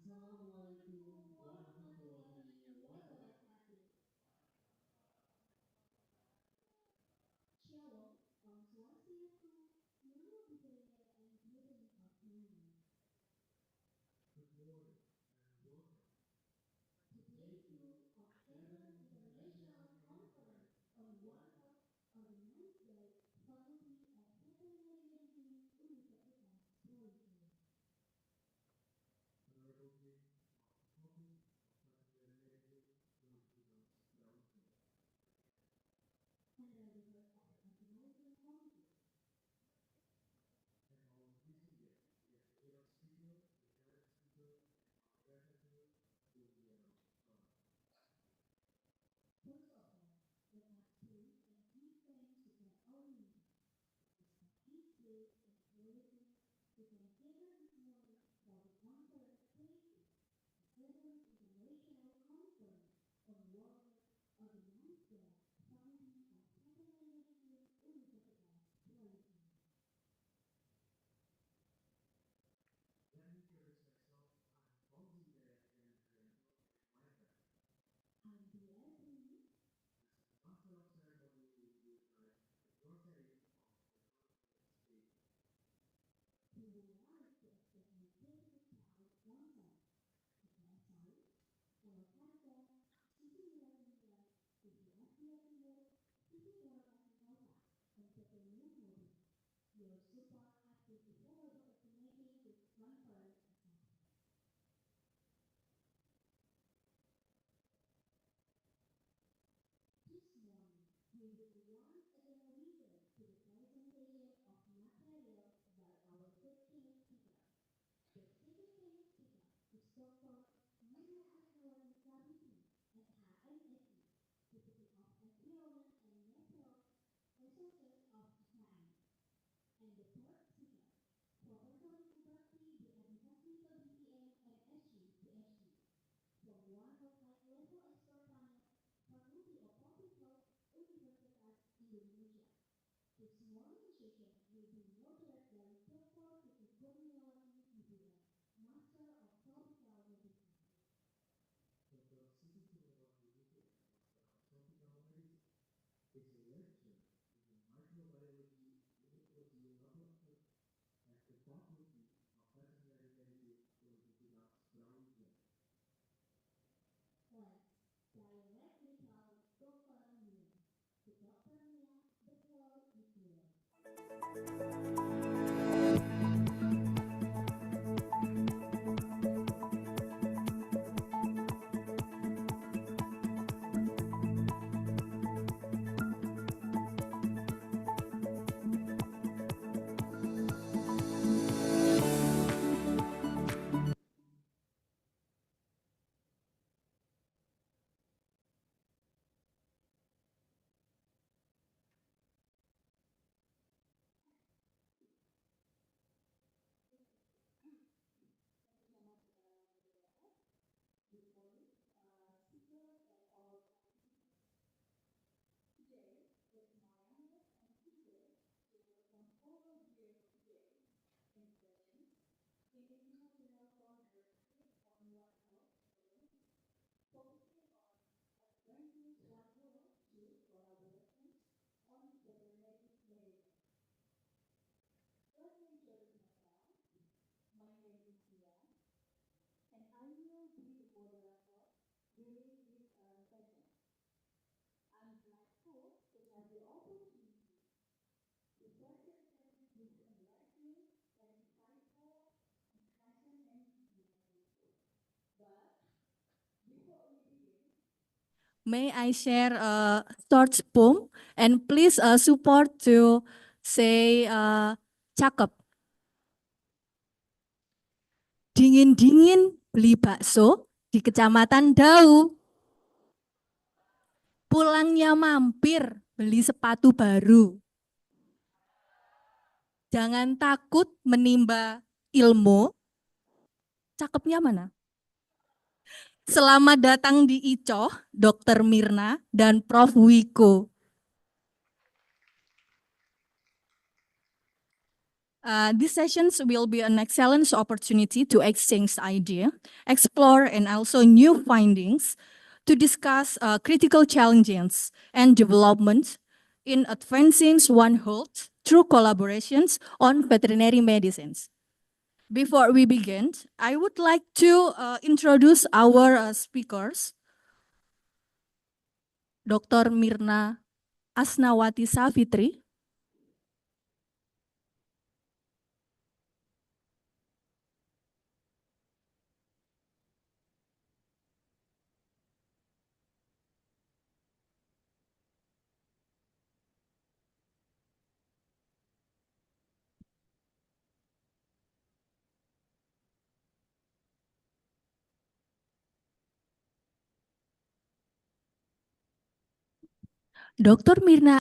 Assalamualaikum warahmatullahi wabarakatuh. Shalom, Om Swastiastu, Namo Buddhaya, and greetings of Namo. Good morning and welcome to day 2 of 7th International Conference on One Health organized by Faculty of Veterinary Medicine, Universitas Provinsi. Honorable Dean of the Faculty of Veterinary Medicine, Universitas Provinsi. Honorable Head of the Organizing Committee. And our visiting guest, the keynote speaker, the guided speaker, our representative, Juliana. First of all, let us pray and give thanks to God Almighty. Despite His grace and purity, we can gather this morning for the conference praising the 7th International Conference on Water organized by Faculty of Veterinary Medicine, Universitas Provinsi. Let me introduce myself. I'm Fauzi Hidayat and Mindful. I'm Diana Prini. As the Master of Ceremony, we will guide the proceedings of the conference day. We would like to express my gratitude to our sponsor, Fkh Ub, Fkh, Sisi Nilai, Sisi Asia Timur, Sisi Dorotasi Kota, and PT Minyak Mobil. Your support has been invaluable in making this conference a success. This morning, we will once again listen to the presentation of material by our 15th speaker. The 17th speaker is Dr. Mirna Asnawan Sabiti, SHMSI, Deputy of Environment and Natural Resources of Israel. And the third speaker, Professor Subakti di Adivasi PBPM MSc, PhD, from one of high-level expert panel, Faculty of Public Health, Universitas Indonesia. This morning session will be moderated by Dr. Siti Kurniawati Hidayat, Master of Tropical Medicine. Dr. Siti Kurniawati Hidayat, Master of Tropical Medicine, is a lecturer in the Microbiology Immunology Laboratory at the Faculty of Veterinary Medicine, Universitas Brawijaya. Let's directly call Dr. Mia. Dr. Mia, the floor is yours. Good morning, speakers and all participants. Today, it's my honor and privilege to welcome all of you today in session in International Conference on One Health Organization, focusing on advancing One World through collaboration on veterinary medicine. Let me introduce myself. My name is Dian, and I will be the moderator during this session. I'm grateful to have the opportunity to facilitate this enlightening and insightful discussion and dialogue. But before we begin, may I share a short poem and please support to say cakep. Dingin-dingin beli bakso di Kecamatan Dau. Pulangnya mampir beli sepatu baru. Jangan takut menimba ilmu. Cakepnya mana? Selamat datang di Icoh, Dr. Mirna dan Prof. Icoh. These sessions will be an excellent opportunity to exchange ideas, explore, and also new findings to discuss critical challenges and developments in advancing One Health through collaborations on veterinary medicines. Before we begin, I would like to introduce our speakers, Dr. Mirna Asnawati Savitri, Dr. Mirna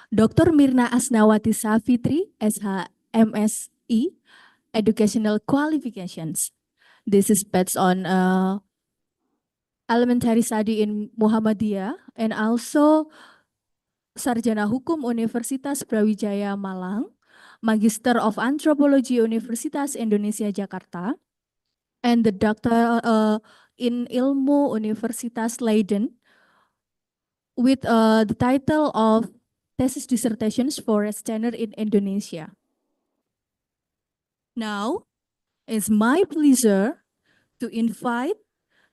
Dr. Mirna Asnawati Savitri, SH MSE, Educational Qualifications. This is based on elementary study in Muhammadiyah and also Sarjana Hukum Universitas Brawijaya Malang, Magister of Anthropology Universitas Indonesia Jakarta, and the Doctor in Ilmu Universitas Leiden with the title of Thesis Dissertations for a Standard in Indonesia. Now, it's my pleasure to invite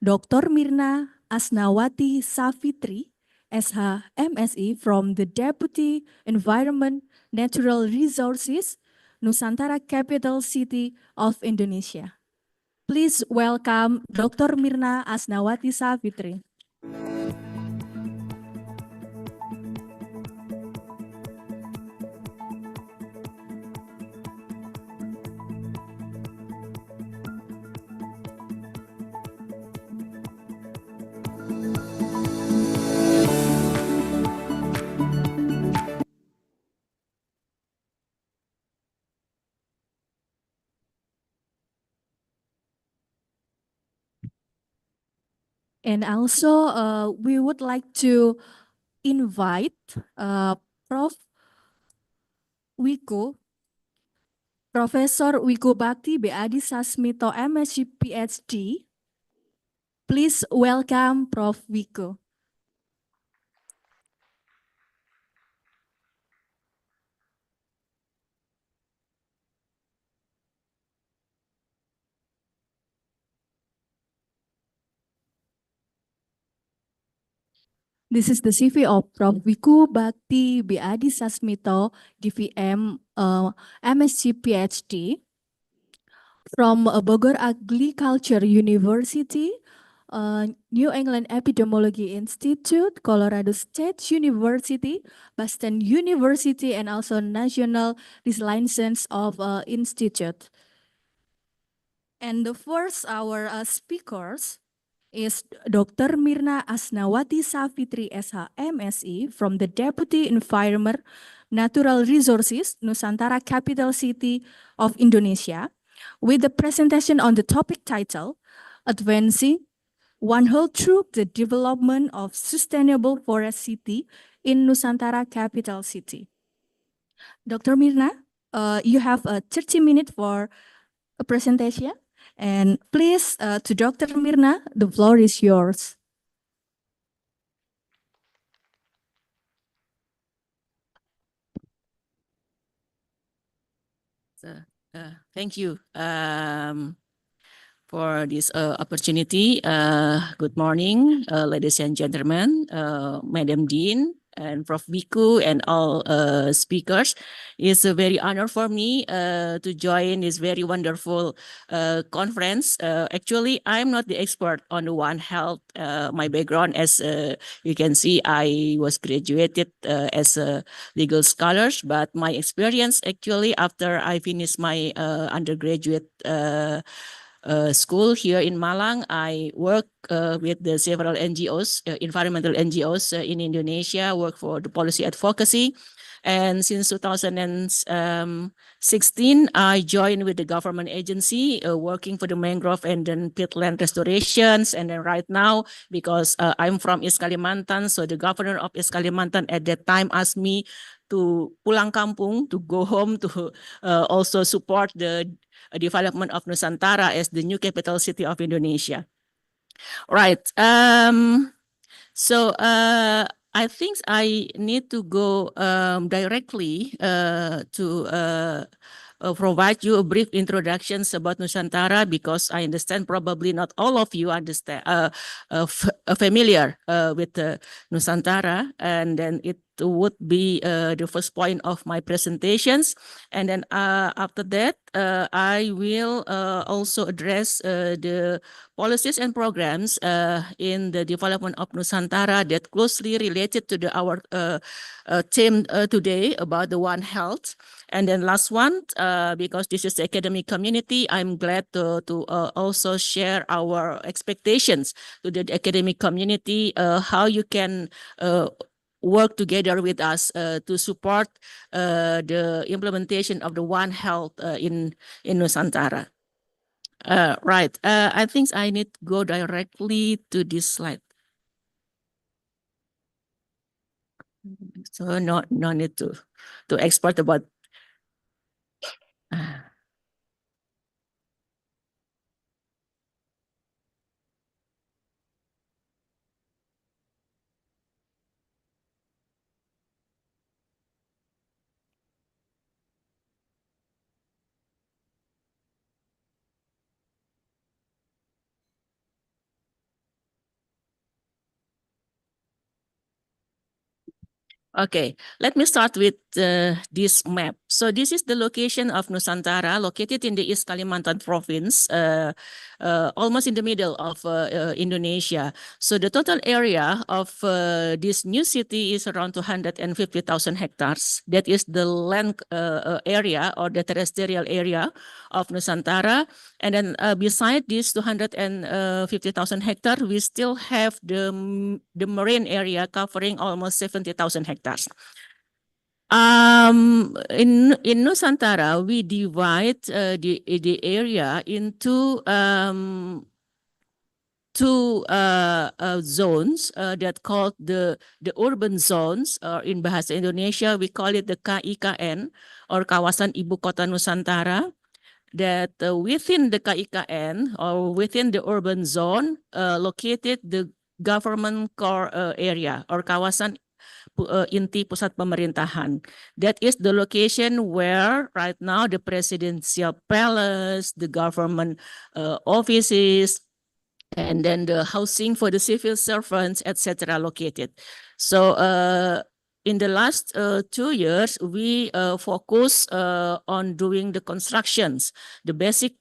Dr. Mirna Asnawati Savitri, SH MSE from the Deputy Environment Natural Resources, Nusantara Capital City of Indonesia. Please welcome Dr. Mirna Asnawati Savitri. And also, we would like to invite Prof. Wiko, Professor Wiko Bakti Beadi Sasmito MSc PhD. Please welcome Prof. Wiko. This is the CV of Prof. Wiku Bakti Beadi Sasmito, DVM, MSc PhD from Bogor Agriculture University, New England Epidemiology Institute, Colorado State University, Boston University, and also National License of Institute. And the first, our speakers is Dr. Mirna Asnawati Savitri, SH MSE from the Deputy Environment Natural Resources, Nusantara Capital City of Indonesia, with the presentation on the topic title, Advancing One Health Through the Development of Sustainable Forest City in Nusantara Capital City. Dr. Mirna, you have 30 minutes for a presentation. And please, to Dr. Mirna, the floor is yours. Thank you for this opportunity. Good morning, ladies and gentlemen, Madam Dean, and Prof. Biku, and all speakers. It's a very honor for me to join this very wonderful conference. Actually, I'm not the expert on the One Health. My background, as you can see, I was graduated as a legal scholar, but my experience actually after I finished my undergraduate school here in Malang, I work with the several NGOs, environmental NGOs in Indonesia, work for the policy advocacy. And since 2016, I joined with the government agency working for the mangrove and then peatland restorations. And then right now, because I'm from East Kalimantan, so the governor of East Kalimantan at that time asked me to pulang kampung, to go home, to also support the development of Nusantara as the new capital city of Indonesia. Right. So I think I need to go directly to provide you a brief introductions about Nusantara, because I understand probably not all of you understand familiar with Nusantara, and then it would be the first point of my presentations, and then after that I will also address the policies and programs in the development of Nusantara that closely related to our theme today about the One Health. And then last one, because this is the academic community, I'm glad to also share our expectations to the academic community, how you can work together with us to support the implementation of the One Health in Nusantara. Right. I think I need to go directly to this slide. So no need to export about. Okay, let me start with this map. So this is the location of Nusantara, located in the East Kalimantan province, almost in the middle of Indonesia. So the total area of this new city is around 250,000 hectares. That is the land area or the terrestrial area of Nusantara. And then beside this 250,000 hectares, we still have the marine area covering almost 70,000 hectares. In Nusantara, we divide the area into two zones that called the urban zones, or in bahasa Indonesia we call it the KIKN, or Kawasan Ibu Kota Nusantara. That within the KIKN, or within the urban zone, located the government core area, or kawasan inti pusat pemerintahan. That is the location where right now the presidential palace, the government offices, and then the housing for the civil servants, etc., located. So in the last 2 years, we focus on doing the constructions, the basic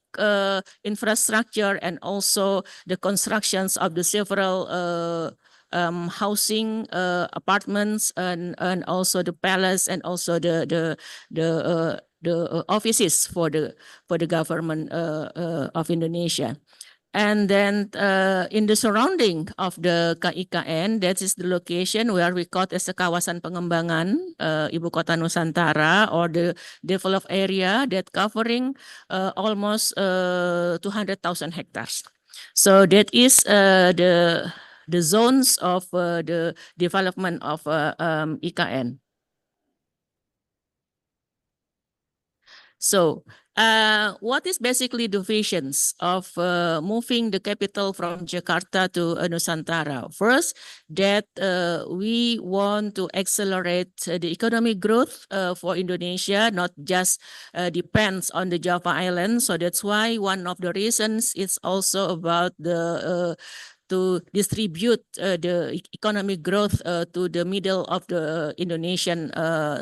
infrastructure, and also the constructions of the several housing apartments, and also the palace, and also the offices for the government of Indonesia. And then in the surrounding of the KIKN, that is the location where we call as the Kawasan Pengembangan Ibu Kota Nusantara, or the developed area that covering almost 200,000 hectares. So that is the zones of the development of IKN. So what is basically the visions of moving the capital from Jakarta to Nusantara? First, that we want to accelerate the economic growth for Indonesia, not just depends on the Java Island. So that's why one of the reasons is also about the to distribute the economic growth to the middle of the Indonesian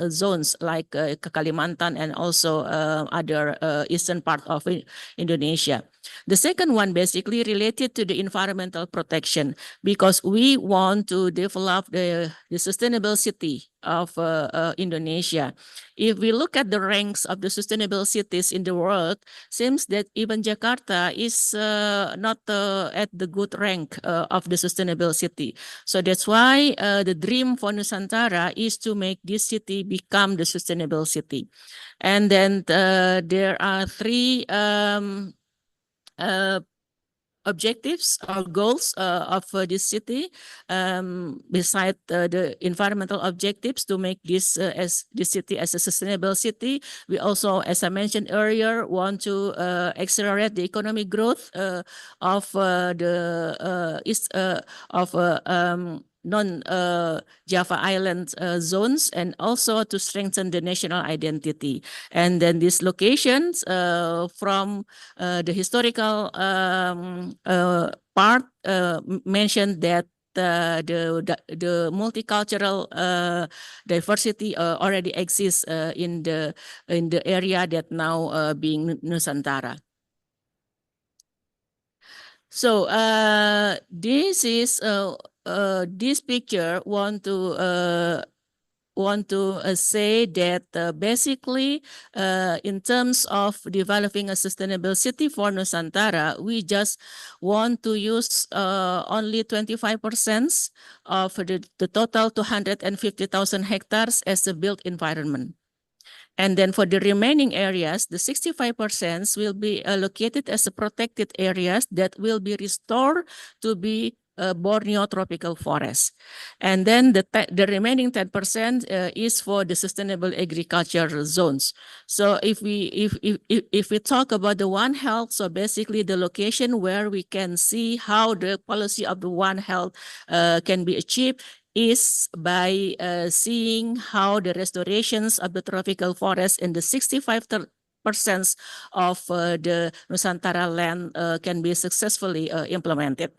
zones, like Kalimantan and also other eastern part of Indonesia. The second one basically related to the environmental protection, because we want to develop the sustainable city of Indonesia. If we look at the ranks of the sustainable cities in the world, seems that even Jakarta is not at the good rank of the sustainable city. So that's why the dream for Nusantara is to make this city become the sustainable city. And then there are three objectives or goals of this city. Beside the environmental objectives to make this as this city as a sustainable city, we also, as I mentioned earlier, want to accelerate the economic growth of the east of non Java Island zones, and also to strengthen the national identity. And then these locations from the historical part mentioned that the multicultural diversity already exists in the area that now being Nusantara. So this is this picture want to say that basically in terms of developing a sustainable city for Nusantara, we just want to use only 25% of the total 250,000 hectares as a built environment. And then for the remaining areas, the 65% will be allocated as a protected areas that will be restored to be Borneo tropical forest. And then the remaining 10% is for the sustainable agriculture zones. So if we talk about the One Health, so basically the location where we can see how the policy of the One Health can be achieved is by seeing how the restorations of the tropical forest in the 65% of the Nusantara land can be successfully implemented.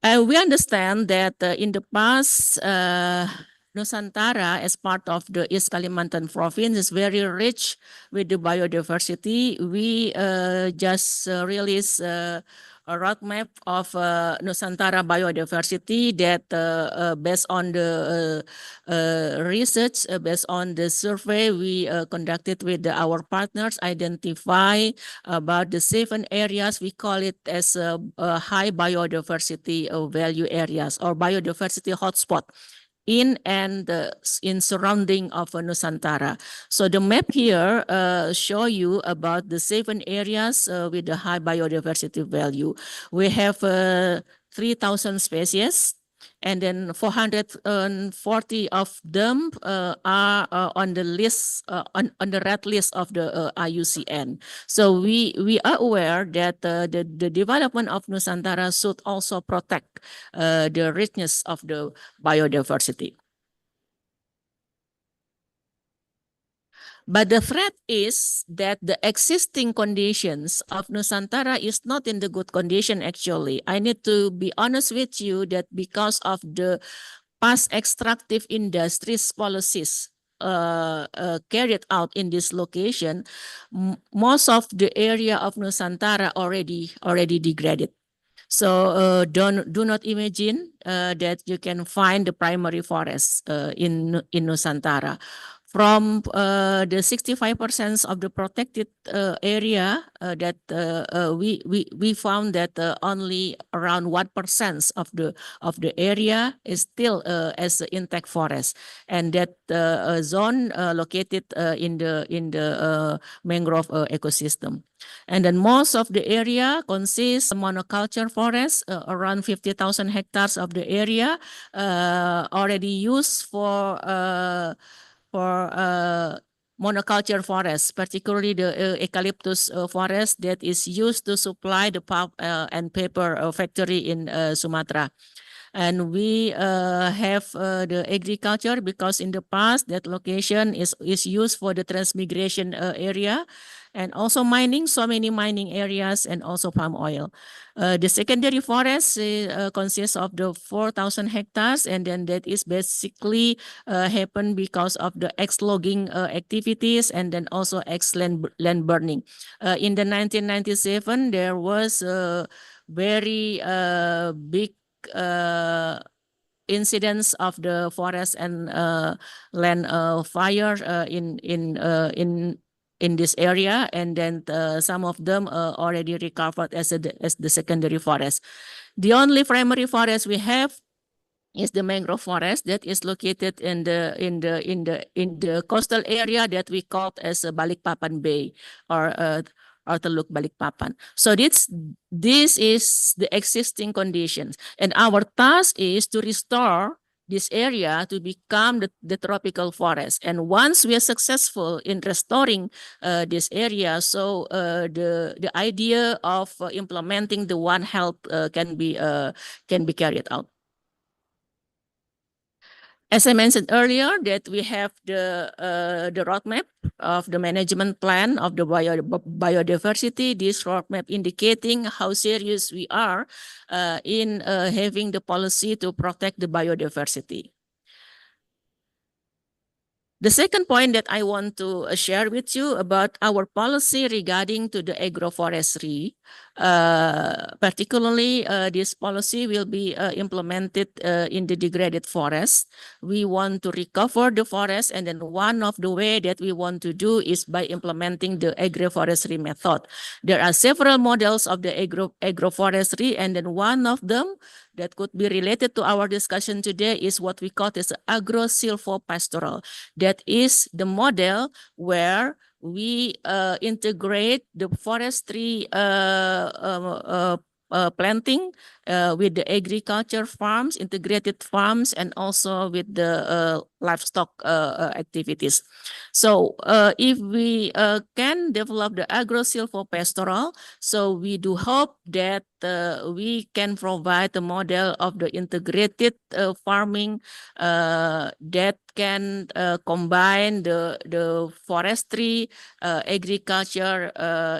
We understand that in the past, Nusantara, as part of the East Kalimantan province, is very rich with the biodiversity. We just released a roadmap of Nusantara biodiversity that based on the research, based on the survey we conducted with our partners, identify about the 7 areas. We call it as high biodiversity value areas or biodiversity hotspot in and in surrounding of Nusantara. So the map here show you about the 7 areas with the high biodiversity value. We have 3,000 species, and then 440 of them are on the list, on the red list of the IUCN. So we are aware that the development of Nusantara should also protect the richness of the biodiversity. But the threat is that the existing conditions of Nusantara is not in the good condition actually. I need to be honest with you that because of the past extractive industries policies carried out in this location, most of the area of Nusantara already degraded. So do not imagine that you can find the primary forest in Nusantara. From the 65% of the protected area that we found that only around 1% of the area is still as intact forest, and that zone located in the mangrove ecosystem. And then most of the area consists of monoculture forest, around 50,000 hectares of the area already used for monoculture forests, particularly the eucalyptus forest that is used to supply the pulp and paper factory in Sumatra. And we have the agriculture because in the past that location is used for the transmigration area, and also mining, so many mining areas, and also palm oil. The secondary forest consists of the 4,000 hectares, and then that is basically happen because of the ex-logging activities and then also ex-land burning. In the 1997, there was a very big incidents of the forest and land fire in this area, and then some of them already recovered as the secondary forest. The only primary forest we have is the mangrove forest that is located in the coastal area that we call as Balikpapan Bay, or or Teluk Balikpapan. So this is the existing conditions. And our task is to restore this area to become the tropical forest. And once we are successful in restoring this area, so the idea of implementing the One Health can be carried out. As I mentioned earlier, that we have the roadmap of the management plan of the biodiversity. This roadmap indicating how serious we are in having the policy to protect the biodiversity. The second point that I want to share with you about our policy regarding to the agroforestry, particularly this policy will be implemented in the degraded forest. We want to recover the forest, and then one of the way that we want to do is by implementing the agroforestry method. There are several models of the agroforestry, and then one of them that could be related to our discussion today is what we call as agro-silvopastoral. That is the model where we integrate the forestry planting with the agriculture farms, integrated farms, and also with the livestock activities. So if we can develop the agro-silvopastoral, so we do hope that we can provide a model of the integrated farming that can combine the forestry, agriculture,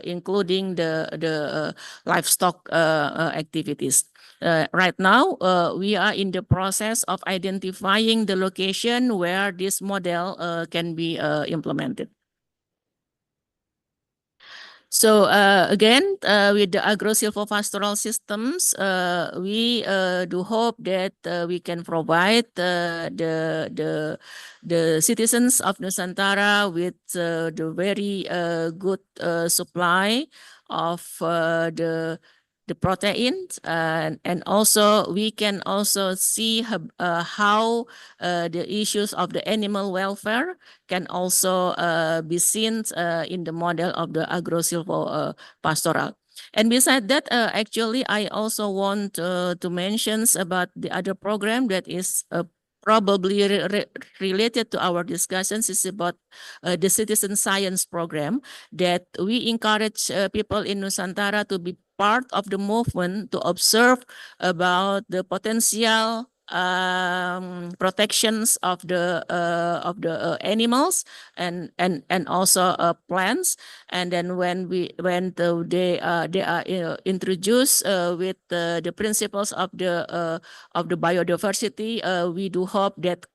including the livestock activities. Right now, we are in the process of identifying the location where this model can be implemented. So again, with the agro-silvopastoral systems, we do hope that we can provide the citizens of Nusantara with the very good supply of the proteins, and also we can also see how the issues of the animal welfare can also be seen in the model of the agro-silvopastoral. And besides that, actually, I also want to mention about the other program that is probably related to our discussions is about the citizen science program that we encourage people in Nusantara to be part of the movement to observe about the potential protections of the animals and also plants. And then when they are introduced with the principles of the biodiversity, we do hope that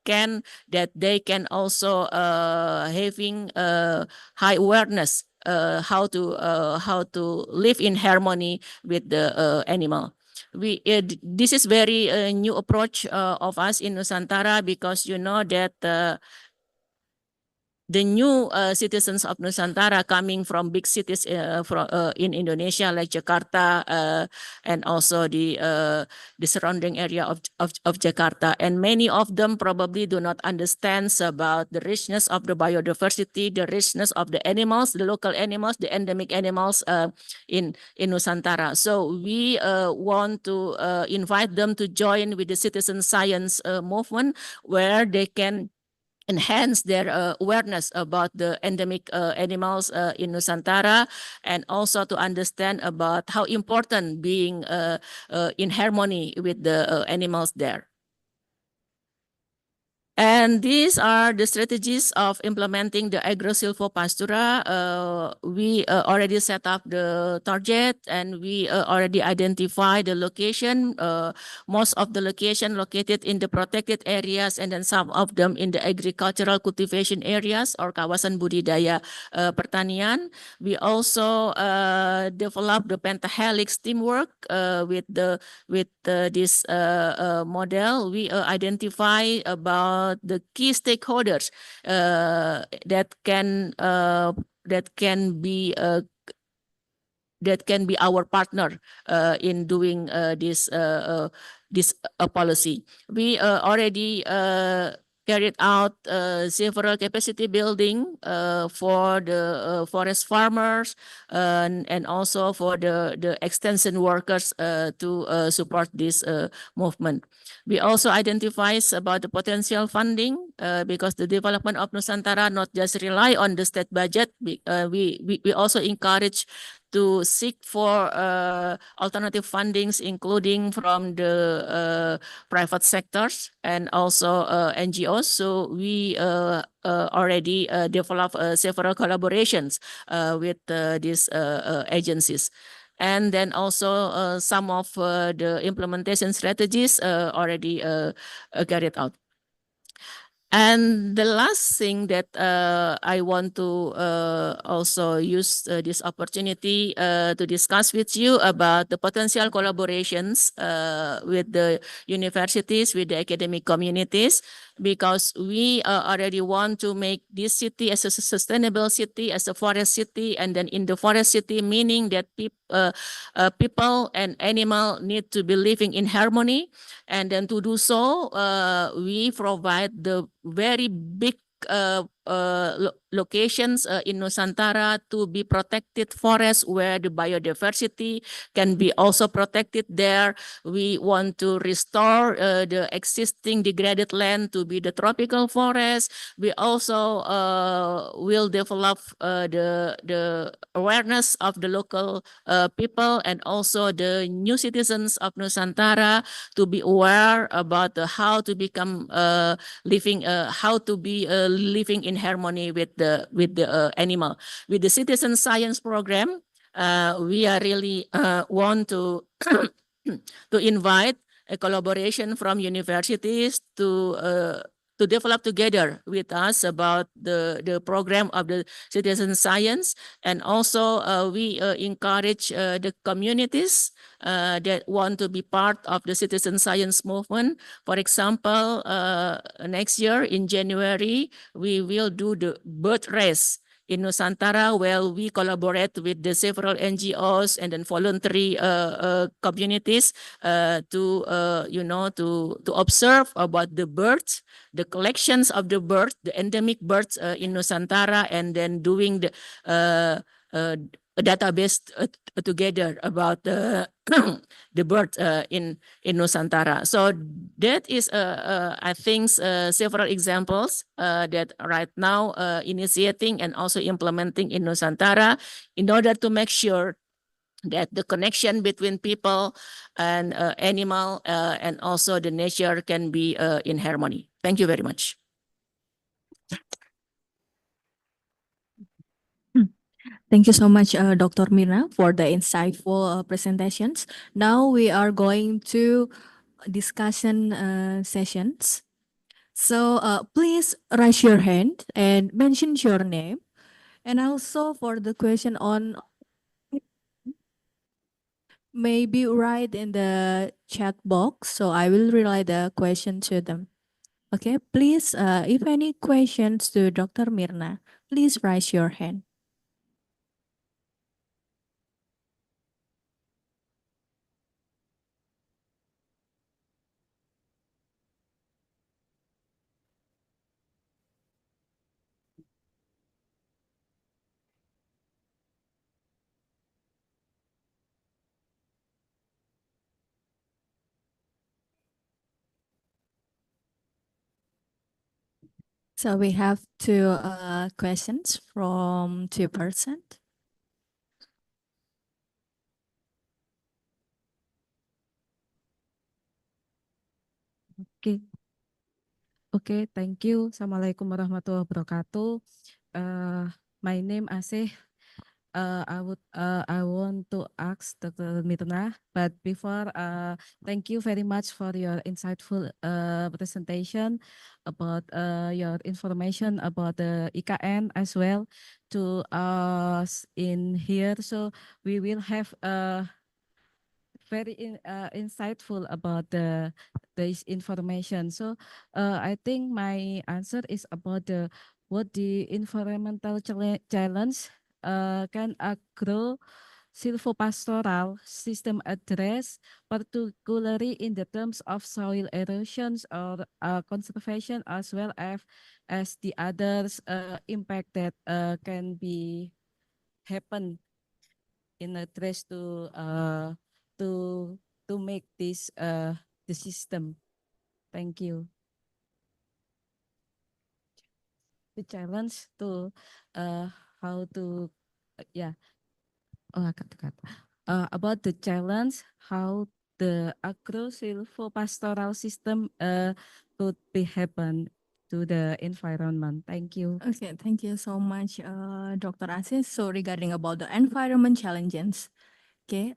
they can also having high awareness how to live in harmony with the animal. This is very new approach of us in Nusantara, because you know that the new citizens of Nusantara coming from big cities in Indonesia like Jakarta and also the surrounding area of Jakarta, and many of them probably do not understand about the richness of the biodiversity, the richness of the animals, the local animals, the endemic animals in Nusantara. So we want to invite them to join with the citizen science movement, where they can enhance their awareness about the endemic animals in Nusantara, and also to understand about how important being in harmony with the animals there. And these are the strategies of implementing the agro-silvopastura. We already set up the target, and we already identified the location. Most of the location located in the protected areas, and then some of them in the agricultural cultivation areas or kawasan budidaya pertanian. We also developed the pentahelix teamwork with this model. We identify about the key stakeholders that can be our partner in doing this policy. We already carried out several capacity building for the forest farmers and also for the extension workers to support this movement. We also identifies about the potential funding because the development of Nusantara not just rely on the state budget. We also encourage to seek for alternative fundings, including from the private sectors and also NGOs. So we already developed several collaborations with these agencies. And then also some of the implementation strategies already carried out. And the last thing that I want to also use this opportunity to discuss with you about the potential collaborations with the universities, with the academic communities, because we already want to make this city as a sustainable city, as a forest city, and then in the forest city, meaning that people and animal need to be living in harmony. And then to do so, we provide the very big locations in Nusantara to be protected forests where the biodiversity can be also protected there. We want to restore the existing degraded land to be the tropical forest. We also will develop the awareness of the local people and also the new citizens of Nusantara to be aware about how to become living, how to be living in harmony with the animal. With the citizen science program, we are really want to to invite a collaboration from universities to develop together with us about the program of the citizen science. And also we encourage the communities that want to be part of the citizen science movement. For example, next year in January, we will do the bird race in Nusantara, where we collaborate with the several NGOs and then voluntary communities to to observe about the birds, the collections of the birds, the endemic birds in Nusantara, and then doing the a database together about the birds in Nusantara. So that is, I think, several examples that right now initiating and also implementing in Nusantara in order to make sure that the connection between people and animal and also the nature can be in harmony. Thank you very much. Thank you so much, Dr. Mirna, for the insightful presentations. Now we are going to discussion sessions. So please raise your hand and mention your name. And also for the question on, maybe write in the chat box. So I will relay the question to them. Okay, please, if any questions to Dr. Mirna, please raise your hand. So we have two questions from two persons. Oke, oke, thank you. Assalamualaikum warahmatullahi wabarakatuh. My name Asih. I want to ask Dr. Mirna, but before, thank you very much for your insightful presentation about your information about the IKN as well to us in here. So we will have very insightful about this information. So I think my answer is about what the environmental challenge can grow silvopastoral system address, particularly in the terms of soil erosions or conservation, as well as the others impact that can be happen in address to to make this the system. Thank you. The challenge to how to yeah. Oh, I got. About the challenge, how the agro-silvopastoral system could be happen to the environment. Thank you. Okay, thank you so much, Dr. Asis. So regarding about the environment challenges, okay.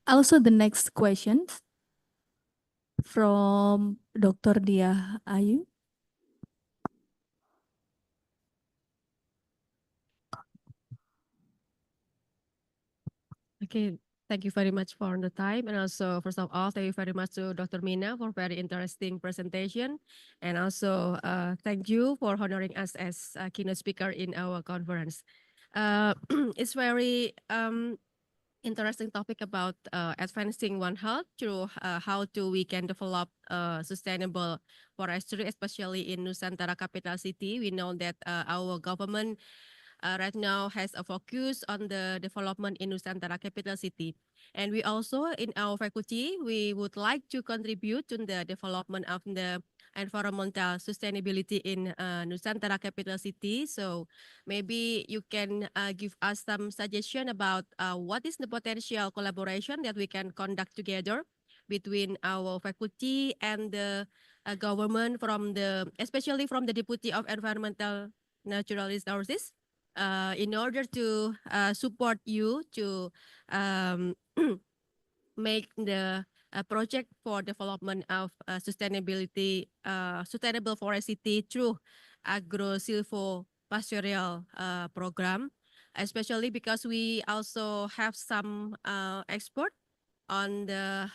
Also the next question from Dr. Dia Ayu. Okay, thank you very much for the time. And also, first of all, thank you very much to Dr. Mina for very interesting presentation. And also, thank you for honoring us as a keynote speaker in our conference. It's very interesting topic about advancing One Health through how to we can develop sustainable forestry, especially in Nusantara capital city. We know that our government right now has a focus on the development in Nusantara capital city. And we also, in our faculty, we would like to contribute to the development of the environmental sustainability in Nusantara capital city. So maybe you can give us some suggestion about what is the potential collaboration that we can conduct together between our faculty and the government from the, especially from the Deputy of Environmental Natural Resources, in order to support you to um, make the project for development of sustainability, sustainable forest city through agro-silvopastoral program, especially because we also have some expert on the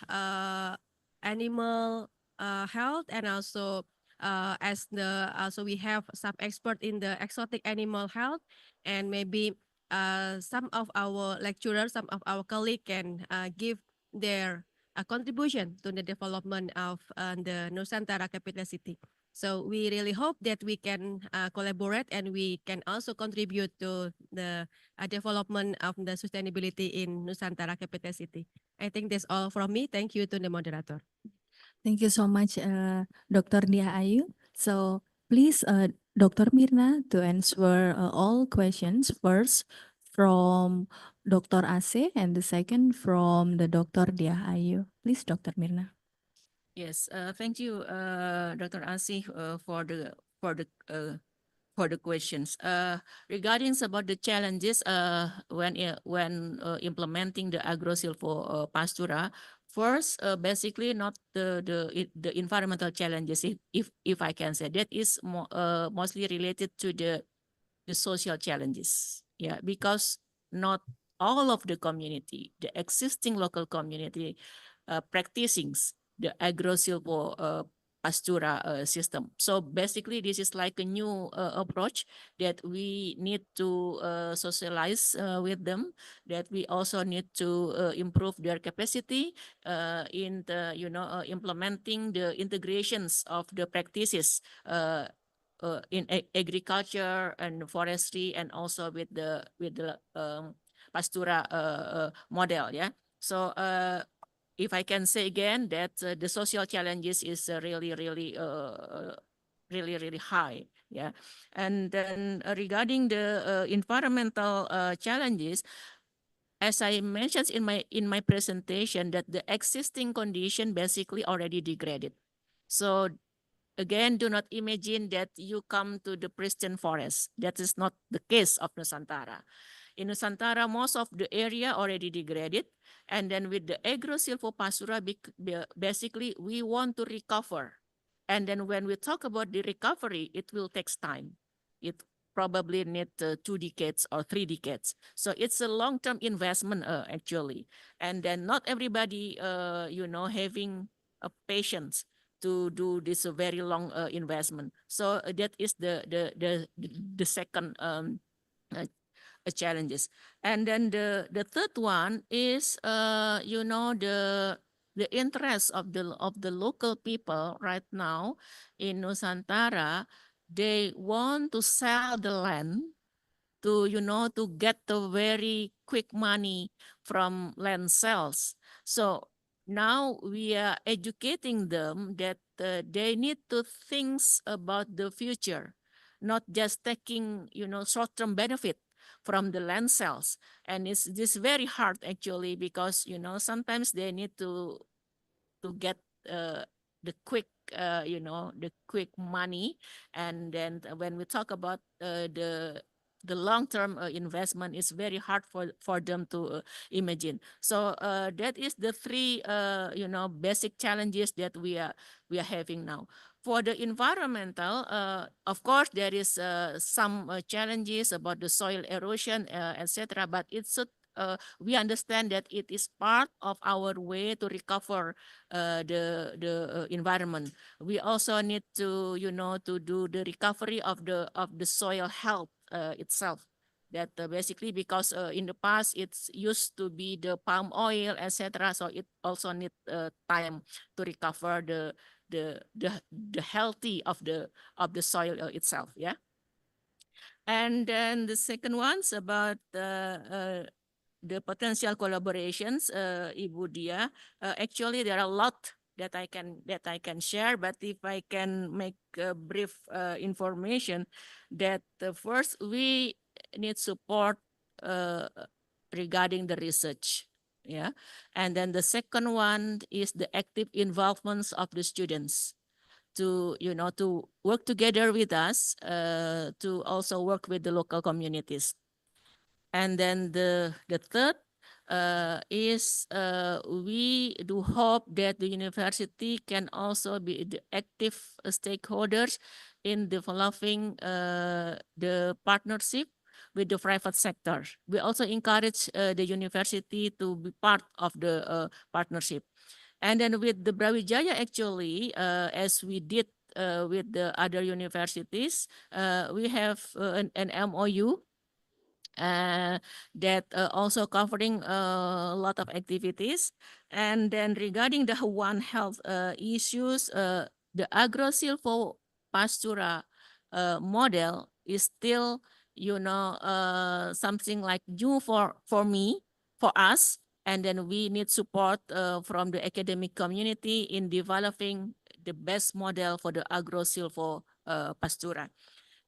animal health, and also as the also we have some expert in the exotic animal health, and maybe some of our lecturers, some of our colleagues can give their contribution to the development of the Nusantara capital city. So we really hope that we can collaborate, and we can also contribute to the development of the sustainability in Nusantara capital city. I think that's all from me. Thank you to the moderator. Thank you so much, Dr. Dia Ayu. So please, Dr. Mirna, to answer all questions first from Dr. Ase and the second from the Dr. Dia Ayu. Please, Dr. Mirna. Yes, thank you, Dr. Asih, for the questions. Regarding about the challenges when implementing the agro-silvo pastura, first, basically not the environmental challenges, if I can say, that is mostly related to the social challenges. Yeah, because not all of the community, the existing local community, practicing the agro-silvo pastura system. So basically, this is like a new approach that we need to socialize with them. That we also need to improve their capacity in the implementing the integrations of the practices in agriculture and forestry, and also with the pastura model. Yeah. So if I can say again that the social challenges is really high. Yeah. And then regarding the environmental challenges, as I mentioned in my presentation, that the existing condition basically already degraded. So again, do not imagine that you come to the pristine forest. That is not the case of Nusantara. In Nusantara, most of the area already degraded. And then with the agro-silvopastura, basically we want to recover. And then when we talk about the recovery, it will take time. It probably need 2 decades or 3 decades. So it's a long-term investment actually. And then not everybody, having a patience to do this very long investment. So that is the second challenges. And then the third one is the interest of the local people right now in Nusantara. They want to sell the land to get the very quick money from land sales. So now we are educating them that they need to think about the future, not just taking short-term benefit from the land sales. And it's this very hard actually, because sometimes they need to get the quick the quick money. And then when we talk about the long-term investment, is very hard for them to imagine. So that is the three basic challenges that we are having now. For the environmental, of course, there is some challenges about the soil erosion, etc. But we understand that it is part of our way to recover the environment. We also need to to do the recovery of the soil health itself. That basically, because in the past it's used to be the palm oil, etc. So it also need time to recover the healthy of the soil itself. Yeah. And then the second one's about the potential collaborations, Ibu Dia. Actually, there are a lot that I can share, but if I can make a brief information, that first we need support regarding the research, yeah, and then the second one is the active involvement of the students to to work together with us, to also work with the local communities. And then the third is we do hope that the university can also be the active stakeholders in developing the partnership with the private sector. We also encourage the university to be part of the partnership. And then with the Brawijaya, actually, as we did with the other universities, we have an MOU that also covering a lot of activities. And then regarding the One Health issues, the agro-silvo pastura model is still, something like new for me, for us. And then we need support from the academic community in developing the best model for the agro-silvo pastura.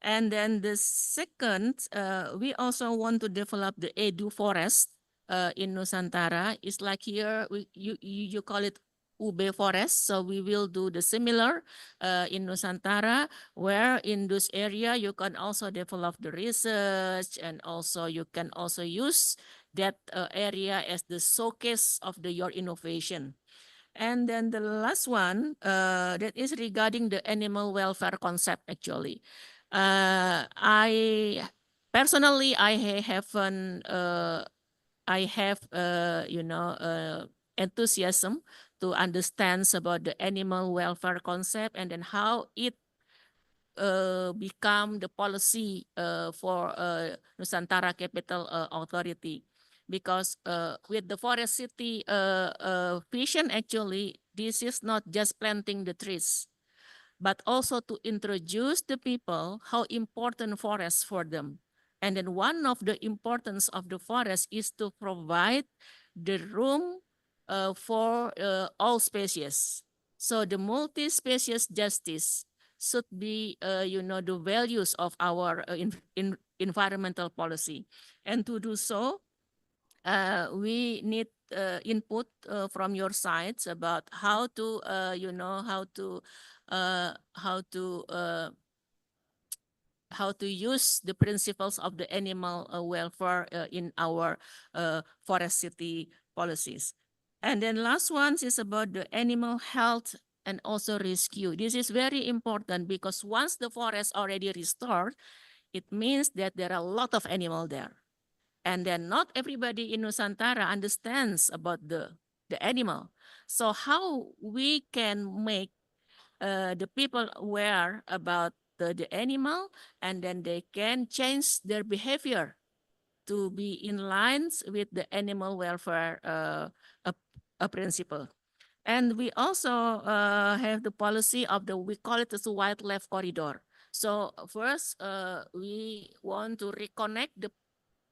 And then the second, we also want to develop the edu forest in Nusantara. It's like here, you call it Ube forest. So we will do the similar in Nusantara, where in this area you can also develop the research, and also you can also use that area as the showcase of your innovation. And then the last one, that is regarding the animal welfare concept, actually. I personally, I haven't, I have, enthusiasm to understand about the animal welfare concept, and then how it become the policy for Nusantara Capital Authority. Because with the forest city vision, actually, this is not just planting the trees, but also to introduce the people how important forests for them. And then one of the importance of the forest is to provide the room for all species. So the multi-species justice should be, the values of our environmental policy. And to do so, we need input from your sides about how to, how to use the principles of the animal welfare in our forest city policies. And then last one is about the animal health and also rescue. This is very important, because once the forest already restored, it means that there are a lot of animal there. And then not everybody in Nusantara understands about the animal. So how we can make the people aware about the animal, and then they can change their behavior to be in lines with the animal welfare principle. And we also have the policy of we call it as a wildlife corridor. So first, we want to reconnect the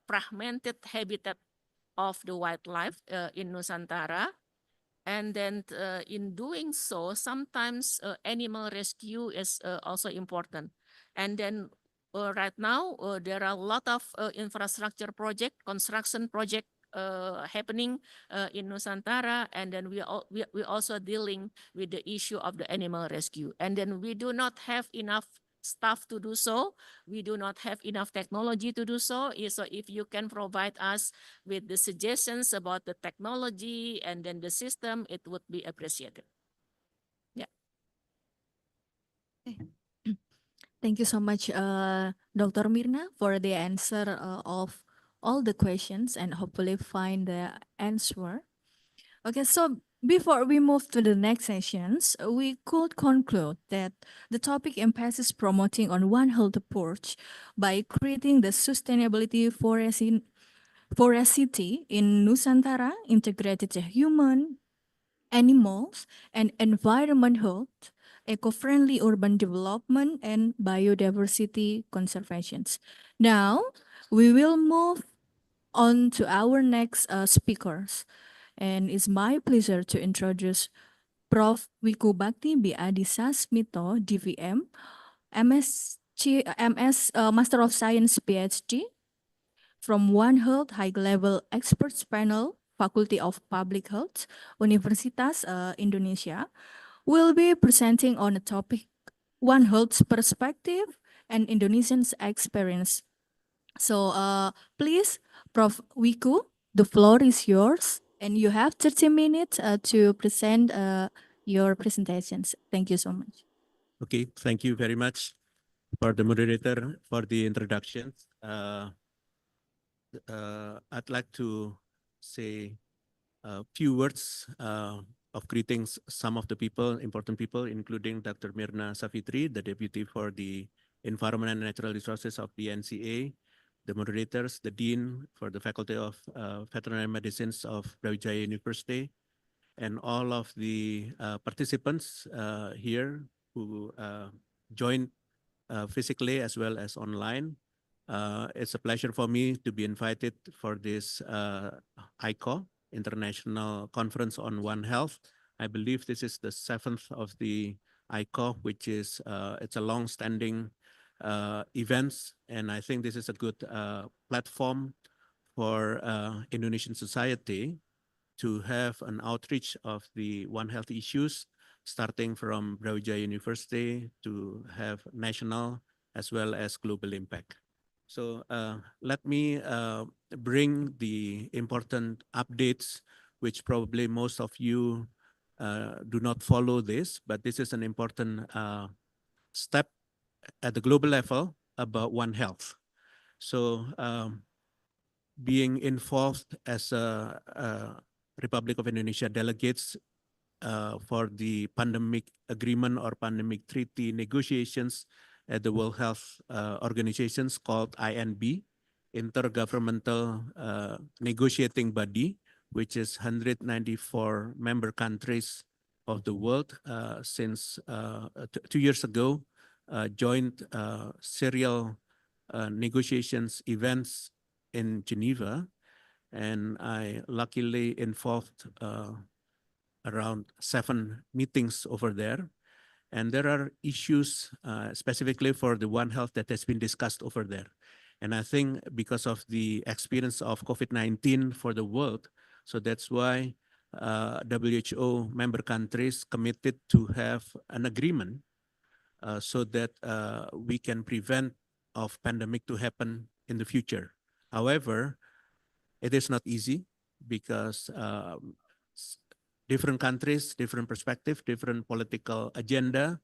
fragmented habitat of the wildlife in Nusantara. And then in doing so, sometimes animal rescue is also important. And then right now, there are a lot of infrastructure project, construction project happening in Nusantara, and then we also dealing with the issue of the animal rescue. And then we do not have enough staff to do so. We do not have enough technology to do so. So if you can provide us with the suggestions about the technology and then the system, it would be appreciated. Yeah. Thank you so much, Dr. Mirna, for the answer of all the questions and hopefully find the answer. Okay, so before we move to the next sessions, we could conclude that the topic emphasizes promoting on One Health approach by creating the sustainability forestry in Nusantara, integrated the human, animals, and environment health, eco-friendly urban development, and biodiversity conservations. Now, we will move on to our next speakers. And it's my pleasure to introduce Prof. Wiku Bakti B. Adisa Smito, DVM, MS Master of Science PhD from One Health High Level Experts Panel, Faculty of Public Health, Universitas Indonesia, will be presenting on the topic One Health's perspective and Indonesians' experience. So please, Prof. Wiku, the floor is yours, and you have 30 minutes to present your presentations. Thank you so much. Okay, thank you very much for the moderator for the introduction. I'd like to say a few words of greetings, some of the people, important people, including Dr. Mirna Savitri, the Deputy for the Environment and Natural Resources of the NCA, the moderators, the Dean for the Faculty of Veterinary Medicines of Brawijaya University, and all of the participants here who joined physically as well as online. It's a pleasure for me to be invited for this Icoh, International Conference on One Health. I believe this is the 7th of the Icoh, which is it's a long-standing events, and I think this is a good platform for Indonesian society to have an outreach of the One Health issues, starting from Brawijaya University to have national as well as global impact. So let me bring the important updates, which probably most of you do not follow this, but this is an important step at the global level about One Health. So being involved as a Republic of Indonesia delegates for the pandemic agreement or pandemic treaty negotiations at the World Health Organizations called INB, Intergovernmental Negotiating Body, which is 194 member countries of the world since 2 years ago, joined serial negotiations events in Geneva, and I luckily involved around 7 meetings over there. And there are issues specifically for the One Health that has been discussed over there. And I think because of the experience of COVID-19 for the world, so that's why WHO member countries committed to have an agreement so that we can prevent of pandemic to happen in the future. However, it is not easy because different countries, different perspective, different political agenda.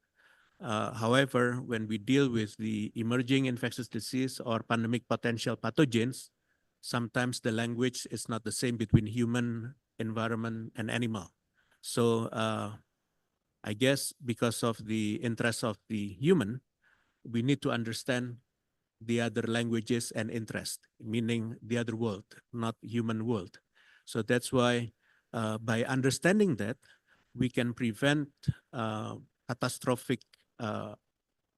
However, when we deal with the emerging infectious disease or pandemic potential pathogens, sometimes the language is not the same between human, environment, and animal. So I guess because of the interest of the human, we need to understand the other languages and interest, meaning the other world, not human world. So that's why by understanding that, we can prevent catastrophic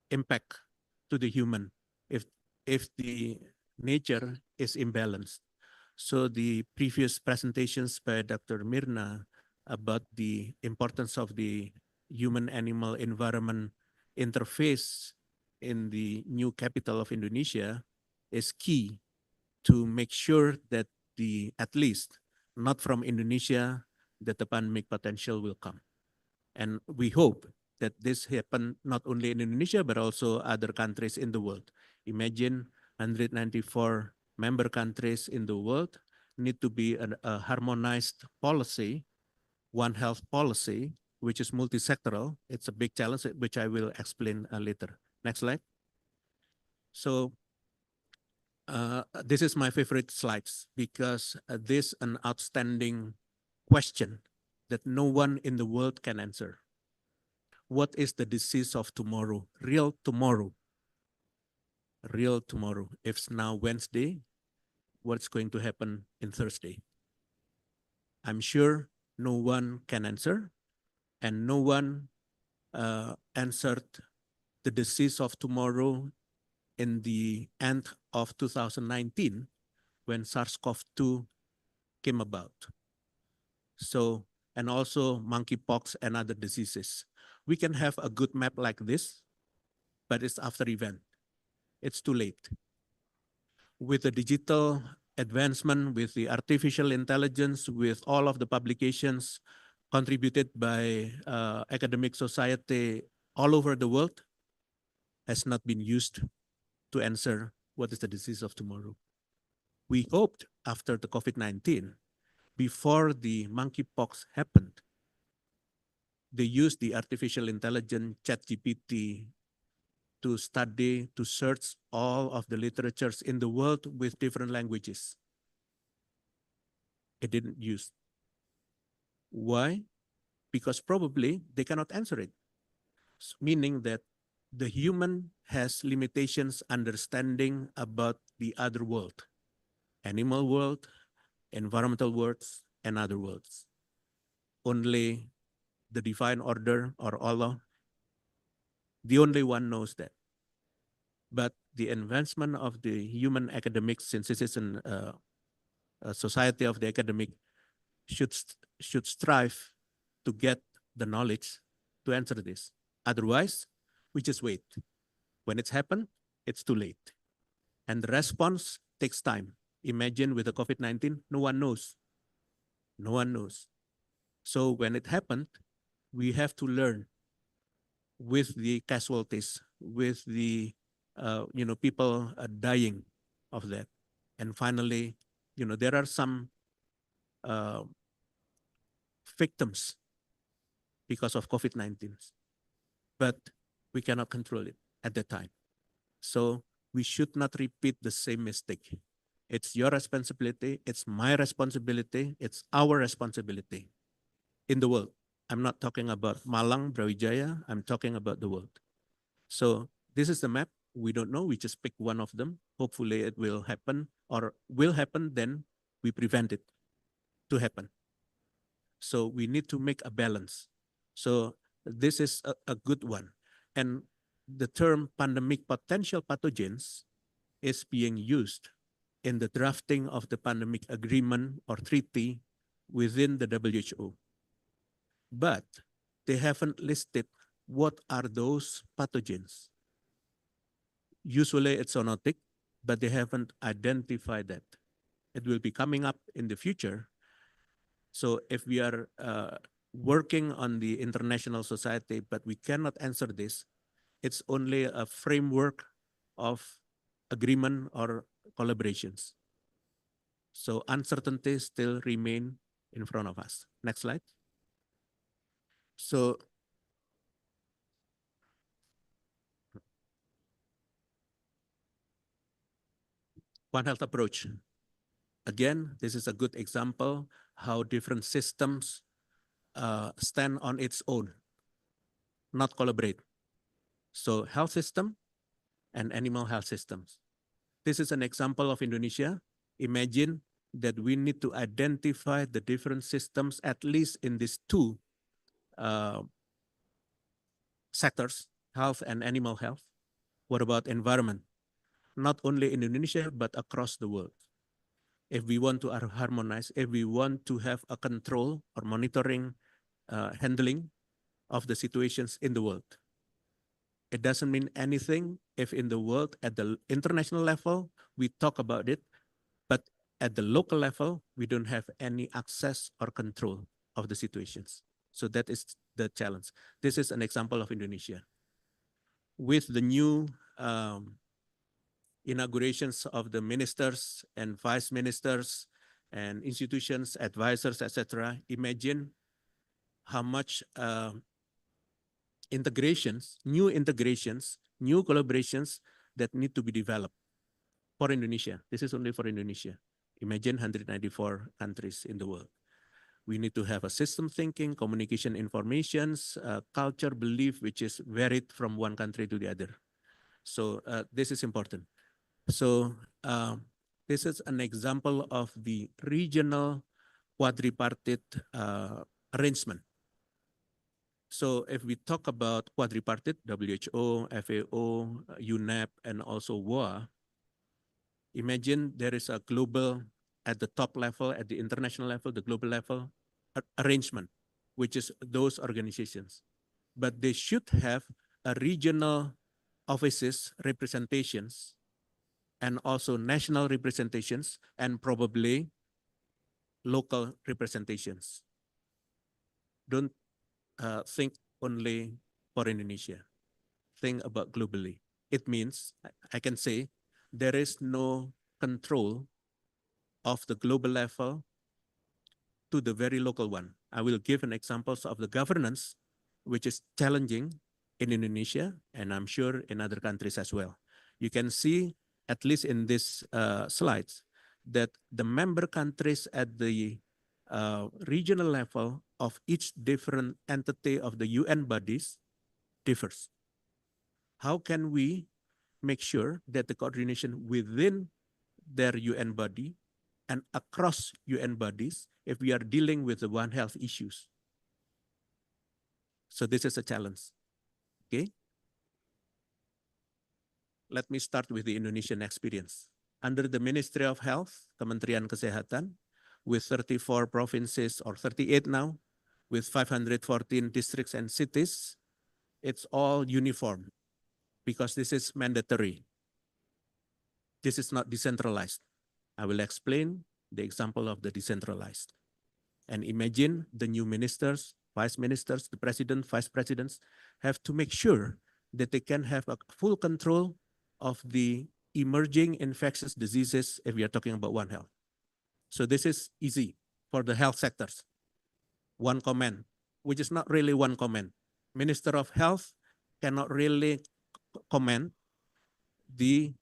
impact to the human if the nature is imbalanced. So the previous presentations by Dr. Mirna about the importance of the human-animal environment interface in the new capital of Indonesia is key to make sure that at least not from Indonesia, that the pandemic potential will come. And we hope that this happen not only in Indonesia, but also other countries in the world. Imagine 194 member countries in the world need to be a harmonized policy, one health policy, which is multi-sectoral. It's a big challenge, which I will explain later. Next slide. So this is my favorite slides because this is an outstanding question that no one in the world can answer. What is the disease of tomorrow? Real tomorrow. Real tomorrow. If it's now Wednesday, what's going to happen in Thursday? I'm sure no one can answer, and no one answered the disease of tomorrow in the end of 2019 when SARS-CoV-2 came about. So, and also monkeypox and other diseases. We can have a good map like this, but it's after event. It's too late. With the digital advancement, with the artificial intelligence, with all of the publications contributed by academic society all over the world, has not been used to answer what is the disease of tomorrow. We hoped after the COVID-19, before the monkeypox happened, they used the artificial intelligence, ChatGPT, to study, to search all of the literatures in the world with different languages. It didn't use. Why? Because probably they cannot answer it. Meaning that the human has limitations understanding about the other world, animal world, environmental worlds, and other worlds. Only the divine order or Allah, the only one knows that. But the advancement of the human academics, since this is a society of the academic, should strive to get the knowledge to answer this. Otherwise, we just wait. When it's happened, it's too late. And the response takes time. Imagine with the COVID-19, no one knows. No one knows. So when it happened, we have to learn with the casualties, with the people dying of that. And finally, there are some victims because of COVID-19, but we cannot control it at that time. So we should not repeat the same mistake. It's your responsibility. It's my responsibility. It's our responsibility in the world. I'm not talking about Malang, Brawijaya. I'm talking about the world. So this is the map. We don't know. We just pick one of them. Hopefully it will happen, or will happen, then we prevent it to happen. So we need to make a balance. So this is a good one. And the term pandemic potential pathogens is being used in the drafting of the pandemic agreement or treaty within the WHO. But they haven't listed what are those pathogens. Usually it's zoonotic, but they haven't identified that. It will be coming up in the future. So if we are working on the international society, but we cannot answer this, it's only a framework of agreement or collaborations. So uncertainties still remain in front of us. Next slide. So One Health approach. Again, this is a good example how different systems stand on its own, not collaborate. So health system and animal health systems. This is an example of Indonesia. Imagine that we need to identify the different systems, at least in these two sectors, health and animal health. What about environment? Not only in Indonesia, but across the world. If we want to harmonize, if we want to have a control or monitoring, handling of the situations in the world. It doesn't mean anything if in the world at the international level, we talk about it, but at the local level, we don't have any access or control of the situations. So that is the challenge. This is an example of Indonesia. With the new inaugurations of the ministers and vice ministers and institutions, advisors, etc., imagine how much integrations, new collaborations that need to be developed for Indonesia. This is only for Indonesia. Imagine 194 countries in the world. We need to have a system thinking, communication informations, culture, belief, which is varied from one country to the other. So this is important. So this is an example of the regional quadripartite arrangement. So if we talk about quadripartite, WHO, FAO, UNEP, and also WOA, imagine there is a global, at the top level, at the international level, the global level, arrangement, which is those organizations. But they should have a regional offices, representations, and also national representations, and probably local representations. Don't think only for Indonesia. Think about globally. It means, I can say, there is no control of the global level to the very local one. I will give an examples of the governance, which is challenging in Indonesia, and I'm sure in other countries as well. You can see, at least in these slides, that the member countries at the regional level of each different entity of the UN bodies differs. How can we make sure that the coordination within their UN body and across UN bodies if we are dealing with the One Health issues? So this is a challenge, okay? Let me start with the Indonesian experience. Under the Ministry of Health, Kementerian Kesehatan, with 34 provinces or 38 now, with 514 districts and cities, it's all uniform because this is mandatory. This is not decentralized. I will explain the example of the decentralized. And imagine the new ministers, vice ministers, the president, vice presidents have to make sure that they can have a full control of the emerging infectious diseases if we are talking about One Health. So this is easy for the health sectors. One comment, which is not really one comment. Minister of Health cannot really comment the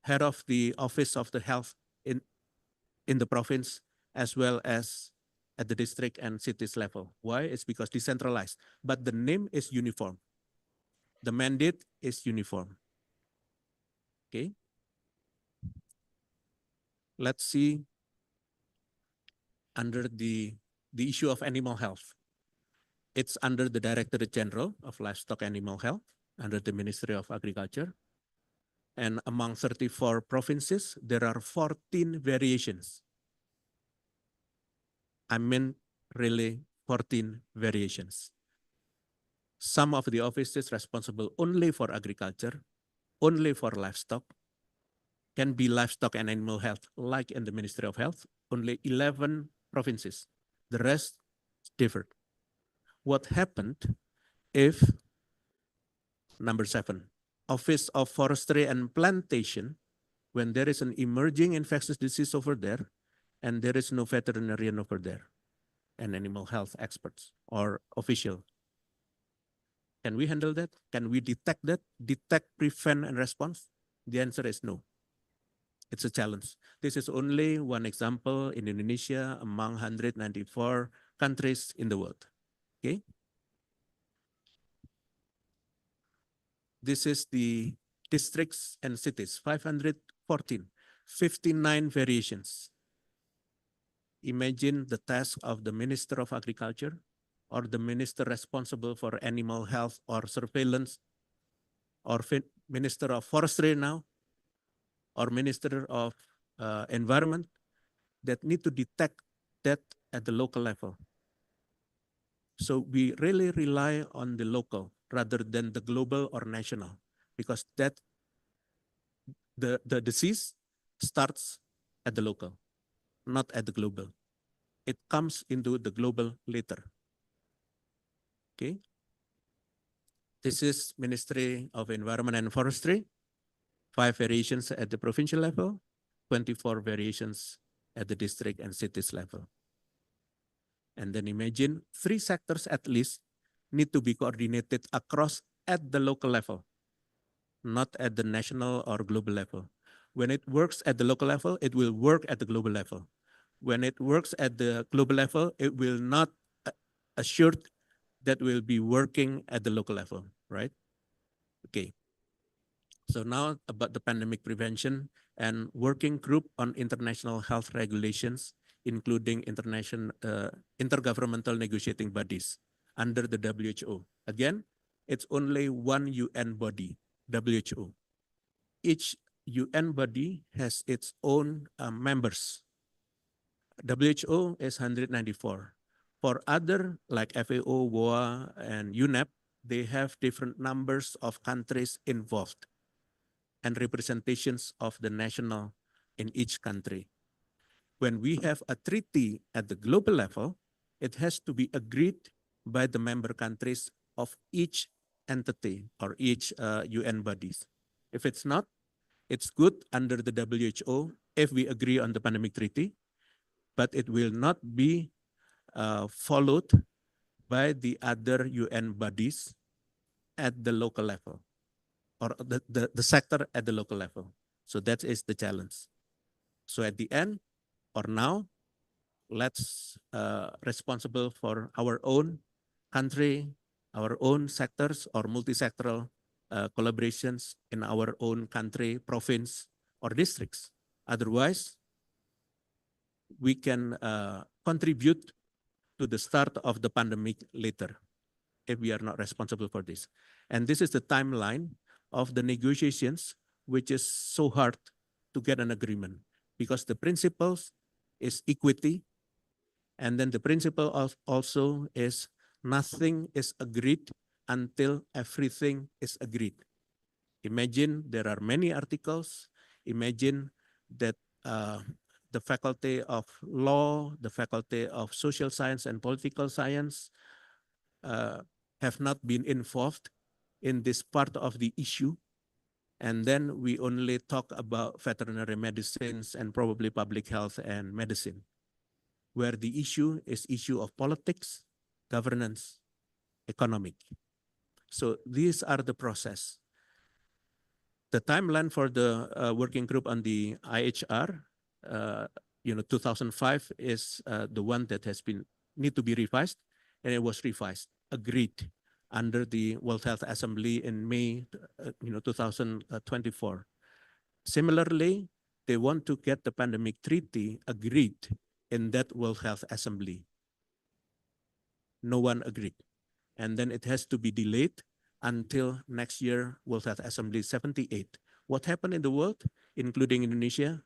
head of the office of the health in the province as well as at the district and cities level. Why? It's because decentralized, but the name is uniform. The mandate is uniform. Okay. Let's see under the issue of animal health. It's under the Directorate General of Livestock Animal Health under the Ministry of Agriculture. And among 34 provinces, there are 14 variations. I mean, really 14 variations. Some of the offices responsible only for agriculture, only for livestock, can be livestock and animal health, like in the Ministry of Health, only 11 provinces. The rest differed. What happened if, number 7, Office of Forestry and Plantation, when there is an emerging infectious disease over there, and there is no veterinarian over there, and animal health experts or official. Can we handle that? Can we detect that? Detect, prevent, and response? The answer is no. It's a challenge. This is only one example in Indonesia among 194 countries in the world. Okay. This is the districts and cities, 514 14, 59 variations. Imagine the task of the Minister of Agriculture or the minister responsible for animal health or surveillance, or Minister of Forestry now, or Minister of Environment, that need to detect that at the local level. So we really rely on the local rather than the global or national, because that the disease starts at the local, not at the global. It comes into the global later. Okay. This is Ministry of Environment and Forestry, 5 variations at the provincial level, 24 variations at the district and cities level. And then imagine 3 sectors at least need to be coordinated across at the local level, not at the national or global level. When it works at the local level, it will work at the global level. When it works at the global level, it will not assured that will be working at the local level, right? Okay. So now about the pandemic prevention and working group on international health regulations, including intergovernmental negotiating bodies under the WHO. Again, it's only one UN body, WHO. Each UN body has its own members. WHO is 194. For other like FAO, WOA, and UNEP, they have different numbers of countries involved and representations of the national in each country. When we have a treaty at the global level, it has to be agreed by the member countries of each entity or each UN bodies. If it's not, it's good under the WHO if we agree on the pandemic treaty, but it will not be followed by the other UN bodies at the local level, or the sector at the local level. So that is the challenge. So at the end, or now, let's responsible for our own country, our own sectors or multi-sectoral collaborations in our own country, province, or districts. Otherwise, we can contribute to the start of the pandemic later if we are not responsible for this. And this is the timeline of the negotiations, which is so hard to get an agreement, because the principles is equity, and then the principle of also is nothing is agreed until everything is agreed. Imagine there are many articles. Imagine that the Faculty of Law, the Faculty of Social Science and Political Science have not been involved in this part of the issue. And then we only talk about veterinary medicines and probably public health and medicine, where the issue is issue of politics, governance, economic. So these are the process. The timeline for the working group on the IHR, 2005 is the one that has been need to be revised, and it was revised, agreed under the World Health Assembly in May, 2024. Similarly, they want to get the pandemic treaty agreed in that World Health Assembly. No one agreed. And then it has to be delayed until next year, World Health Assembly 78. What happened in the world, including Indonesia?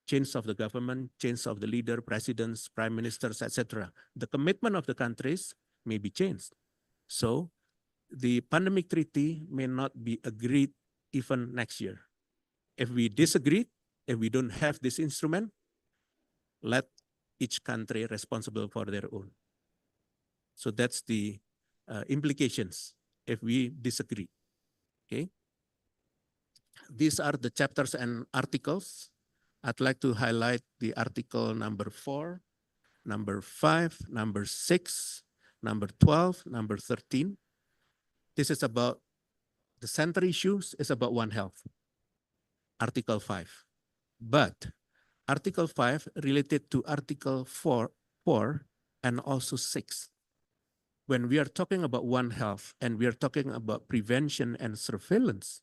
Change of the government, change of the leader, presidents, prime ministers, etc. The commitment of the countries may be changed. So the pandemic treaty may not be agreed even next year. If we disagree, if we don't have this instrument, let each country responsible for their own. So that's the implications if we disagree. Okay. These are the chapters and articles. I'd like to highlight the article number 4, number 5, number 6, number 12, number 13. This is about the center issues is about One Health, Article 5. But Article 5 related to Article 4 and also 6. When we are talking about One Health and we are talking about prevention and surveillance,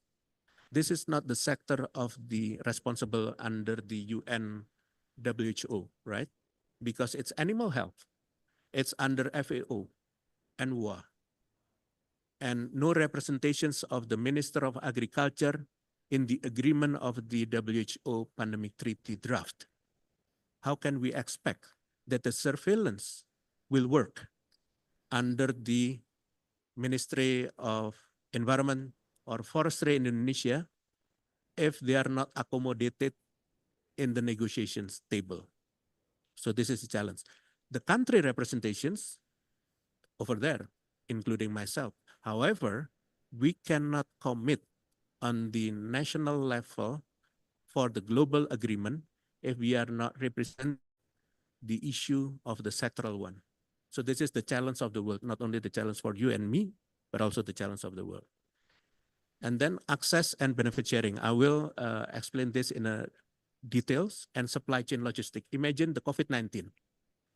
this is not the sector of the responsible under the UN WHO, right? Because it's animal health. It's under FAO and WA. And no representations of the Minister of Agriculture in the agreement of the WHO pandemic treaty draft. How can we expect that the surveillance will work under the Ministry of Environment or Forestry in Indonesia if they are not accommodated in the negotiations table? So this is a challenge. The country representations over there, including myself. However, we cannot commit on the national level for the global agreement if we are not represent the issue of the sectoral one. So this is the challenge of the world, not only the challenge for you and me, but also the challenge of the world. And then access and benefit sharing. I will explain this in a details and supply chain logistics. Imagine the COVID-19.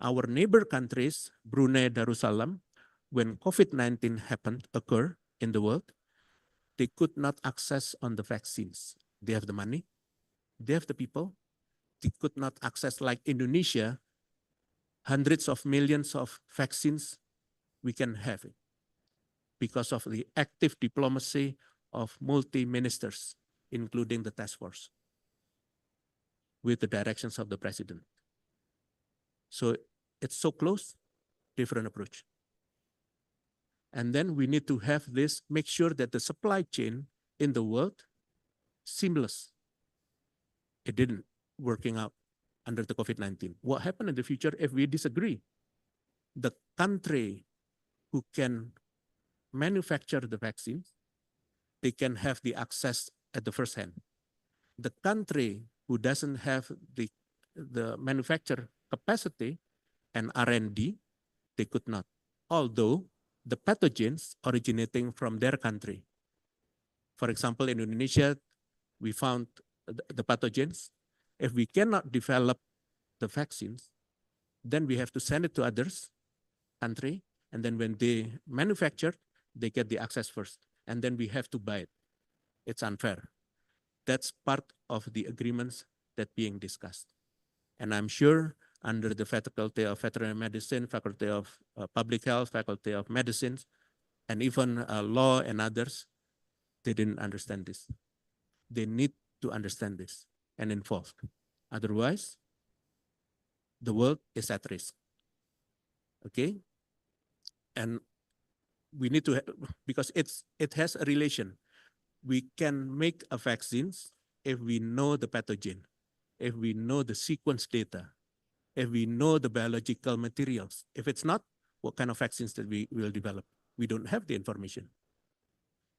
Our neighbor countries, Brunei, Darussalam, when COVID-19 occurred in the world, they could not access on the vaccines. They have the money, they have the people, they could not access like Indonesia, hundreds of millions of vaccines we can have it because of the active diplomacy of multi-ministers, including the task force, with the directions of the president. So it's so close, different approach. And then we need to have this, make sure that the supply chain in the world seamless. It didn't working out under the COVID-19. What happened in the future if we disagree? The country who can manufacture the vaccines, they can have the access at the first hand. The country who doesn't have the manufacture capacity and R&D, they could not. Although the pathogens originating from their country. For example, in Indonesia, we found the pathogens. If we cannot develop the vaccines, then we have to send it to others country, and then when they manufacture, they get the access first, and then we have to buy it. It's unfair. That's part of the agreements that being discussed. And I'm sure under the Faculty of Veterinary Medicine, Faculty of Public Health, Faculty of Medicine, and even law and others, they didn't understand this. They need to understand this and involve. Otherwise, the world is at risk. Okay? And we need to, because it has a relation. We can make a vaccines if we know the pathogen, if we know the sequence data, if we know the biological materials. If it's not, what kind of vaccines that we will develop? We don't have the information.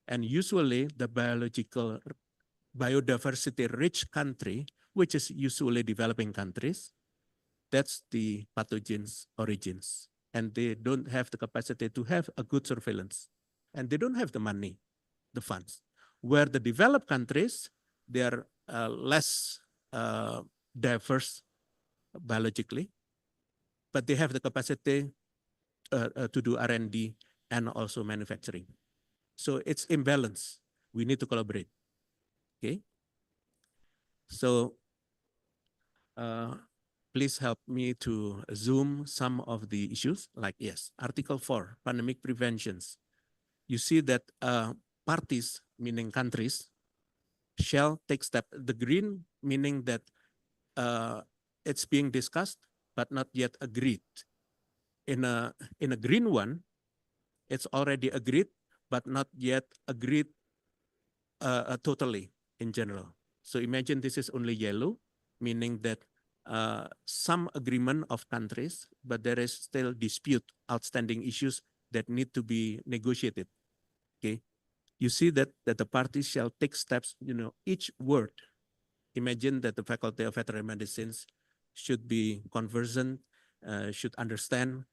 And usually the biodiversity-rich country, which is usually developing countries, that's the pathogens origins. And they don't have the capacity to have a good surveillance. And they don't have the money, the funds. Where the developed countries, they are less diverse biologically, but they have the capacity to do R&D and also manufacturing. So it's imbalance. We need to collaborate. Okay. So please help me to zoom some of the issues. Like yes, Article 4, pandemic preventions. You see that parties, meaning countries, shall take step. The green meaning that it's being discussed but not yet agreed. In a green one, it's already agreed but not yet agreed totally in general. So imagine this is only yellow, meaning that some agreement of countries, but there is still dispute, outstanding issues that need to be negotiated. Okay, you see that the parties shall take steps. You know, each word. Imagine that the Faculty of Veterinary Medicine should be conversant, should understand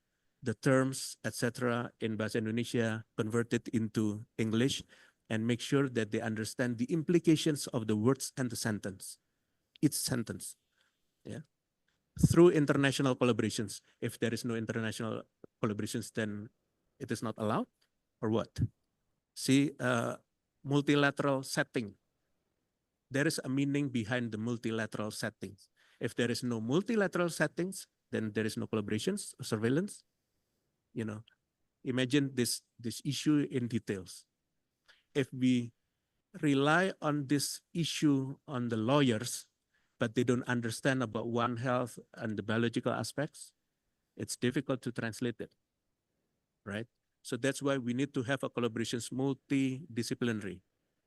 the terms, etc., in Bahasa Indonesia, converted into English, and make sure that they understand the implications of the words and the sentence, each sentence. Yeah, through international collaborations. If there is no international collaborations, then it is not allowed, or what? See, multilateral setting. there is a meaning behind the multilateral settings. If there is no multilateral settings, then there is no collaborations, surveillance. You know, imagine this issue in details. If we rely on this issue on the lawyers, but they don't understand about One Health and the biological aspects, it's difficult to translate it, right? So that's why we need to have a collaborations multidisciplinary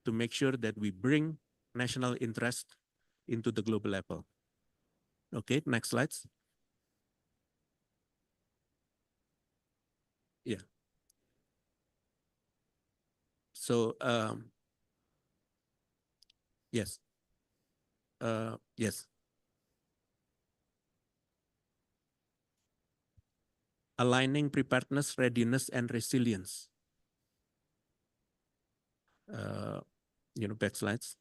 to make sure that we bring national interest into the global level. Okay, next slides. Yeah. So, yes. Yes. Aligning preparedness, readiness, and resilience. Back slides.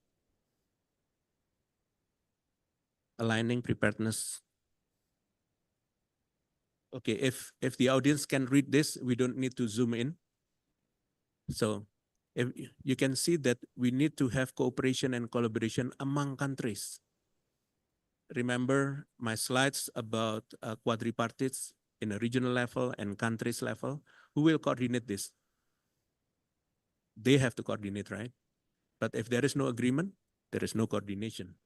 Aligning preparedness. Okay, if the audience can read this, we don't need to zoom in. So if you can see that we need to have cooperation and collaboration among countries. Remember my slides about quadripartites in a regional level and countries level. Who will coordinate this? They have to coordinate, right? But if there is no agreement, there is no coordination.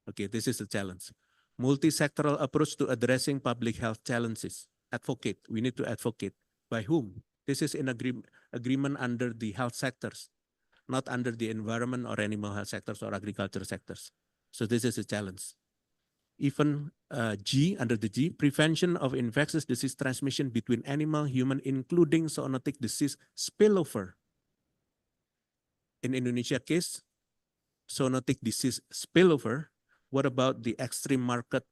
Okay, this is the challenge. Multi-sectoral approach to addressing public health challenges. Advocate, we need to advocate. By whom? This is in agreement under the health sectors, not under the environment or animal health sectors or agriculture sectors. So this is a challenge. Even G, under the G, prevention of infectious disease transmission between animal, human, including zoonotic disease spillover. In Indonesia case, zoonotic disease spillover. What about the extreme market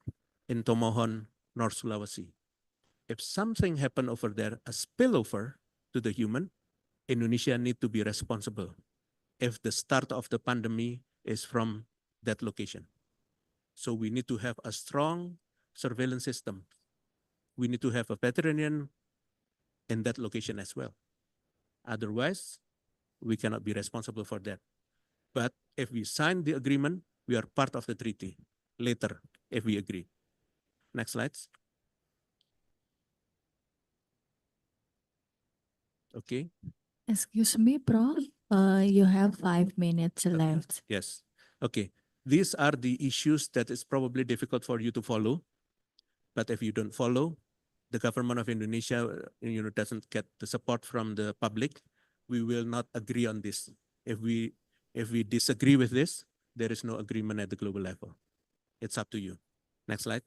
in Tomohon, North Sulawesi? If something happened over there, a spillover to the human, Indonesia need to be responsible if the start of the pandemic is from that location. So we need to have a strong surveillance system. We need to have a veterinarian in that location as well. Otherwise, we cannot be responsible for that. But if we sign the agreement, we are part of the treaty later if we agree. Next slides. Okay. Excuse me, Prof. You have 5 minutes left. Yes. Okay. These are the issues that is probably difficult for you to follow. But if you don't follow, the government of Indonesia doesn't get the support from the public, we will not agree on this. If we disagree with this, there is no agreement at the global level. It's up to you. Next slide.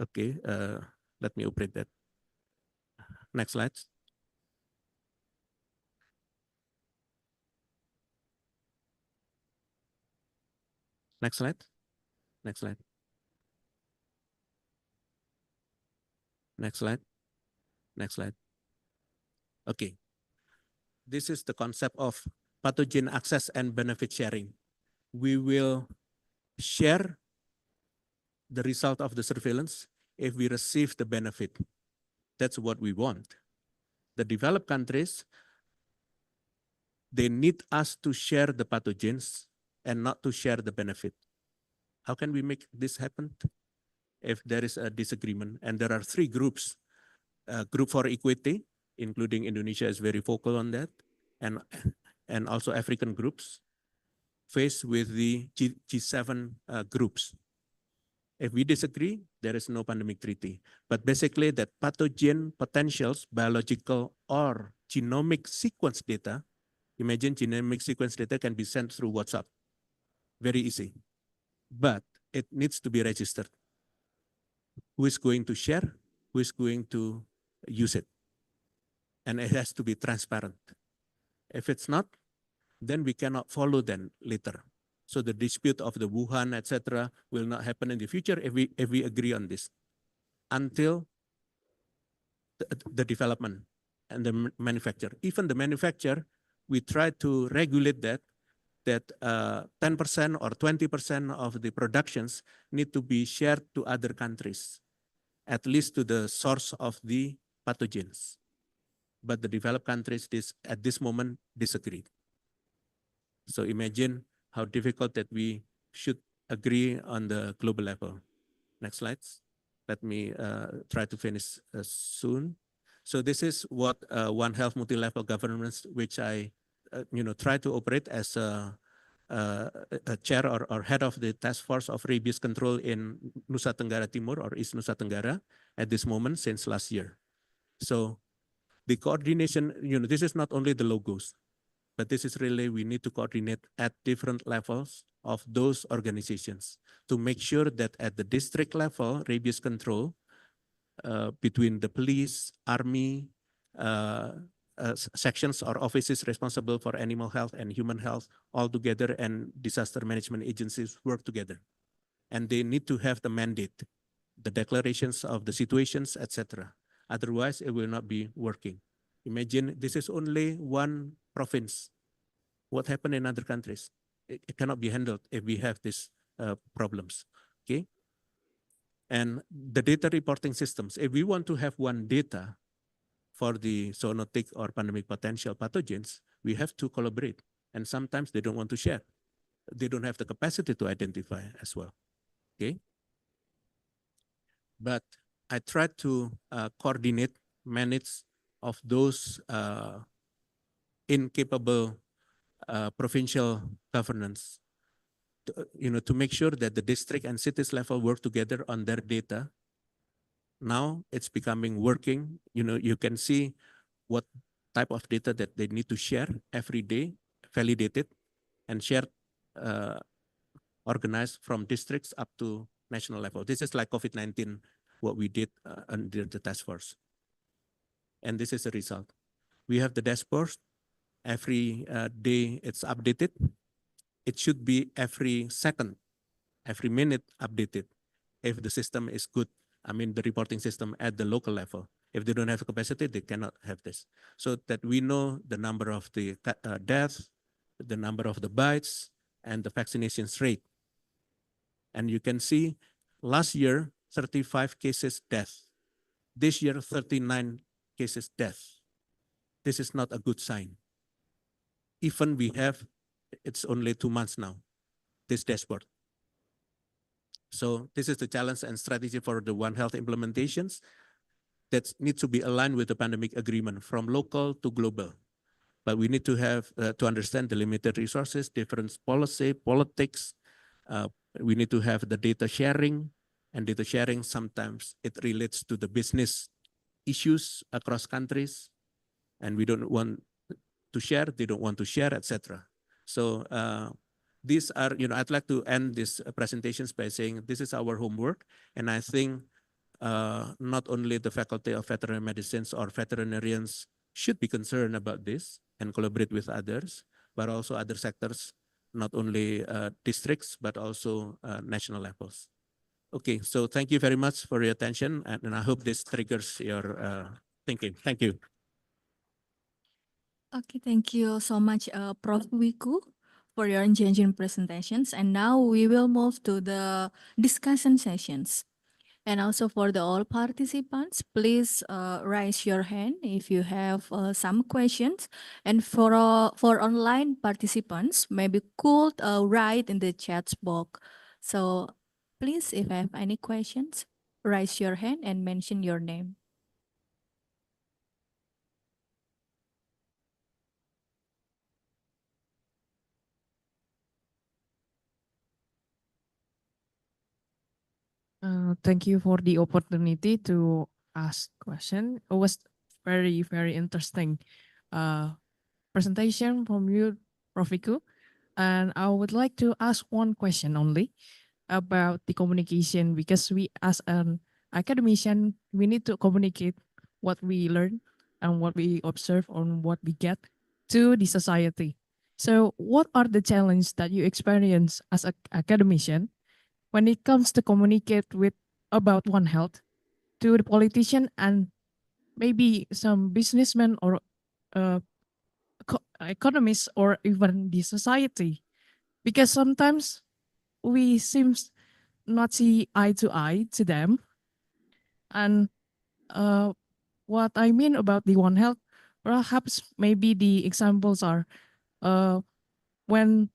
Okay, let me operate that. Next slide. Next slide. Next slide. Next slide. Next slide. Okay. This is the concept of pathogen access and benefit sharing. We will share the result of the surveillance if we receive the benefit. That's what we want. The developed countries, they need us to share the pathogens and not to share the benefit. How can we make this happen? If there is a disagreement, and there are 3 groups, Group for Equity, including Indonesia is very vocal on that, and also African groups, faced with the G7 groups. If we disagree, there is no pandemic treaty. But basically that pathogen potentials, biological or genomic sequence data, imagine genomic sequence data can be sent through WhatsApp. Very easy. But it needs to be registered. Who is going to share? Who is going to use it? And it has to be transparent. If it's not, then we cannot follow them later. So the dispute of the Wuhan, etc., will not happen in the future if we agree on this. Until the development and the manufacture. Even the manufacture, we try to regulate that that 10% or 20% of the productions need to be shared to other countries, at least to the source of the pathogens. But the developed countries at this moment disagree. So imagine how difficult that we should agree on the global level. Next slides. Let me try to finish soon. So this is what One Health multi-level governance, which I try to operate as a chair or head of the task force of rabies control in Nusa Tenggara Timur or East Nusa Tenggara at this moment since last year. So the coordination, this is not only the logos, but this is really, we need to coordinate at different levels of those organizations to make sure that at the district level, rabies control between the police, army, sections or offices responsible for animal health and human health all together, and disaster management agencies work together. And they need to have the mandate, the declarations of the situations, etc. Otherwise, it will not be working. Imagine this is only one province. What happened in other countries? It cannot be handled if we have these problems, okay? And the data reporting systems, if we want to have one data for the zoonotic or pandemic potential pathogens, we have to collaborate. And sometimes they don't want to share. They don't have the capacity to identify as well, okay? But I try to coordinate, manage of those incapable provincial governance, to make sure that the district and cities level work together on their data. Now it's becoming working. You can see what type of data that they need to share every day, validated and shared, organized from districts up to national level. This is like COVID-19, what we did under the task force. And this is the result. We have the dashboard. Every day it's updated. It should be every second, every minute updated if the system is good. I mean, the reporting system at the local level. If they don't have the capacity, they cannot have this. So that we know the number of the deaths, the number of the bites, and the vaccinations rate. And you can see last year, 35 cases death. This year, 39 cases death. This is not a good sign. Even we have, it's only 2 months now, this dashboard. So this is the challenge and strategy for the One Health implementations that needs to be aligned with the pandemic agreement from local to global. But we need to have to understand the limited resources, different policy, politics. We need to have the data sharing, and data sharing sometimes it relates to the business issues across countries, and we don't want to share, they don't want to share, etc. So these are, I'd like to end this presentations by saying this is our homework, and I think not only the Faculty of Veterinary Medicines or veterinarians should be concerned about this and collaborate with others, but also other sectors, not only districts, but also national levels. Okay, so thank you very much for your attention, and I hope this triggers your thinking. Thank you. Okay, thank you so much, Prof. Wiku, for your engaging presentations. And now we will move to the discussion sessions. And also for the all participants, please raise your hand if you have some questions. And for online participants, maybe could write in the chat box. So please, if you have any questions, raise your hand and mention your name. Thank you for the opportunity to ask question. It was very, very interesting presentation from you, Prof. Icoh. And I would like to ask one question only about the communication, because we as an academician, we need to communicate what we learn and what we observe on what we get to the society. So what are the challenges that you experience as an academician when it comes to communicate with about One Health to the politician and maybe some businessmen or economists or even the society because sometimes we seems not see eye to eye to them. And what I mean about the One Health, perhaps maybe the examples are uh, when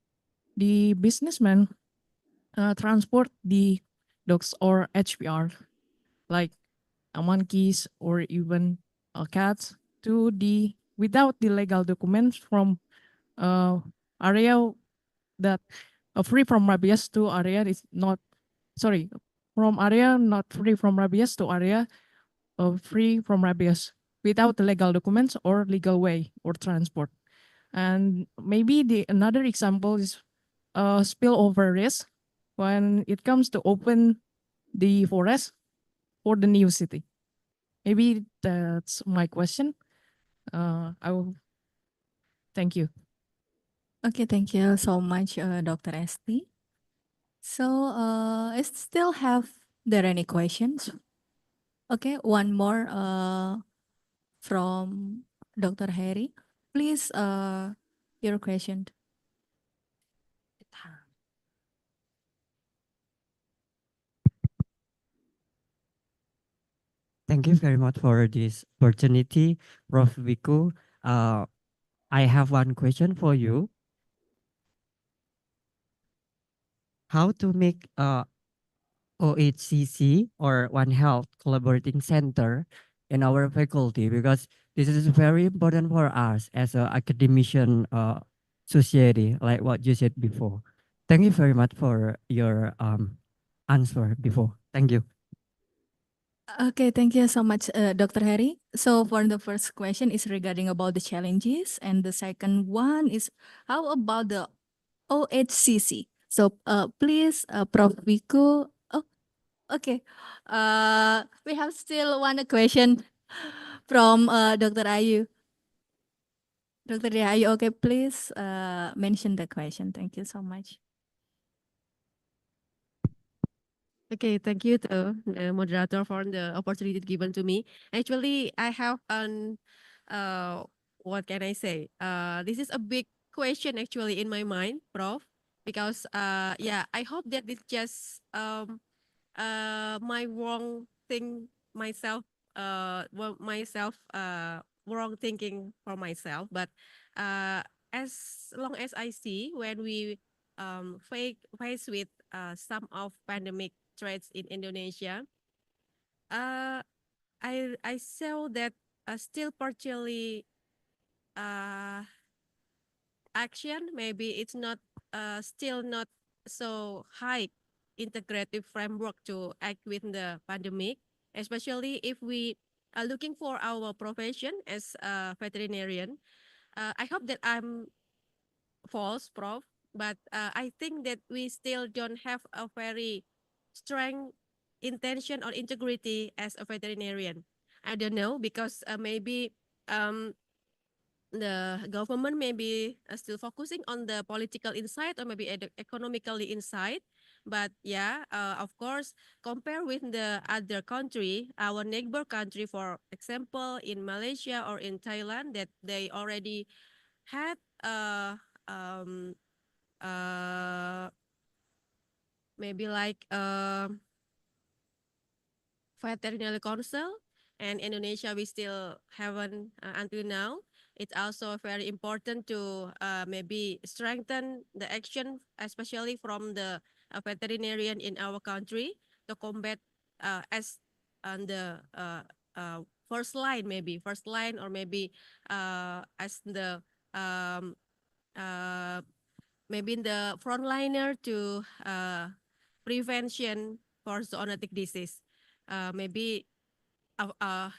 the businessman transport the dogs or HPR, like monkeys or even cats, to the without the legal documents from area that free from rabies to area is not sorry from area not free from rabies to area free from rabies without the legal documents or legal way or transport. And maybe the another example is spillover risk when it comes to open the forest for the new city. Maybe that's my question. I will thank you. Okay, thank you so much, Dr. Esti. So, I still have there any questions? Okay, one more from Dr. Harry. Please, your question. Thank you very much for this opportunity, Prof. Wiku. I have one question for you. How to make OHCC or One Health Collaborating Center in our faculty, because this is very important for us as an academician society, like what you said before. Thank you very much for your answer before. Thank you. Okay, thank you so much, Dr. Harry. So for the first question is regarding about the challenges, and the second one is how about the OHCC? So please, Prof. Wiku. Oh, okay. We have still one question from Dr. Ayu. Dr. Ayu, okay, please mention the question. Thank you so much. Okay, thank you to the moderator for the opportunity given to me. Actually, I have an what can I say? This is a big question actually in my mind, Prof. Because yeah, I hope that it's just my wrong thing myself, wrong thinking for myself. But as long as I see when we face with some of pandemic threats in Indonesia, uh, I saw that still partially uh, action. Maybe it's not still not so high integrative framework to act with the pandemic, especially if we are looking for our profession as a veterinarian. I hope that I'm false, Prof. But I think that we still don't have a very strong intention or integrity as a veterinarian. I don't know because maybe um, the government may be still focusing on the political inside or maybe economically inside. But yeah, of course, compare with the other country, our neighbor country, for example, in Malaysia or in Thailand, that they already had um, uh, maybe like veterinary council, and Indonesia we still haven't until now. It's also very important to maybe strengthen the action, especially from the veterinarian in our country, to combat as on the first line, maybe first line, or maybe as the um, uh, maybe in the frontliner to prevention for zoonotic disease. Maybe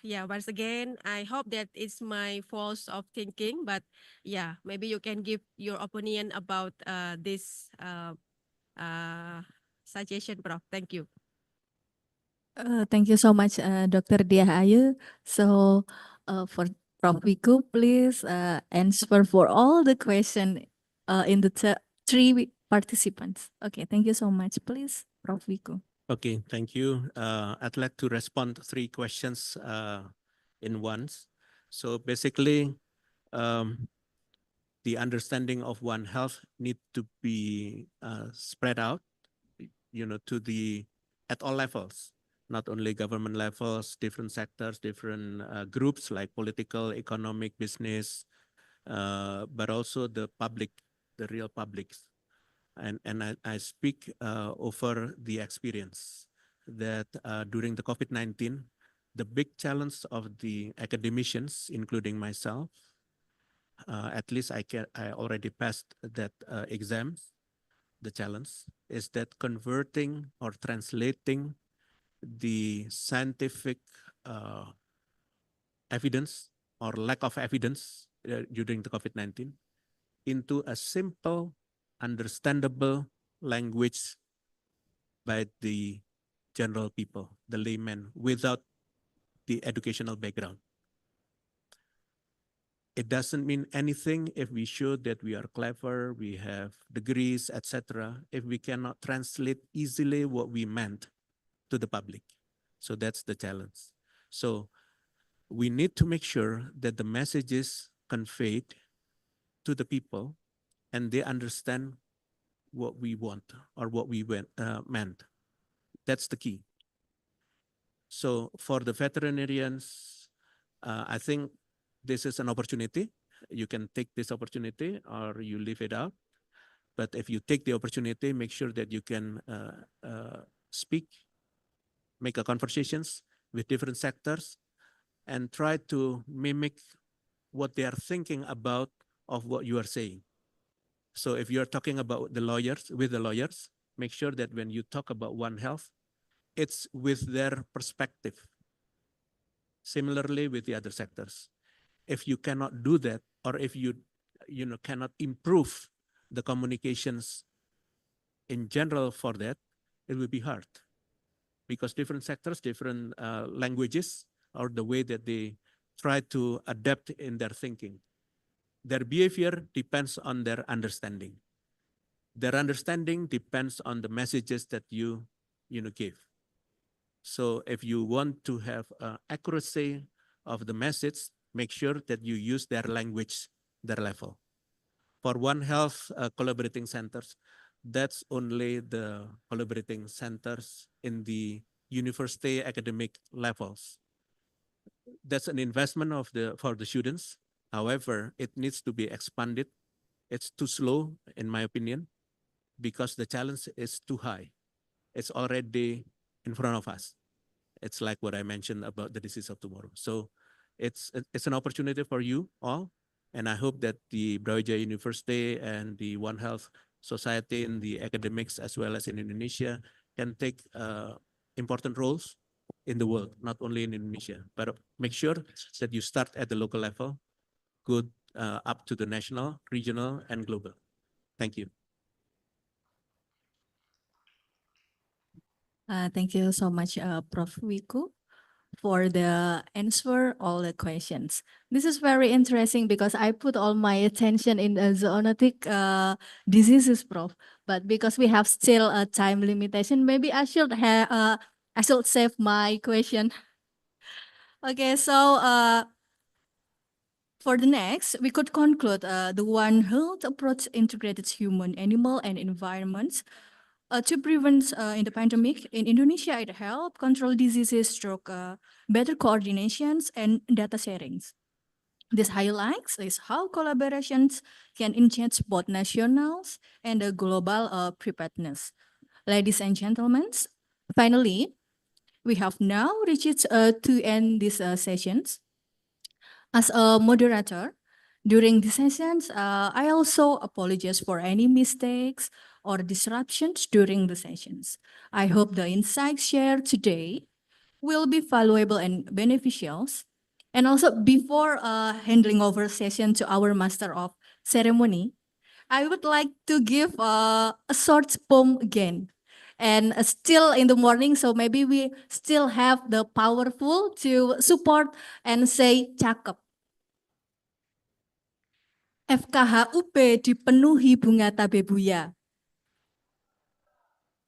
yeah, once again, I hope that it's my fault of thinking, but yeah, maybe you can give your opinion about this uh, suggestion, Prof. Thank you. Thank you so much, Dr. Diah Ayu. So, for Prof. Wiku, please answer for all the question in the three participants. Okay, thank you so much. Please, Prof. Wiku. Okay, thank you. I'd like to respond to three questions in once. So basically, um, the understanding of One Health need to be spread out, at all levels, not only government levels, different sectors, different groups like political, economic, business, but also the public, the real publics. And I speak over the experience that during the COVID-19, the big challenge of the academicians, including myself, at least I already passed that exam. The challenge is that converting or translating the scientific evidence or lack of evidence during the COVID-19 into a simple, understandable language by the general people, the laymen, without the educational background. It doesn't mean anything if we show that we are clever, we have degrees, etc., if we cannot translate easily what we meant to the public. So that's the challenge. So we need to make sure that the message is conveyed to the people and they understand what we want or what we meant. That's the key. So for the veterinarians, I think this is an opportunity. You can take this opportunity or you leave it out. But if you take the opportunity, make sure that you can speak, make a conversations with different sectors, and try to mimic what they are thinking about of what you are saying. So if you're talking about the lawyers, with the lawyers, make sure that when you talk about One Health, it's with their perspective. Similarly with the other sectors. If you cannot do that, or if you cannot improve the communications in general for that, it will be hard. Because different sectors, different languages, or the way that they try to adapt in their thinking. Their behavior depends on their understanding. Their understanding depends on the messages that you give. So if you want to have accuracy of the message, make sure that you use their language, their level. For One Health collaborating centers, that's only the collaborating centers in the university academic levels. That's an investment for the students. However, it needs to be expanded. It's too slow, in my opinion, because the challenge is too high. It's already in front of us. It's like what I mentioned about the disease of tomorrow. So it's an opportunity for you all. And I hope that the Brawijaya University and the One Health Society in the academics as well as in Indonesia can take important roles in the world, not only in Indonesia, but make sure that you start at the local level, go up to the national, regional, and global. Thank you. Thank you so much, Prof. Wiku, for the answer all the questions. This is very interesting because I put all my attention in the zoonotic diseases, Prof. But because we have still a time limitation, maybe I should save my question. Okay, so for the next, we could conclude the One Health approach integrated human, animal, and environments to prevent in the pandemic. In Indonesia, it helped control diseases through better coordinations and data sharings. This highlights is how collaborations can enhance both nationals and the global preparedness. Ladies and gentlemen, finally, we have now reached to end these sessions. As a moderator, during the sessions, I also apologize for any mistakes or disruptions during the sessions. I hope the insights shared today will be valuable and beneficial. And also, before handing over session to our master of ceremony, I would like to give a short poem again. And still in the morning, so maybe we still have the powerful to support and say cakep. Fkh Ub dipenuhi bunga tabebuya.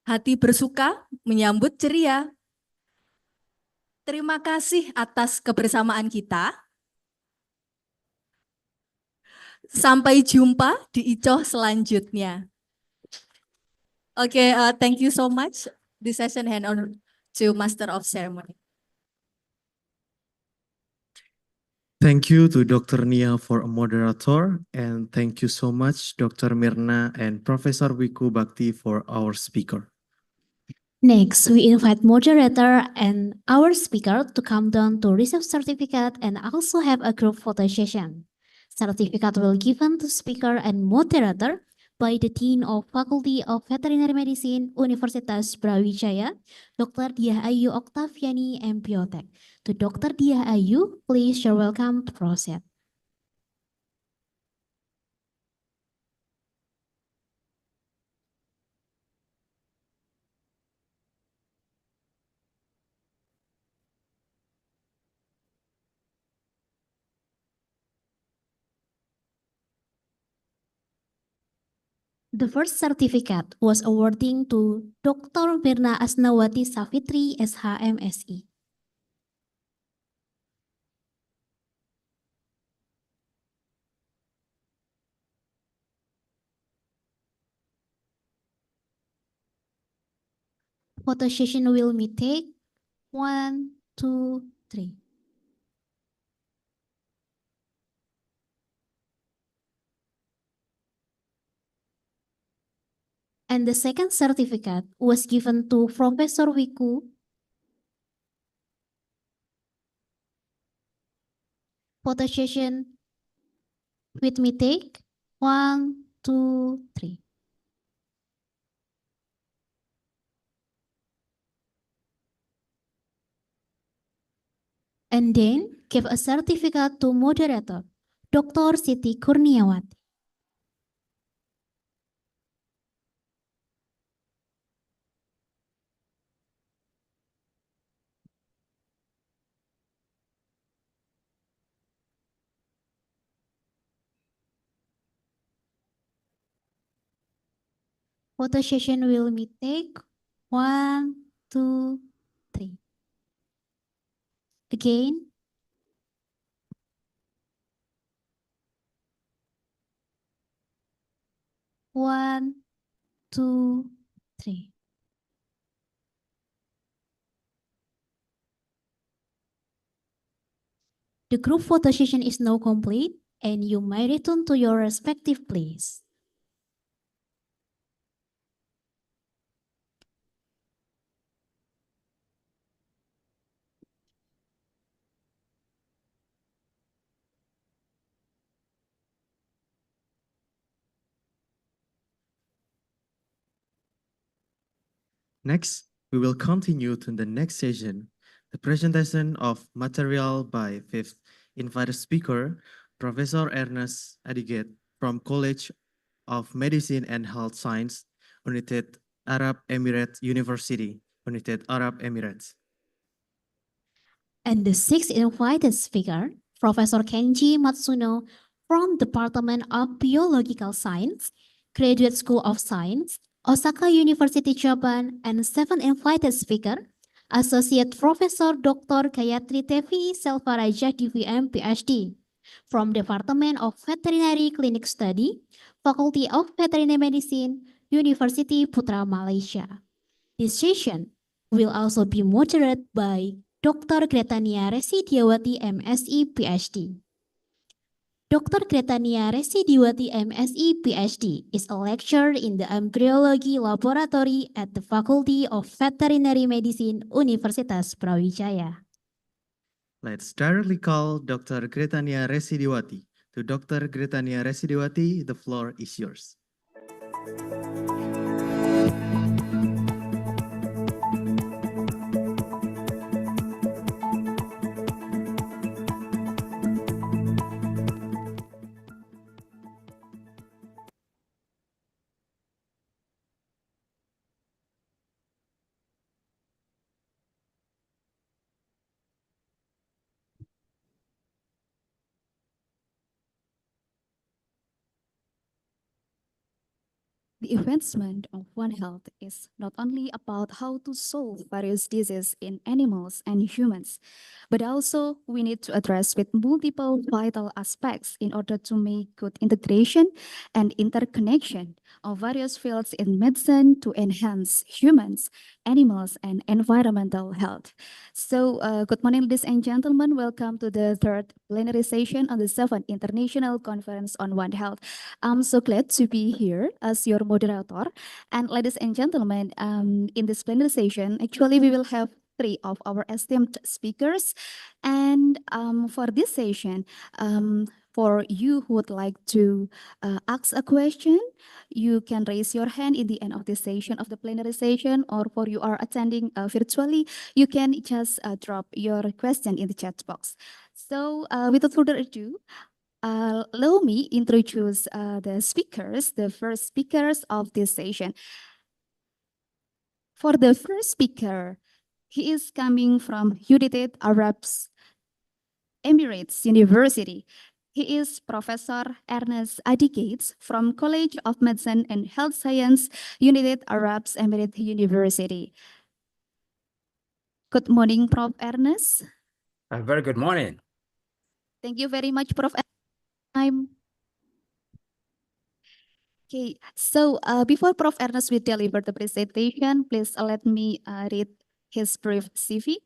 Hati bersuka menyambut ceria. Terima kasih atas kebersamaan kita. Sampai jumpa di Icoh selanjutnya. Okay, thank you so much. This session hand on to Master of Ceremony. Thank you to Dr. Nia for a moderator, and thank you so much, Dr. Mirna and Professor Wiku Bakti for our speaker. Next, we invite moderator and our speaker to come down to receive certificate and also have a group photo session. Certificate will given to speaker and moderator by the Dean of Faculty of Veterinary Medicine, Universitas Brawijaya, Dr. Diah Ayu Oktaviani, MPOTech. To Dr. Diah Ayu, please you're welcome to proceed. The first certificate was awarding to Dr. Mirna Asnawati Savitri, SHMSI. Photo session will be take 1, 2, 3. And the second certificate was given to Professor Wiku. Photo session with me take 1, 2, 3. And then give a certificate to moderator, Dr. Siti Kurniawati. Photo session will be take 1, 2, 3. Again. One, two, three. The group photo session is now complete and you may return to your respective place. Next, we will continue to the next session, the presentation of material by fifth invited speaker, Professor Ernest Adiget from College of Medicine and Health Science, United Arab Emirates University, United Arab Emirates. And the sixth invited speaker, Professor Kenji Matsuno from Department of Biological Science, Graduate School of Science, Osaka University, Japan, and seventh invited speaker, Associate Professor Dr. Gayatri Tevi Selvaraja DVM PhD from Department of Veterinary Clinic Study, Faculty of Veterinary Medicine, University Putra Malaysia. This session will also be moderated by Dr. Gretania Residiawati MSI PhD. Dr. Gretania Residiawati MSI PhD is a lecturer in the embryology laboratory at the Faculty of Veterinary Medicine, Universitas Brawijaya. Let's directly call Dr. Gretania Residiwati. To Dr. Gretania Residiwati, the floor is yours. The advancement of One Health is not only about how to solve various diseases in animals and humans, but also we need to address with multiple vital aspects in order to make good integration and interconnection of various fields in medicine to enhance humans, animals, and environmental health. So, good morning, ladies and gentlemen. Welcome to the third plenary session on the 7th International Conference on One Health. I'm so glad to be here as your moderator. And ladies and gentlemen, in this plenary session, actually, we will have three of our esteemed speakers. And for this session, for you who would like to ask a question, you can raise your hand in the end of this session of the plenary session, or for you are attending virtually, you can just drop your question in the chat box. So without further ado, allow me introduce the speakers, the first speakers of this session. For the first speaker, he is coming from United Arab Emirates University. He is Professor Ernest Adi Gates from College of Medicine and Health Science, United Arab Emirates University. Good morning, Prof. Ernest. A very good morning. Thank you very much, Prof. I'm Okay, so before Prof. Ernest will deliver the presentation, please let me read his brief CV.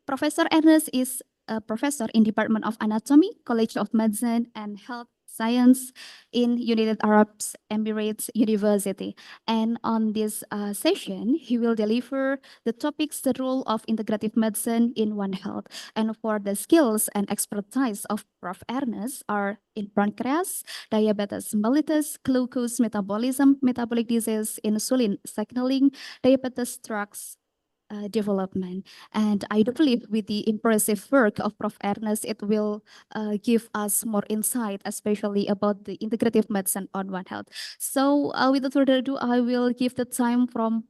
Professor Ernest is a professor in Department of Anatomy, College of Medicine and Health Science in United Arab Emirates University. And on this session, he will deliver the topics, the role of integrative medicine in One Health. And for the skills and expertise of Prof. Ernest are in pancreas, diabetes mellitus, glucose metabolism, metabolic disease, insulin signaling, diabetes drugs, development. And I do believe with the impressive work of Prof. Ernest, it will give us more insight, especially about the integrative medicine on One Health. So without further ado, I will give the time for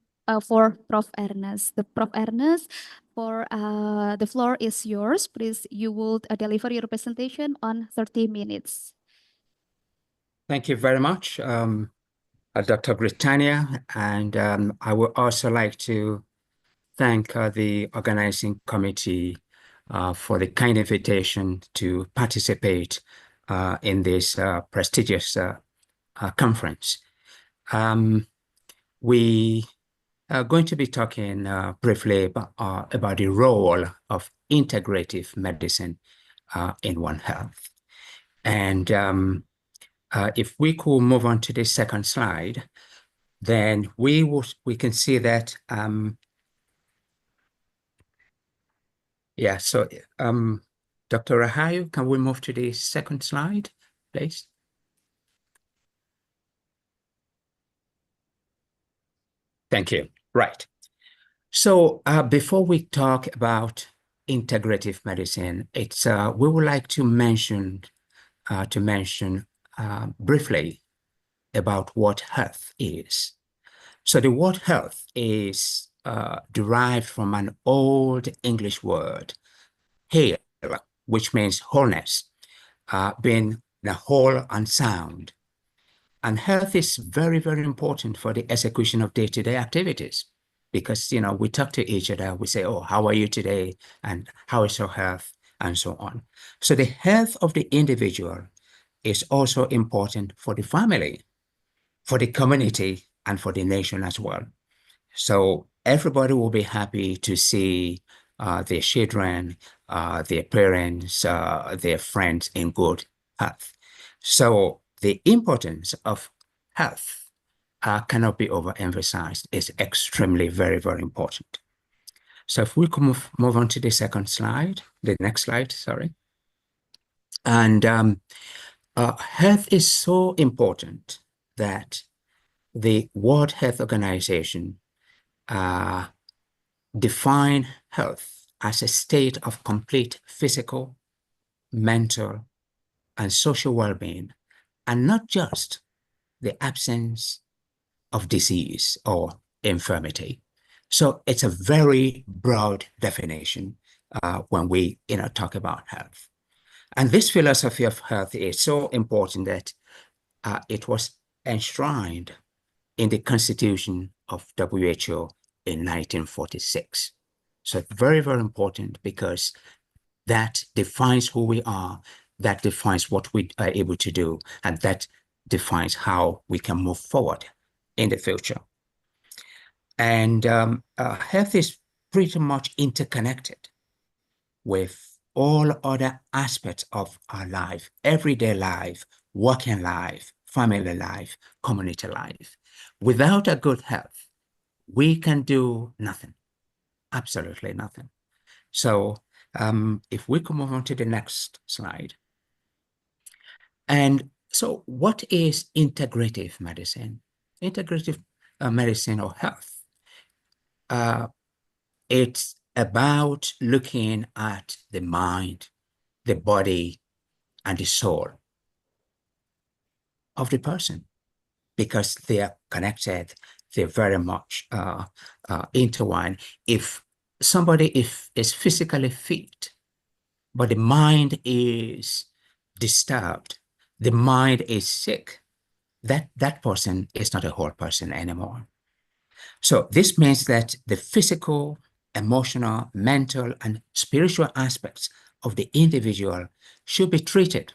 Prof. Ernest. The Prof. Ernest, for the floor is yours. Please, you will deliver your presentation on 30 minutes. Thank you very much, Dr. Britannia. And I would also like to thank the organizing committee for the kind invitation to participate in this prestigious conference. We are going to be talking briefly about the role of integrative medicine in One Health. And if we could move on to the second slide, then we can see that so Dr. Rahayu, can we move to the second slide, please? Thank you. Right. So before we talk about integrative medicine, it's we would like to mention briefly about what health is. So the word health is derived from an old English word, heal, which means wholeness, being whole and sound. And health is very, very important for the execution of day-to-day activities because, you know, we talk to each other, we say, oh, how are you today? And how is your health? And so on. So the health of the individual is also important for the family, for the community, and for the nation as well. So everybody will be happy to see their children, their parents, their friends in good health. So the importance of health cannot be overemphasized. It's extremely, very, very important. So if we can move on to the second slide, the next slide, sorry. And health is so important that the World Health Organization define health as a state of complete physical, mental, and social well-being, and not just the absence of disease or infirmity. So it's a very broad definition when we talk about health. And this philosophy of health is so important that it was enshrined in the Constitution of WHO in 1946. So very, very important because that defines who we are, that defines what we are able to do, and that defines how we can move forward in the future. And health is pretty much interconnected with all other aspects of our life, everyday life, working life, family life, community life. Without a good health, we can do nothing, absolutely nothing. So if we can move on to the next slide. And so what is integrative medicine? Integrative medicine or health. It's about looking at the mind, the body, and the soul of the person, because they are connected, they're very much intertwined. If somebody is physically fit, but the mind is disturbed, the mind is sick, that person is not a whole person anymore. So this means that the physical, emotional, mental, and spiritual aspects of the individual should be treated,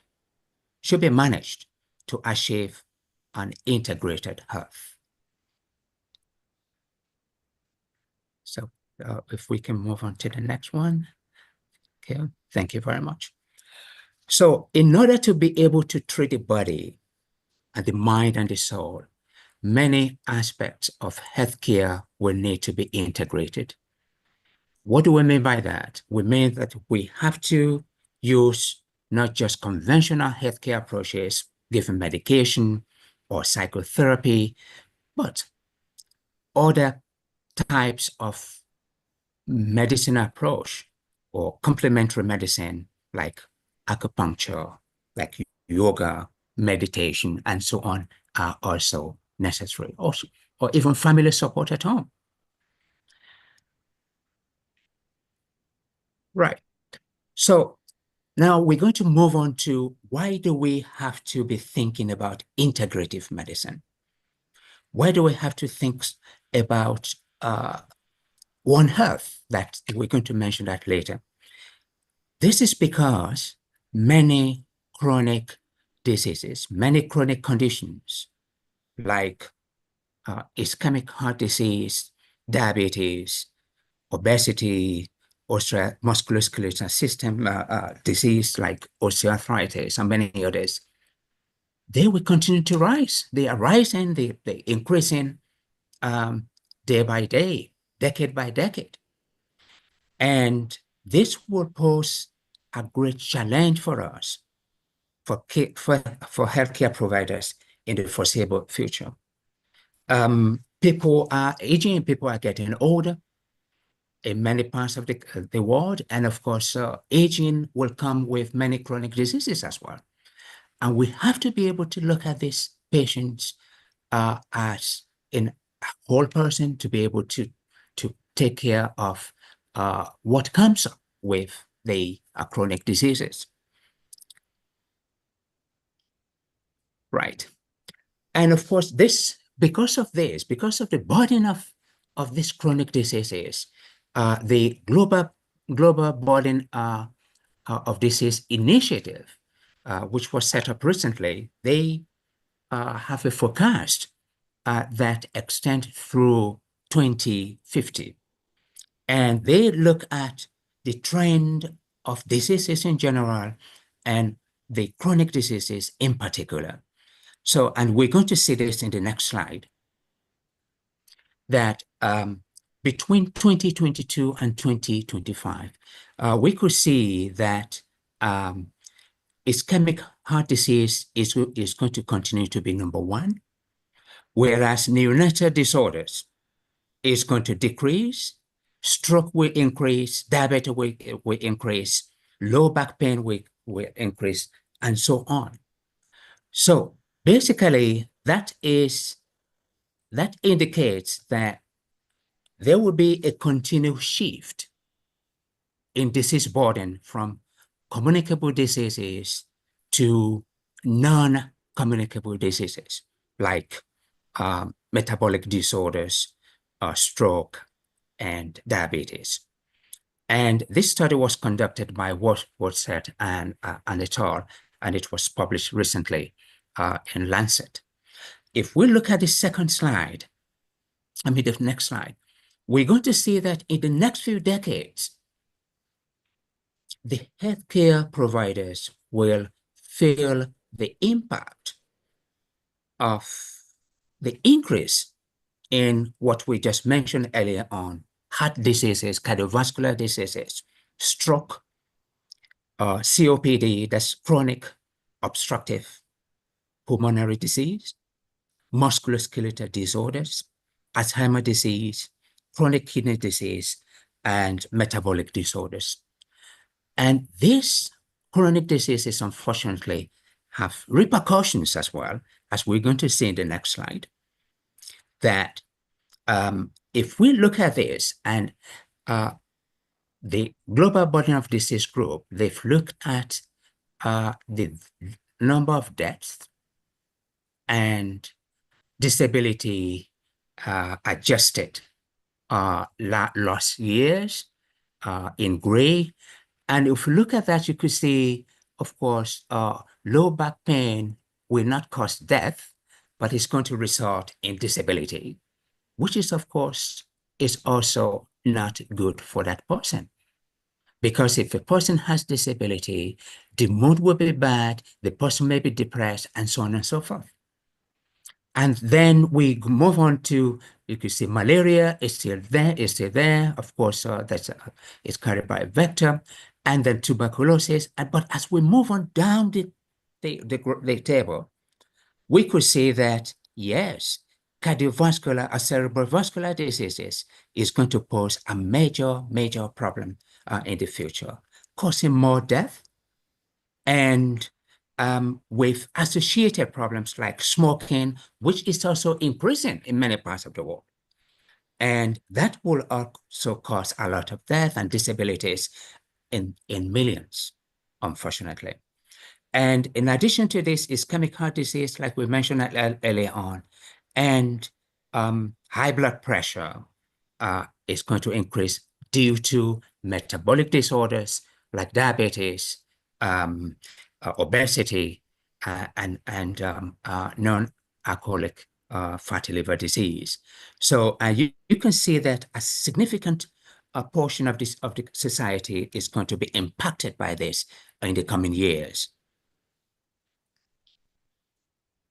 should be managed to achieve an integrated health. So if we can move on to the next one. Okay, thank you very much. So in order to be able to treat the body and the mind and the soul, many aspects of healthcare will need to be integrated. What do we mean by that? We mean that we have to use not just conventional healthcare approaches, giving medication or psychotherapy, but other types of medicine approach or complementary medicine like acupuncture, like yoga, meditation, and so on are also necessary, also, or even family support at home. Right. So now we're going to move on to why do we have to be thinking about integrative medicine? Why do we have to think about One Health? That we're going to mention that later. This is because many chronic diseases, many chronic conditions like ischemic heart disease, diabetes, obesity, musculoskeletal system disease like osteoarthritis and many others, they will continue to rise. They are rising, they're increasing day by day, decade by decade. And this will pose a great challenge for us, for healthcare providers in the foreseeable future. People are aging, people are getting older in many parts of the world. And of course, aging will come with many chronic diseases as well. And we have to be able to look at these patients as in a whole person, to be able to take care of what comes with the chronic diseases. Right. And of course, because of the burden of these chronic diseases, the global burden of disease initiative, which was set up recently, they have a forecast that extends through 2050. And they look at the trend of diseases in general and the chronic diseases in particular. So, and we're going to see this in the next slide, that between 2022 and 2025, we could see that ischemic heart disease is going to continue to be number one, whereas neonatal disorders is going to decrease, stroke will increase, diabetes will increase, low back pain will increase, and so on. So basically, that indicates that there will be a continued shift in disease burden from communicable diseases to non-communicable diseases like metabolic disorders, stroke, and diabetes. And this study was conducted by Worsted and et al., and it was published recently in Lancet. If we look at the second slide, the next slide, we're going to see that in the next few decades, the healthcare providers will feel the impact of the increase in what we just mentioned earlier on, heart diseases, cardiovascular diseases, stroke, COPD, that's chronic obstructive pulmonary disease, musculoskeletal disorders, Alzheimer's disease, chronic kidney disease, and metabolic disorders. And these chronic diseases, unfortunately, have repercussions as well, as we're going to see in the next slide, that if we look at this and the Global Burden of Disease Group, they've looked at the number of deaths and disability adjusted lost years in gray. And if you look at that, you could see, of course, low back pain will not cause death, but it's going to result in disability, which is, of course, is also not good for that person. Because if a person has disability, the mood will be bad, the person may be depressed, and so on and so forth. And then we move on to, you can see malaria is still there. Of course, it's carried by a vector, and then tuberculosis. But as we move on down the table, we could see that, yes, cardiovascular or cerebrovascular diseases is going to pose a major, major problem in the future, causing more death and with associated problems like smoking, which is also increasing in many parts of the world. And that will also cause a lot of death and disabilities in millions, unfortunately. And in addition to this is ischemic heart disease, like we mentioned earlier on, and high blood pressure is going to increase due to metabolic disorders like diabetes, obesity, and non-alcoholic fatty liver disease. So you can see that a significant portion of the society is going to be impacted by this in the coming years.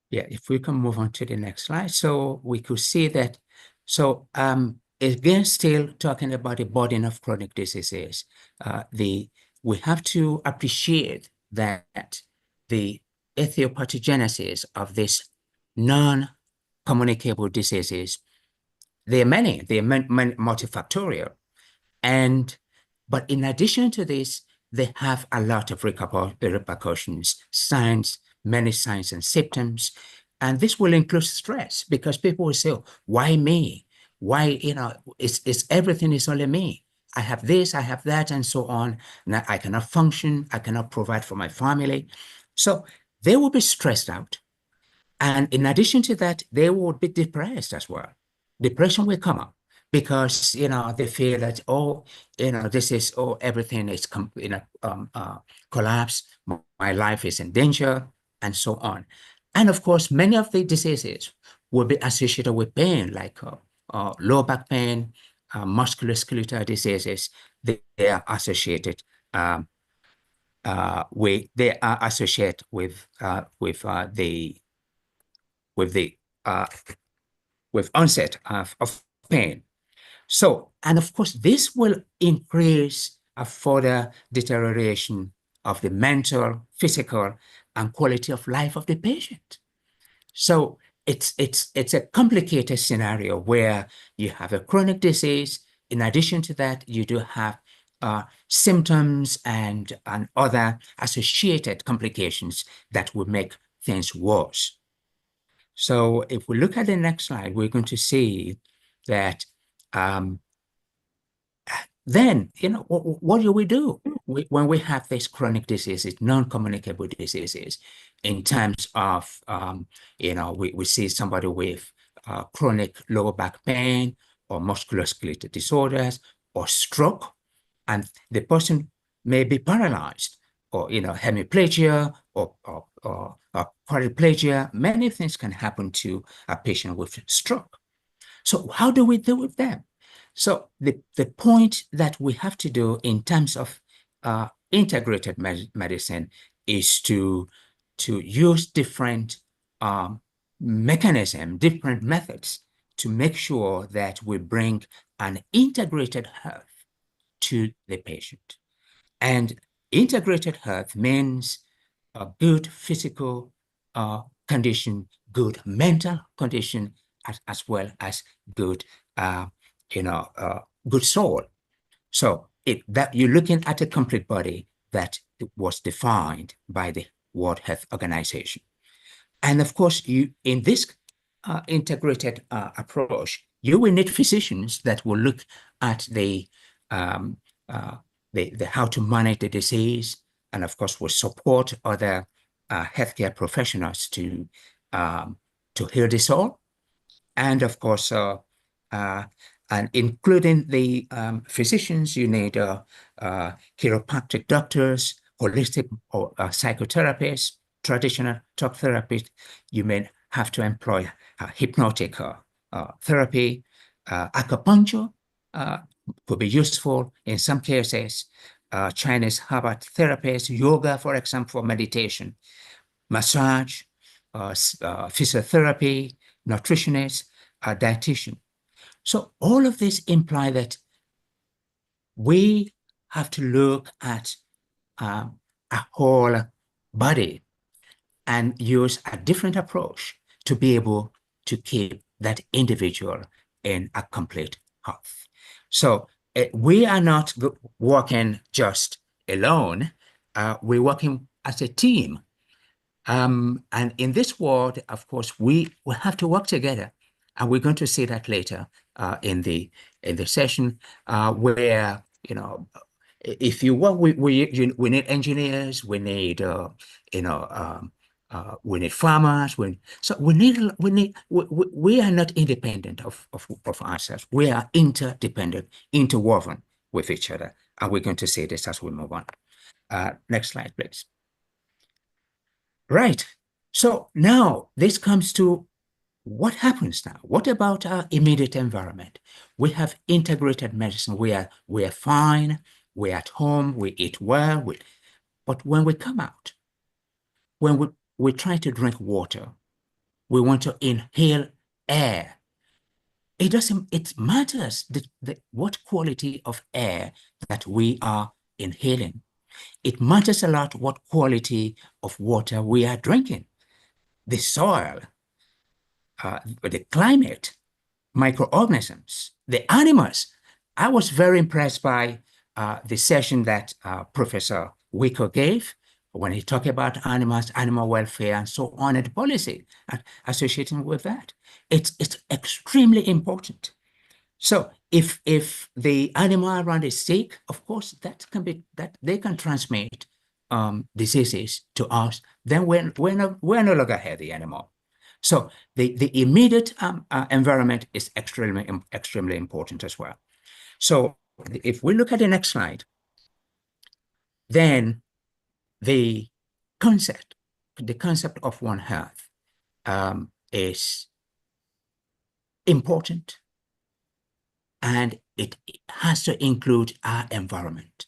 Yeah, if we can move on to the next slide. So we could see that, so again, still talking about the burden of chronic diseases, we have to appreciate that the etiopathogenesis of these non-communicable diseases, they're multifactorial. But in addition to this, they have a lot of repercussions, many signs and symptoms. And this will include stress, because people will say, oh, why me? Why, it's everything is only me. I have this, I have that, and so on. Now I cannot function, I cannot provide for my family. So they will be stressed out. And in addition to that, they will be depressed as well. Depression will come up because, they feel that, this is, everything is collapse, my life is in danger, and so on. And of course, many of the diseases will be associated with pain, like low back pain, musculoskeletal diseases. They are associated with onset of pain. So, and of course, this will increase a further deterioration of the mental, physical, and quality of life of the patient. So it's a complicated scenario where you have a chronic disease. In addition to that, you do have symptoms and other associated complications that will make things worse. So if we look at the next slide, we're going to see that then, what do we do when we have these chronic diseases, non-communicable diseases, in terms of, we see somebody with chronic lower back pain or musculoskeletal disorders or stroke, and the person may be paralyzed or hemiplegia or quadriplegia. Many things can happen to a patient with stroke. So how do we deal with them? So the point that we have to do in terms of integrated medicine is to use different mechanisms, different methods to make sure that we bring an integrated health to the patient. And integrated health means a good physical condition, good mental condition, as well as good, good soul. So that you're looking at a complete body that was defined by the World Health Organization. And of course, in this integrated approach, you will need physicians that will look at the how to manage the disease, and of course will support other healthcare professionals to heal the soul, and of course, and including the physicians, you need chiropractic doctors, holistic or psychotherapists, traditional talk therapists. You may have to employ hypnotic therapy, acupuncture could be useful in some cases, Chinese herbal therapies, yoga, for example, for meditation, massage, physiotherapy, nutritionist, dietitian. So all of this imply that we have to look at a whole body and use a different approach to be able to keep that individual in a complete health. So we are not working just alone. We're working as a team. And in this world, of course, we have to work together. And we're going to see that later in the session where, if you work, we need engineers, we need, we need farmers. We are not independent of ourselves. We are interdependent, interwoven with each other. And we're going to see this as we move on. Next slide, please. Right. So now this comes to what happens now? What about our immediate environment? We have integrated medicine. We are fine. We're at home. We eat well. But when we come out, when we try to drink water, we want to inhale air. It matters what quality of air that we are inhaling. It matters a lot what quality of water we are drinking. The soil, the climate, microorganisms, the animals. I was very impressed by the session that Professor Icoh gave when he talked about animals, animal welfare, and so on, and policy associated with that. It's extremely important. So if the animal around is sick, of course, that they can transmit diseases to us. Then we're no longer healthy anymore. So the immediate environment is extremely important as well. So if we look at the next slide, then the concept of One Health is important, and it has to include our environment.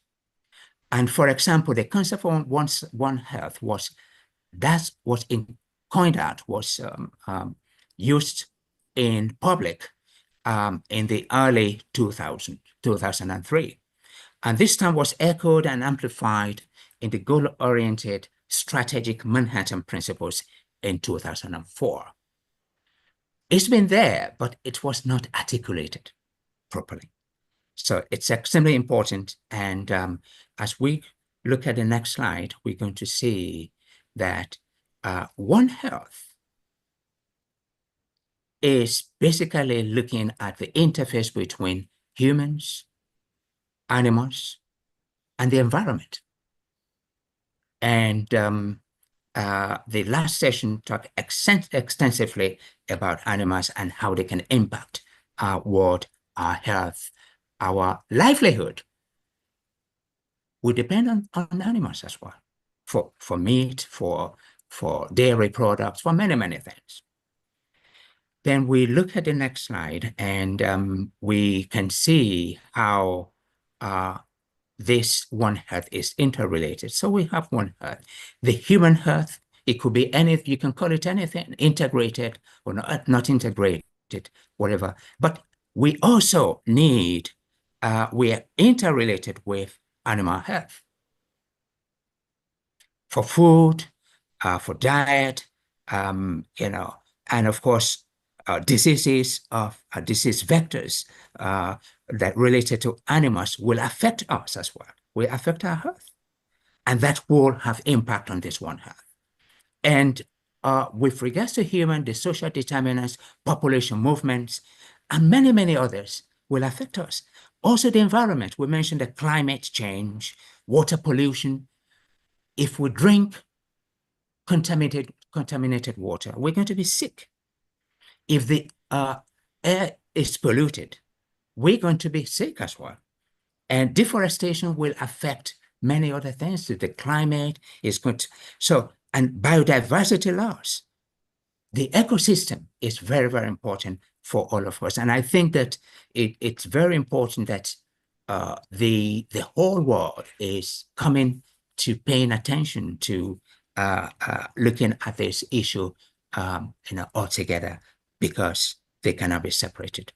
And for example, the concept of One Health was coined out, was used in public in the early 2003. And this term was echoed and amplified in the goal-oriented strategic Manhattan Principles in 2004. It's been there, but it was not articulated properly. So it's extremely important. And as we look at the next slide, we're going to see that One Health is basically looking at the interface between humans, animals, and the environment. And the last session talked extensively about animals and how they can impact our world, our health, our livelihood. We depend on animals as well, for meat, for dairy products, for many, many things. Then we look at the next slide, and we can see how this One Health is interrelated. So we have One Health. The human health, it could be anything, you can call it anything, integrated or not integrated, whatever. But we also need, we are interrelated with animal health. For food, for diet, and of course, disease vectors that related to animals will affect us as well. Will affect our health. And that will have impact on this One Health. And with regards to human, the social determinants, population movements, and many, many others will affect us. Also the environment, we mentioned the climate change, water pollution. If we drink contaminated water, we're going to be sick. If the air is polluted, we're going to be sick as well. And deforestation will affect many other things. The climate is going to, so, and biodiversity loss. The ecosystem is very, very important for all of us. And I think that it's very important that the whole world is coming to paying attention to looking at this issue altogether, because they cannot be separated.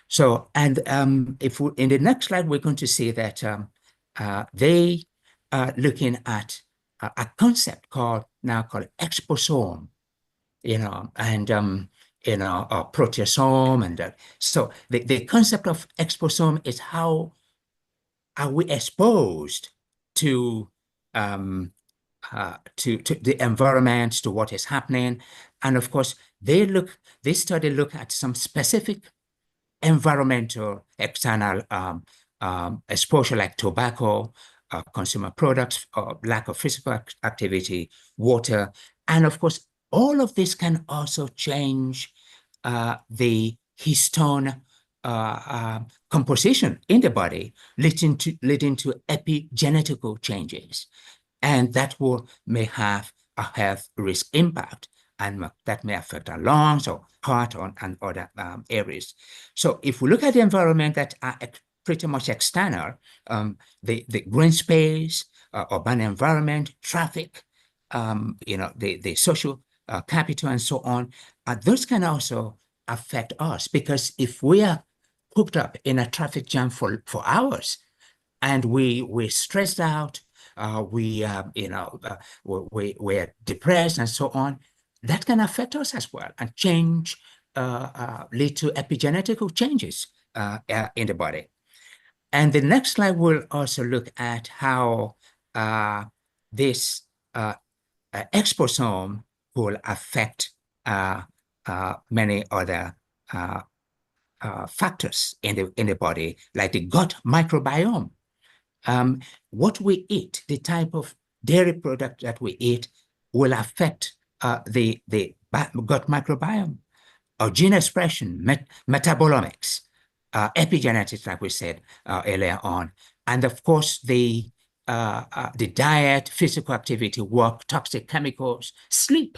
So, and if we, in the next slide, we're going to see that they are looking at a concept called exposome, and proteasome, and so the concept of exposome is how are we exposed to the environment, to what is happening, and of course this study look at some specific environmental external exposure like tobacco, consumer products, lack of physical activity, water, and of course all of this can also change the histone composition in the body, leading to epigenetical changes, and that may have a health risk impact, and that may affect our lungs or heart and other areas. So if we look at the environment that are pretty much external, the green space, urban environment, traffic, the social capital and so on, those can also affect us, because if we are hooked up in a traffic jam for hours and we're stressed out, we're depressed and so on, that can affect us as well and change, lead to epigenetical changes in the body. And the next slide will also look at how this exposome will affect many other factors in the body, like the gut microbiome. What we eat, the type of dairy product that we eat, will affect the gut microbiome, or gene expression, metabolomics, epigenetics, like we said earlier on, and of course the diet, physical activity, work, toxic chemicals, sleep.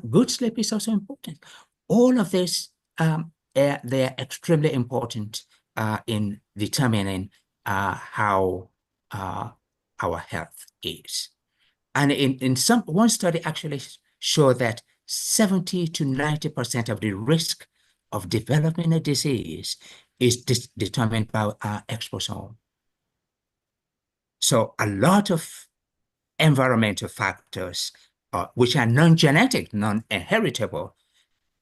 Good sleep is also important. All of this, they're extremely important in determining how our health is. And in one study actually showed that 70 to 90% of the risk of developing a disease is determined by our exposome. So a lot of environmental factors, which are non-genetic, non-inheritable,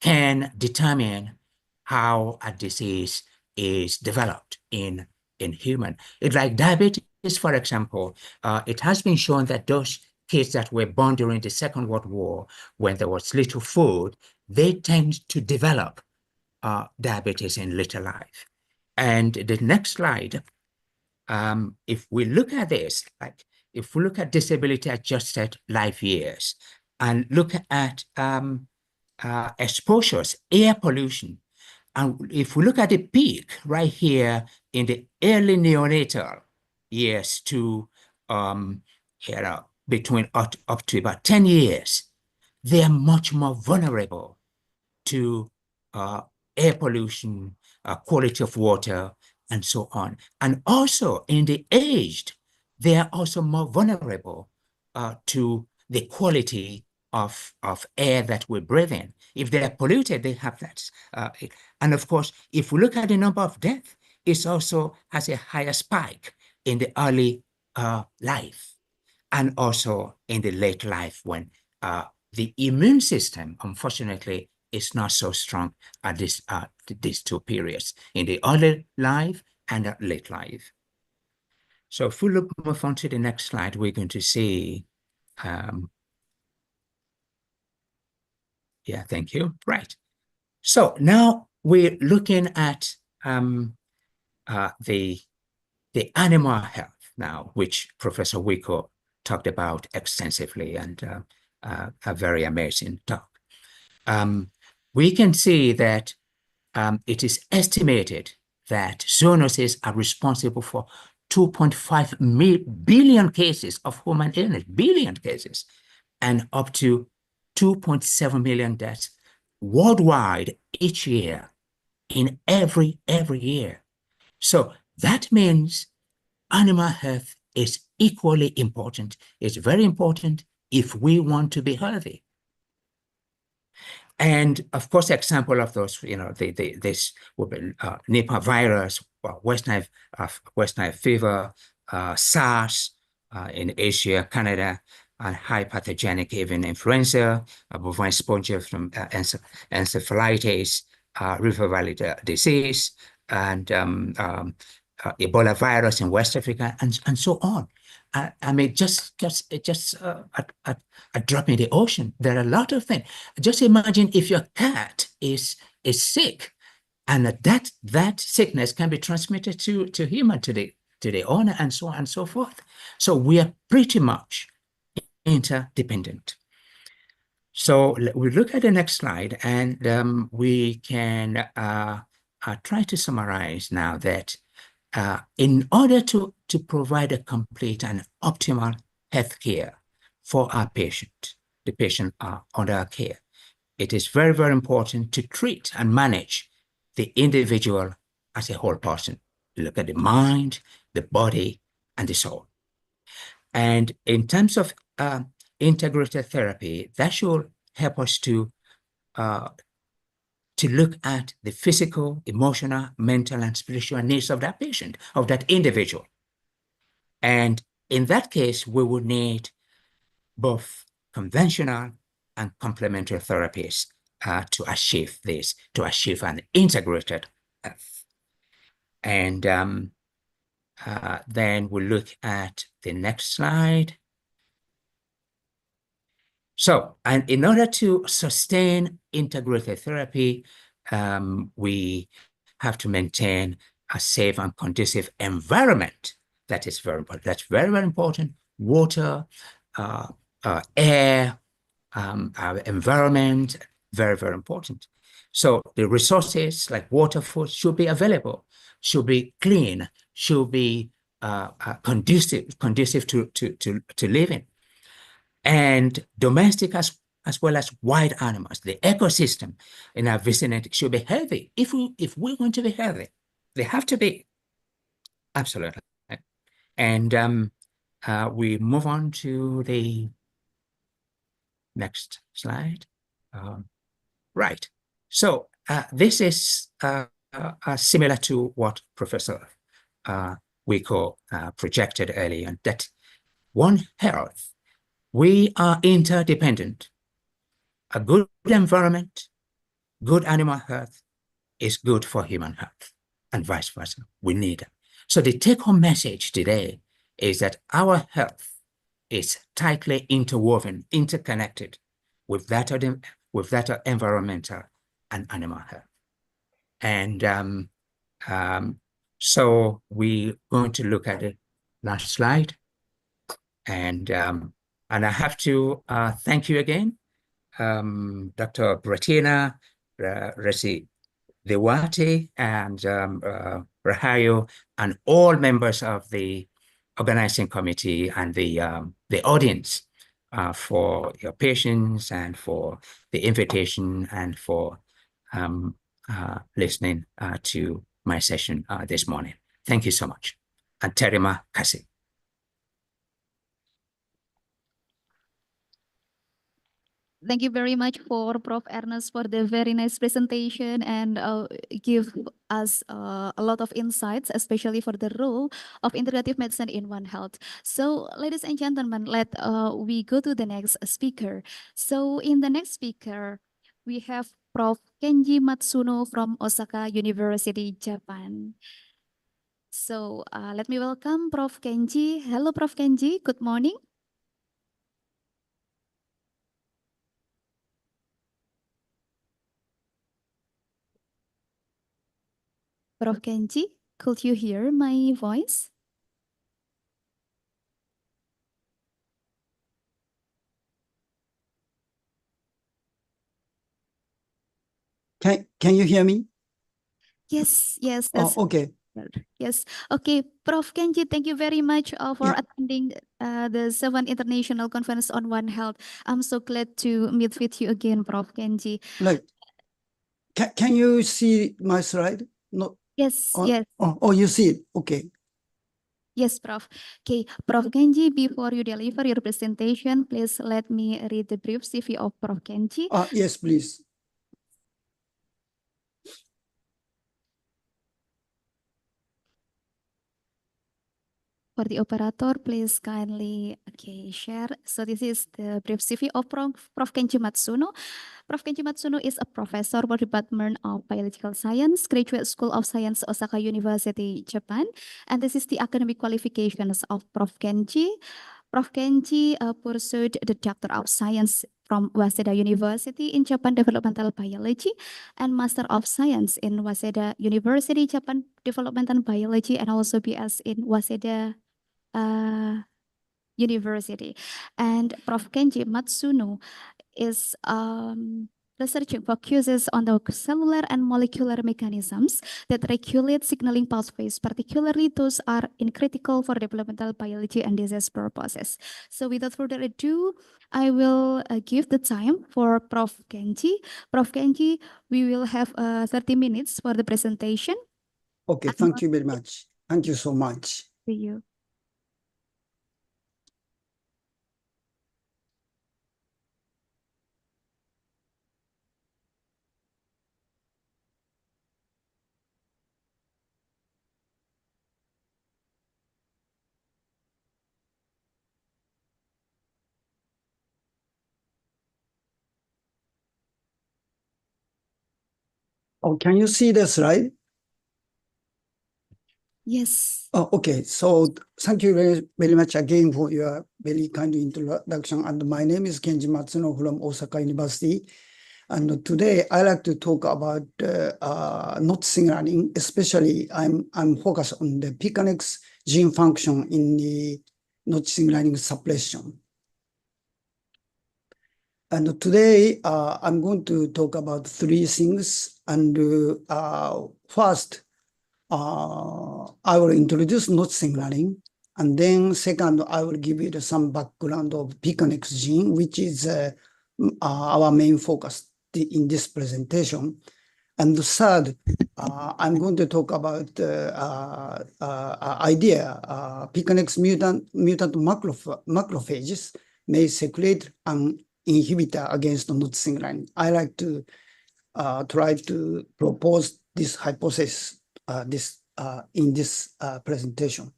can determine how a disease is developed in human. It's like diabetes, for example. It has been shown that those kids that were born during the Second World War, when there was little food, they tend to develop diabetes in later life. And the next slide, if we look at this, like if we look at disability adjusted life years and look at exposures, air pollution, and if we look at the peak right here in the early neonatal years to between up to about 10 years, they are much more vulnerable to air pollution, quality of water, and so on. And also in the aged, they are also more vulnerable to the quality of air that we breathe in. If they are polluted, they have that. And of course, if we look at the number of deaths, it also has a higher spike in the early life and also in the late life when the immune system, unfortunately, is not so strong at these two periods, in the early life and the late life. So if we move on to the next slide, we're going to see, yeah, thank you, right. So now we're looking at the animal health now, which Professor Icoh talked about extensively, and a very amazing talk. We can see that it is estimated that zoonosis are responsible for 2.5 billion cases of human illness, billion cases, and up to 2.7 million deaths worldwide each year, in every year. So that means animal health is equally important. It's very important if we want to be healthy. And of course, example of those, this would be Nipah virus, West Nile fever, SARS in Asia, Canada, and high pathogenic even influenza, bovine spongial from encephalitis, River Valley disease, and Ebola virus in West Africa, and so on. I mean, just a drop in the ocean. There are a lot of things. Just imagine if your cat is sick, and that sickness can be transmitted to human, to the owner, and so on and so forth. So we are pretty much interdependent. So we look at the next slide, and we can try to summarize now that in order to provide a complete and optimal health care for our patient, the patient under our care, it is very, very important to treat and manage the individual as a whole person. Look at the mind, the body, and the soul. And in terms of integrated therapy, that should help us to look at the physical, emotional, mental, and spiritual needs of that patient, of that individual. And in that case, we would need both conventional and complementary therapies to achieve this, to achieve an integrated health. And then we'll look at the next slide. So, and in order to sustain integrated therapy, we have to maintain a safe and conducive environment. That is very important. That's very, very important. Water, air, our environment, very, very important. So the resources like water, food should be available, should be clean, should be conducive to living. And domestic as well as wild animals, the ecosystem in our vicinity should be healthy. If we want to be healthy, they have to be. Absolutely. And we move on to the next slide. Right. So this is similar to what Professor Icoh projected earlier, that One Health, we are interdependent. A good environment, good animal health is good for human health, and vice versa. We need it. So the take-home message today is that our health is tightly interwoven, interconnected with that of environmental and animal health. And so we're going to look at the last slide. And I have to thank you again, Dr. Bratina Resi Dewati and Rahayo, and all members of the organizing committee and the audience for your patience and for the invitation and for listening to my session this morning. Thank you so much. And terima kasih. Thank you very much for Prof. Ernest for the very nice presentation and give us a lot of insights, especially for the role of integrative medicine in One Health. So, ladies and gentlemen, we go to the next speaker. So, in the next speaker, we have Prof. Kenji Matsuno from Osaka University, Japan. So, let me welcome Prof. Kenji. Hello, Prof. Kenji. Good morning. Prof. Kenji, could you hear my voice? Can you hear me? Yes, yes, Oh, that's okay. yes. Okay, Prof. Kenji, thank you very much for Yeah. attending the 7th International Conference on One Health. I'm so glad to meet with you again, Prof. Kenji. Like, can you see my slide? No. Yes, yes. Oh, you see it. Okay. Yes, Prof. Okay, Prof. Kenji, before you deliver your presentation, please let me read the brief CV of Prof. Kenji. Yes, please. For the operator, please kindly share. So this is the brief CV of Prof. Kenji Matsuno. Prof. Kenji Matsuno is a professor for Department of Biological Science, Graduate School of Science, Osaka University, Japan. And this is the academic qualifications of Prof. Kenji. Prof. Kenji pursued the Doctor of Science from Waseda University in Japan Developmental Biology and Master of Science in Waseda University, Japan Developmental Biology, and also BS in Waseda University. And Prof. Kenji Matsuno is research focuses on the cellular and molecular mechanisms that regulate signaling pathways, particularly those are critical for developmental biology and disease purposes. So without further ado, I will give the time for Prof. Kenji. Prof. Kenji, we will have 30 minutes for the presentation. Okay, thank you very much. Thank you so much. See you. Oh, can you see the slide? Yes. Oh, okay. So thank you very much again for your very kind introduction. And my name is Kenji Matsuno from Osaka University. And today I like to talk about not signaling, especially I'm focused on the PKNX gene function in the not signaling suppression. And today I'm going to talk about three things. And first, I will introduce not signaling. And then second, I will give you some background of PKNX gene, which is our main focus in this presentation. And third, I'm going to talk about idea PKNX mutant macrophages may secrete an inhibitor against not signaling. I like to try to propose this hypothesis in this presentation.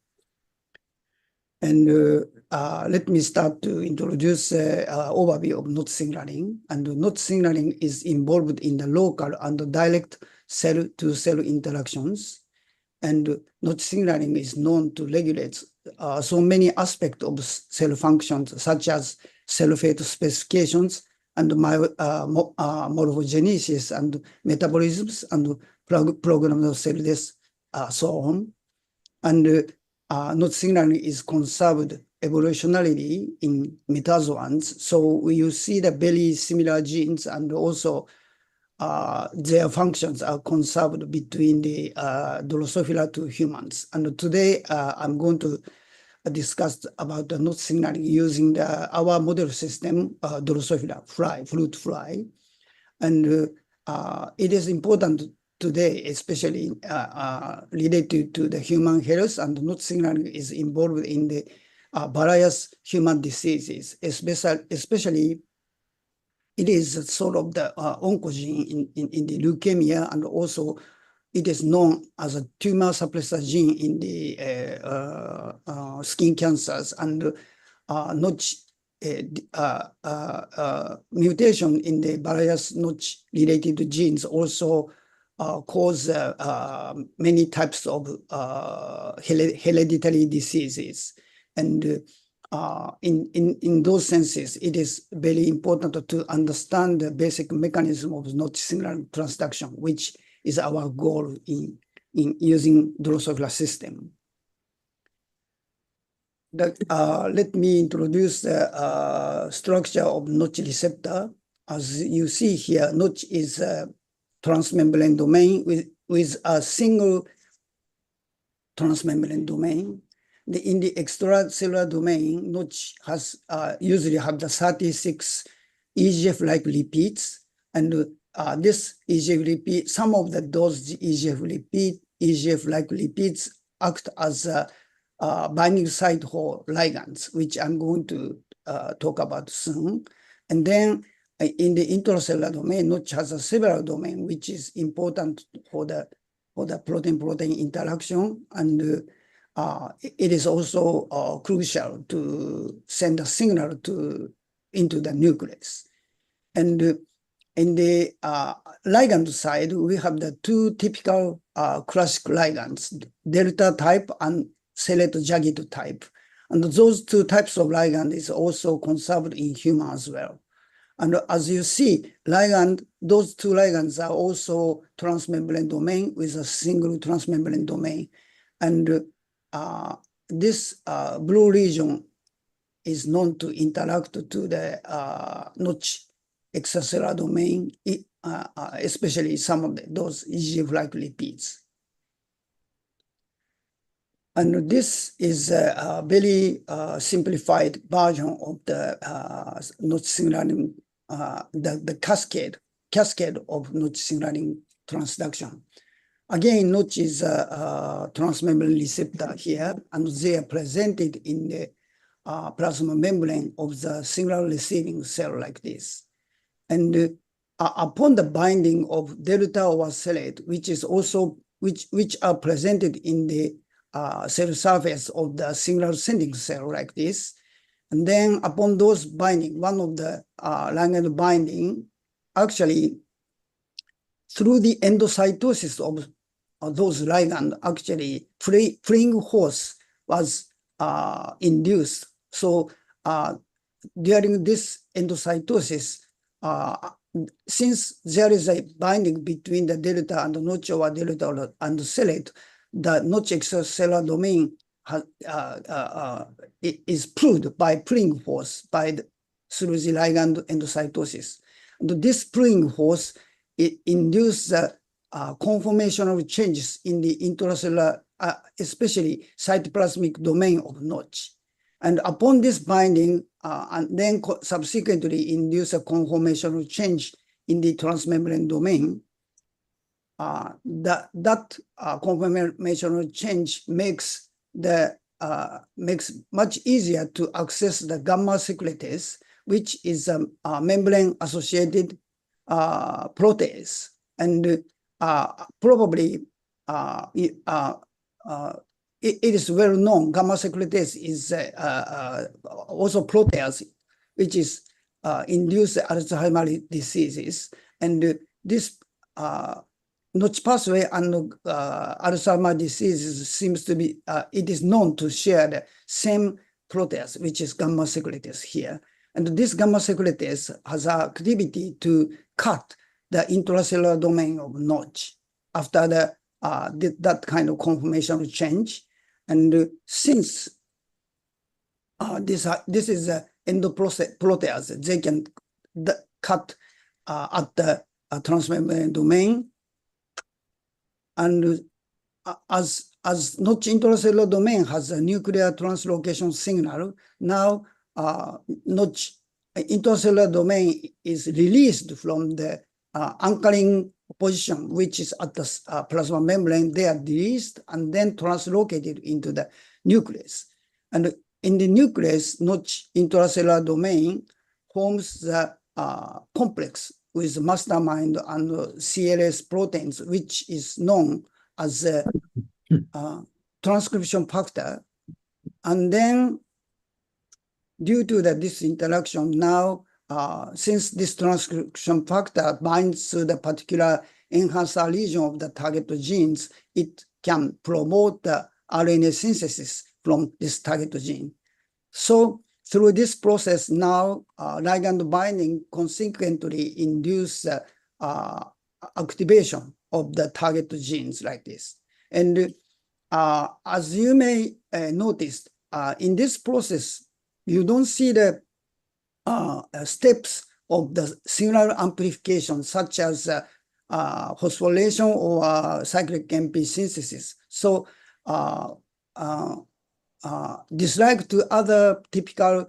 And let me start to introduce overview of not signaling. And not signaling is involved in the local and direct cell-to-cell interactions. And not signaling is known to regulate so many aspects of cell functions, such as cell fate specifications and morphogenesis and metabolisms and program of cell death, so on. And not signaling is conserved evolutionarily in metazoans. So you see the very similar genes, and also their functions are conserved between the Drosophila to humans. And today I'm going to discuss about the node signaling using our model system, Drosophila fruit fly. And it is important today, especially related to the human health, and node signaling is involved in the various human diseases, especially it is sort of the oncogene in the leukemia, and also it is known as a tumor suppressor gene in the skin cancers, and notch mutation in the various notch-related genes also cause many types of hereditary diseases. And in those senses, it is very important to understand the basic mechanism of notch signal transduction, which is our goal in using Drosophila system. Let me introduce the structure of notch receptor. As you see here, notch is a transmembrane domain with a single transmembrane domain. In the extracellular domain, notch has usually have the 36 EGF-like repeats, and this EGF repeat, some of those EGF-like repeats act as binding site for ligands, which I'm going to talk about soon. And then in the intracellular domain, notch has a several domain, which is important for the protein-protein interaction, and it is also crucial to send a signal into the nucleus. And in the ligand side, we have the two typical classic ligands, delta type and selet-Jagged type. And those two types of ligand is also conserved in human as well. And as you see, those two ligands are also transmembrane domain with a single transmembrane domain. And this blue region is known to interact to the notch extracellular domain, especially some of those EGF-like repeats. And this is a very simplified version of the notch signaling, the cascade of notch signaling transduction. Again, notch is a transmembrane receptor here, and they are presented in the plasma membrane of the signal receiving cell like this. And upon the binding of delta or selet, which are presented in the cell surface of the signal sending cell like this, and then upon those binding, one of the ligand binding, actually through the endocytosis of those ligand, actually freeing force was induced. So during this endocytosis, since there is a binding between the delta and the notch or delta and the selet, the notch extracellular domain is pulled by pulling force through the ligand endocytosis. And this pulling force induces conformational changes in the intracellular, especially cytoplasmic domain of notch. And upon this binding, and then subsequently induce a conformational change in the transmembrane domain, that conformational change makes much easier to access the gamma secretase, which is a membrane-associated protease. And probably it is well known, gamma secretase is also protease, which is induce Alzheimer's diseases. And this notch pathway and Alzheimer's disease seems to be, it is known to share the same protease, which is gamma secretase here. And this gamma secretase has activity to cut the intracellular domain of notch after that kind of conformational change. And since this is endoprotease. They can cut at the transmembrane domain, and as notch intracellular domain has a nuclear translocation signal, now notch intracellular domain is released from the anchoring position, which is at the plasma membrane. They are released and then translocated into the nucleus. And in the nucleus, notch intracellular domain forms the complex with mastermind and CLS proteins, which is known as a transcription factor. And then due to this interaction now, since this transcription factor binds to the particular enhancer region of the target genes, it can promote the RNA synthesis from this target gene. So through this process now, ligand binding consequently induce activation of the target genes like this. And as you may notice, in this process, you don't see the steps of the signal amplification, such as phosphorylation or cyclic MP synthesis. So dislike to other typical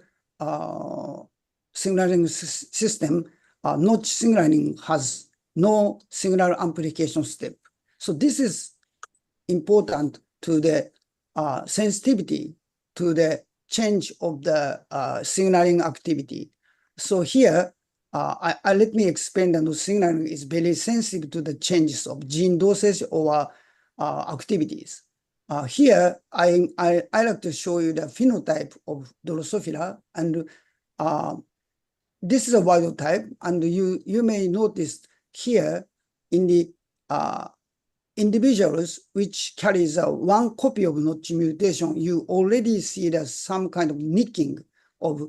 signaling system, notch signaling has no signal amplification step. So this is important to the sensitivity to the change of the signaling activity. So here, let me explain that the signaling is very sensitive to the changes of gene dosage or activities. Here, I like to show you the phenotype of Drosophila, and this is a wild type, and you may notice here in the individuals which carries one copy of notch mutation, you already see that some kind of nicking of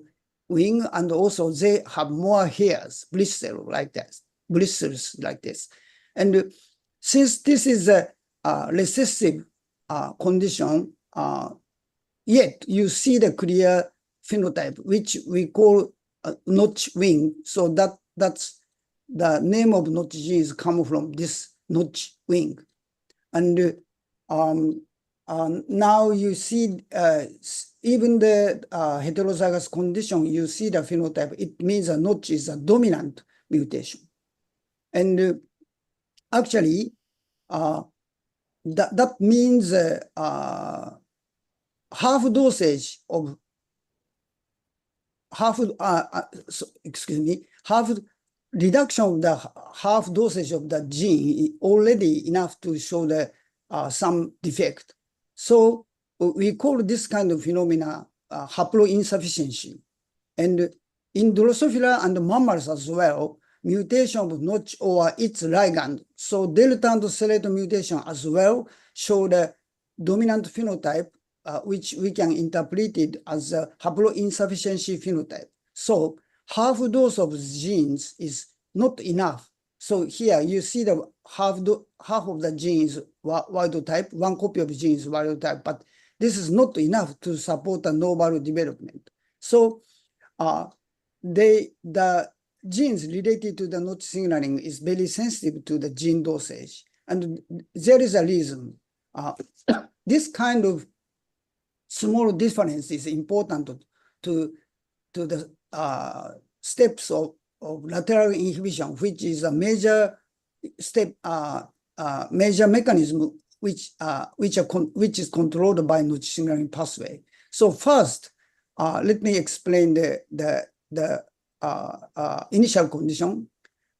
wing, and also they have more hairs, bristles like this. And since this is a recessive condition, yet you see the clear phenotype, which we call notch wing. So that's the name of notch genes come from this notch wing. And now you see even the heterozygous condition, you see the phenotype. It means a notch is a dominant mutation. And actually, that means half dosage of half reduction of the half dosage of the gene already enough to show the some defect. So we call this kind of phenomena haploinsufficiency. And in Drosophila and mammals as well, mutation of notch or its ligand, so delta and stellate mutation as well, show the dominant phenotype, which we can interpret it as a haploinsufficiency phenotype. So half dose of genes is not enough. So here you see the half of the genes wild type, one copy of genes wild type, but this is not enough to support a normal development. So the genes related to the notch signaling is very sensitive to the gene dosage. And there is a reason. This kind of small difference is important to the steps of lateral inhibition, which is a major step, major mechanism which is controlled by notch signaling pathway. So first, let me explain the initial condition,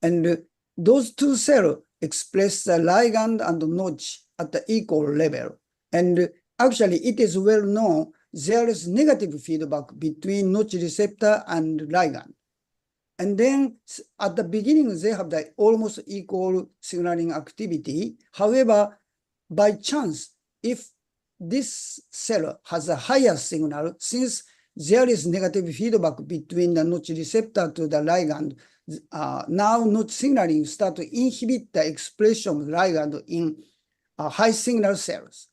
and those two cells express the ligand and notch at the equal level. And actually, it is well known there is negative feedback between notch receptor and ligand. And then at the beginning, they have the almost equal signaling activity. However, by chance, if this cell has a higher signal, since there is negative feedback between the notch receptor to the ligand, now notch signaling start to inhibit the expression of ligand in high signal cells.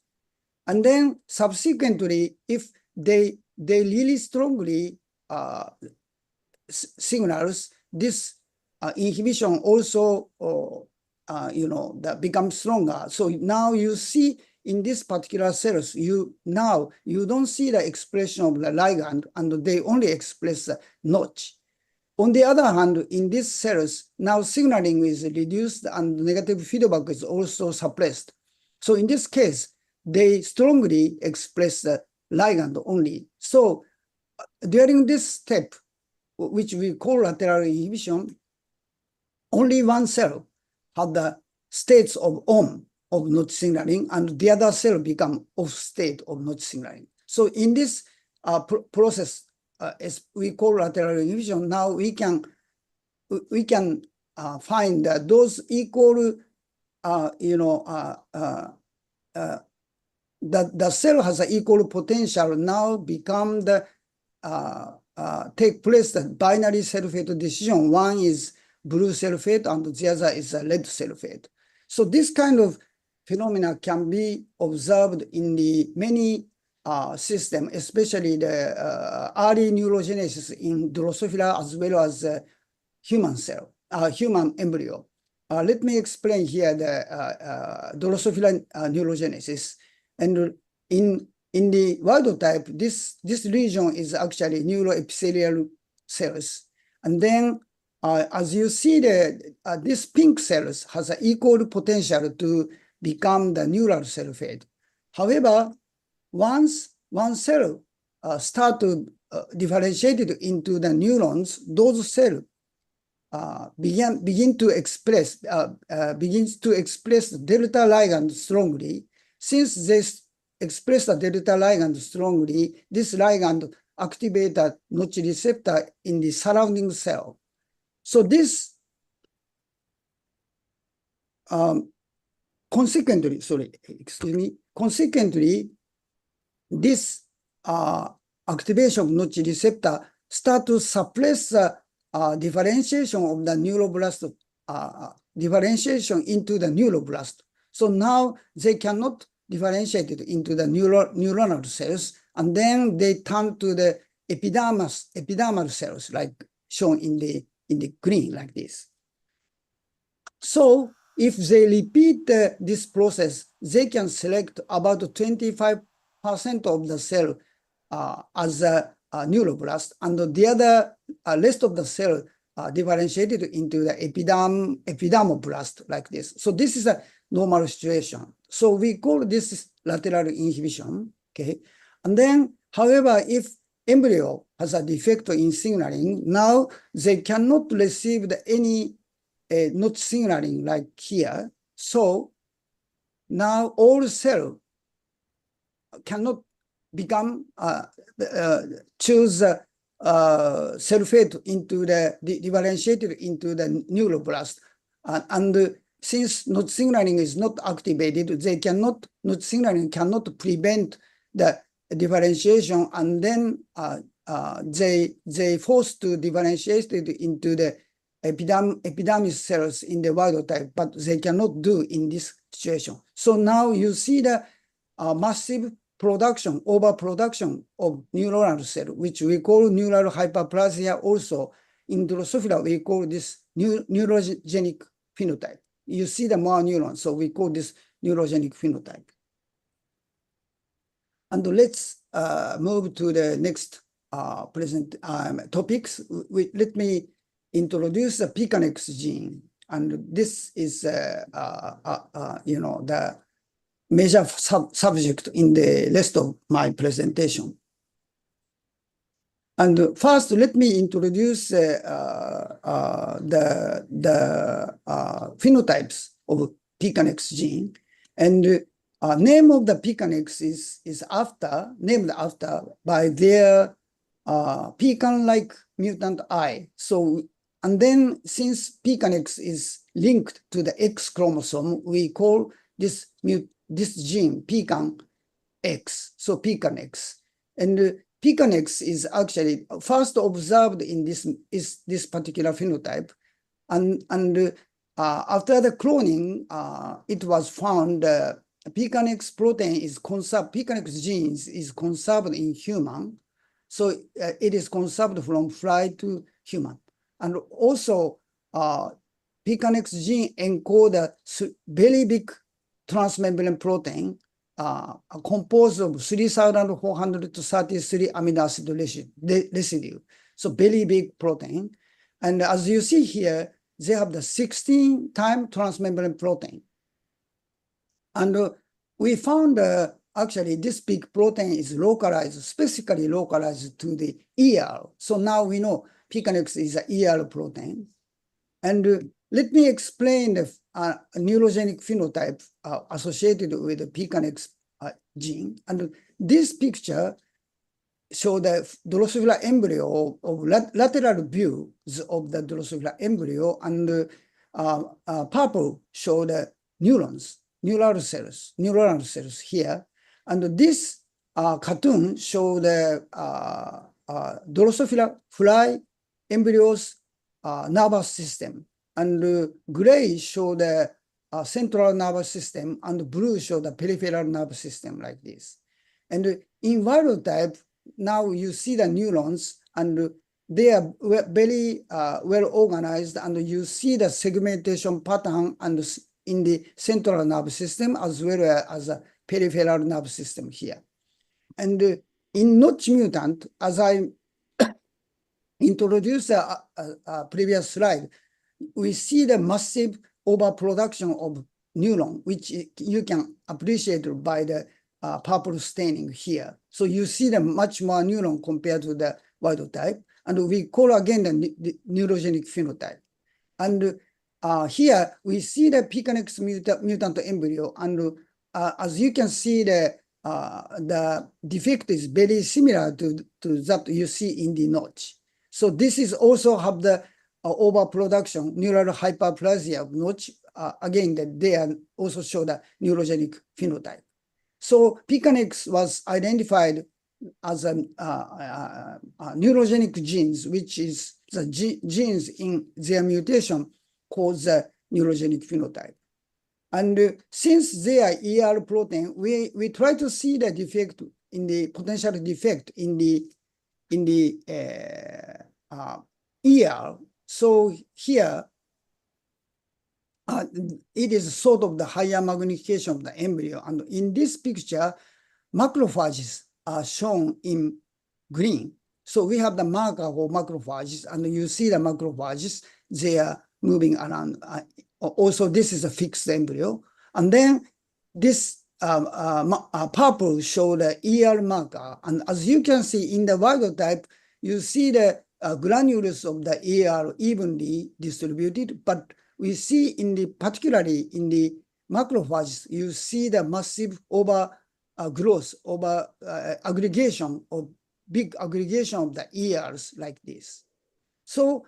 And then subsequently, if they they really strongly signals this inhibition also, that becomes stronger. So now you see in this particular cells, you don't see the expression of the ligand, and they only express the notch. On the other hand, in these cells, now signaling is reduced and negative feedback is also suppressed. So in this case, they strongly express the ligand only. So during this step, which we call lateral inhibition, only one cell had the states of on of notch signaling, and the other cell become off state of notch signaling. So in this process, as we call lateral inhibition, now we can find that those equal, the cell has an equal potential now become the take place the binary cell fate decision. One is blue cell fate and the other is a red cell fate. So this kind of phenomena can be observed in the many systems, especially the early neurogenesis in Drosophila as well as human cell, human embryo. Let me explain here the Drosophila neurogenesis. And in the wild type, this region is actually neuroepithelial cells. And then as you see, this pink cells has an equal potential to become the neural cell fate. However, once one cell start to differentiate it into the neurons, those cells begins to express delta ligand strongly. Since they express the delta ligand strongly, this ligand activates a notch receptor in the surrounding cell. So this consequently, this activation of notch receptor start to suppress the differentiation of the neuroblast, differentiation into the neuroblast. So now they cannot differentiate it into the neuronal cells, and then they turn to the epidermal cells, like shown in the green, like this. So if they repeat this process, they can select about 25% of the cell as a neuroblast, and the other rest of the cell differentiated into the epidermoblast, like this. So this is a normal situation. So we call this lateral inhibition, okay? And then, however, if embryo has a defect in signaling, now they cannot receive any notch signaling like here. So now all cell cannot become choose cell fate into the differentiated into the neuroblast, and since notch signaling is not activated, notch signaling cannot prevent the differentiation, and then they forced to differentiate it into the epidermis cells in the wild type, but they cannot do in this situation. So now you see the massive overproduction of neuronal cell, which we call neural hyperplasia. Also in Drosophila, we call this neurogenic phenotype. You see the more neurons, so we call this neurogenic phenotype. And let's move to the next topics. Let me introduce the Pkh gene, and this is the major subject in the rest of my presentation. And first, let me introduce the phenotypes of Pkh gene. And name of the Pkh is named after by their Pkh-like mutant eye. So, and then since Pkh is linked to the X chromosome, we call this gene Pkh. So Pkh. And Pkh is actually first observed in this particular phenotype, and after the cloning, it was found Pkh protein is conserved. Pkh genes is conserved in human, So it is conserved from fly to human. And also, Pknex gene encode a very big transmembrane protein composed of 3,433 amino acid residue. So very big protein. And as you see here, they have the 16-time transmembrane protein. And we found actually this big protein is localized, specifically localized to the ER. So now we know Pknex is an ER protein. And let me explain the neurogenic phenotype associated with the Pknex gene. And this picture shows the Drosophila embryo of lateral views of the Drosophila embryo, and purple show the neurons, neural cells here. And this cartoon show the Drosophila fly embryos nervous system, and gray show the central nervous system, and blue show the peripheral nervous system like this. And in wild type, now you see the neurons, and they are very well organized, and you see the segmentation pattern and in the central nervous system as well as a peripheral nervous system here. And in Notch mutant, as I introduced a previous slide, we see the massive overproduction of neuron, which you can appreciate by the purple staining here. So you see the much more neuron compared to the wild type, and we call again the neurogenic phenotype. And here we see the Pknex mutant embryo, and as you can see, the defect is very similar to that you see in the notch. So this is also have the overproduction, neural hyperplasia of notch. Again, that they are also show the neurogenic phenotype. So Pknex was identified as a neurogenic genes, which is the genes in their mutation cause the neurogenic phenotype. And since they are ER protein, we try to see the defect in the potential defect in the ER. So here, it is sort of the higher magnification of the embryo. And in this picture, macrophages are shown in green. So we have the marker for macrophages, and you see the macrophages, they are moving around. Also, this is a fixed embryo. And then this purple show the ER marker. And as you can see in the wild type, you see the granules of the ER evenly distributed, but we see particularly in the macrophages, you see the massive growth, aggregation of big aggregation of the ERs like this. So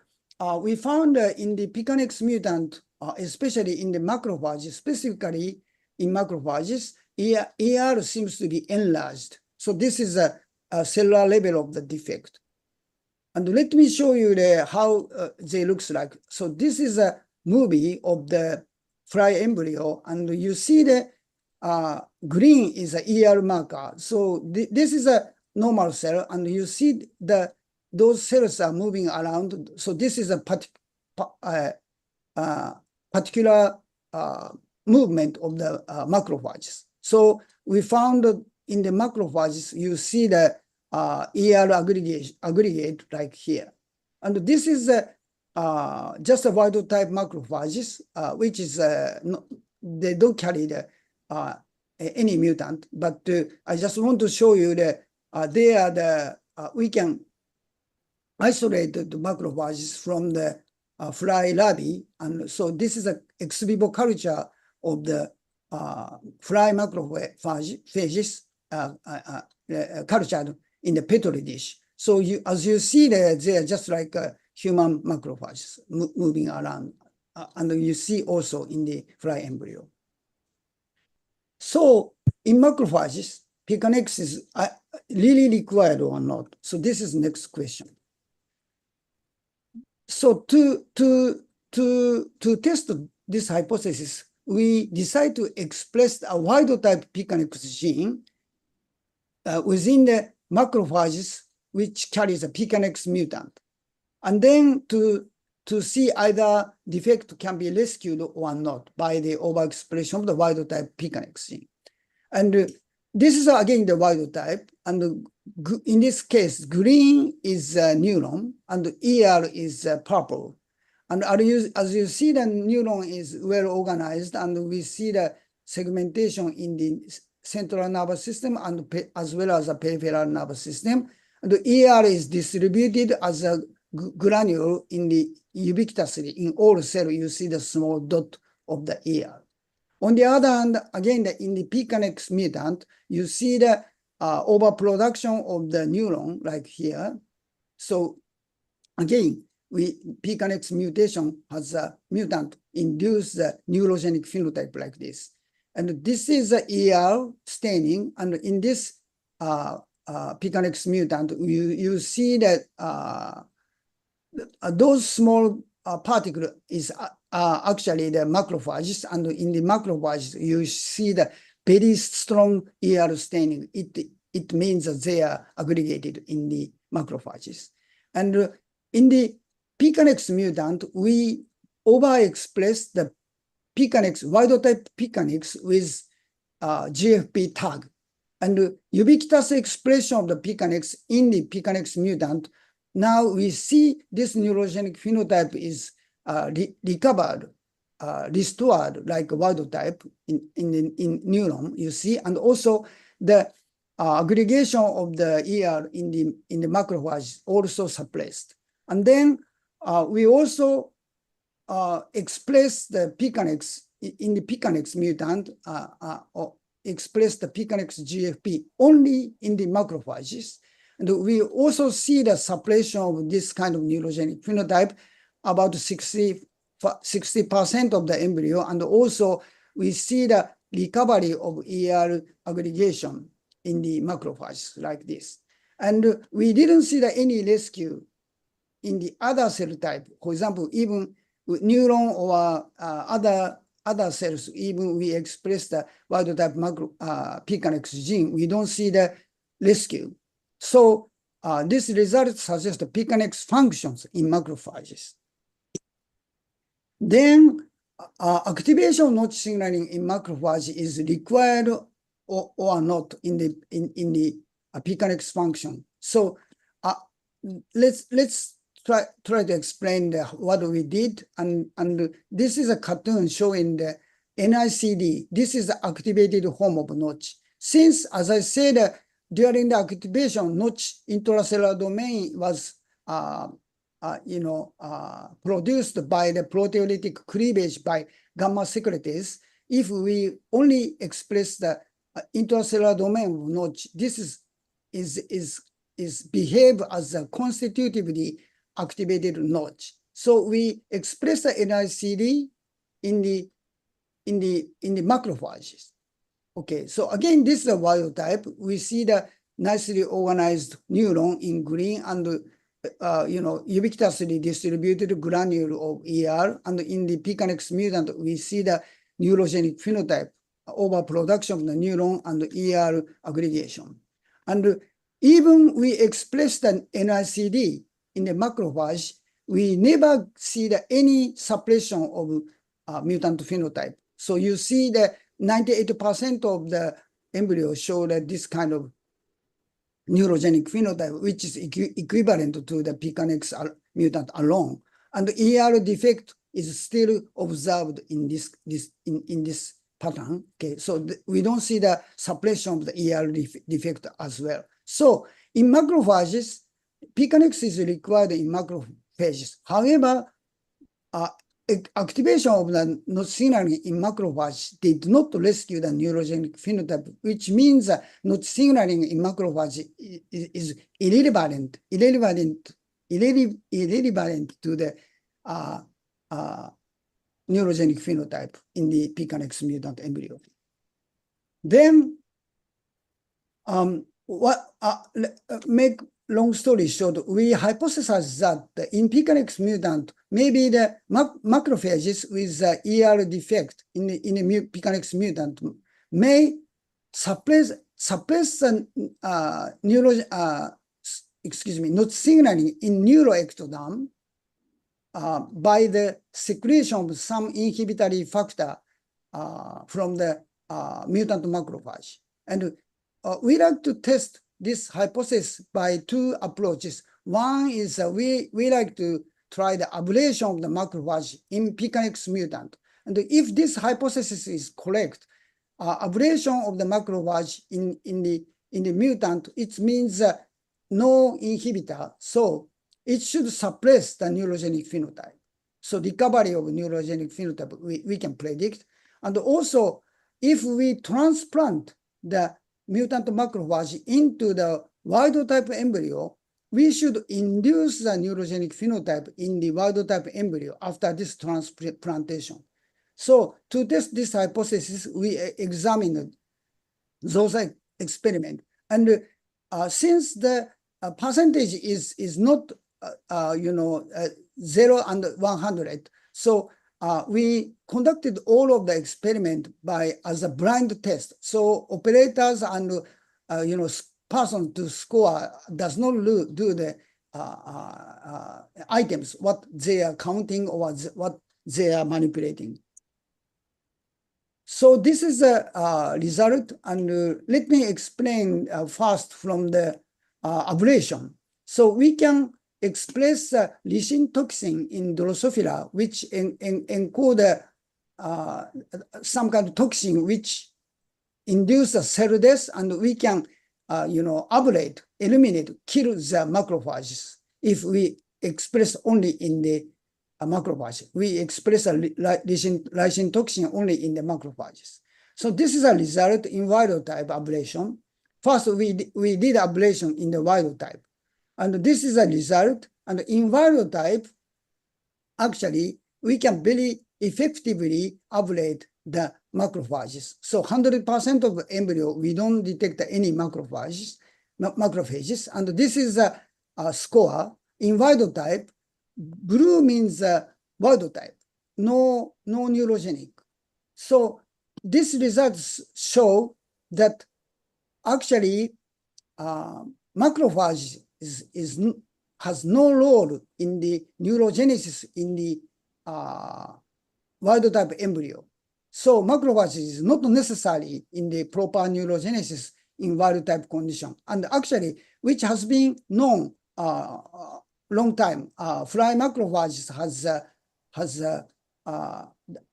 we found in the Pknex mutant, especially in the macrophages, specifically in macrophages, ER seems to be enlarged. So this is a cellular level of the defect. And let me show you how they looks like. So this is a movie of the fly embryo, and you see the green is a ER marker. So this is a normal cell, and you see those cells are moving around. So this is a particular movement of the macrophages. So we found in the macrophages, you see the ER aggregate like here. And this is just a wild type macrophages, which is they don't carry any mutant. But I just want to show you that they are we can isolate the macrophages from the fly larvae. And so this is an ex vivo culture of the fly macrophages cultured in the petri dish. So as you see there, they are just like human macrophages moving around. And you see also in the fly embryo. So in macrophages, Pknex is really required or not? So this is next question. So to test this hypothesis, we decide to express a wild type Pknex gene within the macrophages which carries a PKNX mutant. And then to see either defect can be rescued or not by the overexpression of the wild type PKNX gene. And this is again the wild type. And in this case, green is a neuron and ER is purple. And as you see, the neuron is well organized, and we see the segmentation in the central nervous system and as well as the peripheral nervous system. And the ER is distributed as a granule in the ubiquitously. In all cells, you see the small dot of the ER. On the other hand, again, in the PKNX mutant, you see the overproduction of the neuron, like here. So again, PKNX mutation has a mutant induce the neurogenic phenotype like this. And this is the ER staining, and in this PKNX mutant, you see that those small particles is actually the macrophages, and in the macrophages, you see the very strong ER staining. It means that they are aggregated in the macrophages. And in the PKNX mutant, we overexpress the PKNX, wild type PKNX with GFP tag. And ubiquitous expression of the PKNX in the PKNX mutant, now we see this neurogenic phenotype is recovered, restored like wild type in neuron, you see, and also the aggregation of the ER in the macrophage also suppressed. And then we also express the PKNX in the PKNX mutant, express the PKNX GFP only in the macrophages. And we also see the suppression of this kind of neurogenic phenotype, about 60% of the embryo. And also we see the recovery of ER aggregation in the macrophages like this. And we didn't see any rescue in the other cell type. For example, even with neuron or other cells, even we express the wild type PKNX gene, we don't see the rescue. So this result suggests the PKNX functions in macrophages. Then activation of notch signaling in macrophage is required or not in the PKNX function. So let's try to explain what we did. And this is a cartoon showing the NICD. This is the activated form of notch. Since, as I said, during the activation, notch intracellular domain was produced by the proteolytic cleavage by gamma secretase. If we only express the intracellular domain of notch, this is behave as a constitutively activated notch. So we express the NICD in the macrophages. Okay, so again, this is a wild type. We see the nicely organized neuron in green and ubiquitously distributed granule of ER. And in the PKNX mutant, we see the neurogenic phenotype, overproduction of the neuron and ER aggregation. And even we express the NICD in the macrophage, we never see any suppression of mutant phenotype. So you see that 98% of the embryos show that this kind of neurogenic phenotype, which is equivalent to the PKNX mutant alone. And the ER defect is still observed in this pattern. Okay, so we don't see the suppression of the ER defect as well. So in macrophages, PKNX is required in macrophages. However, activation of the notch signaling in macrophage did not rescue the neurogenic phenotype, which means notch signaling in macrophage is irrelevant to the neurogenic phenotype in the PKNX mutant embryo. Then, make long story short, we hypothesized that in PKNX mutant, maybe the macrophages with the ER defect in the PKNX mutant may suppress the not signaling in neuroectoderm by the secretion of some inhibitory factor from the mutant macrophage. And we like to test this hypothesis by two approaches. One is we like to try the ablation of the macrophage in Pkh mutant. And if this hypothesis is correct, ablation of the macrophage in the mutant, it means no inhibitor. So it should suppress the neurogenic phenotype. So recovery of neurogenic phenotype, we can predict. And also, if we transplant the mutant macrophage into the wild type embryo, we should induce the neurogenic phenotype in the wild type embryo after this transplantation. So to test this hypothesis, we examined those experiments. And since the percentage is not 0 and 100, so we conducted all of the experiment as a blind test. So operators and person to score does not do the items what they are counting or what they are manipulating. So this is a result, and let me explain first from the ablation. So we can express lysine toxin in Drosophila, which encode some kind of toxin which induce a cell death, and we can ablate, eliminate, kill the macrophages if we express only in the macrophage. We express a lysine toxin only in the macrophages. So this is a result in wild type ablation. First, we did ablation in the wild type. And this is a result. And in wild type, actually, we can very effectively ablate the macrophages. So 100% of embryo, we don't detect any macrophages. And this is a score. In wild type, blue means wild type, no neurogenic. So these results show that actually macrophage has no role in the neurogenesis in the wild type embryo. So macrophage is not necessary in the proper neurogenesis in wild type condition. And actually, which has been known long time, fly macrophages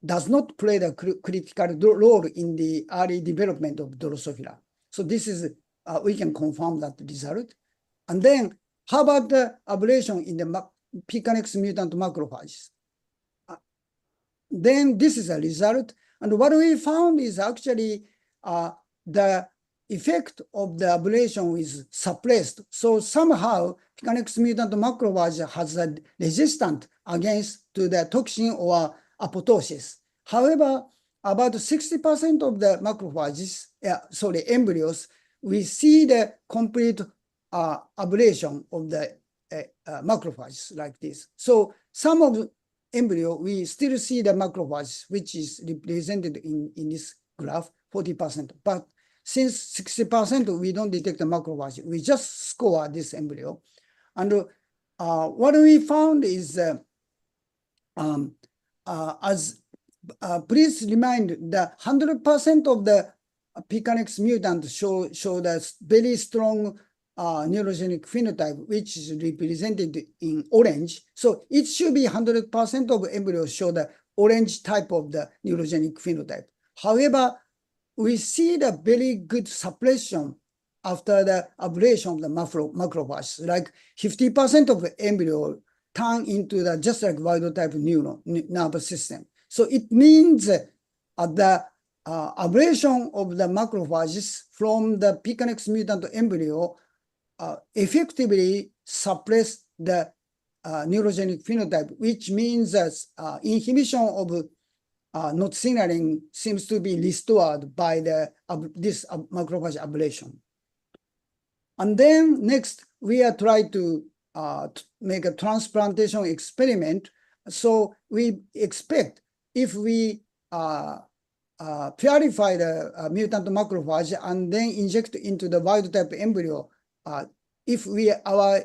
does not play the critical role in the early development of Drosophila. So this is, we can confirm that result. And then how about the ablation in the Pkh mutant macrophages? Then this is a result. And what we found is actually the effect of the ablation is suppressed. So somehow Pkh mutant macrophage has a resistance against to the toxin or apoptosis. However, about 60% of the macrophages, embryos, we see the complete ablation of the macrophages like this. So some of the embryo, we still see the macrophages, which is represented in this graph, 40%. But since 60%, we don't detect the macrophage. We just score this embryo. And what we found is, please remind that 100% of the Pkh mutant show the very strong neurogenic phenotype, which is represented in orange. So it should be 100% of embryos show the orange type of the neurogenic phenotype. However, we see the very good suppression after the ablation of the macrophages, like 50% of the embryo turn into the just like wild type nervous system. So it means the ablation of the macrophages from the Pkh mutant embryo effectively suppress the neurogenic phenotype, which means that inhibition of not signaling seems to be restored by this macrophage ablation. And then next, we are trying to make a transplantation experiment. So we expect if we purify the mutant macrophage and then inject into the wild type embryo, if our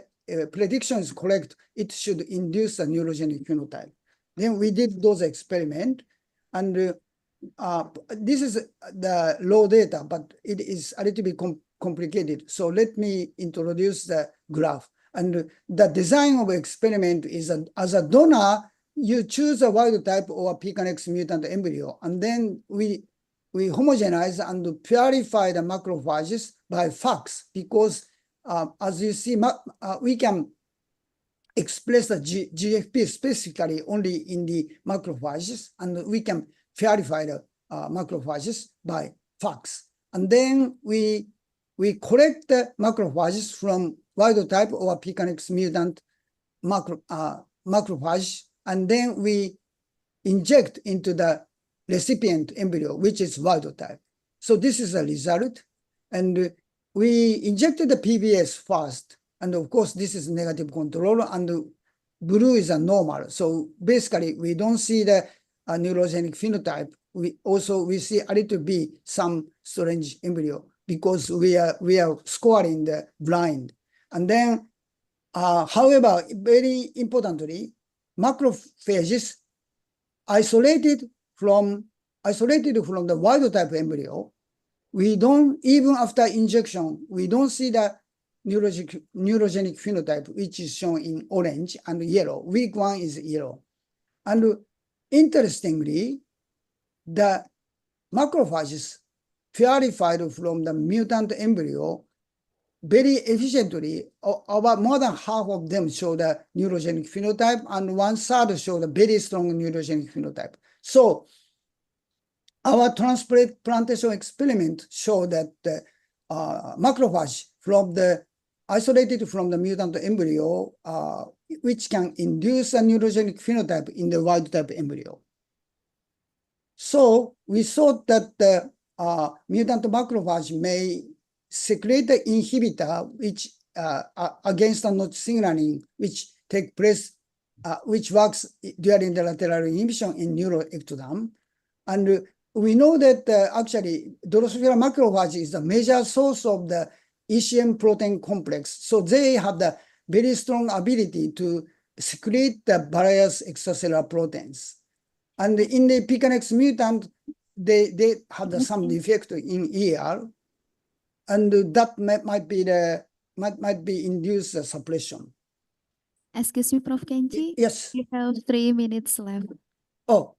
prediction is correct, it should induce a neurogenic phenotype. Then we did those experiments, and this is the raw data, but it is a little bit complicated. So let me introduce the graph. And the design of experiment is as a donor, you choose a wild type or Pkh mutant embryo, and then we homogenize and purify the macrophages by Fkh, because as you see, we can express the GFP specifically only in the macrophages, and we can purify the macrophages by Fkh. And then we collect the macrophages from wild type or Pkh mutant macrophage, and then we inject into the recipient embryo, which is wild type. So this is a result. And we injected the PBS first. And of course, this is negative control, and blue is a normal. So basically, we don't see the neurogenic phenotype. We see a little bit some strange embryo because we are scoring the blind. And then, however, very importantly, macrophages isolated from the wild type embryo, we don't, even after injection, we don't see the neurogenic phenotype, which is shown in orange and yellow. Week 1 is yellow. And interestingly, the macrophages purified from the mutant embryo very efficiently, about more than half of them show the neurogenic phenotype, and 1/3 show the very strong neurogenic phenotype. So our transplantation experiment show that the macrophage isolated from the mutant embryo, which can induce a neurogenic phenotype in the wild type embryo. So we thought that the mutant macrophage may secrete the inhibitor which against the notch signaling, which take place, which works during the lateral inhibition in neuroectoderm. And we know that actually Drosophila macrophage is the major source of the ECM protein complex. So they have the very strong ability to secrete the various extracellular proteins. And in the Pkh mutant, they have some defect in ER, and that might be induced suppression. Excuse me, Prof. Kenji. Yes. You have 3 minutes left. Oh,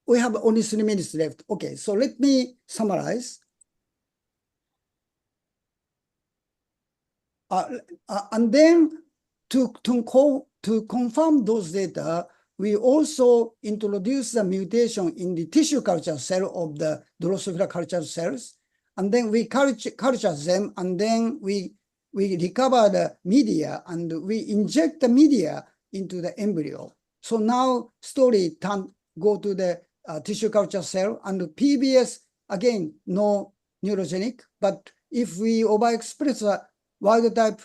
we have only 3 minutes left. Okay, so let me summarize. And then to confirm those data, we also introduce the mutation in the tissue culture cell of the Drosophila culture cells. And then we culture them, and then we recover the media, and we inject the media into the embryo. So now story go to the tissue culture cell, and the PBS, again, no neurogenic, but if we overexpress the wild type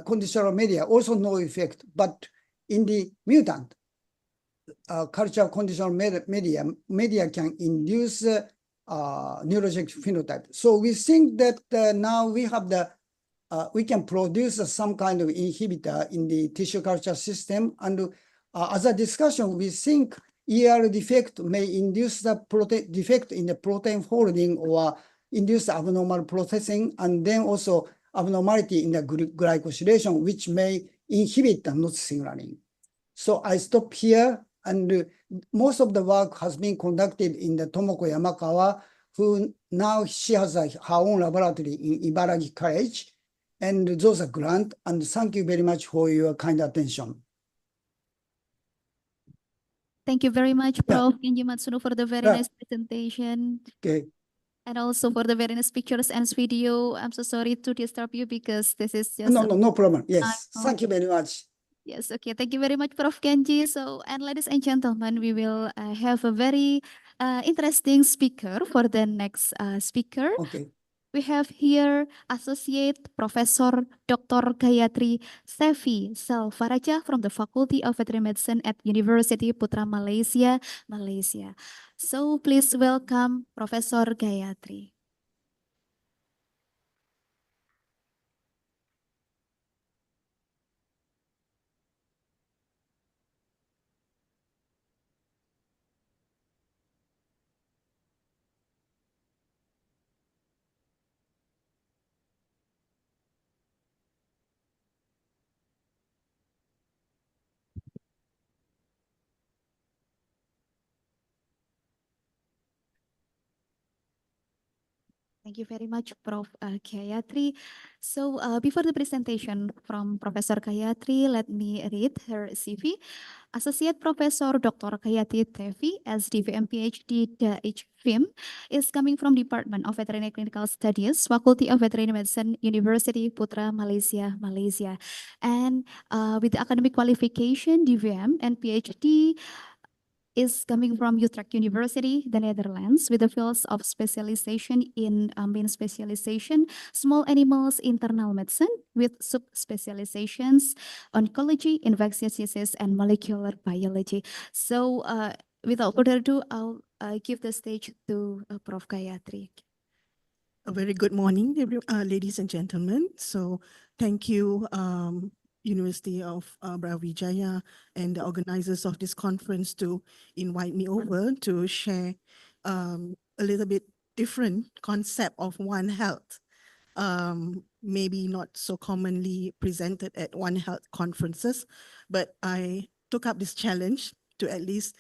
conditional media, also no effect, but in the mutant culture conditional media can induce neurogenic phenotype. So we think that now we have we can produce some kind of inhibitor in the tissue culture system. And as a discussion, we think ER defect may induce the protein defect in the protein folding or induce abnormal processing, and then also abnormality in the glycosylation, which may inhibit the notch signaling. So I stop here, and most of the work has been conducted in the Tomoko Yamakawa, who now she has her own laboratory in Ibaraki College, and those are grant, and thank you very much for your kind attention. Thank you very much, Prof. Kenji Matsuno, for the very nice presentation. Okay. And also for the very nice pictures and video. I'm so sorry to disturb you because this is just no problem. Yes, thank you very much. Yes, okay. Thank you very much, Prof. Kenji. So, and ladies and gentlemen, we will have a very interesting speaker for the next speaker. Okay. We have here Associate Professor Dr. Gayatri Sevi Salvaraja from the Faculty of Veterinary Medicine at University Putra Malaysia, Malaysia. So please welcome Professor Gayatri. Thank you very much, Prof. Gayatri. So before the presentation from Professor Gayatri, let me read her CV. Associate Professor Dr. Gayatri Devi, SDVM PhD, DHFIM, is coming from Department of Veterinary Clinical Studies, Faculty of Veterinary Medicine, University Putra, Malaysia, Malaysia. And with the academic qualification, DVM and PhD, is coming from Utrecht University, the Netherlands, with the fields of specialization in main specialization, small animals, internal medicine, with sub-specializations, oncology, infectious disease, and molecular biology. So without further ado, I'll give the stage to Prof. Gayatri. A very good morning, ladies and gentlemen. So thank you, University of Brawijaya and the organizers of this conference to invite me over to share a little bit different concept of One Health. Maybe not so commonly presented at One Health conferences, but I took up this challenge to at least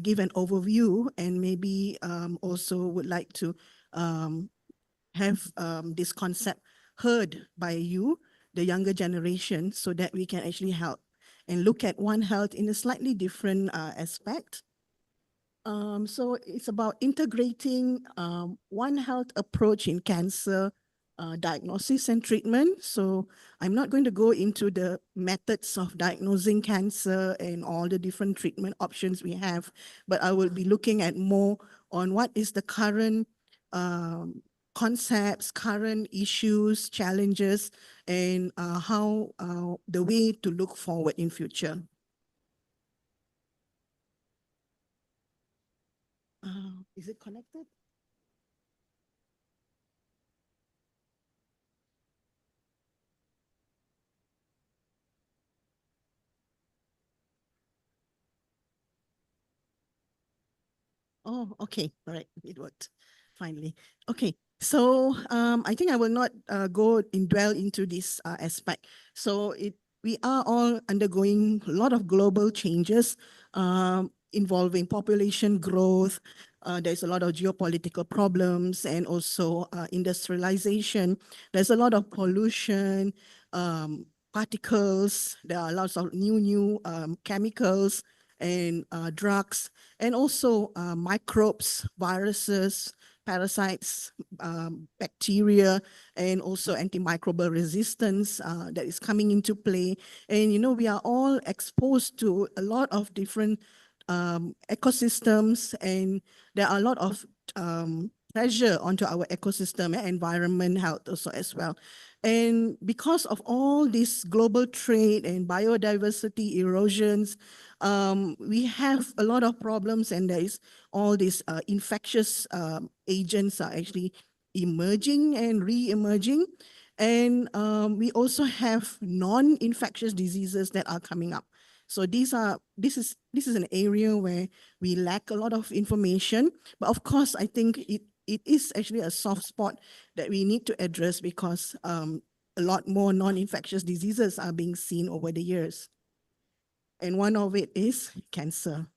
give an overview, and maybe also would like to have this concept heard by you, the younger generation, so that we can actually help and look at One Health in a slightly different aspect. So it's about integrating One Health approach in cancer diagnosis and treatment. So I'm not going to go into the methods of diagnosing cancer and all the different treatment options we have, but I will be looking at more on what is the current concepts, current issues, challenges, and how the way to look forward in future. Is it connected? Oh, okay. All right. It worked. Finally. Okay. So I think I will not dwell into this aspect. So we are all undergoing a lot of global changes involving population growth. There's a lot of geopolitical problems and also industrialization. There's a lot of pollution, particles. There are lots of new chemicals and drugs, and also microbes, viruses, parasites, bacteria, and also antimicrobial resistance that is coming into play. And, we are all exposed to a lot of different ecosystems, and there are a lot of pressure onto our ecosystem and environment health also as well. And because of all this global trade and biodiversity erosions, we have a lot of problems, and there is all these infectious agents are actually emerging and re-emerging. And we also have non-infectious diseases that are coming up. So this is an area where we lack a lot of information, but of course, I think it is actually a soft spot that we need to address, because a lot more non-infectious diseases are being seen over the years. And one of it is cancer.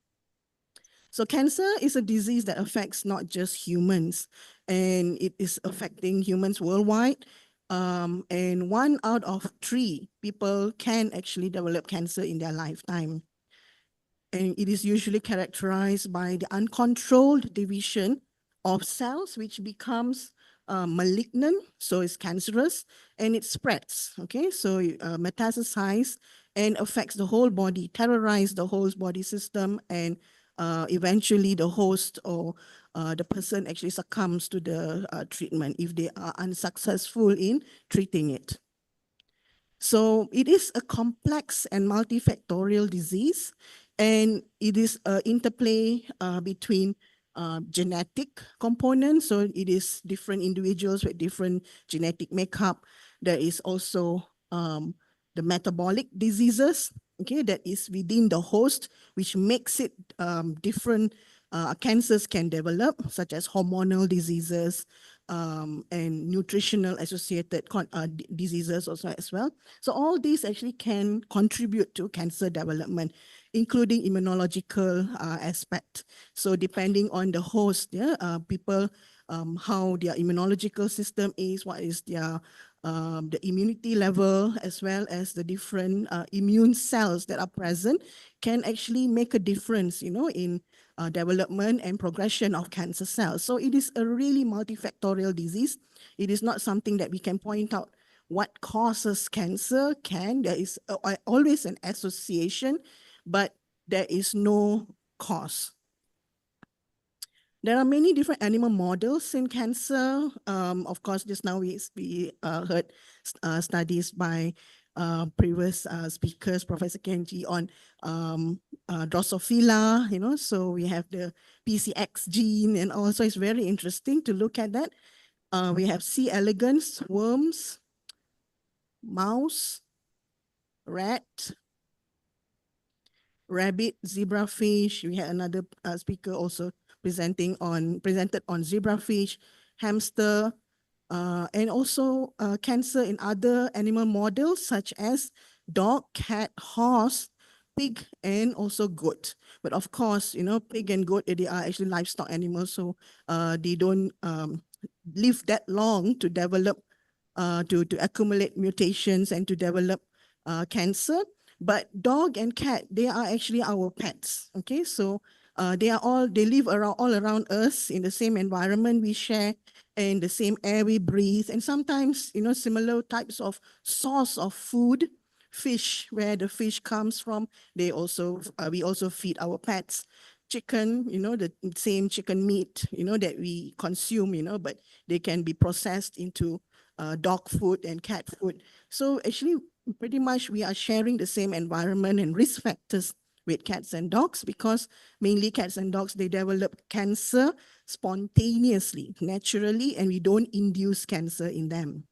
So cancer is a disease that affects not just humans, and it is affecting humans worldwide. And 1 out of 3 people can actually develop cancer in their lifetime. And it is usually characterized by the uncontrolled division of cells, which becomes malignant, so it's cancerous, and it spreads, okay? So metastasizes and affects the whole body, terrorize the whole body system, and eventually the host or the person actually succumbs to the treatment if they are unsuccessful in treating it. So it is a complex and multifactorial disease, and it is an interplay between genetic components. So it is different individuals with different genetic makeup. There is also the metabolic diseases, okay, that is within the host, which makes it different. Cancers can develop, such as hormonal diseases and nutritional associated diseases also as well. So all these actually can contribute to cancer development, including immunological aspect. So depending on the host, people how their immunological system is, what is their the immunity level, as well as the different immune cells that are present, can actually make a difference, in development and progression of cancer cells. So it is a really multifactorial disease. It is not something that we can point out what causes cancer. There is always an association, but there is no cause. There are many different animal models in cancer. Of course, just now we heard studies by previous speakers, Professor Kenji, on Drosophila, so we have the PCX gene, and also it's very interesting to look at that. We have C. elegans, worms, mouse, rat, rabbit, zebrafish. We had another speaker also presented on zebrafish, hamster, and also cancer in other animal models such as dog, cat, horse, pig, and also goat. But of course, pig and goat, they are actually livestock animals, so they don't live that long to develop, to accumulate mutations and to develop cancer. But dog and cat, they are actually our pets. Okay, so they live all around us in the same environment we share and the same air we breathe. And sometimes, similar types of source of food, fish, where the fish comes from, we also feed our pets. Chicken, the same chicken meat, that we consume, but they can be processed into dog food and cat food. So actually, pretty much we are sharing the same environment and risk factors with cats and dogs, because mainly cats and dogs, they develop cancer spontaneously, naturally, and we don't induce cancer in them.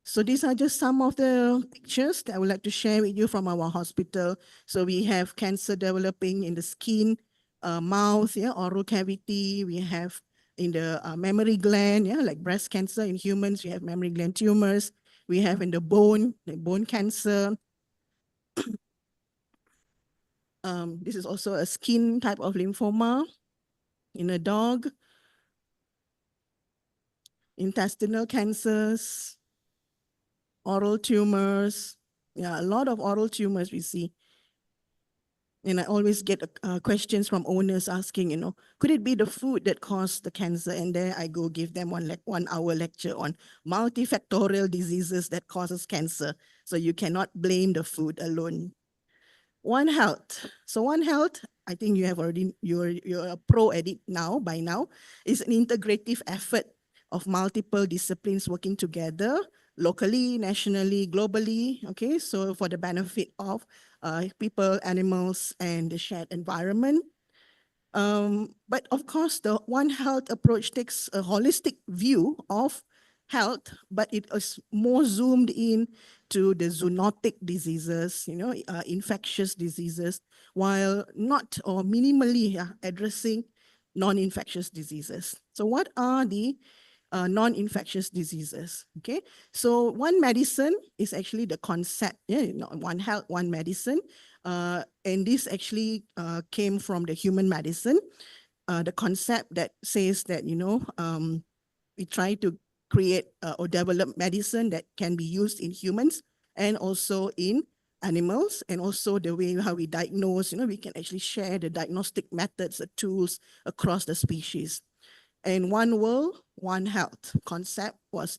So these are just some of the pictures that I would like to share with you from our hospital. So we have cancer developing in the skin, mouth, oral cavity. We have in the mammary gland, like breast cancer in humans, we have mammary gland tumors. We have in the bone cancer. This is also a skin type of lymphoma in a dog. Intestinal cancers, oral tumors. Yeah, a lot of oral tumors we see. And I always get questions from owners asking, could it be the food that caused the cancer? And there I go give them 1 hour lecture on multifactorial diseases that causes cancer. So you cannot blame the food alone. One Health. So One Health, I think you have already, you're a pro at it now, by now, is an integrative effort of multiple disciplines working together locally, nationally, globally, okay? So for the benefit of people, animals, and the shared environment. But of course, the One Health approach takes a holistic view of health, but it is more zoomed in to the zoonotic diseases, infectious diseases, while not or minimally addressing non-infectious diseases. So what are the non-infectious diseases? Okay, so one medicine is actually the concept, One Health, one medicine. And this actually came from the human medicine, the concept that says that, we try to create or develop medicine that can be used in humans and also in animals, and also the way how we diagnose, we can actually share the diagnostic methods, the tools across the species. And One World, One Health concept was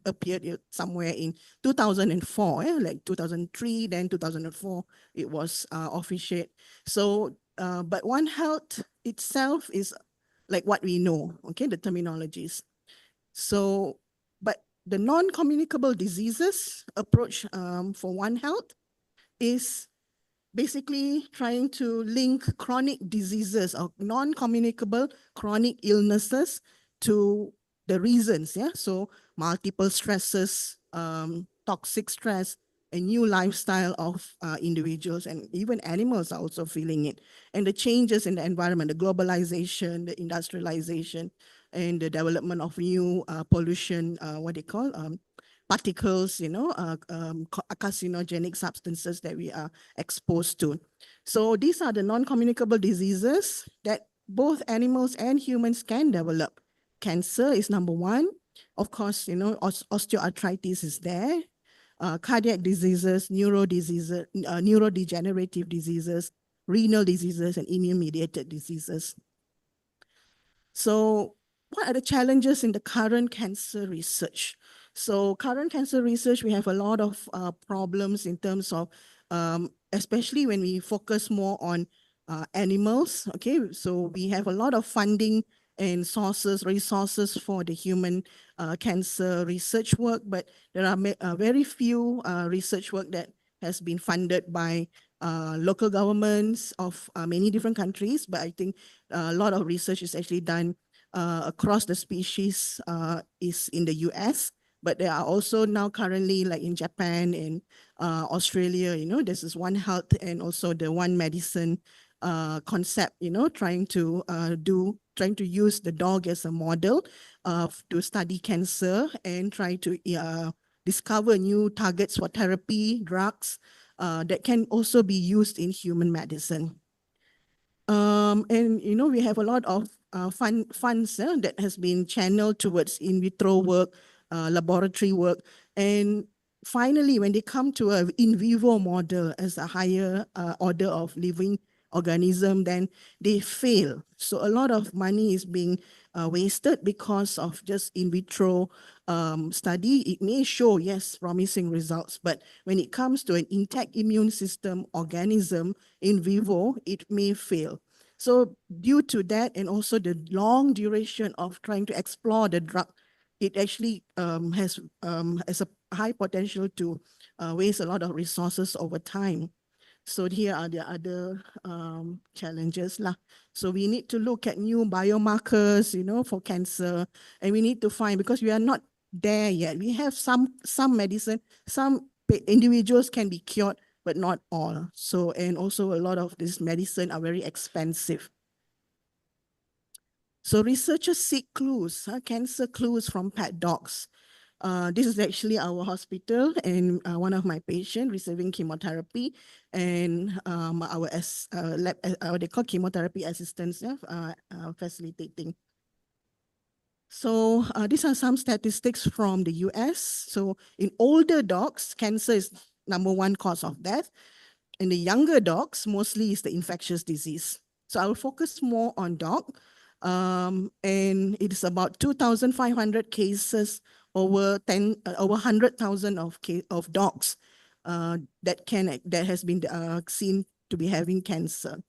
appeared somewhere in 2004, like 2003, then 2004, it was officiated. So, but One Health itself is like what we know, okay, the terminologies. So, but the non-communicable diseases approach for One Health is basically trying to link chronic diseases or non-communicable chronic illnesses to the reasons, so multiple stresses, toxic stress, a new lifestyle of individuals, and even animals are also feeling it. And the changes in the environment, the globalization, the industrialization, and the development of new pollution, what they call particles, carcinogenic substances that we are exposed to. So these are the non-communicable diseases that both animals and humans can develop. Cancer is number one. Of course, osteoarthritis is there. Cardiac diseases, neurodegenerative diseases, renal diseases, and immune-mediated diseases. So what are the challenges in the current cancer research? So current cancer research, we have a lot of problems in terms of, especially when we focus more on animals, okay? So we have a lot of funding and resources for the human cancer research work, but there are very few research work that has been funded by local governments of many different countries, but I think a lot of research is actually done across the species is in the US, but there are also now currently like in Japan and Australia, this is One Health and also the One Medicine concept, trying to use the dog as a model to study cancer and try to discover new targets for therapy, drugs that can also be used in human medicine. And we have a lot of funds that has been channeled towards in vitro work, laboratory work, and finally, when they come to an in vivo model as a higher order of living organism, then they fail. So a lot of money is being wasted because of just in vitro study. It may show, yes, promising results, but when it comes to an intact immune system organism in vivo, it may fail. So due to that and also the long duration of trying to explore the drug, it actually has a high potential to waste a lot of resources over time. So here are the other challenges lah. So we need to look at new biomarkers, for cancer, and we need to find, because we are not there yet. We have some medicine, some individuals can be cured, but not all. So, and also a lot of this medicine are very expensive. So researchers seek clues, cancer clues from pet dogs. This is actually our hospital and one of my patients receiving chemotherapy, and our lab, they call chemotherapy assistants, facilitating. So these are some statistics from the US. So in older dogs, cancer is #1 cause of death. In the younger dogs, mostly is the infectious disease. So I will focus more on dog. And it is about 2,500 cases over 100,000 of dogs that has been seen to be having cancer.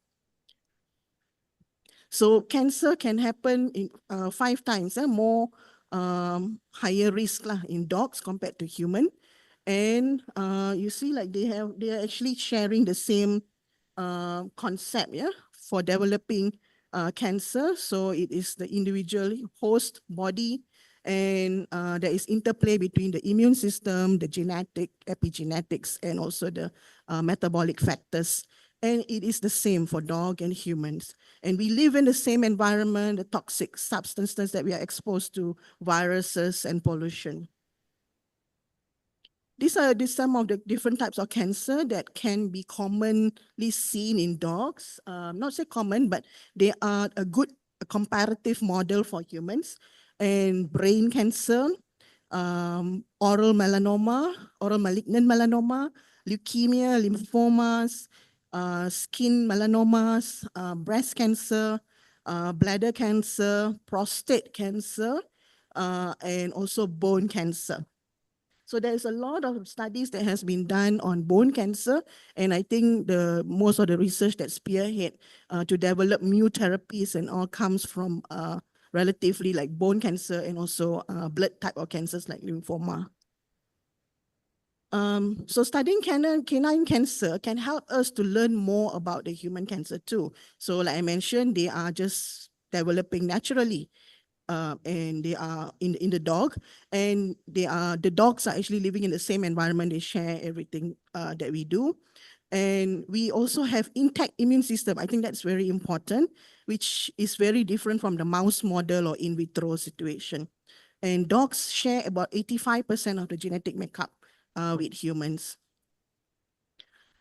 So cancer can happen in 5 times more higher risk in dogs compared to human. And you see, like they are actually sharing the same concept, for developing cancer. So it is the individual host body, and there is interplay between the immune system, the genetic, epigenetics, and also the metabolic factors. And it is the same for dog and humans. And we live in the same environment, the toxic substances that we are exposed to, viruses and pollution. These are some of the different types of cancer that can be commonly seen in dogs. Not say common, but they are a good comparative model for humans. And brain cancer, oral melanoma, oral malignant melanoma, leukemia, lymphomas, skin melanomas, breast cancer, bladder cancer, prostate cancer, and also bone cancer. So there's a lot of studies that has been done on bone cancer, and I think most of the research that spearhead to develop new therapies and all comes from relatively like bone cancer and also blood type of cancers like lymphoma. So studying canine cancer can help us to learn more about the human cancer too. So like I mentioned, they are just developing naturally. And they are in the dog, and the dogs are actually living in the same environment. They share everything that we do. And we also have intact immune system. I think that's very important, which is very different from the mouse model or in vitro situation. And dogs share about 85% of the genetic makeup with humans.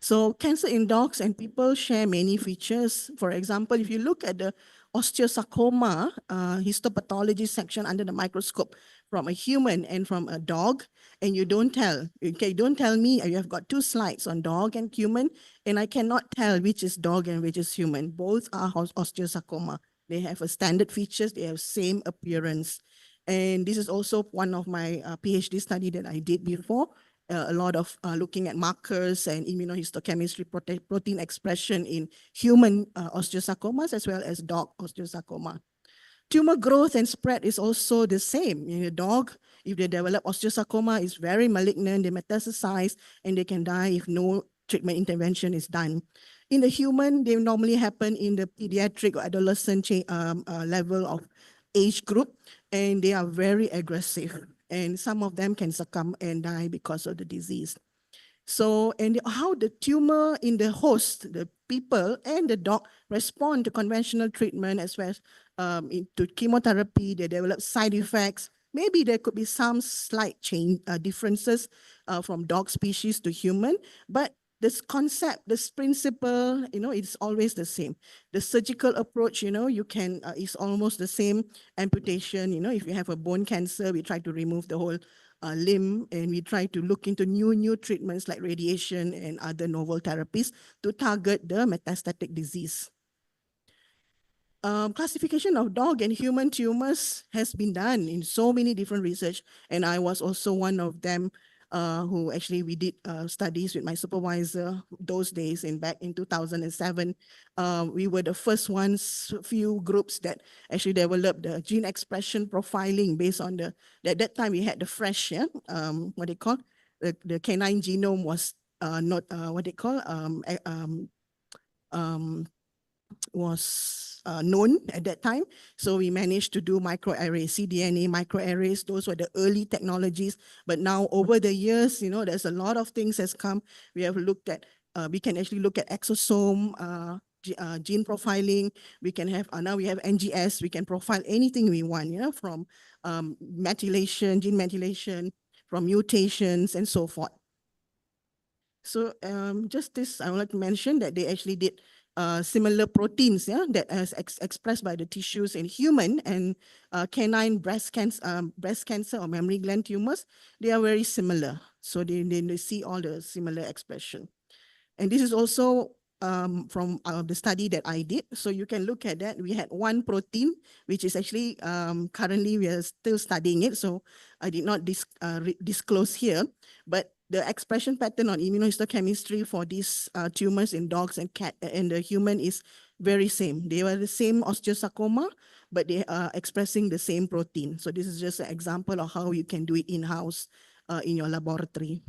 So cancer in dogs and people share many features. For example, if you look at the osteosarcoma histopathology section under the microscope from a human and from a dog, and you don't tell, okay, don't tell me, you have got two slides on dog and human, and I cannot tell which is dog and which is human. Both are osteosarcoma. They have a standard features, they have same appearance. And this is also one of my PhD study that I did before. A lot of looking at markers and immunohistochemistry protein expression in human osteosarcomas as well as dog osteosarcoma. Tumor growth and spread is also the same. In a dog, if they develop osteosarcoma, it's very malignant, they metastasize, and they can die if no treatment intervention is done. In the human, they normally happen in the pediatric or adolescent level of age group, and they are very aggressive. And some of them can succumb and die because of the disease. So, and how the tumor in the host, the people and the dog respond to conventional treatment as well as to chemotherapy, they develop side effects. Maybe there could be some slight change differences from dog species to human, but this concept, this principle, it's always the same. The surgical approach, you can, is almost the same. Amputation, if you have a bone cancer, we try to remove the whole limb, and we try to look into new treatments like radiation and other novel therapies to target the metastatic disease. Classification of dog and human tumors has been done in so many different research, and I was also one of them who actually we did studies with my supervisor those days back in 2007. We were the first ones, few groups that actually developed the gene expression profiling based on at that time we had the fresh, what they call, the canine genome was not, what they call, was known at that time. So we managed to do microarrays, cDNA microarrays. Those were the early technologies. But now over the years, there's a lot of things has come. We have looked at, we can actually look at exosome, gene profiling. We can have, now we have NGS. We can profile anything we want, from methylation, gene methylation, from mutations and so forth. So just this, I would like to mention that they actually did similar proteins, that is expressed by the tissues in human and canine breast cancer or mammary gland tumors. They are very similar. So they see all the similar expression. And this is also from the study that I did. So you can look at that. We had one protein, which is actually currently we are still studying it. So I did not disclose here, but the expression pattern on immunohistochemistry for these tumors in dogs and cat and the human is very same. They were the same osteosarcoma, but they are expressing the same protein. So this is just an example of how you can do it in-house in your laboratory.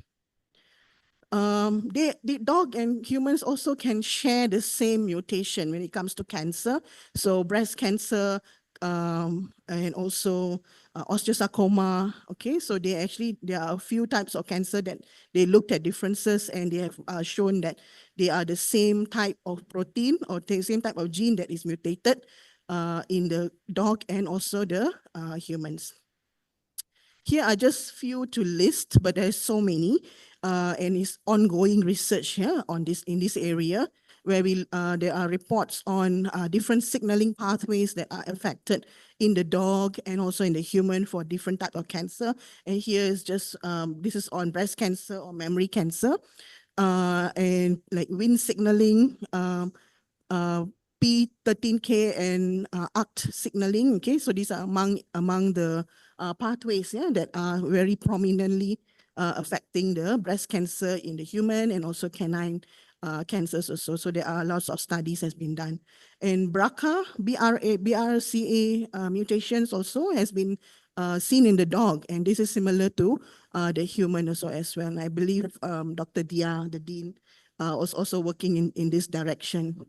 The dog and humans also can share the same mutation when it comes to cancer. So breast cancer and also osteosarcoma. Okay, so there are a few types of cancer that they looked at differences, and they have shown that they are the same type of protein or the same type of gene that is mutated in the dog and also the humans. Here are just few to list, but there's so many, and it's ongoing research here in this area, where there are reports on different signaling pathways that are affected in the dog and also in the human for different type of cancer. And here is just this is on breast cancer or mammary cancer, and like Wnt signaling, P13K and ACT signaling. Okay, so these are among the pathways that are very prominently affecting the breast cancer in the human and also canine cancers also. So there are lots of studies has been done. And BRCA mutations also has been seen in the dog, and this is similar to the human also as well. And I believe Dr. Dia, the dean, was also working in this direction.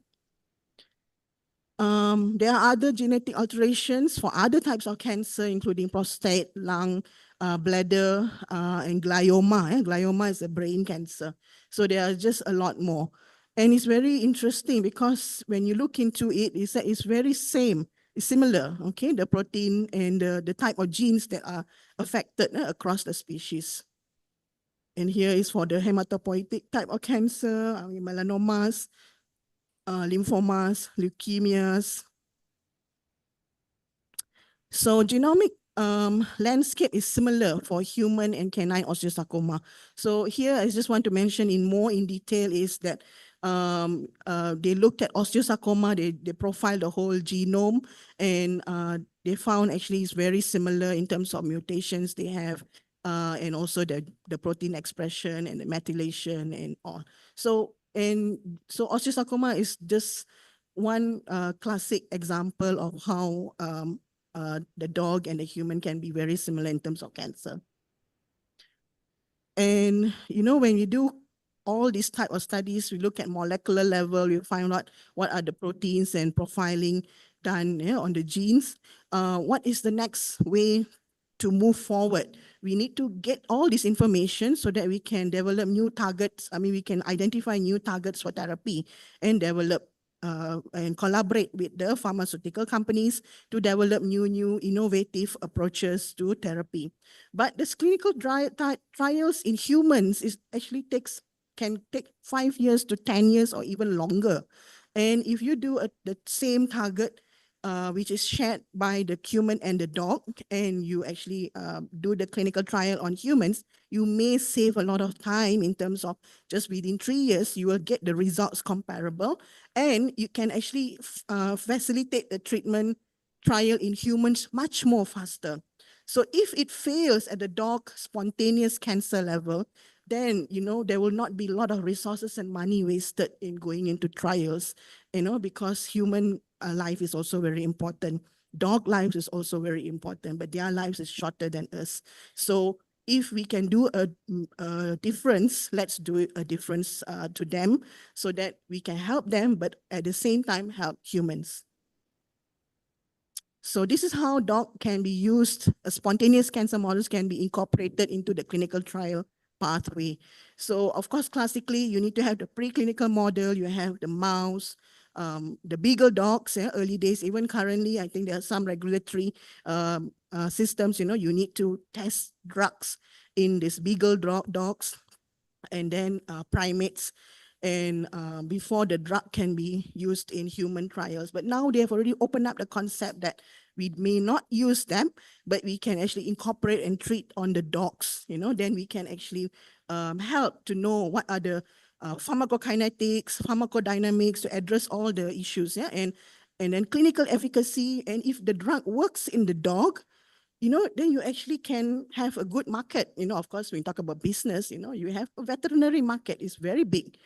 There are other genetic alterations for other types of cancer, including prostate, lung, bladder, and glioma. Glioma is a brain cancer. So there are just a lot more. And it's very interesting because when you look into it, it's very similar, okay, the protein and the type of genes that are affected across the species. And here is for the hematopoietic type of cancer, melanomas, lymphomas, leukemias. So genomic landscape is similar for human and canine osteosarcoma. So here I just want to mention in detail is that they looked at osteosarcoma, they profiled the whole genome, and they found actually it's very similar in terms of mutations they have, and also the protein expression and the methylation and all. So osteosarcoma is just one classic example of how the dog and the human can be very similar in terms of cancer. And when you do all these type of studies, we look at molecular level, we find out what are the proteins and profiling done on the genes. What is the next way to move forward? We need to get all this information so that we can develop new targets. We can identify new targets for therapy and develop and collaborate with the pharmaceutical companies to develop new innovative approaches to therapy. But the clinical trials in humans can take 5 years to 10 years or even longer. And if you do the same target, which is shared by the human and the dog, and you actually do the clinical trial on humans, you may save a lot of time in terms of just within 3 years, you will get the results comparable, and you can actually facilitate the treatment trial in humans much more faster. So if it fails at the dog spontaneous cancer level, then there will not be a lot of resources and money wasted in going into trials, because human life is also very important. Dog lives is also very important, but their lives is shorter than us. So if we can do a difference, let's do a difference to them so that we can help them, but at the same time help humans. So this is how dog can be used, spontaneous cancer models can be incorporated into the clinical trial pathway. So of course, classically, you need to have the preclinical model, you have the mouse, the beagle dogs, early days, even currently, I think there are some regulatory systems, you need to test drugs in these beagle dogs and then primates, and before the drug can be used in human trials. But now they have already opened up the concept that we may not use them, but we can actually incorporate and treat on the dogs, then we can actually help to know what are the pharmacokinetics, pharmacodynamics to address all the issues, and then clinical efficacy. And if the drug works in the dog, then you actually can have a good market. Of course, when you talk about business, you have a veterinary market, it's very big.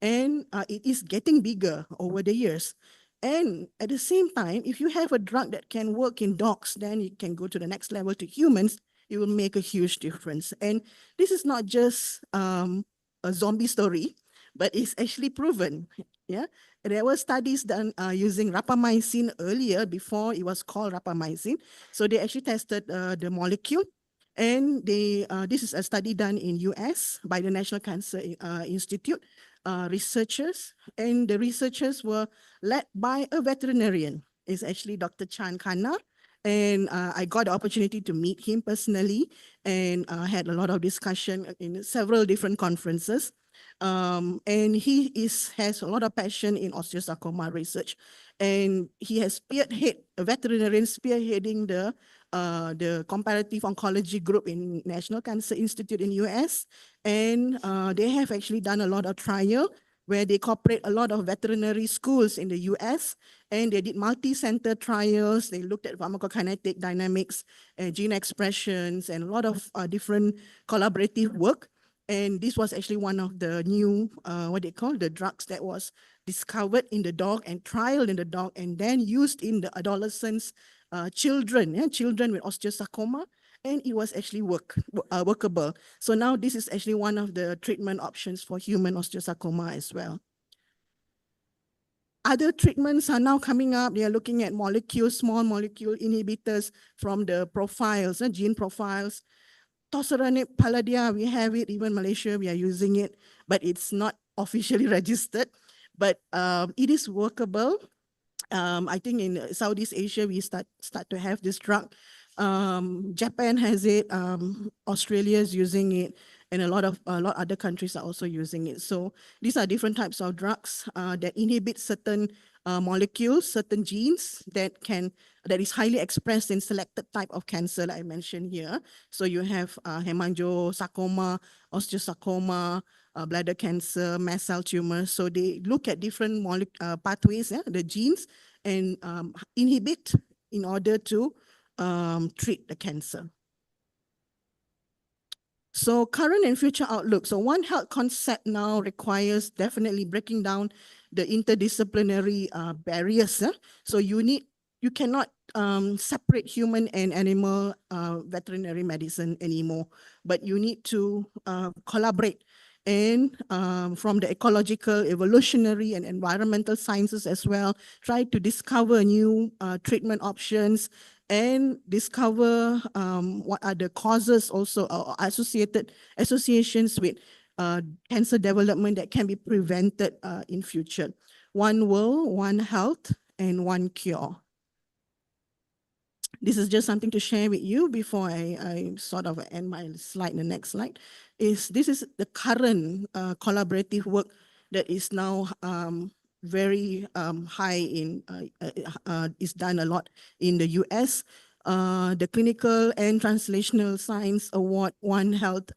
And it is getting bigger over the years. And at the same time, if you have a drug that can work in dogs, then you can go to the next level to humans, it will make a huge difference. And this is not just a zombie story, but it's actually proven. Yeah, there were studies done using rapamycin earlier before it was called rapamycin. So they actually tested the molecule, and this is a study done in US by the National Cancer Institute researchers, and the researchers were led by a veterinarian. It's actually Dr. Chan Khanna. And I got the opportunity to meet him personally and had a lot of discussion in several different conferences. And he has a lot of passion in osteosarcoma research. And he has a veterinarian spearheading the comparative oncology group in National Cancer Institute in US. And they have actually done a lot of trial where they cooperate a lot of veterinary schools in the US, and they did multi-center trials. They looked at pharmacokinetic dynamics, gene expressions, and a lot of different collaborative work. And this was actually one of the new, the drugs that was discovered in the dog and trialed in the dog and then used in the adolescents, children with osteosarcoma, and it was actually workable. So now this is actually one of the treatment options for human osteosarcoma as well. Other treatments are now coming up. They are looking at small molecule inhibitors from the profiles, gene profiles. Toceranib palladia, we have it, even Malaysia, we are using it, but it's not officially registered, but it is workable. I think in Southeast Asia, we start to have this drug. Japan has it, Australia is using it, and a lot other countries are also using it. So these are different types of drugs that inhibit certain molecules, certain genes that is highly expressed in selected type of cancer like I mentioned here. So you have hemangiosarcoma, osteosarcoma, bladder cancer, mast cell tumor. So they look at different pathways, the genes, and inhibit in order to treat the cancer. So current and future outlook. So One Health concept now requires definitely breaking down the interdisciplinary barriers. So you cannot separate human and animal veterinary medicine anymore, but you need to collaborate. And from the ecological, evolutionary, and environmental sciences as well, try to discover new treatment options and discover what are the causes also or associations with cancer development that can be prevented in future. One world, one health, and one cure. This is just something to share with you before I sort of end my slide. The next slide this is the current collaborative work that is now very high in, is done a lot in the US. The Clinical and Translational Science Award One Health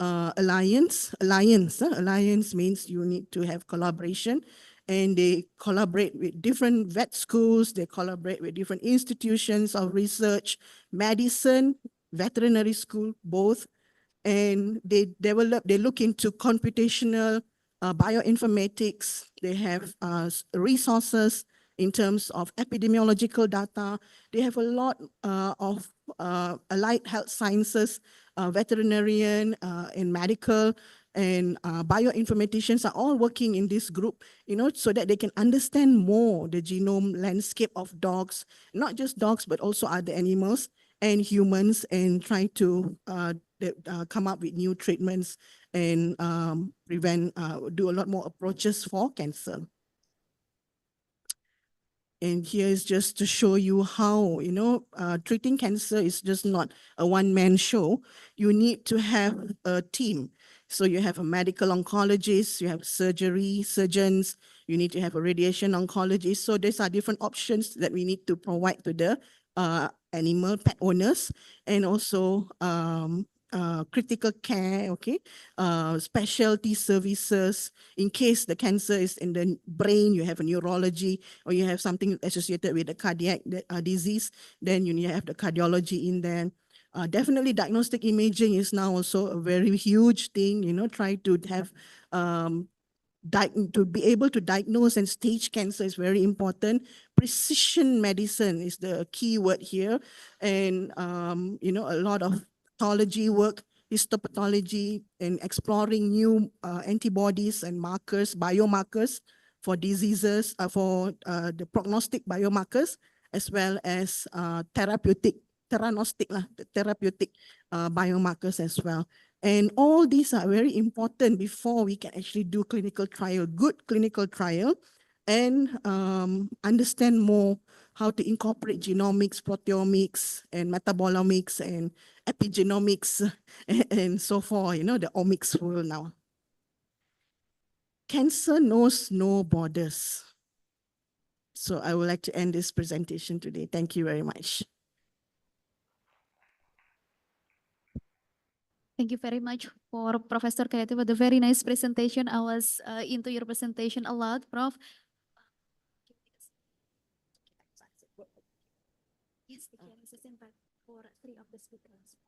Alliance. Alliance means you need to have collaboration, and they collaborate with different vet schools, they collaborate with different institutions of research, medicine, veterinary school, both, and they look into computational bioinformatics. They have resources in terms of epidemiological data. They have a lot of allied health sciences, veterinarian and medical and bioinformaticians are all working in this group, so that they can understand more the genome landscape of dogs, not just dogs, but also other animals and humans, and try to come up with new treatments and prevent, do a lot more approaches for cancer. And here is just to show you how, treating cancer is just not a one-man show. You need to have a team. So you have a medical oncologist, you have surgeons, you need to have a radiation oncologist. So these are different options that we need to provide to the animal pet owners, and also critical care, specialty services. In case the cancer is in the brain, you have a neurology, or you have something associated with the cardiac disease, then you need to have the cardiology in there. Definitely diagnostic imaging is now also a very huge thing, try to have to be able to diagnose and stage cancer is very important. Precision medicine is the key word here. And, a lot of pathology work, histopathology, and exploring new antibodies and markers, biomarkers for diseases, for the prognostic biomarkers, as well as therapeutic biomarkers as well. And all these are very important before we can actually do clinical trial, good clinical trial, and understand more how to incorporate genomics, proteomics, and metabolomics, and epigenomics, and so forth, the omics world now. Cancer knows no borders. So I would like to end this presentation today. Thank you very much. Thank you very much for Professor Kayati for the very nice presentation. I was into your presentation a lot, Prof. Yes, the Q&A session, but for 3 of the speakers.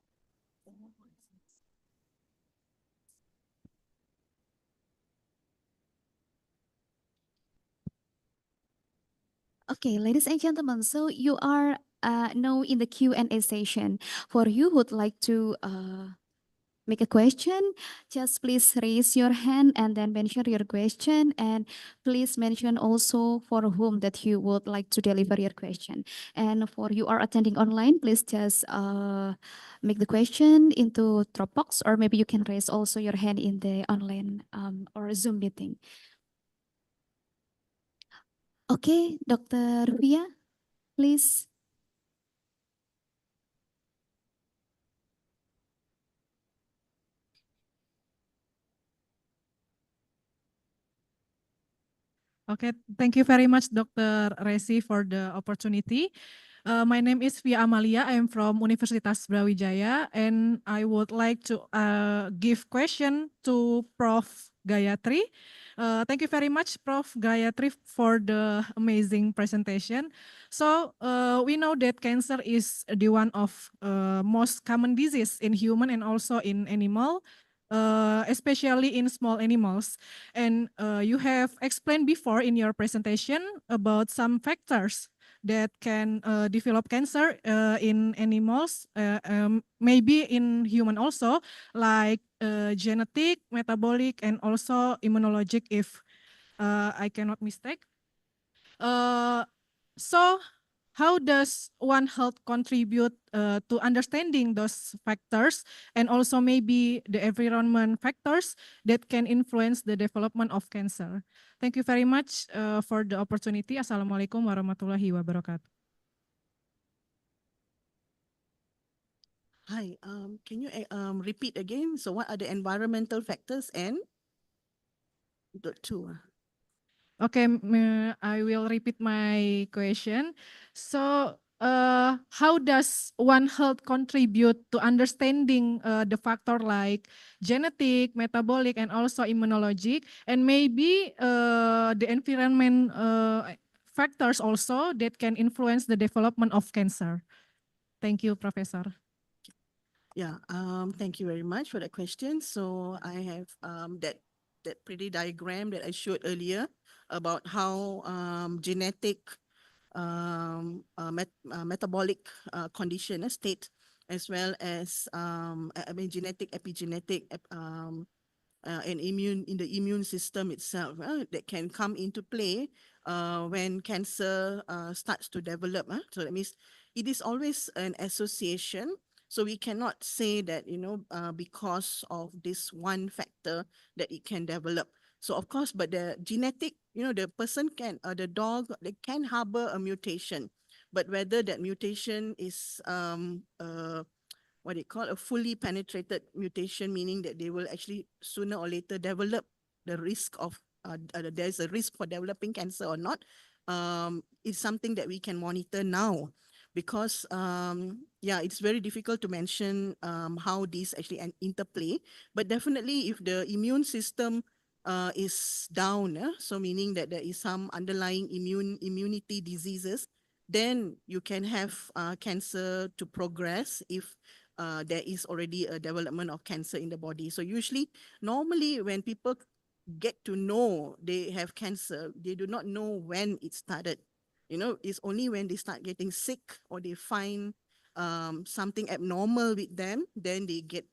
Okay, ladies and gentlemen, so you are now in the Q&A session. For you who'd like to make a question, just please raise your hand and then mention your question, and please mention also for whom that you would like to deliver your question. And for you are attending online, please just make the question into Dropbox, or maybe you can raise also your hand in the online or Zoom meeting. Okay, Dr. Rufia, please. Okay, thank you very much, Dr. Resi, for the opportunity. My name is Via Amalia. I am from Universitas Brawijaya, and I would like to give question to Prof. Gayatri. Thank you very much, Prof. Gayatri, for the amazing presentation. So we know that cancer is the one of most common disease in human and also in animal. Especially in small animals. And you have explained before in your presentation about some factors that can develop cancer in animals, maybe in human also, like genetic, metabolic, and also immunologic, if I cannot mistake. So how does One Health contribute to understanding those factors and also maybe the environment factors that can influence the development of cancer? Thank you very much for the opportunity. Assalamualaikum warahmatullahi wabarakatuh. Hi, can you repeat again? So what are the environmental factors and the two? Okay, I will repeat my question. So, how does One Health contribute to understanding the factor like genetic, metabolic, and also immunologic, and maybe the environment factors also that can influence the development of cancer? Thank you, Professor. Yeah, thank you very much for that question. So I have that pretty diagram that I showed earlier about how genetic metabolic condition state, as well as genetic, epigenetic, and immune in the immune system itself that can come into play when cancer starts to develop. So that means it is always an association. So we cannot say that, because of this one factor that it can develop. So of course, but the genetic, the person can, the dog, they can harbor a mutation, but whether that mutation is what they call a fully penetrated mutation, meaning that they will actually sooner or later develop the risk of, there's a risk for developing cancer or not, is something that we can monitor now. Because it's very difficult to mention how these actually interplay, but definitely if the immune system is down, so meaning that there is some underlying immunity diseases, then you can have cancer to progress if there is already a development of cancer in the body. So normally when people get to know they have cancer, they do not know when it started. It's only when they start getting sick or they find something abnormal with them, then they get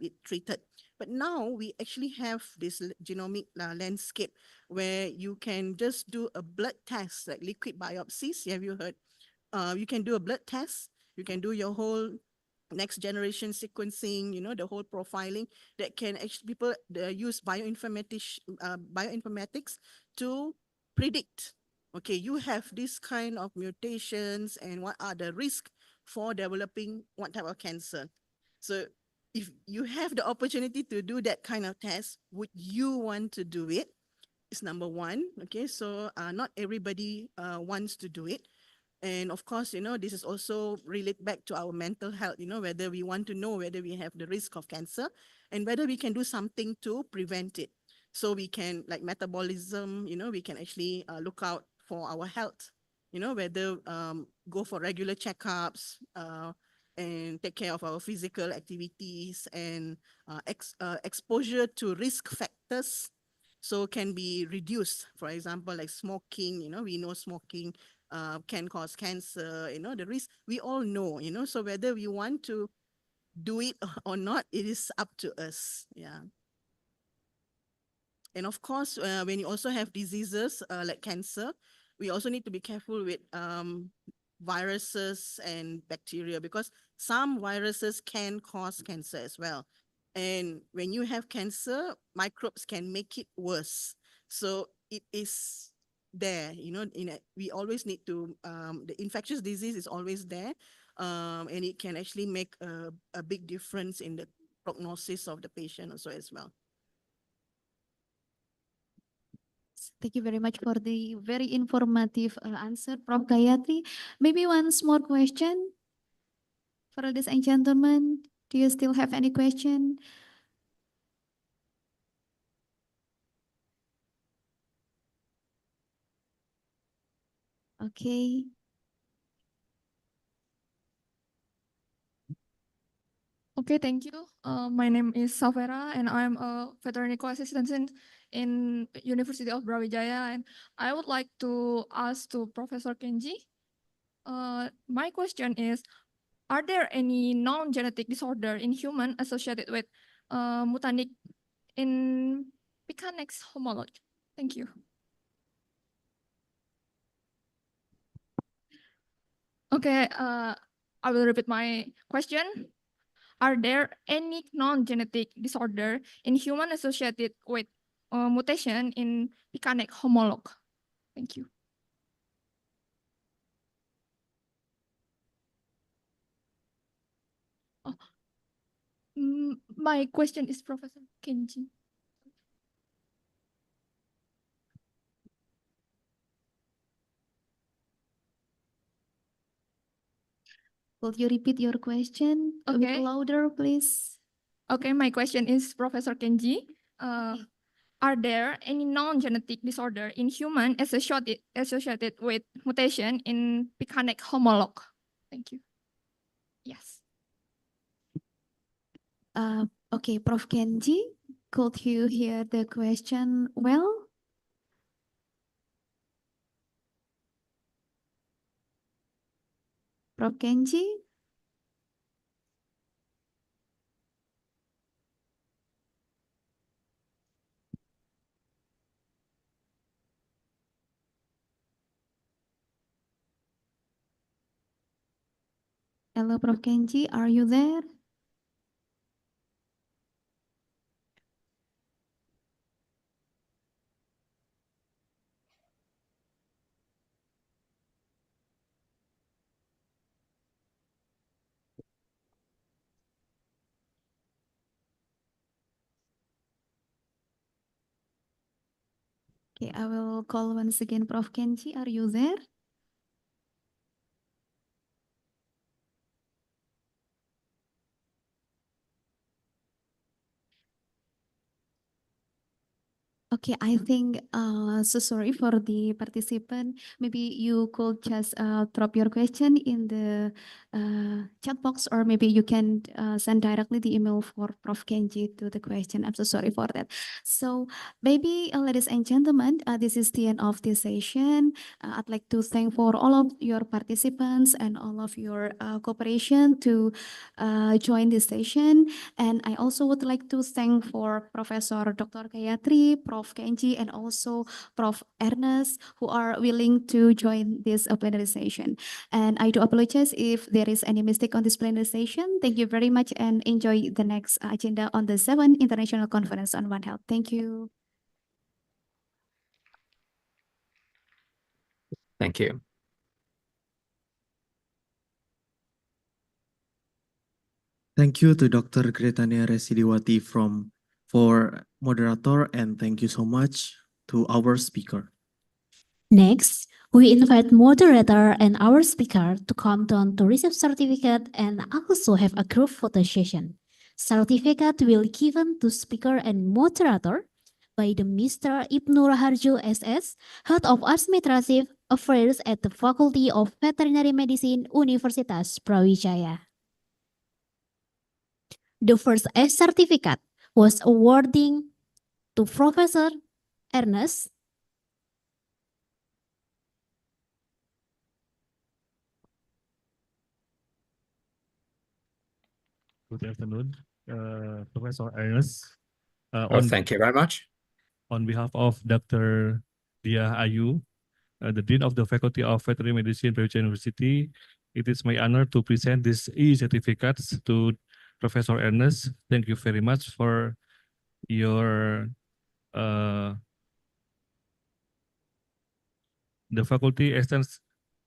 it treated. But now we actually have this genomic landscape where you can just do a blood test, like liquid biopsies. Have you heard? You can do a blood test. You can do your whole next generation sequencing, the whole profiling that can actually people use bioinformatics to predict, okay, you have this kind of mutations and what are the risks for developing what type of cancer. So if you have the opportunity to do that kind of test, would you want to do it? Is number one. Okay, so not everybody wants to do it. And of course, this is also relate back to our mental health, whether we want to know whether we have the risk of cancer and whether we can do something to prevent it. So we can, like metabolism, we can actually look out for our health, whether go for regular checkups and take care of our physical activities and exposure to risk factors. So can be reduced. For example, like smoking, we know smoking can cause cancer, the risk, we all know, so whether we want to do it or not, it is up to us. Yeah. And of course, when you also have diseases like cancer, we also need to be careful with viruses and bacteria, because some viruses can cause cancer as well. And when you have cancer, microbes can make it worse. So it is there, we always need to, the infectious disease is always there, and it can actually make a big difference in the prognosis of the patient also as well. Yes, thank you very much for the very informative answer, Prof. Gayatri. Maybe one small question for ladies and gentlemen. Do you still have any question? Okay. Okay, thank you. My name is Savera, and I'm a veterinary assistant in University of Brawijaya. And I would like to ask to Professor Kenji. My question is, are there any non-genetic disorder in human associated with mutanic in Picanex homology? Thank you. Okay, I will repeat my question. Are there any non-genetic disorder in human associated with mutation in Picanex homologue? Thank you. Oh, my question is Professor Kenji. Could you repeat your question a bit Okay. louder, please? Okay, my question is Professor Kenji. Are there any non-genetic disorder in human associated with mutation in Picanex homologue? Thank you. Yes. Okay, Prof. Kenji, could you hear the question well? Prof. Kenji? Hello, Prof. Kenji, are you there? Okay, I will call once again, Prof. Kenji, are you there? Okay, I think, so sorry for the participant. Maybe you could just drop your question in the chat box, or maybe you can send directly the email for Prof. Kenji to the question. I'm so sorry for that. So maybe, ladies and gentlemen, this is the end of this session. I'd like to thank for all of your participants and all of your cooperation to join this session. And I also would like to thank for Professor Dr. Gayatri, Prof. Kenji, and also Prof. Ernest, who are willing to join this plenary session. And I do apologize if there is any mistake on this plenary session. Thank you very much and enjoy the next agenda on the 7th International Conference on One Health. Thank you. Thank you. Thank you to Dr. Gretania Residiwati for moderator, and thank you so much to our speaker. Next, we invite moderator and our speaker to come down to receive certificate and also have a group photo session. Certificate will given to speaker and moderator by the Mr. Ibnu Raharjo SS, Head of Administrative Affairs at the Faculty of Veterinary Medicine, Universitas Brawijaya. The first S certificate was awarding to Professor Ernest. Good afternoon, Professor Ernest. Thank you very much. On behalf of Dr. Dia Ayu, the Dean of the Faculty of Veterinary Medicine, Brawijaya University, it is my honor to present these e-certificates to Professor Ernest. Thank you very much for your the faculty extends.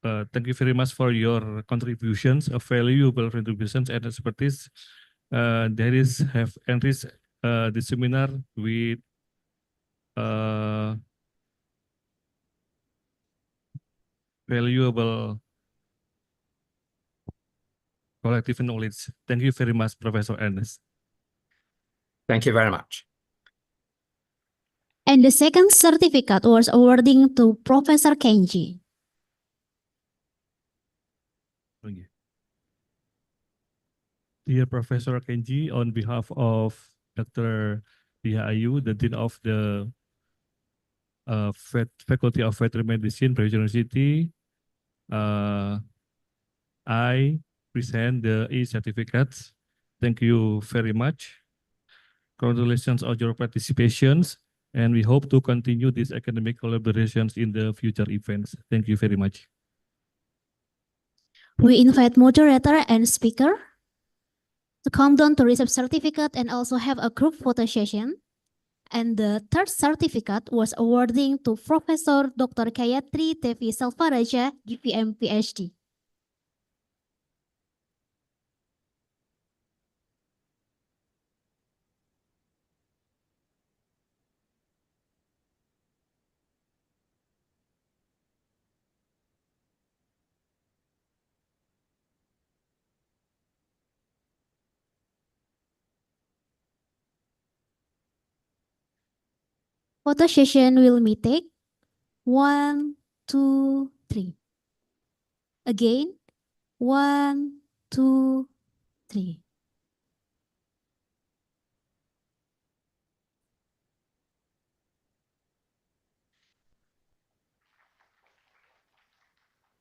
Thank you very much for your contributions, valuable contributions and expertise. That is have enriched the seminar with valuable collective knowledge. Thank you very much, Professor Ernest. Thank you very much. And the second certificate was awarding to Professor Kenji. Dear Professor Kenji, on behalf of Dr. Dia Ayu, the Dean of the Faculty of Veterinary Medicine, Brawijaya University, I present the e-certificates. Thank you very much. Congratulations on your participations, and we hope to continue these academic collaborations in the future events. Thank you very much. We invite moderator and speaker to come down to receive certificate and also have a group photo session. And the third certificate was awarding to Professor Dr. Gayatri Devi Salvaraja, DPM PhD. Photo session will be take 1, 2, 3. Again, 1, 2, 3.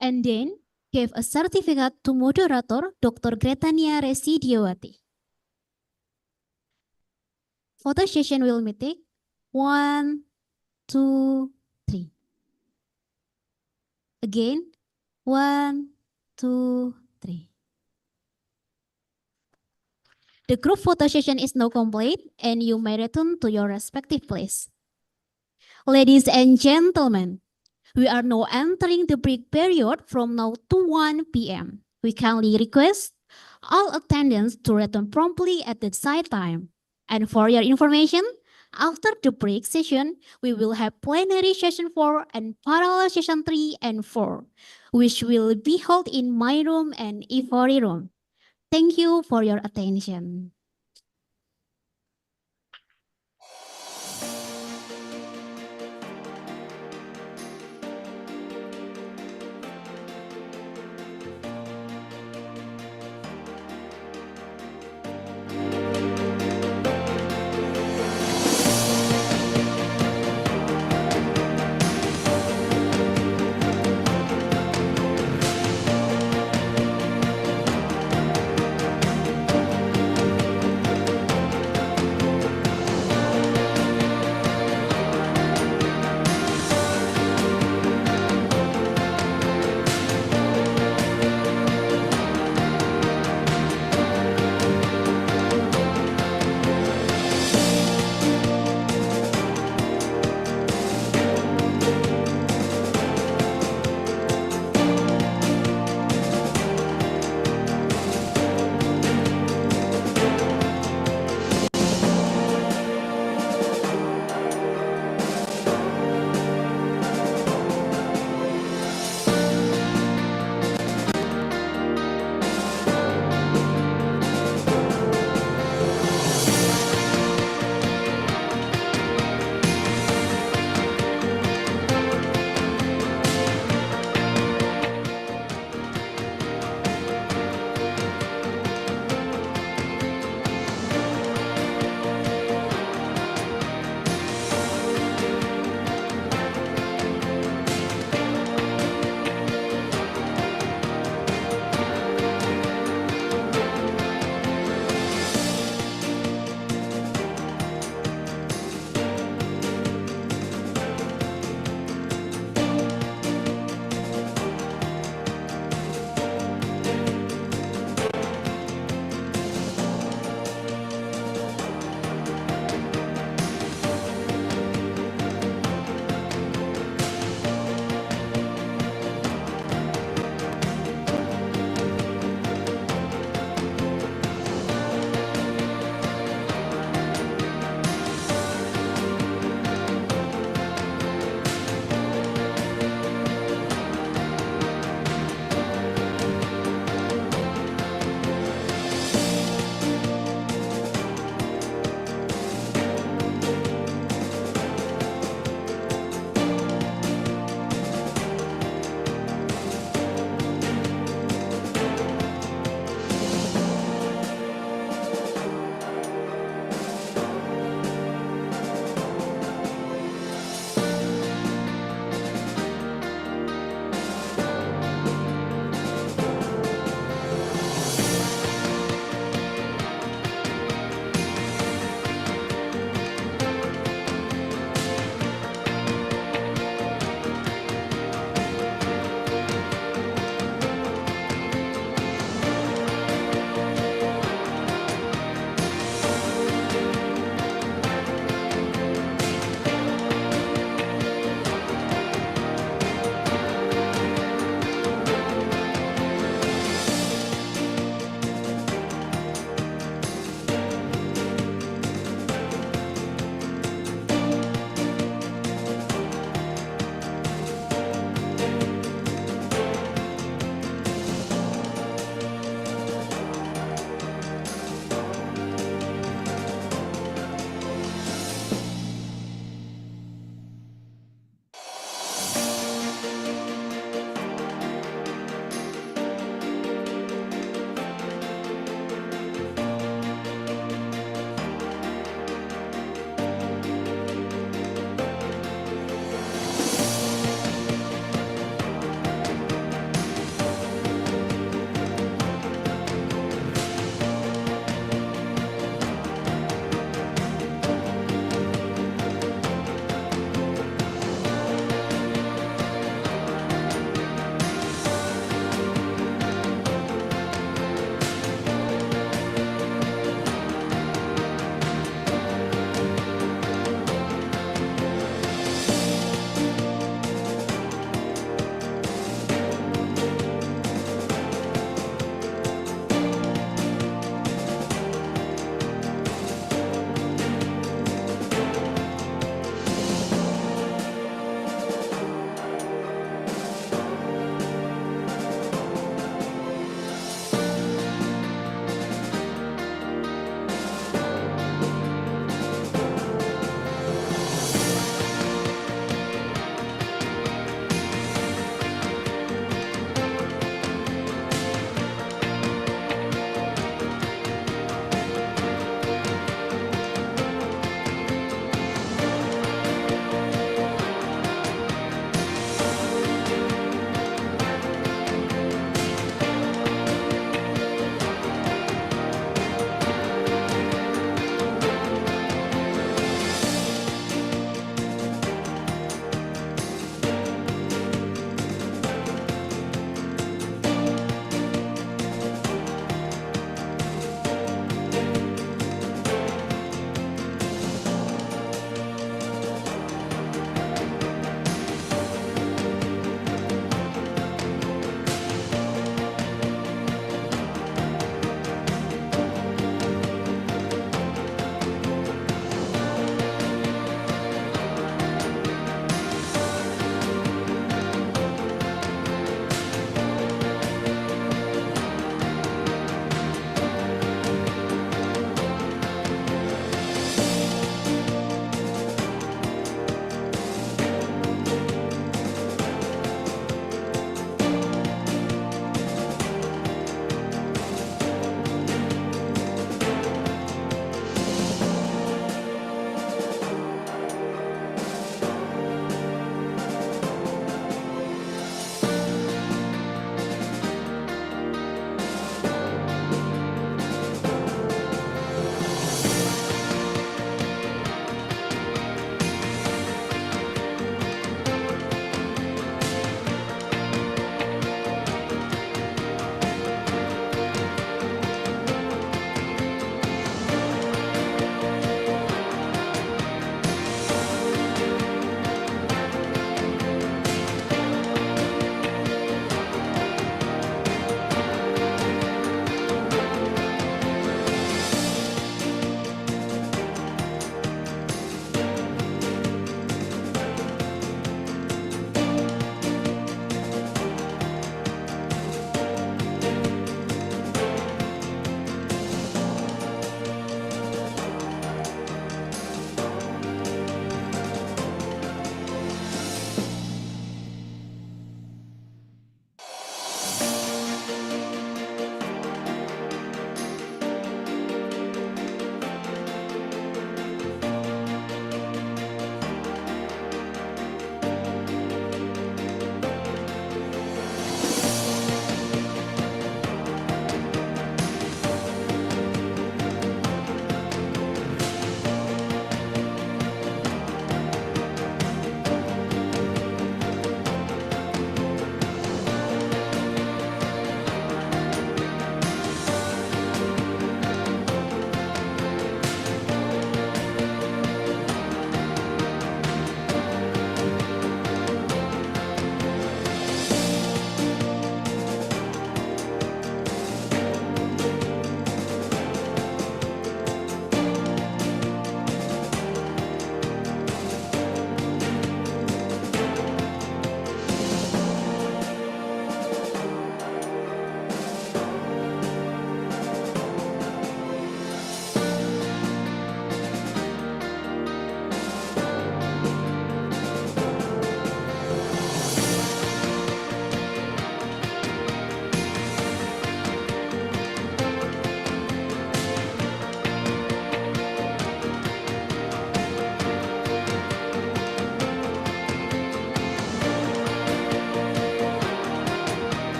And then gave a certificate to moderator Dr. Gretania Residiawati. Photo session will be take 1, 2, 3. Again, 1, 2, 3. The group photo session is now complete and you may return to your respective place. Ladies and gentlemen, we are now entering the break period from now to 1 p.m. We kindly request all attendants to return promptly at the side time. And for your information, after the break session, we will have plenary session 4 and parallel session 3 and 4, which will be held in my room and Ivory room. Thank you for your attention.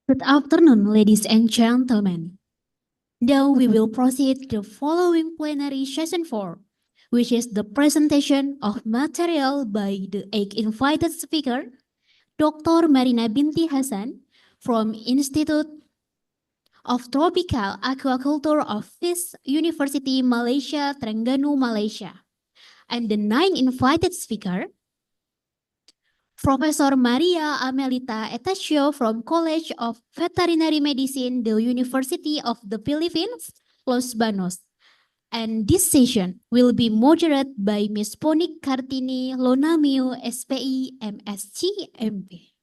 Good afternoon, ladies and gentlemen. Now we will proceed to the following plenary session 4, which is the presentation of material by the eighth invited speaker, Dr. Marina Binti Hasan from Institute of Tropical Aquaculture of Fish University Malaysia, Terengganu, Malaysia. And the ninth invited speaker, Professor Maria Amelita Etacio from College of Veterinary Medicine, the University of the Philippines, Los Banos. And this session will be moderated by Ms. Ponik Kartini Lonamio, SPI, MSc, MP.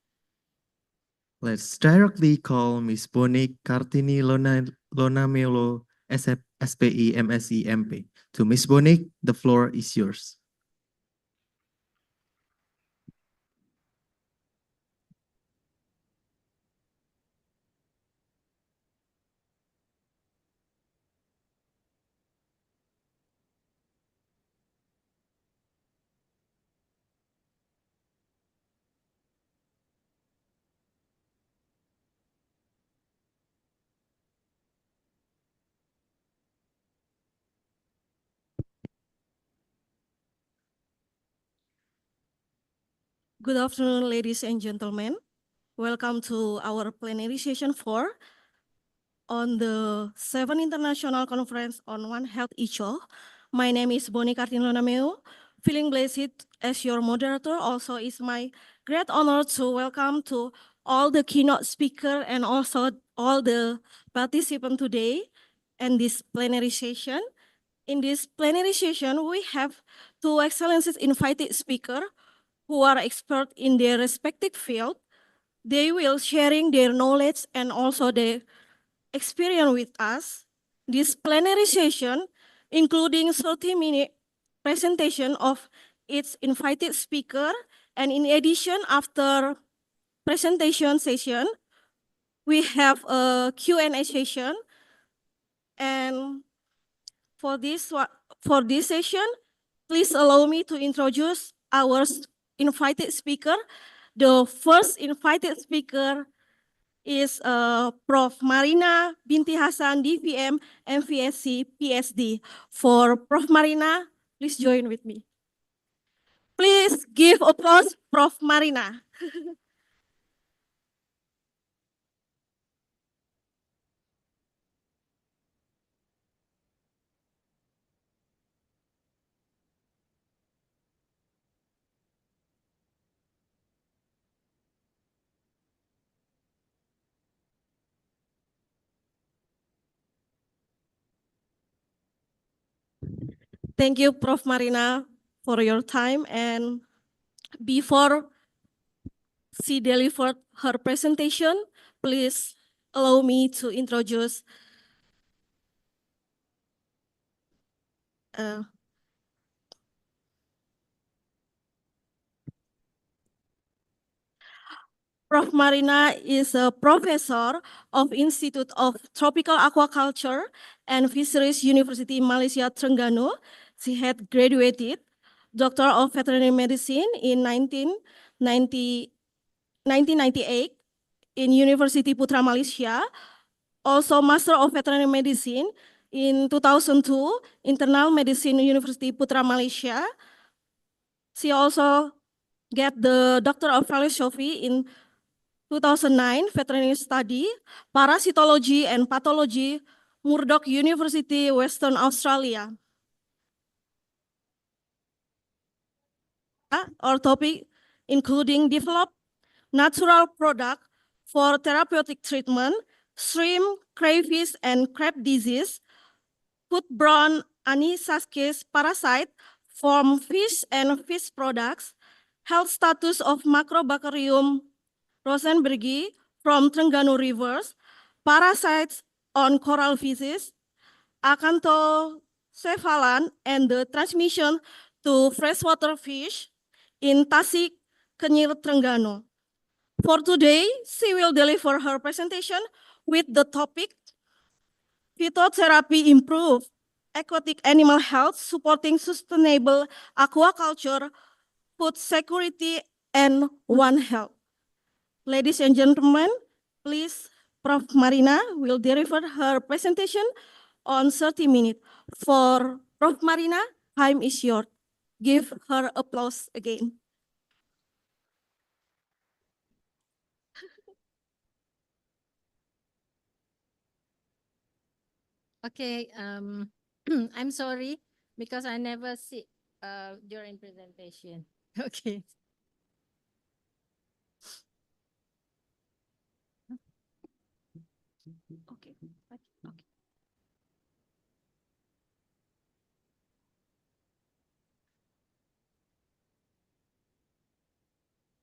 Let's directly call Ms. Bonik Kartini Lonamelo, SPI, MSc, MP. To Ms. Bonik, the floor is yours. Good afternoon, ladies and gentlemen. Welcome to our plenary session 4 on the 7th International Conference on One Health Icoh. My name is Boni Kartini Lonameo. Feeling blessed as your moderator. Also, it's my great honor to welcome to all the keynote speaker and also all the participants today in this plenary session. In this plenary session, we have two excellent invited speakers who are expert in their respective field. They will sharing their knowledge and also their experience with us. This plenary session, including 30-minute presentation of its invited speaker, and in addition, after presentation session, we have a Q&A session. And for this session, please allow me to introduce our invited speaker. The first invited speaker is Prof. Marina Binti Hasan, DVM, MVSC, PhD. For Prof. Marina, please join with me. Please give applause, Prof. Marina. Thank you, Prof. Marina, for your time. And before she delivered her presentation, please allow me to introduce Prof. Marina is a professor of Institute of Tropical Aquaculture and Fisheries University Malaysia, Terengganu. She had graduated Doctor of Veterinary Medicine in 1998 in University Putra Malaysia. Also Master of Veterinary Medicine in 2002, Internal Medicine University Putra Malaysia. She also get the Doctor of Philosophy in 2009, Veterinary Study, Parasitology and Pathology, Murdoch University, Western Australia. Our topic including develop natural product for therapeutic treatment, shrimp, crayfish, and crab disease, foodborne anisakis parasite from fish and fish products, health status of Macrobacterium rosenbergi from Terengganu rivers, parasites on coral fishes, acanthocephalan, and the transmission to freshwater fish in Tasik, Kenyir, Terengganu. For today, she will deliver her presentation with the topic Phytotherapy Improve Aquatic Animal Health Supporting Sustainable Aquaculture, Food Security, and One Health. Ladies and gentlemen, please Prof. Marina will deliver her presentation on 30 minutes. For Prof. Marina, time is yours. Give her applause again. Okay, I'm sorry because I never sit during presentation. Okay. Okay. Okay.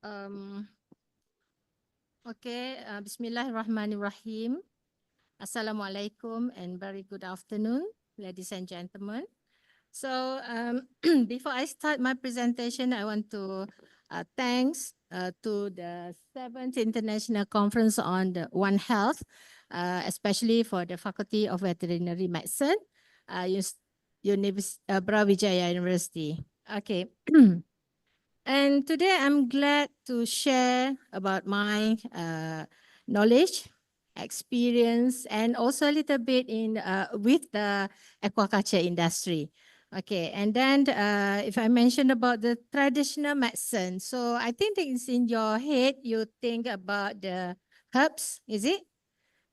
Um, okay, Bismillahirrahmanirrahim. Assalamualaikum and very good afternoon, ladies and gentlemen. So before I start my presentation, I want to thanks to the 7th International Conference on the One Health, especially for the Faculty of Veterinary Medicine, Brawijaya University. Okay. And today I'm glad to share about my knowledge, experience, and also a little bit in with the aquaculture industry. Okay, and then if I mention about the traditional medicine, so I think it's in your head, you think about the herbs, is it?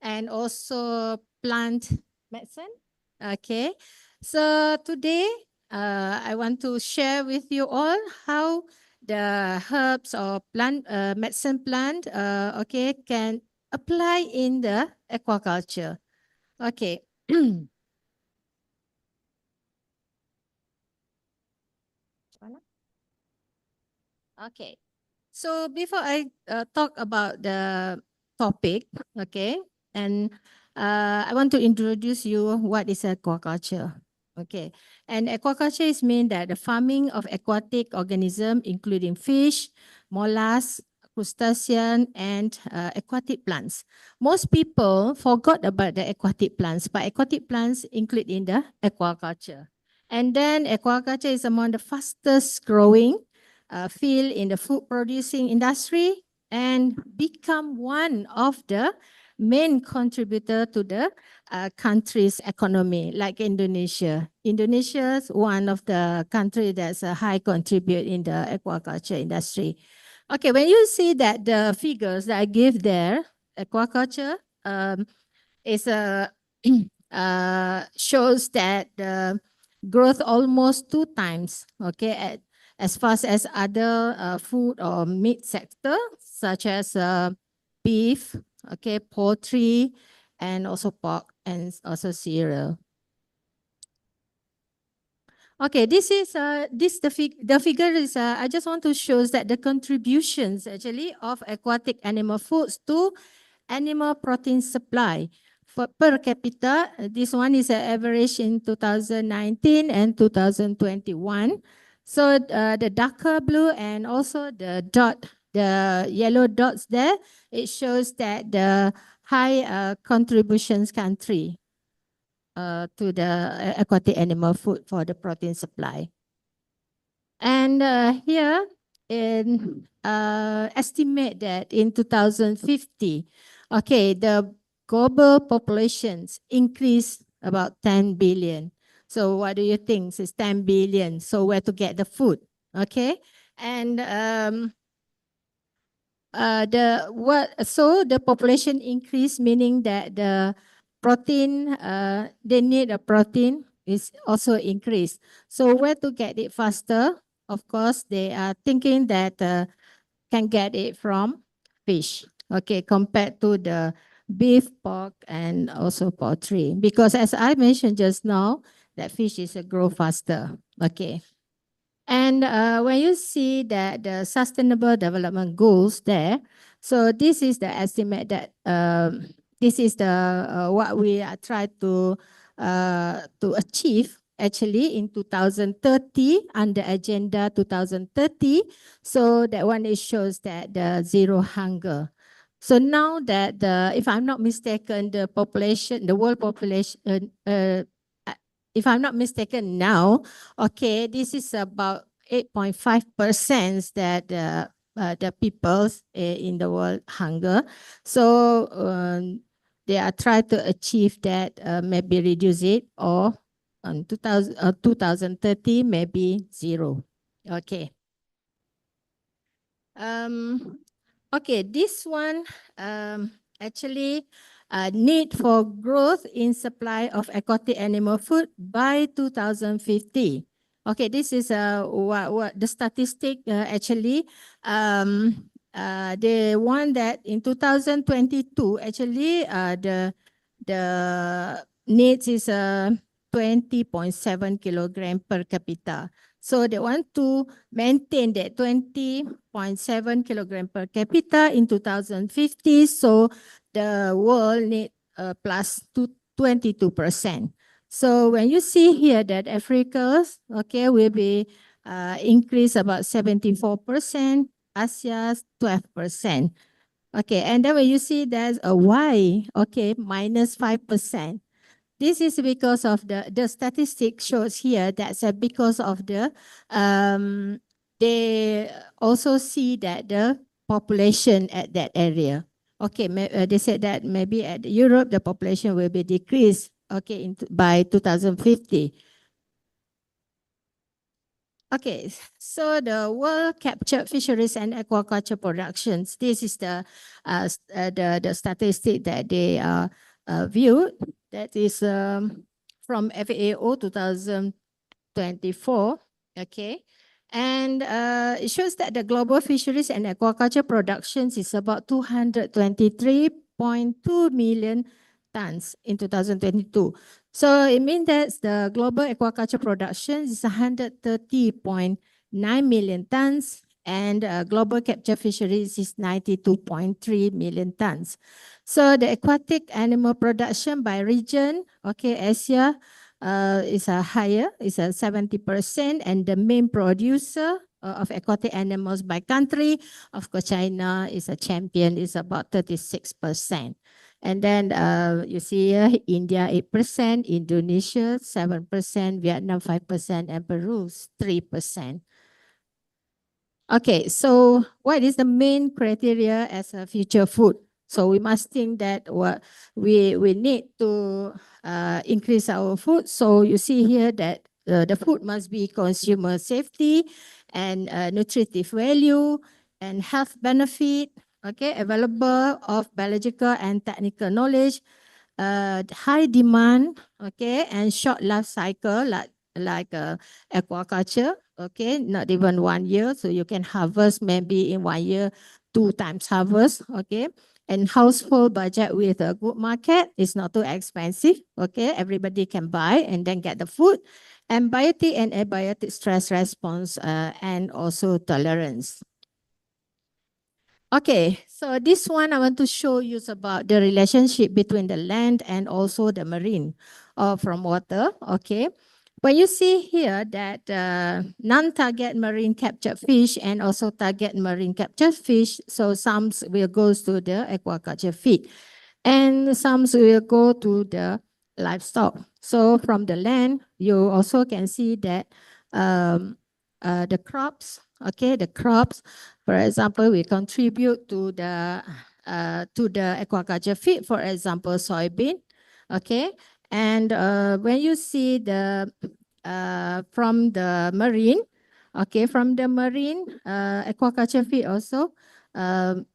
And also plant medicine. Okay, so today I want to share with you all how the herbs or plant medicine plant okay can apply in the aquaculture. Okay. Okay. So before I talk about the topic, okay, and I want to introduce you what is aquaculture. Okay, and aquaculture is mean that the farming of aquatic organism, including fish, mollusks, crustacean, and aquatic plants. Most people forgot about the aquatic plants, but aquatic plants include in the aquaculture. And then aquaculture is among the fastest growing field in the food producing industry and become one of the main contributor to the country's economy, like Indonesia. Indonesia is one of the country that's a high contribute in the aquaculture industry. Okay, when you see that the figures that I give there, aquaculture is a shows that the growth almost 2 times, okay, as fast as other food or meat sector, such as beef, okay, poultry, and also pork and also cereal. Okay, this is the figure is I just want to show that the contributions actually of aquatic animal foods to animal protein supply for per capita. This one is an average in 2019 and 2021. So the darker blue and also the yellow dots there, it shows that the high contributions country to the aquatic animal food for the protein supply. And here in estimate that in 2050, okay, the global populations increase about 10 billion. So what do you think? It's 10 billion. So where to get the food? Okay. And so the population increase, meaning that the protein, they need a protein is also increased. So where to get it faster? Of course, they are thinking that can get it from fish, okay, compared to the beef, pork, and also poultry. Because as I mentioned just now, that fish is a grow faster, okay. And when you see that the sustainable development goals there, so this is the estimate that this is the what we are trying to achieve actually in 2030 under agenda 2030. So that one it shows that the zero hunger. So now that if I'm not mistaken, the population, the world population, if I'm not mistaken now, okay, this is about 8.5% that the people in the world hunger. So they are trying to achieve that, maybe reduce it, or on 2030, maybe zero. Okay. Okay, this one actually need for growth in supply of aquatic animal food by 2050. Okay, this is what the statistic actually the one that in 2022 actually the needs is 20.7 kilogram per capita. So they want to maintain that 20.7 kilogram per capita in 2050. So the world need plus 22%. So when you see here that Africa, okay, will be increase about 74%, Asia 12%. Okay, and then when you see there's a Y, okay, minus 5%. This is because of the statistic shows here that's because of they also see that the population at that area. Okay, they said that maybe at Europe the population will be decreased, okay, by 2050. Okay, so the world captured fisheries and aquaculture productions. This is the statistic that they viewed. That is from FAO 2024. Okay, and it shows that the global fisheries and aquaculture productions is about 223.2 million tons in 2022. So it means that the global aquaculture production is 130.9 million tons, and global capture fisheries is 92.3 million tons. So the aquatic animal production by region, okay, Asia is higher, is 70%, and the main producer of aquatic animals by country, of course, China is a champion, is about 36%. And then you see India 8%, Indonesia 7%, Vietnam 5%, and Peru 3%. Okay, so what is the main criteria as a future food? So we must think that what we need to increase our food. So you see here that the food must be consumer safety and nutritive value and health benefit, okay, available of biological and technical knowledge, high demand, okay, and short life cycle like aquaculture, okay, not even 1 year, so you can harvest maybe in 1 year 2 times harvest, okay, and household budget with a good market is not too expensive, okay, everybody can buy and then get the food, and biotic and abiotic stress response and also tolerance. Okay, so this one I want to show you about the relationship between the land and also the marine from water, okay. When you see here that non-target marine captured fish and also target marine captured fish, so some will go to the aquaculture feed and some will go to the livestock. So from the land, you also can see that the crops, okay, the crops, for example, we contribute to the aquaculture feed, for example, soybean, okay, and when you see the from the marine, okay, from the marine aquaculture feed also, the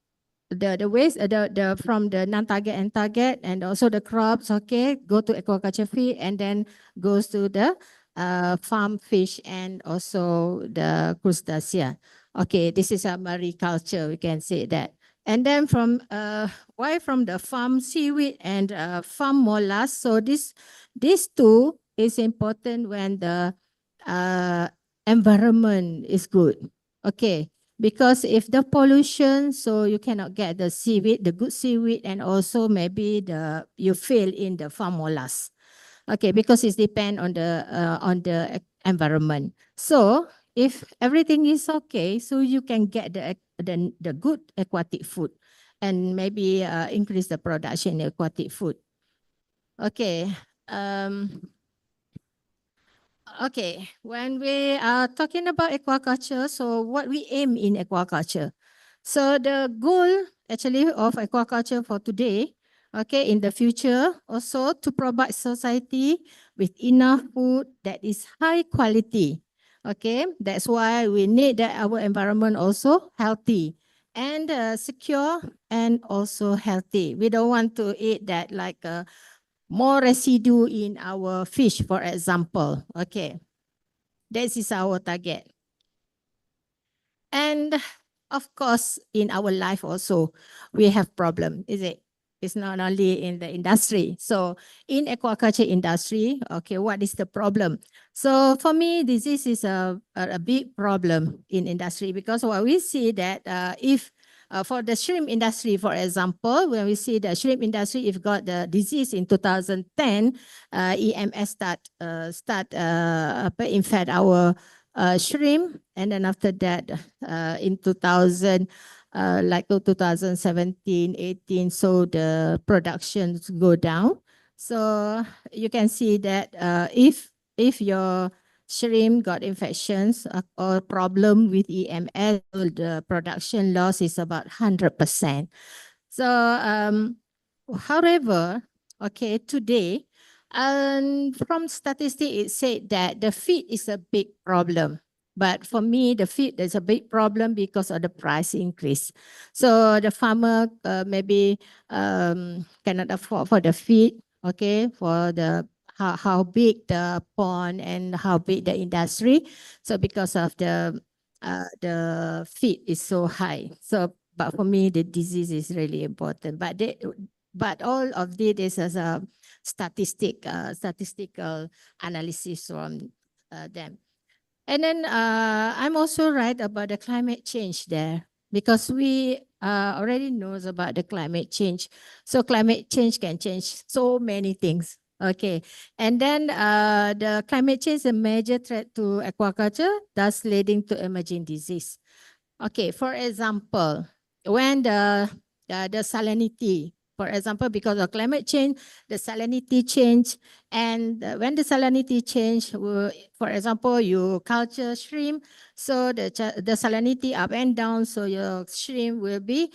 waste the from the non-target and target and also the crops, okay, go to aquaculture feed and then goes to the farm fish and also the crustacea. Okay, this is a mariculture, we can say that. And then from why from the farm seaweed and farm mollusk. So these two is important when the environment is good. Okay, because if the pollution, so you cannot get the seaweed, the good seaweed, and also maybe you fail in the farm mollusk. Okay, because it depends on the environment. So if everything is okay, so you can get the good aquatic food and maybe increase the production in aquatic food. Okay. Okay, when we are talking about aquaculture, so what we aim in aquaculture. So the goal actually of aquaculture for today, okay, in the future also to provide society with enough food that is high quality. Okay, that's why we need that our environment also healthy and secure and also healthy. We don't want to eat that like more residue in our fish, for example. Okay, this is our target. And of course, in our life also, we have problem, is it? It's not only in the industry. So in aquaculture industry, okay, what is the problem? So for me, disease is a big problem in industry because what we see that if for the shrimp industry, for example, when we see the shrimp industry, if got the disease in 2010, EMS start infect our shrimp, and then after that, in 2000, like 2017, 18, so the productions go down. So you can see that if your shrimp got infections or problem with EMS, the production loss is about 100%. So however, okay, today, from statistics, it said that the feed is a big problem. But for me, the feed is a big problem because of the price increase. So the farmer maybe cannot afford for the feed, okay, for the how big the pond and how big the industry. So because of the feed is so high. So but for me, the disease is really important. But all of this is as a statistical analysis from them. And then I'm also right about the climate change there because we already knows about the climate change. So climate change can change so many things. Okay, and then the climate change is a major threat to aquaculture, thus leading to emerging disease. Okay, for example, when the salinity, for example, because of climate change, the salinity change, and when the salinity change, for example, you culture shrimp, so the salinity up and down, so your shrimp will be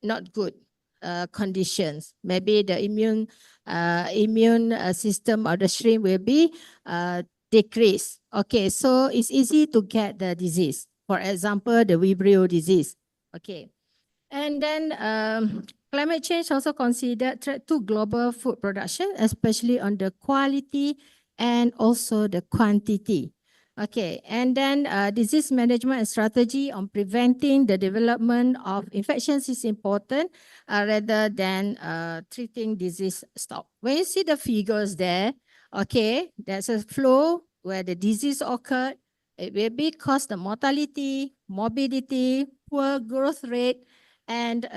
not good conditions. Maybe the immune system of the shrimp will be decreased. Okay, so it's easy to get the disease. For example, the Vibrio disease. Okay, and then climate change also considered threat to global food production, especially on the quality and also the quantity. Okay, and then disease management and strategy on preventing the development of infections is important rather than treating disease stop. When you see the figures there, okay, there's a flow where the disease occurred. It will be cause the mortality, morbidity, poor growth rate, and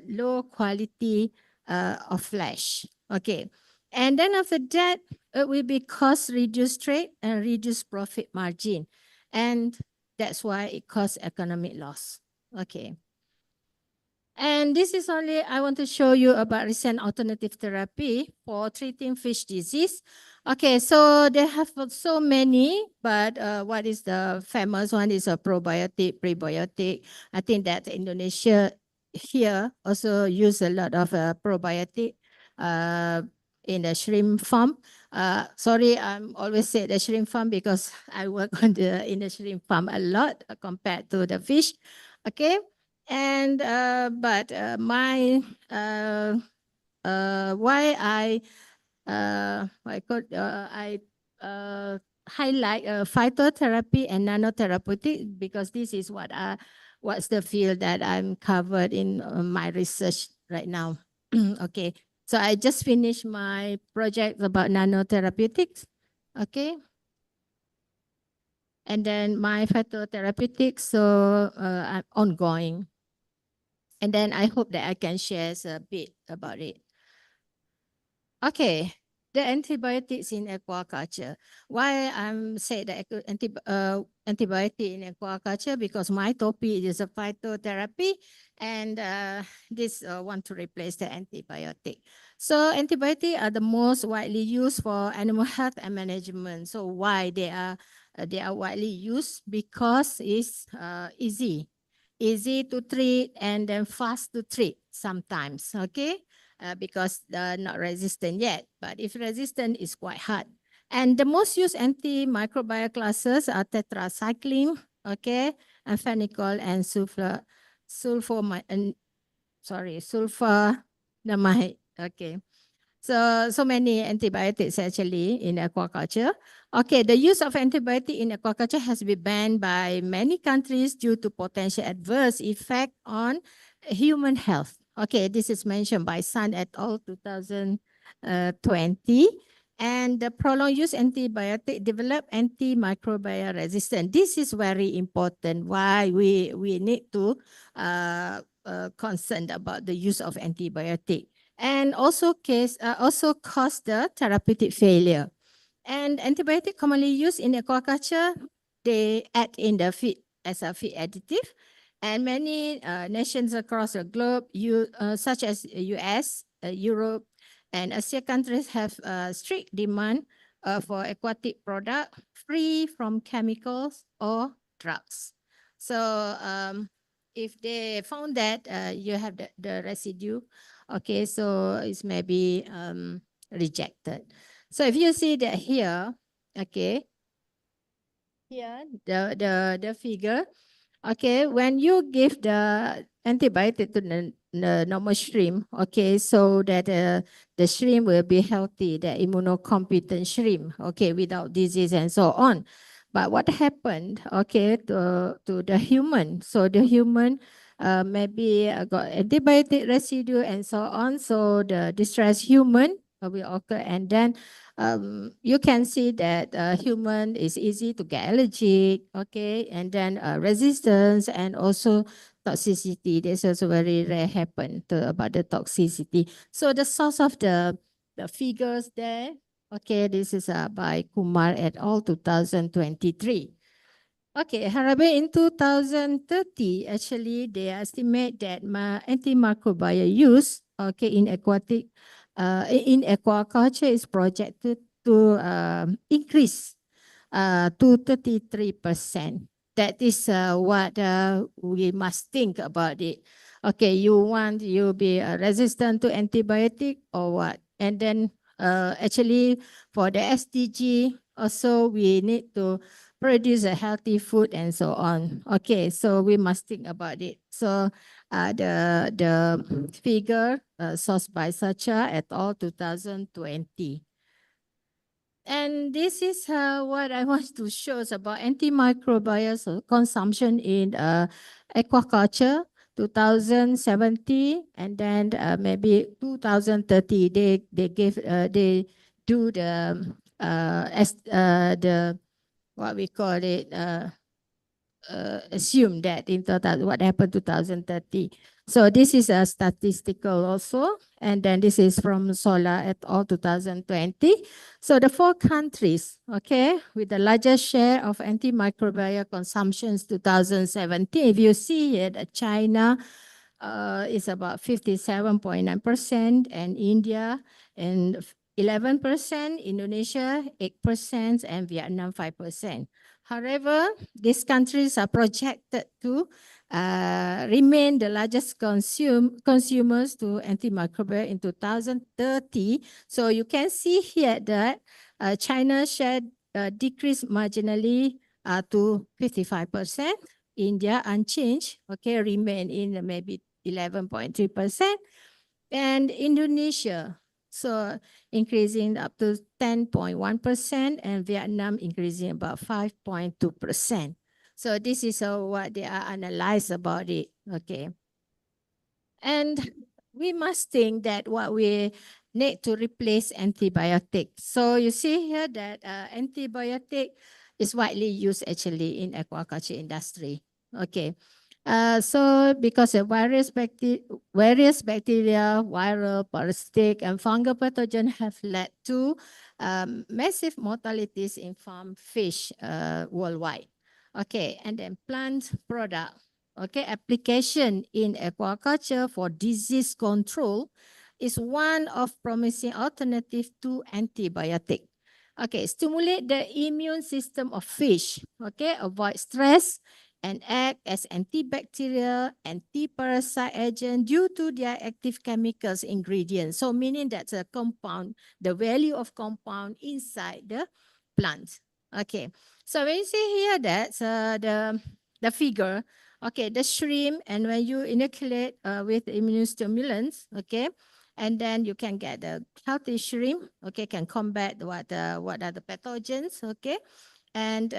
low quality of flesh. Okay, and then after that, it will be cost reduced trade and reduced profit margin. And that's why it causes economic loss. Okay. And this is only, I want to show you about recent alternative therapy for treating fish disease. Okay, so they have so many, but what is the famous one is a probiotic, prebiotic. I think that Indonesia here also use a lot of probiotic in the shrimp farm. Sorry, I'm always say the shrimp farm because I work in the shrimp farm a lot compared to the fish. Okay, and but why I highlight phytotherapy and nanotherapeutic because this is what's the field that I'm covered in my research right now. Okay, so I just finished my project about nanotherapeutics. Okay. And then my phytotherapeutics, so I'm ongoing. And then I hope that I can share a bit about it. Okay, the antibiotics in aquaculture. Why I'm saying the antibiotic in aquaculture? Because my topic is a phytotherapy, and this want to replace the antibiotic. So antibiotics are the most widely used for animal health and management. So why they are widely used? Because it's easy. easy to treat and then fast to treat sometimes, okay? Because they're not resistant yet, but if resistant, it's quite hard. And the most used antimicrobial classes are tetracycline, okay, and phenicol and sulfonamide, okay. So many antibiotics actually in aquaculture. Okay, the use of antibiotic in aquaculture has been banned by many countries due to potential adverse effect on human health. Okay, this is mentioned by Sun et al. 2020. And the prolonged use antibiotic develop antimicrobial resistance. This is very important. Why we need to concerned about the use of antibiotic. And also cause the therapeutic failure. And antibiotic commonly used in aquaculture, they add in the feed as a feed additive. And many nations across the globe, such as US, Europe, and Asia countries have strict demand for aquatic product free from chemicals or drugs. So if they found that you have the residue, okay, so it's maybe rejected. So if you see that here, okay, here the figure, okay, when you give the antibiotic to the normal shrimp, okay, so that the shrimp will be healthy, the immunocompetent shrimp, okay, without disease and so on. But what happened, okay, to the human? So the human maybe got antibiotic residue and so on. So the distressed human will occur, and then you can see that human is easy to get allergic, okay, and then resistance and also toxicity. This also very rare happen about the toxicity. So the source of the figures there, okay, this is by Kumar et al. 2023. Okay, however, in 2030, actually, they estimate that antimicrobial use, okay, in aquaculture is projected to increase to 33%. That is what we must think about it. Okay, you be resistant to antibiotic or what? And then actually for the SDG, also we need to produce a healthy food and so on. Okay, so we must think about it. So the figure sourced by Sacha et al. 2020. And this is what I want to show us about antimicrobial consumption in aquaculture 2070, and then maybe 2030 they give they do the what we call it assume that in total what happened 2030. So this is a statistical also, and then this is from Sola et al. 2020. So the 4 countries, okay, with the largest share of antimicrobial consumptions 2017. If you see here, that China is about 57.9%, and India and 11%, Indonesia 8%, and Vietnam 5%. However, these countries are projected to remain the largest consumers to antimicrobial in 2030. So you can see here that China share decreased marginally to 55%. India unchanged, okay, remain in maybe 11.3%. And Indonesia, so increasing up to 10.1%, and Vietnam increasing about 5.2%. So this is what they are analyzed about it, okay. And we must think that what we need to replace antibiotics. So you see here that antibiotic is widely used actually in aquaculture industry, okay. So because of various bacteria, viral, parasitic, and fungal pathogen have led to massive mortalities in farm fish worldwide. Okay, and then plant product. Okay, application in aquaculture for disease control is one of promising alternative to antibiotic. Okay, stimulate the immune system of fish. Okay, avoid stress and act as antibacterial, anti-parasite agent due to their active chemicals ingredients. So meaning that the compound, the value of compound inside the plant. Okay, so when you see here that's the figure, okay, the shrimp, and when you inoculate with immunostimulants, okay, and then you can get the healthy shrimp, okay, can combat what are the pathogens, okay, and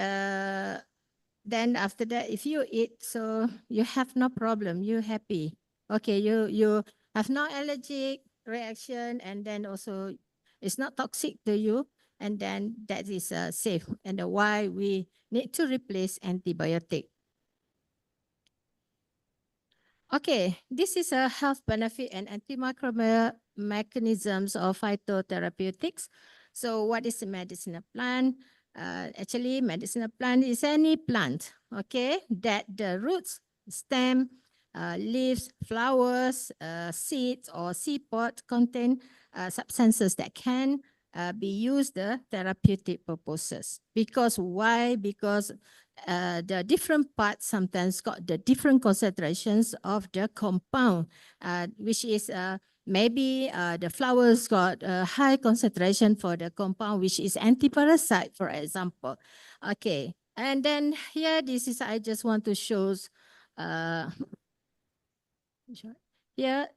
then after that, if you eat, so you have no problem, you happy, okay, you have no allergic reaction, and then also it's not toxic to you, and then that is safe, and why we need to replace antibiotic. Okay, this is a health benefit and antimicrobial mechanisms of phytotherapeutics. So what is a medicinal plant? Actually, medicinal plant is any plant, okay, that the roots, stem, leaves, flowers, seeds, or seed pod contain substances that can be used for therapeutic purposes. Because why? Because the different parts sometimes got the different concentrations of the compound, which is maybe the flowers got a high concentration for the compound, which is anti-parasite, for example. Okay, and then here, this is, I just want to show, here,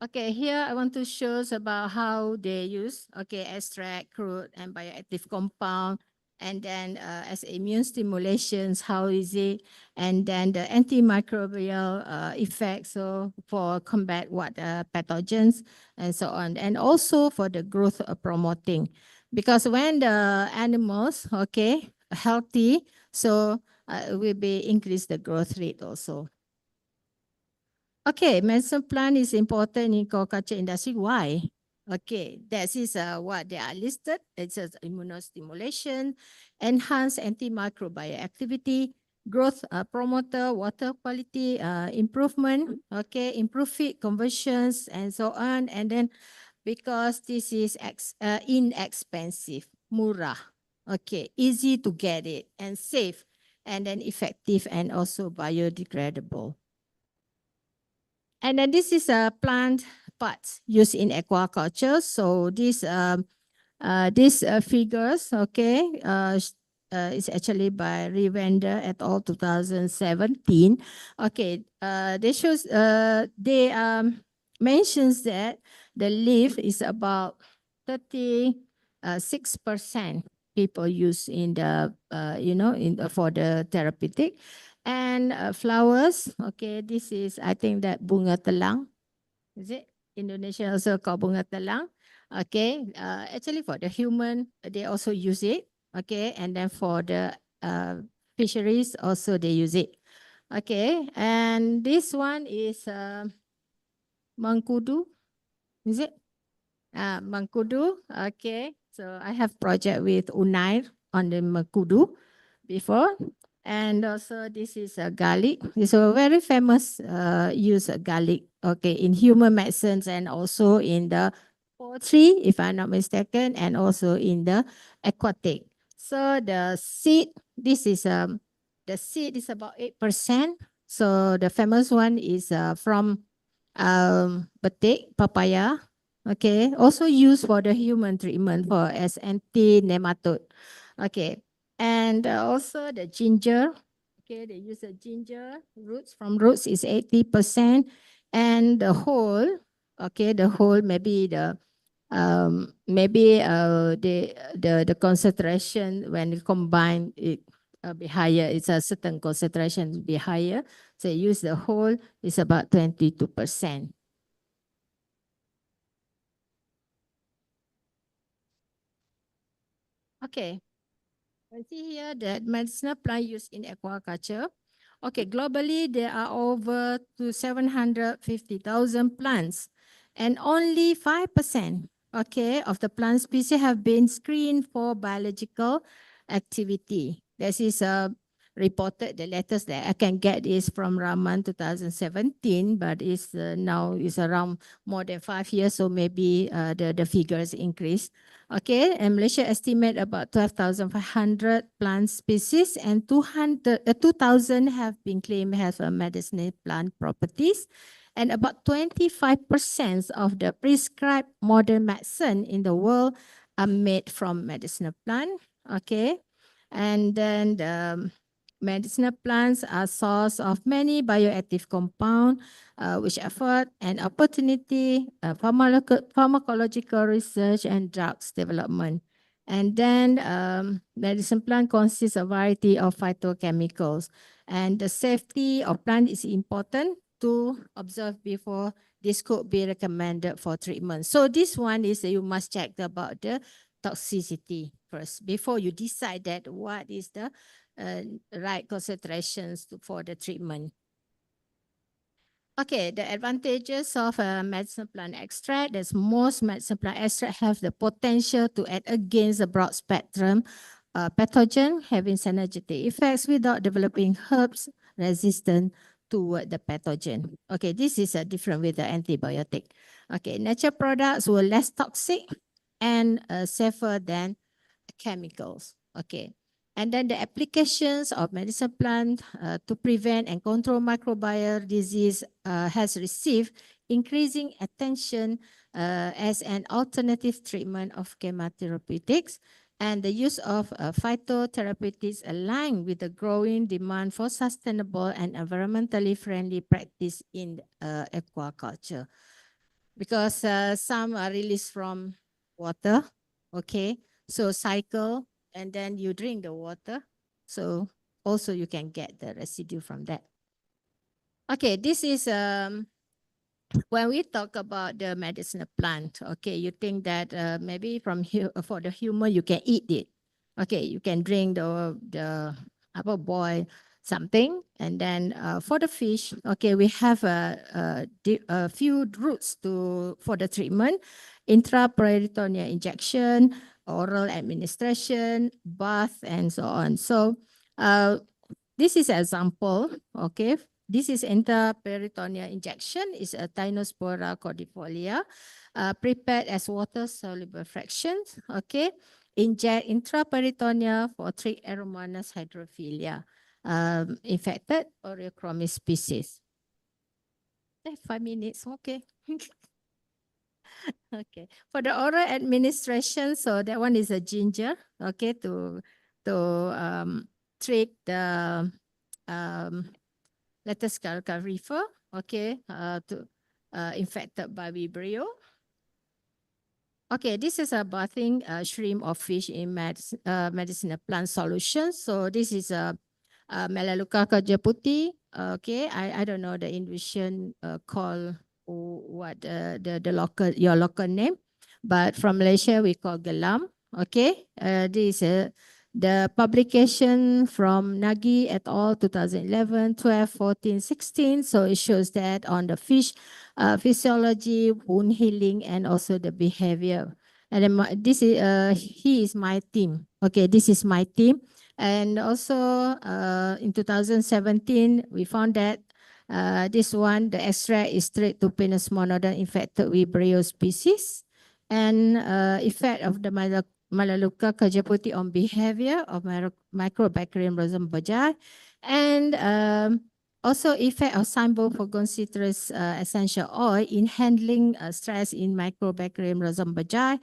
okay, here I want to show about how they use, okay, extract, crude, and bioactive compound, and then as immune stimulations, how is it, and then the antimicrobial effects, so for combat what pathogens and so on, and also for the growth promoting, because when the animals, okay, healthy, so will be increase the growth rate also. Okay, medicinal plant is important in aquaculture industry. Why? Okay, that is what they are listed. It says immunostimulation, enhance antimicrobial activity, growth promoter, water quality improvement, okay, improve feed conversions, and so on. And then because this is inexpensive, murah, okay, easy to get it, and safe, and then effective, and also biodegradable. And then this is a plant parts used in aquaculture. So these figures, okay, is actually by Rivender et al. 2017. Okay, they shows they mentions that the leaf is about 36% people use in the for the therapeutic. And flowers, okay, this is, I think that bunga telang, is it? Indonesia also called bunga telang. Okay, actually for the human, they also use it. Okay, and then for the fisheries also they use it. Okay, and this one is mangkudu, is it? Mangkudu, okay. So I have project with Unair on the mangkudu before. And also this is a garlic. It's a very famous use of garlic, okay, in human medicines and also in the poultry, if I'm not mistaken, and also in the aquatic. So the seed, this is the seed is about 8%. So the famous one is from batik, papaya, okay, also used for the human treatment for as anti-nematode. Okay, and also the ginger, okay, they use the ginger roots, from roots is 80%, and the whole, okay, the whole maybe the the concentration when you combine it be higher, it's a certain concentration be higher. So use the whole is about 22%. Okay. I see here that medicinal plant used in aquaculture. Okay, globally there are over to 750,000 plants, and only 5%, okay, of the plant species have been screened for biological activity. This is reported. The latest that I can get is from Raman 2017, but it's now is around more than 5 years, so maybe the figures increase. Okay, and Malaysia estimate about 12,500 plant species, and 2,000 have been claimed as a medicinal plant properties, and about 25% of the prescribed modern medicine in the world are made from medicinal plant. Okay, and then the medicinal plants are source of many bioactive compounds, which afford an opportunity, pharmacological research and drugs development. And then medicine plant consists of a variety of phytochemicals, and the safety of plant is important to observe before this could be recommended for treatment. So this one is you must check about the toxicity first before you decide that what is the right concentrations for the treatment. Okay, the advantages of a medicine plant extract is most medicine plant extract have the potential to act against a broad spectrum pathogen having synergistic effects without developing herbs resistant toward the pathogen. Okay, this is different with the antibiotic. Okay, natural products were less toxic and safer than chemicals. Okay. And then the applications of medicine plant to prevent and control microbial disease has received increasing attention as an alternative treatment of chemotherapeutics, and the use of phytotherapeutics align with the growing demand for sustainable and environmentally friendly practice in aquaculture. Because some are released from water, okay? So cycle, and then you drink the water. So also you can get the residue from that. Okay, this is when we talk about the medicinal plant. Okay, you think that maybe from here for the human you can eat it. Okay, you can drink the apple boil something, and then for the fish, okay, we have a few routes for the treatment: intraperitoneal injection, oral administration, bath, and so on. So this is an example, okay. This is intraperitoneal injection. It's a Tinospora cordifolia, prepared as water-soluble fractions, okay. Inject intraperitoneal for treat Aromonas hydrophilia, infected Oreochromis species. 5 minutes, okay. Okay, for the oral administration, so that one is a ginger, okay, to treat the Lettuce calcarifer, okay, infected by Vibrio. Okay, this is a bathing shrimp or fish in medicinal plant solution. So this is a Melaleuca kajaputi. Okay, I don't know the Indonesian call what the local your local name, but from Malaysia we call gelam. Okay, this is the publication from Nagy et al. 2011, 12, 14, 16. So it shows that on the fish physiology, wound healing, and also the behavior. And then this is he is my team. Okay, this is my team. And also in 2017, we found that this one, the extract is straight to Pinus monodon infected with Vibrio species, and effect of the Melaleuca kajaputi on behavior of Microbacterium rosum bajai, and also effect of Cymbopogon citrus essential oil in handling stress in Microbacterium rosum bajai.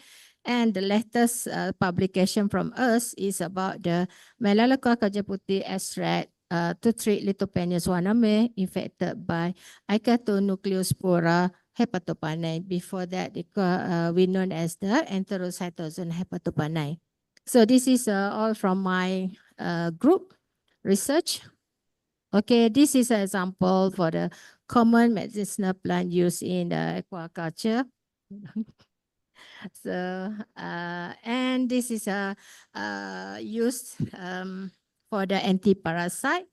And the latest publication from us is about the Melaleuca kajaputi extract to treat Lithopenes waname infected by Icoh nucleospora hepatopanae. Before that, we known as the enterocytosis hepatopanae. So this is all from my group research. Okay, this is an example for the common medicinal plant used in aquaculture. So, and this is used for the anti-parasite.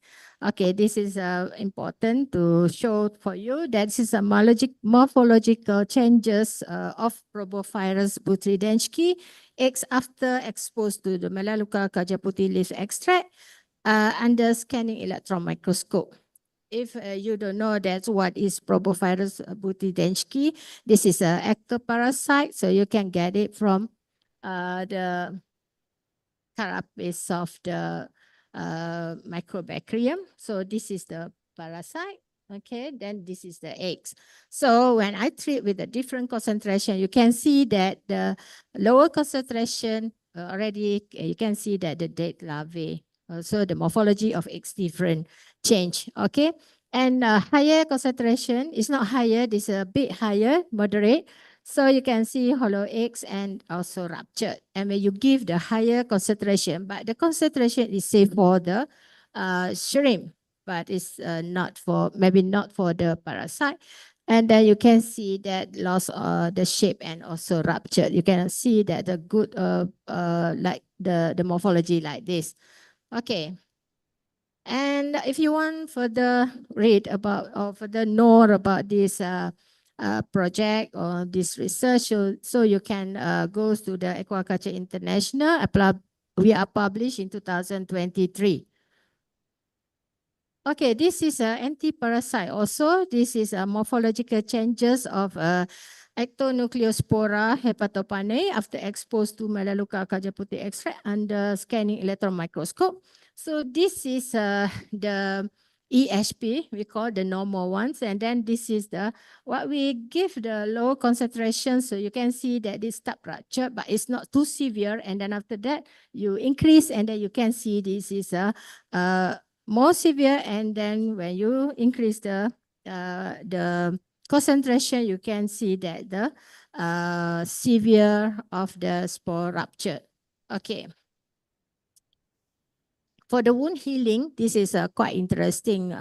Okay, this is important to show for you that this is a morphological changes of Probovirus butridensky eggs after exposed to the Melaleuca kajaputi leaf extract. under scanning electron microscope. If you don't know that's what is Probovirus butidensky, this is an ectoparasite, so you can get it from the carapace of the microbacterium. So this is the parasite. Okay, then this is the eggs. So when I treat with a different concentration, you can see that the lower concentration already, you can see that the dead larvae. So the morphology of eggs different change. Okay, and higher concentration is not higher, this is a bit higher, moderate. So you can see hollow eggs and also ruptured. And when you give the higher concentration, but the concentration is safe for the shrimp, but it's not for, maybe not for the parasite. And then you can see that loss the shape and also ruptured. You can see that the good, like the morphology like this. Okay. And if you want further read about or further know about this project or this research, so you can go to the Aquaculture International. We are published in 2023. Okay, this is an anti-parasite also. This is a morphological changes of Ectonucleospora hepatopanae after exposed to Melaleuca kaja putih extract under scanning electron microscope. So this is the EHP, we call the normal ones. And then this is the, what we give the low concentration. So you can see that this stop rupture, but it's not too severe. And then after that, you increase and then you can see this is a more severe, and then when you increase the concentration, you can see that the severe of the spore rupture. Okay. For the wound healing, this is a quite interesting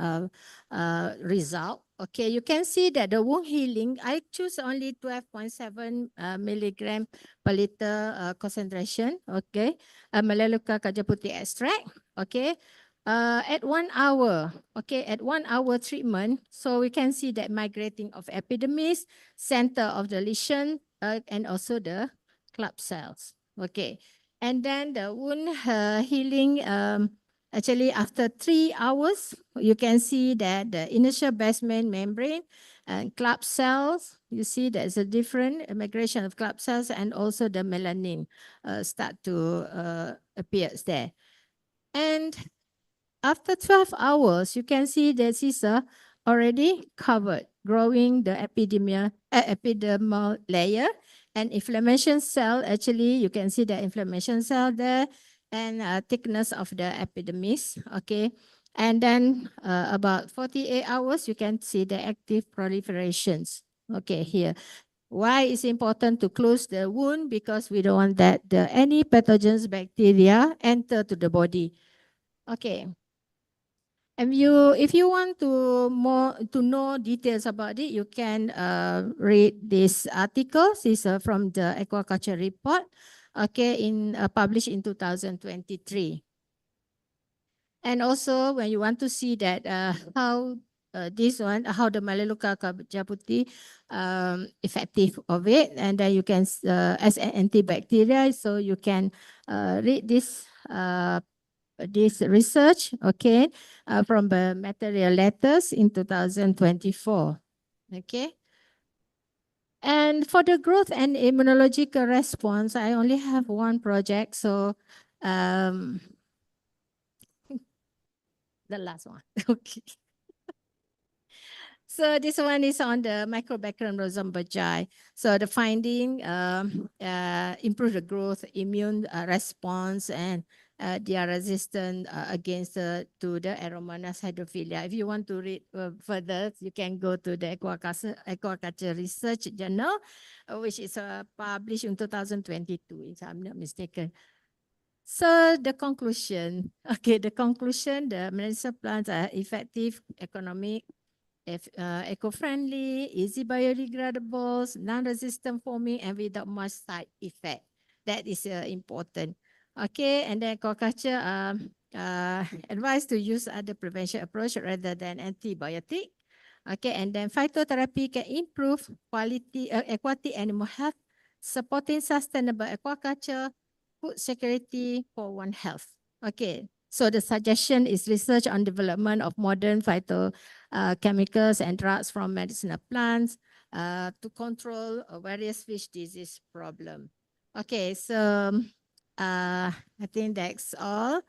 result. Okay, you can see that the wound healing, I choose only 12.7 milligram per liter concentration. Okay, Melaleuca kaja putih extract. Okay. At 1 hour, okay, at 1 hour treatment, so we can see that migrating of epidermis, center of the lesion, and also the club cells. Okay, and then the wound healing, actually after 3 hours, you can see that the initial basement membrane and club cells, you see there's a different migration of club cells, and also the melanin start to appear there. And after 12 hours, you can see this is already covered, growing the epidermal layer and inflammation cell. Actually, you can see the inflammation cell there and thickness of the epidermis. Okay. And then about 48 hours, you can see the active proliferations. Okay, here. Why it's important to close the wound? Because we don't want that any pathogens, bacteria enter to the body. Okay. And if you want to know details about it, you can read this article. This is from the Aquaculture Report, okay, published in 2023. And also, when you want to see that how this one, how the Melaleuca kaja putih effective of it, and then you can as an antibacterial, so you can read this research, okay, from the material letters in 2024, okay. And for the growth and immunological response, I only have one project, so the last one, okay. So this one is on the Mycobacterium rosenbergii. So the finding improve the growth, immune response, and they are resistant against to the Aeromonas hydrophilia. If you want to read further, you can go to the Aquaculture Research Journal, which is published in 2022, if I'm not mistaken. So the conclusion, okay, the medicinal plants are effective, economic, eco-friendly, easy biodegradables, non-resistant foaming, and without much side effect. That is important. Okay, and then aquaculture advised to use other prevention approach rather than antibiotic. Okay, and then phytotherapy can improve quality aquatic animal health, supporting sustainable aquaculture, food security for one health. Okay, So the suggestion is research on development of modern phytochemicals and drugs from medicinal plants to control various fish disease problem. Okay, so I think that's all.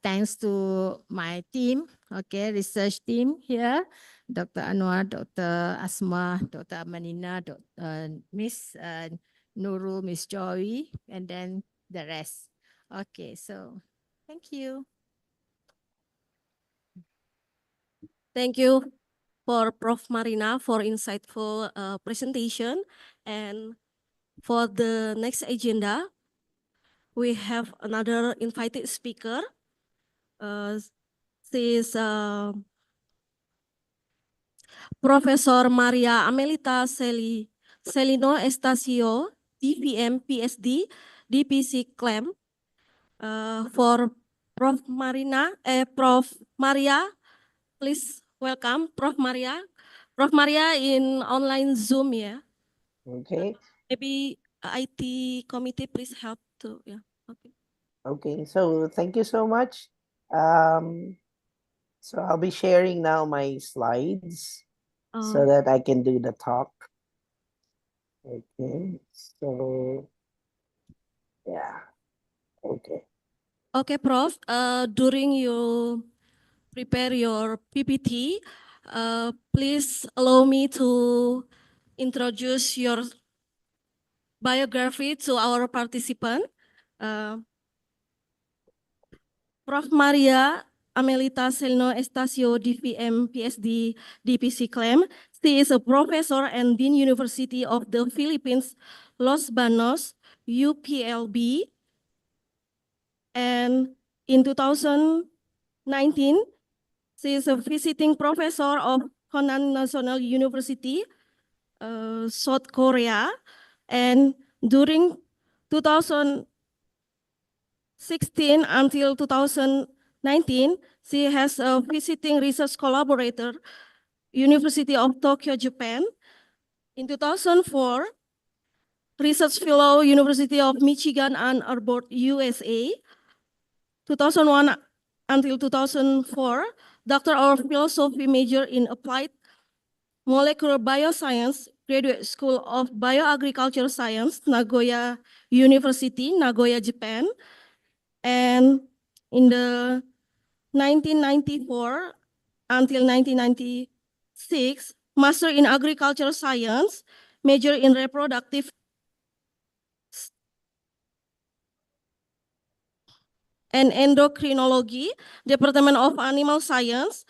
Thanks to my team, okay, research team here, Dr. Anwar, Dr. Asma, Dr. Manina, Miss Nurul, Miss Joy, and then the rest. Okay, so thank you. Thank you for Prof. Marina for insightful presentation. And for the next agenda, we have another invited speaker. She is Professor Maria Amelita Celino Estacio, DPM PhD, DPC CLEM. For Prof. Prof. Maria, please welcome Prof. Maria. Prof. Maria in online Zoom, yeah. Okay. Maybe IT committee, please help to, yeah. Okay. Okay, so thank you so much. So I'll be sharing now my slides so that I can do the talk. Okay, so yeah, okay. Okay, Prof. During you prepare your PPT, please allow me to introduce your biography to our participant. Prof. Maria Amelita Celino Estacio, DVM, PhD, DPC CLEM. She is a professor and Dean University of the Philippines, Los Banos, UPLB. And in 2019, she is a visiting professor of Honan National University, South Korea. And during 2016 until 2019, she has a visiting research collaborator, University of Tokyo, Japan. In 2004, research fellow, University of Michigan, Ann Arbor, USA. 2001 until 2004, Doctor of Philosophy major in Applied Molecular Bioscience, Graduate School of Bioagriculture Science, Nagoya University, Nagoya, Japan. And in the 1994 until 1996, Master in Agricultural Science, major in Reproductive and Endocrinology, Department of Animal Science,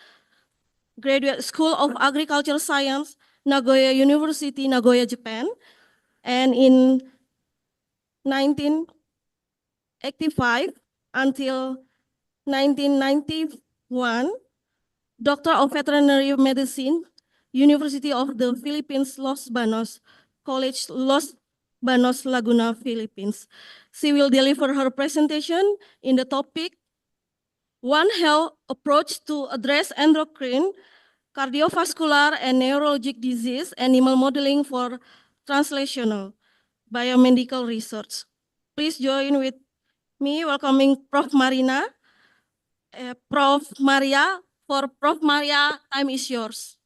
Graduate School of Agricultural Science, Nagoya University, Nagoya, Japan. And in 1985 until 1991, Doctor of Veterinary Medicine, University of the Philippines, Los Banos, College Los Banos, Laguna, Philippines. She will deliver her presentation in the topic, One Health Approach to Address Endocrine, Cardiovascular and Neurologic Disease, Animal Modeling for Translational Biomedical Research. Please join with me welcoming Prof. Marina. Prof. Maria, for Prof. Maria, time is yours.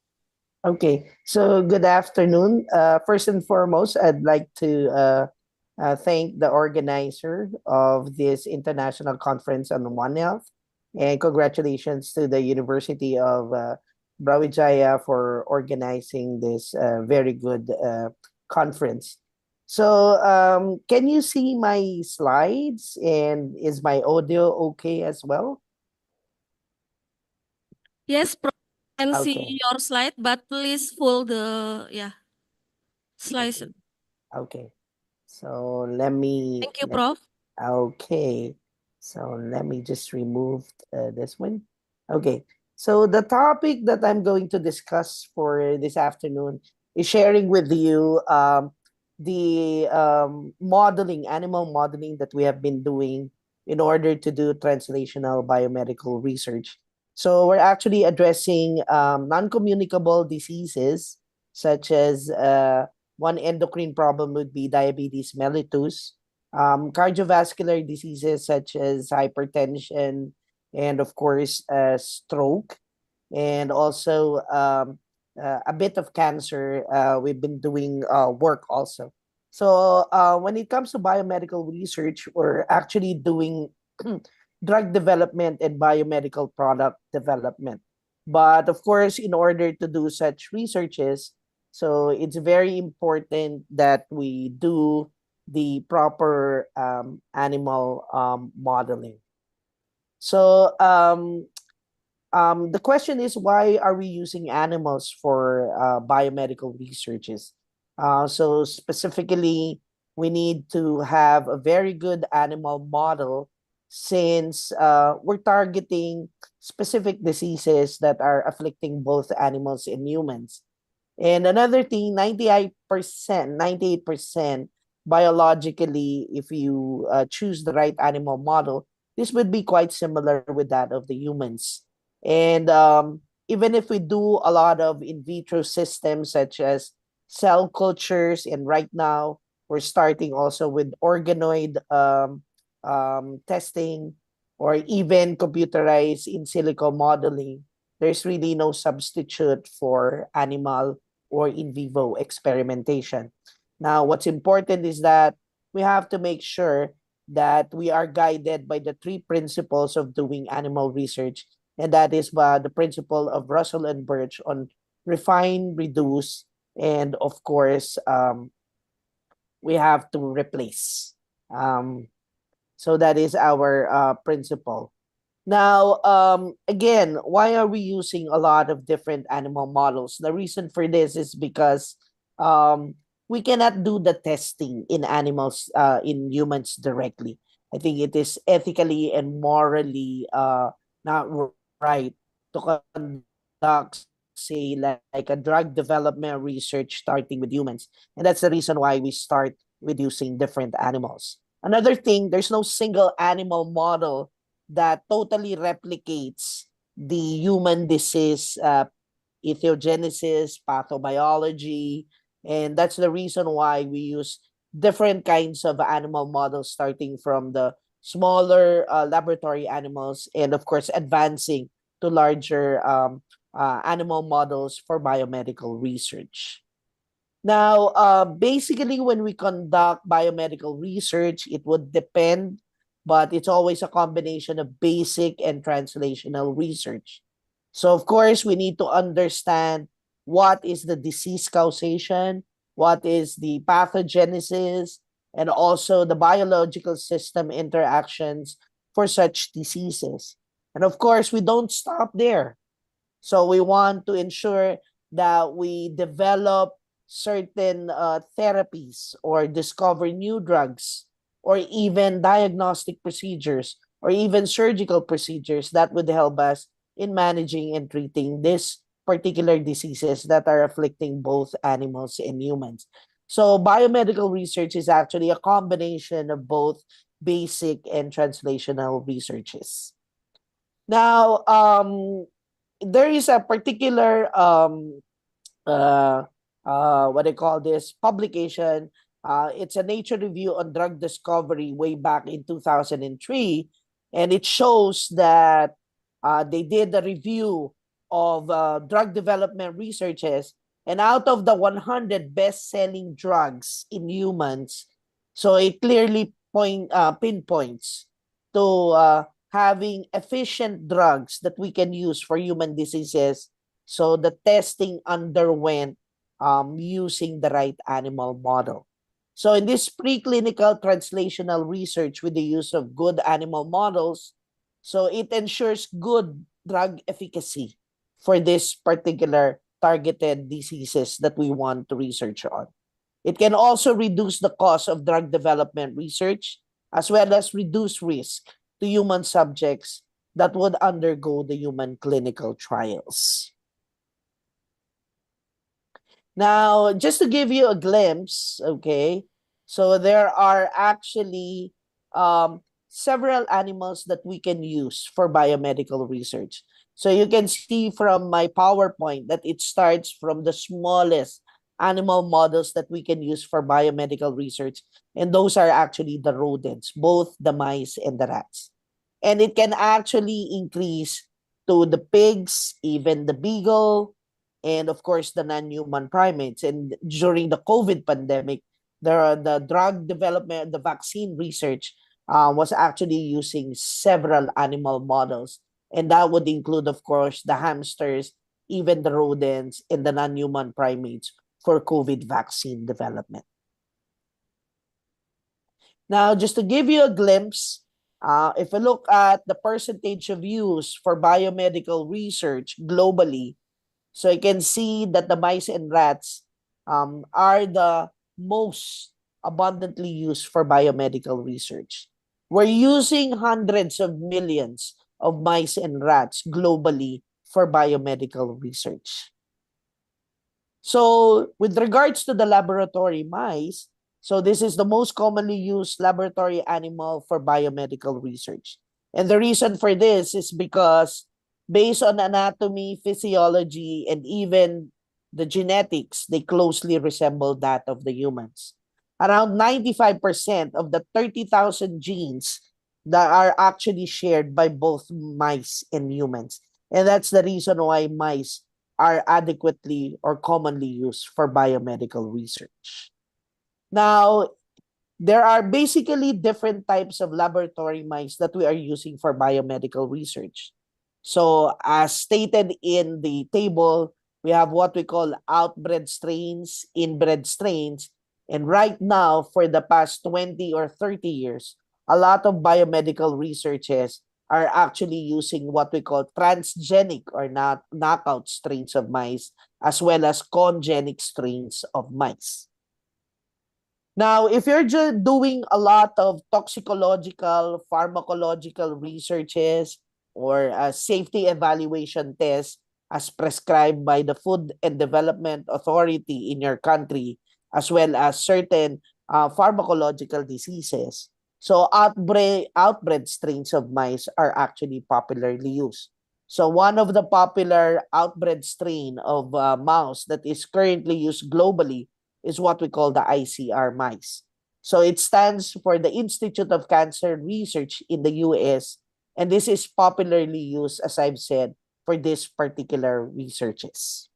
Okay, so good afternoon. First and foremost, I'd like to thank the organizer of this international conference on One Health, and congratulations to the University of Brawijaya for organizing this very good conference. So, can you see my slides, and is my audio okay as well? Yes, Prof. Can Okay. see your slide, but please full the slides. Okay. So let me. Thank you, Prof. Okay. So let me just remove this one. Okay. So the topic that I'm going to discuss for this afternoon is sharing with you the modeling, animal modeling that we have been doing in order to do translational biomedical research. So we're actually addressing non-communicable diseases such as one endocrine problem would be diabetes mellitus, cardiovascular diseases such as hypertension, and of course, stroke, and also a bit of cancer. We've been doing work also. So when it comes to biomedical research, we're actually doing drug development and biomedical product development. But of course, in order to do such researches, so it's very important that we do the proper animal modeling. So the question is, why are we using animals for biomedical researches? So specifically, we need to have a very good animal model, since we're targeting specific diseases that are afflicting both animals and humans. And another thing, 98% biologically, if you choose the right animal model, this would be quite similar with that of the humans. And even if we do a lot of in vitro systems such as cell cultures, and right now we're starting also with organoid testing, or even computerized in silico modeling, there's really no substitute for animal or in vivo experimentation. Now, what's important is that we have to make sure that we are guided by the three principles of doing animal research, and that is the principle of Russell and Birch on refine, reduce, and of course, we have to replace. So that is our principle. Now, again, why are we using a lot of different animal models? The reason for this is because we cannot do the testing in animals, in humans directly. I think it is ethically and morally not right to conduct, say, like a drug development research starting with humans. And that's the reason why we start with using different animals. Another thing, there's no single animal model that totally replicates the human disease ethiogenesis, pathobiology, and that's the reason why we use different kinds of animal models, starting from the smaller laboratory animals, and of course advancing to larger animal models for biomedical research. Now, basically, when we conduct biomedical research, it would depend, but it's always a combination of basic and translational research. So, of course, we need to understand what is the disease causation, what is the pathogenesis, and also the biological system interactions for such diseases. And of course, we don't stop there. So we want to ensure that we develop certain therapies, or discover new drugs, or even diagnostic procedures, or even surgical procedures that would help us in managing and treating these particular diseases that are afflicting both animals and humans. So biomedical research is actually a combination of both basic and translational researches. Now, there is a particular uh, what I call this publication. It's a Nature review on drug discovery way back in 2003, and it shows that they did a review of drug development researches, and out of the 100 best-selling drugs in humans, so it clearly pinpoints to having efficient drugs that we can use for human diseases. So the testing underwent using the right animal model. So in this preclinical translational research with the use of good animal models, so it ensures good drug efficacy for this particular targeted diseases that we want to research on. It can also reduce the cost of drug development research, as well as reduce risk to human subjects that would undergo the human clinical trials. Now, just to give you a glimpse, okay, so there are actually several animals that we can use for biomedical research. So you can see from my PowerPoint that it starts from the smallest animal models that we can use for biomedical research. And those are actually the rodents, both the mice and the rats. And it can actually increase to the pigs, even the beagle, and of course the non-human primates. And during the COVID pandemic, the drug development, the vaccine research was actually using several animal models. And that would include, of course, the hamsters, even the rodents, and the non-human primates for COVID vaccine development. Now, just to give you a glimpse, if we look at the percentage of use for biomedical research globally, so you can see that the mice and rats are the most abundantly used for biomedical research. We're using hundreds of millions of mice and rats globally for biomedical research. So with regards to the laboratory mice, so this is the most commonly used laboratory animal for biomedical research. And the reason for this is because based on anatomy, physiology, and even the genetics, they closely resemble that of the humans. Around 95% of the 30,000 genes that are actually shared by both mice and humans. And that's the reason why mice are adequately or commonly used for biomedical research. Now, there are basically different types of laboratory mice that we are using for biomedical research. So, as stated in the table, we have what we call outbred strains, inbred strains, and right now, for the past 20 or 30 years, a lot of biomedical researches are actually using what we call transgenic or not knockout strains of mice, as well as congenic strains of mice. Now, if you're just doing a lot of toxicological, pharmacological researches, or safety evaluation tests as prescribed by the Food and Development Authority in your country, as well as certain pharmacological diseases, so outbred strains of mice are actually popularly used. So one of the popular outbred strain of mouse that is currently used globally is what we call the ICR mice. So it stands for the Institute of Cancer Research in the US, and this is popularly used, as I've said, for these particular researches.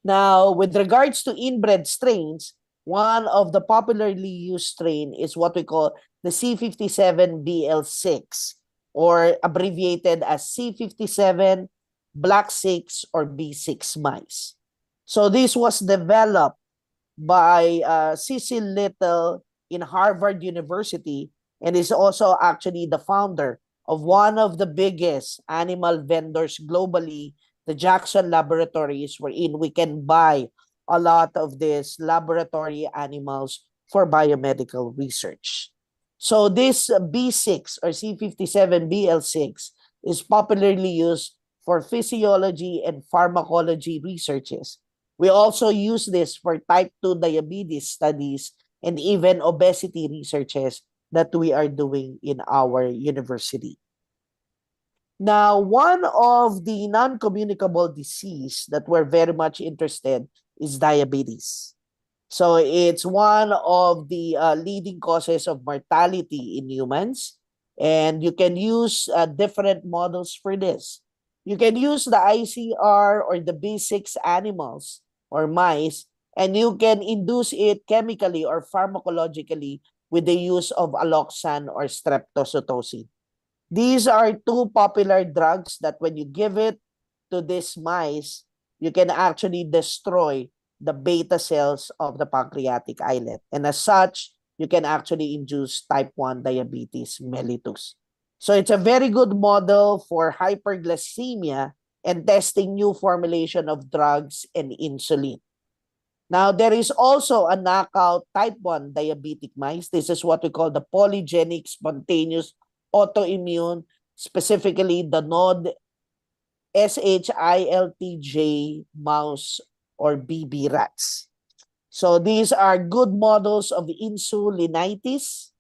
Now, with regards to inbred strains, one of the popularly used strain is what we call the C57BL6, or abbreviated as C57 Black 6 or B6 mice. So this was developed by Cecil Little in Harvard University, and is also actually the founder of one of the biggest animal vendors globally, the Jackson Laboratories, wherein we can buy a lot of these laboratory animals for biomedical research. So this B6 or C57BL6 is popularly used for physiology and pharmacology researches. We also use this for type 2 diabetes studies and even obesity researches that we are doing in our university. Now, one of the non-communicable disease that we're very much interested is diabetes. So it's one of the leading causes of mortality in humans, and you can use different models for this. You can use the ICR or the B6 animals or mice, and you can induce it chemically or pharmacologically with the use of aloxan or streptozotocin. These are two popular drugs that when you give it to these mice, you can actually destroy the beta cells of the pancreatic islet. And as such, you can actually induce type 1 diabetes mellitus. So it's a very good model for hyperglycemia and testing new formulation of drugs and insulin. Now, there is also a knockout type 1 diabetic mice. This is what we call the polygenic spontaneous autoimmune, specifically the node SHILTJ mouse or BB rats. So these are good models of insulinitis,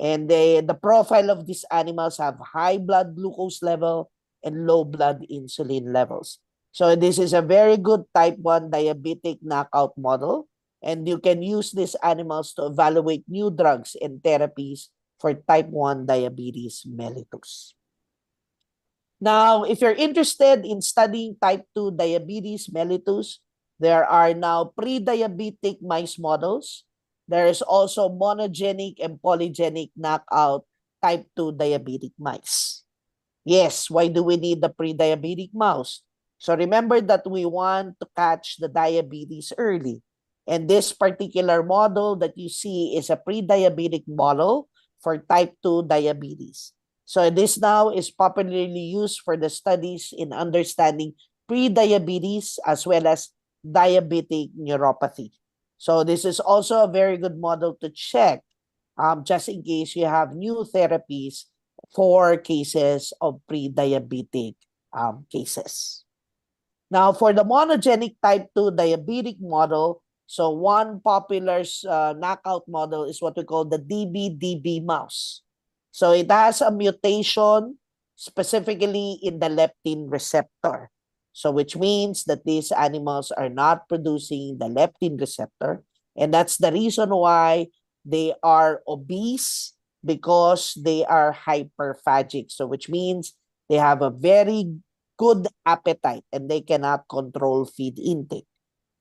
and the profile of these animals have high blood glucose level and low blood insulin levels. So this is a very good type 1 diabetic knockout model, and you can use these animals to evaluate new drugs and therapies for type 1 diabetes mellitus. Now, if you're interested in studying type 2 diabetes mellitus, there are now pre-diabetic mice models. There is also monogenic and polygenic knockout type 2 diabetic mice. Yes, why do we need the pre-diabetic mouse? So remember that we want to catch the diabetes early. And this particular model that you see is a pre-diabetic model for type 2 diabetes. So this now is popularly used for the studies in understanding pre-diabetes as well as diabetic neuropathy. So this is also a very good model to check just in case you have new therapies for cases of pre-diabetic cases. Now, for the monogenic type 2 diabetic model, so one popular knockout model is what we call the DB-DB mouse. So it has a mutation specifically in the leptin receptor. So which means that these animals are not producing the leptin receptor. And that's the reason why they are obese, because they are hyperphagic. So which means they have a very good appetite and they cannot control feed intake.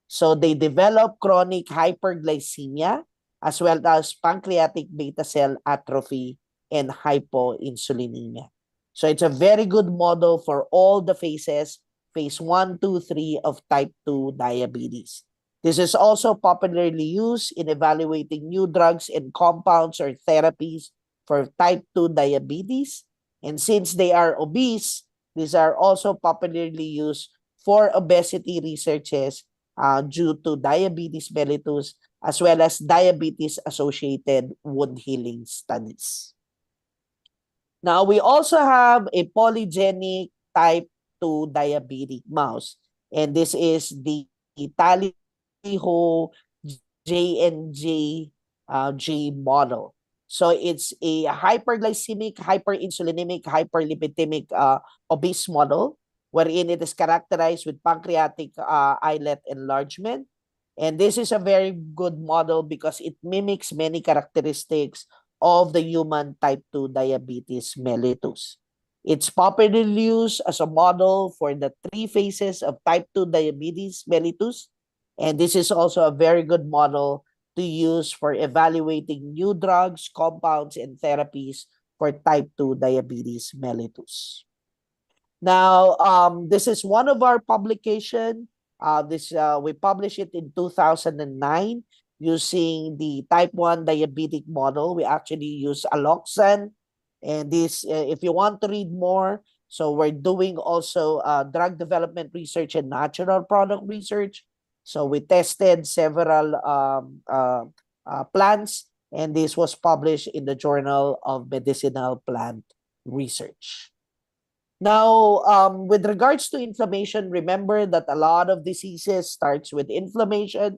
So they develop chronic hyperglycemia as well as pancreatic beta cell atrophy and hypoinsulinemia. So it's a very good model for all the phases, phase 1, 2, 3 of type 2 diabetes. This is also popularly used in evaluating new drugs and compounds or therapies for type 2 diabetes. And since they are obese, these are also popularly used for obesity researches due to diabetes mellitus as well as diabetes-associated wound healing studies. Now, we also have a polygenic type 2 diabetic mouse, and this is the Tally-Ho J model. So it's a hyperglycemic, hyperinsulinemic, hyperlipidemic obese model, wherein it is characterized with pancreatic islet enlargement. And this is a very good model because it mimics many characteristics of the human type 2 diabetes mellitus. It's popularly used as a model for the 3 phases of type 2 diabetes mellitus. And this is also a very good model to use for evaluating new drugs, compounds, and therapies for type 2 diabetes mellitus. Now, this is one of our publication. We published it in 2009 using the type 1 diabetic model. We actually use aloxan. And this, if you want to read more, so we're doing also drug development research and natural product research. So we tested several plants, and this was published in the Journal of Medicinal Plant Research. Now, with regards to inflammation, remember that a lot of diseases starts with inflammation.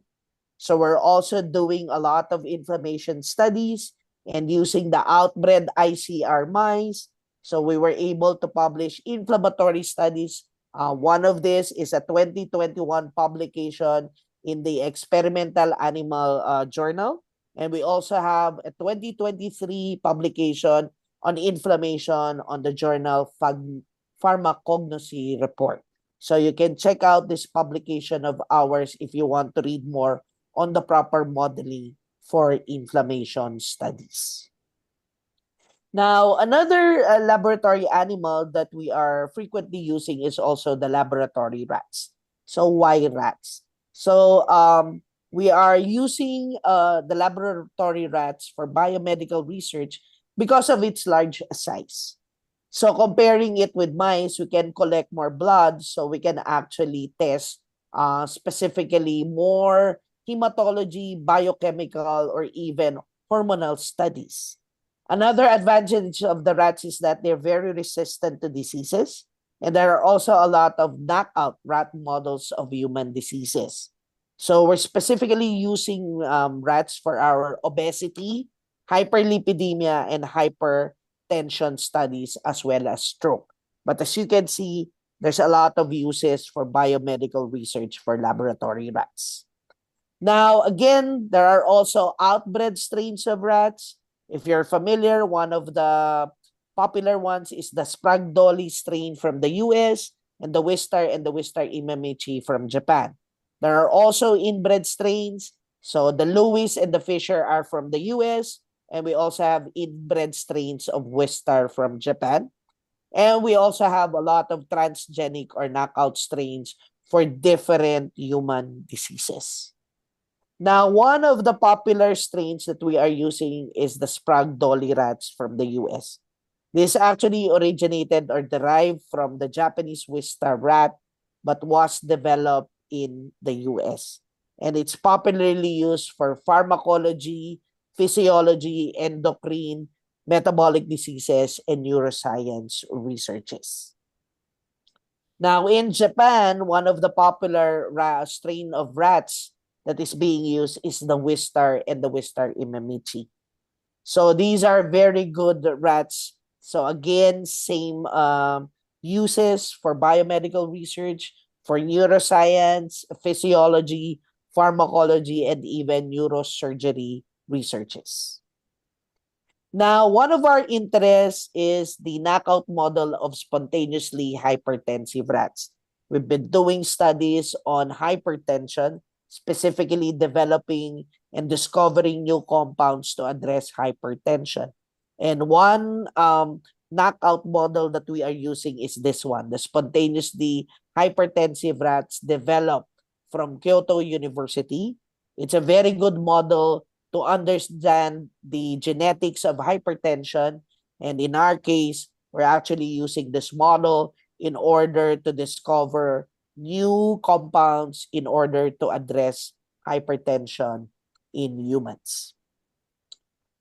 So we're also doing a lot of inflammation studies and using the outbred ICR mice. So we were able to publish inflammatory studies. One of this is a 2021 publication in the Experimental Animal Journal. And we also have a 2023 publication on inflammation on the journal Pharmacognosy Report. So you can check out this publication of ours if you want to read more on the proper modeling for inflammation studies. Now, another laboratory animal that we are frequently using is also the laboratory rats. So why rats? So we are using the laboratory rats for biomedical research because of its large size. So comparing it with mice, we can collect more blood, so we can actually test specifically more hematology, biochemical, or even hormonal studies. Another advantage of the rats is that they're very resistant to diseases, and there are also a lot of knockout rat models of human diseases. So we're specifically using rats for our obesity, hyperlipidemia, and hypertension studies, as well as stroke. But as you can see, there's a lot of uses for biomedical research for laboratory rats. Now, again, there are also outbred strains of rats. If you're familiar, one of the popular ones is the Sprague Dolly strain from the US and the Wistar Imamichi from Japan. There are also inbred strains. So the Lewis and the Fisher are from the US, and we also have inbred strains of Wistar from Japan. And we also have a lot of transgenic or knockout strains for different human diseases. Now, one of the popular strains that we are using is the Sprague Dolly rats from the US. This actually originated or derived from the Japanese Wistar rat, but was developed in the US. And it's popularly used for pharmacology, physiology, endocrine, metabolic diseases, and neuroscience researches. Now, in Japan, one of the popular strain of rats that is being used is the Wistar and the Wistar Imamichi. So these are very good rats. So again, same uses for biomedical research, for neuroscience, physiology, pharmacology, and even neurosurgery researches. Now, one of our interests is the knockout model of spontaneously hypertensive rats. We've been doing studies on hypertension, specifically developing and discovering new compounds to address hypertension. And one knockout model that we are using is this one, the spontaneously hypertensive rats developed from Kyoto University. It's a very good model to understand the genetics of hypertension. And in our case, we're actually using this model in order to discover new compounds in order to address hypertension in humans.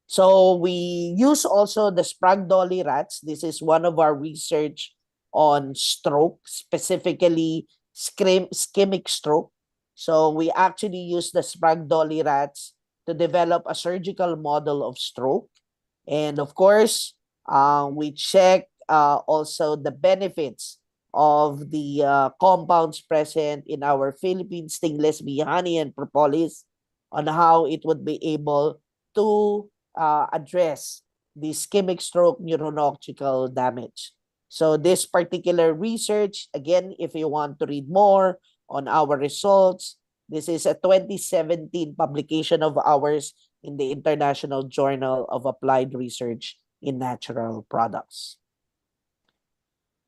So we use also the Sprague Dolly rats. This is one of our research on stroke, specifically ischemic stroke. So we actually use the Sprague Dolly rats to develop a surgical model of stroke. And of course, we check also the benefits of the compounds present in our Philippine stingless bee honey and propolis on how it would be able to address the ischemic stroke neurological damage. So this particular research, again, if you want to read more on our results, this is a 2017 publication of ours in the International Journal of Applied Research in Natural Products.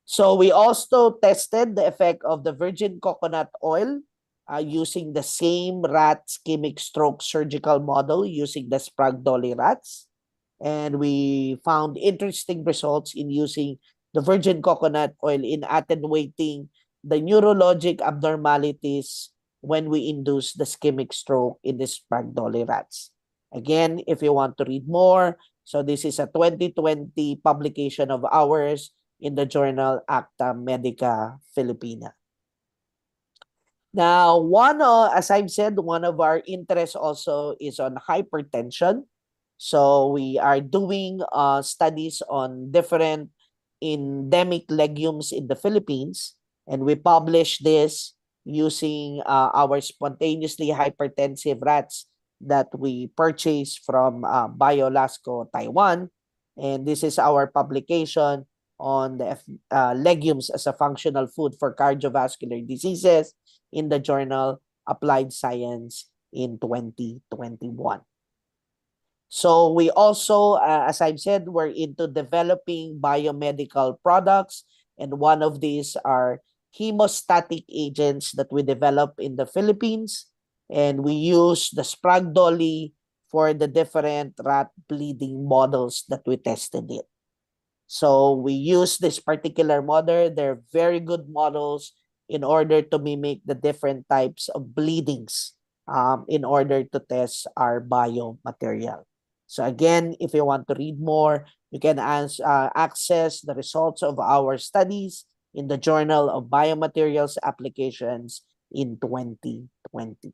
So we also tested the effect of the virgin coconut oil using the same rat ischemic stroke surgical model using the Sprague Dolly rats. And we found interesting results in using the virgin coconut oil in attenuating the neurologic abnormalities when we induce the ischemic stroke in the Sprague Dolly rats. Again, if you want to read more, so this is a 2020 publication of ours in the journal Acta Medica Filipina. Now, as I've said, one of our interests also is on hypertension. So we are doing studies on different endemic legumes in the Philippines, and we publish this using our spontaneously hypertensive rats that we purchased from BioLasco, Taiwan. And this is our publication on the legumes as a functional food for cardiovascular diseases in the journal Applied Science in 2021. So we also, as I've said, we're into developing biomedical products, and one of these are hemostatic agents that we develop in the Philippines, and we use the Sprague Dolly for the different rat bleeding models that we tested it. So we use this particular model. They're very good models in order to mimic the different types of bleedings in order to test our biomaterial. So again, if you want to read more, you can access the results of our studies in the Journal of Biomaterials Applications in 2020.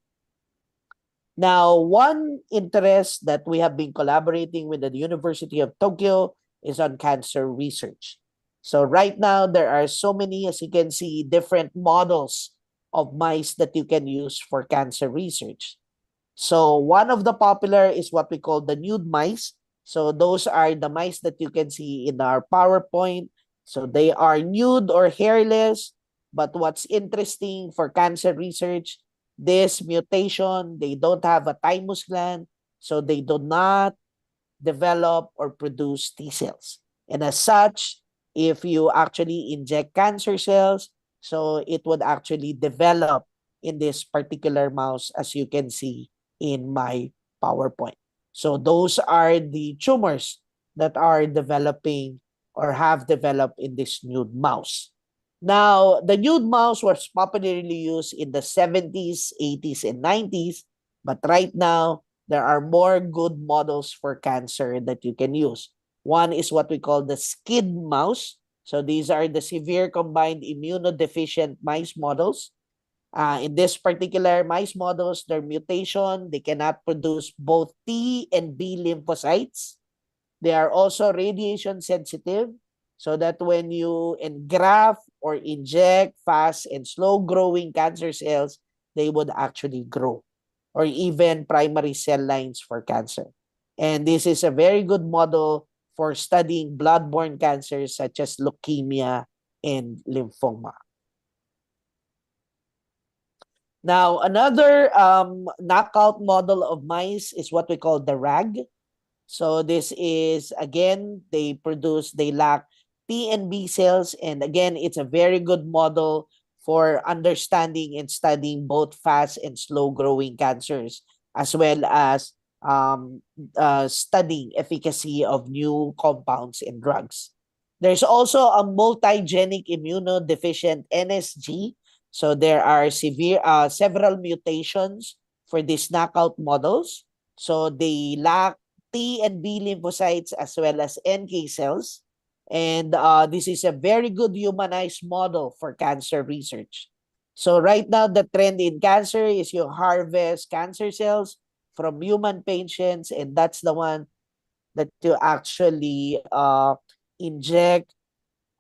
Now, one interest that we have been collaborating with the University of Tokyo is on cancer research. So right now, there are so many, as you can see, different models of mice that you can use for cancer research. So one of the popular is what we call the nude mice. So those are the mice that you can see in our PowerPoint. So they are nude or hairless. But what's interesting for cancer research, this mutation, they don't have a thymus gland. So they do not develop or produce T cells. And as such, if you actually inject cancer cells, so it would actually develop in this particular mouse, as you can see in my PowerPoint. So those are the tumors that are developing or have developed in this nude mouse. Now, the nude mouse was popularly used in the 70s, 80s, and 90s, but right now, there are more good models for cancer that you can use. One is what we call the SCID mouse. So these are the severe combined immunodeficient mice models. In this particular mice models, their mutation, they cannot produce both T and B lymphocytes. They are also radiation sensitive, so that when you engraft or inject fast and slow growing cancer cells, they would actually grow, or even primary cell lines for cancer. And this is a very good model for studying blood-borne cancers such as leukemia and lymphoma. Now, another knockout model of mice is what we call the RAG. So this is, again, they lack T and B cells. And again, it's a very good model for understanding and studying both fast and slow growing cancers, as well as studying efficacy of new compounds and drugs. There's also a multigenic immunodeficient NSG. So there are several mutations for these knockout models. So they lack T and B lymphocytes as well as NK cells. And this is a very good humanized model for cancer research. So right now, the trend in cancer is you harvest cancer cells from human patients, and that's the one that you actually inject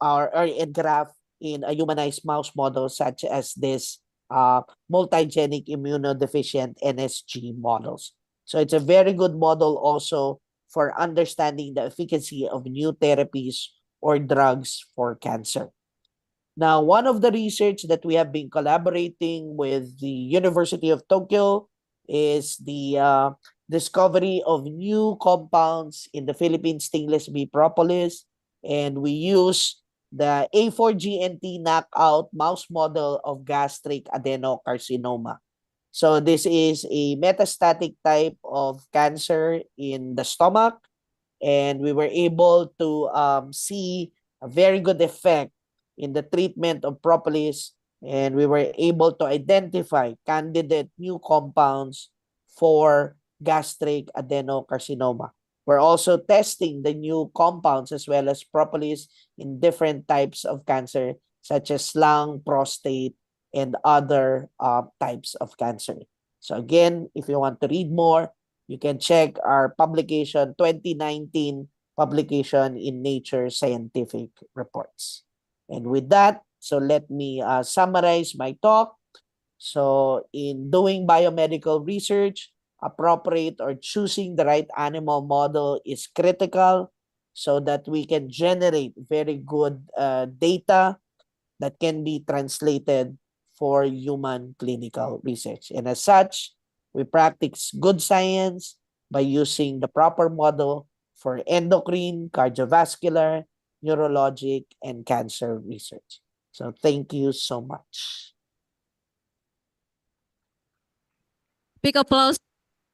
or engraft in a humanized mouse model such as this multigenic immunodeficient NSG models. So it's a very good model also for understanding the efficacy of new therapies or drugs for cancer. Now, one of the research that we have been collaborating with the University of Tokyo is the discovery of new compounds in the Philippine stingless bee propolis. And we use the A4GNT knockout mouse model of gastric adenocarcinoma. So this is a metastatic type of cancer in the stomach. And we were able to see a very good effect in the treatment of propolis, and we were able to identify candidate new compounds for gastric adenocarcinoma. We're also testing the new compounds as well as propolis in different types of cancer, such as lung, prostate, and other types of cancer. So again, if you want to read more, you can check our publication, 2019 publication in Nature Scientific Reports. And with that, so let me summarize my talk. So in doing biomedical research, appropriate or choosing the right animal model is critical so that we can generate very good data that can be translated for human clinical research. And as such, we practice good science by using the proper model for endocrine, cardiovascular, neurologic, and cancer research. So thank you so much. Big applause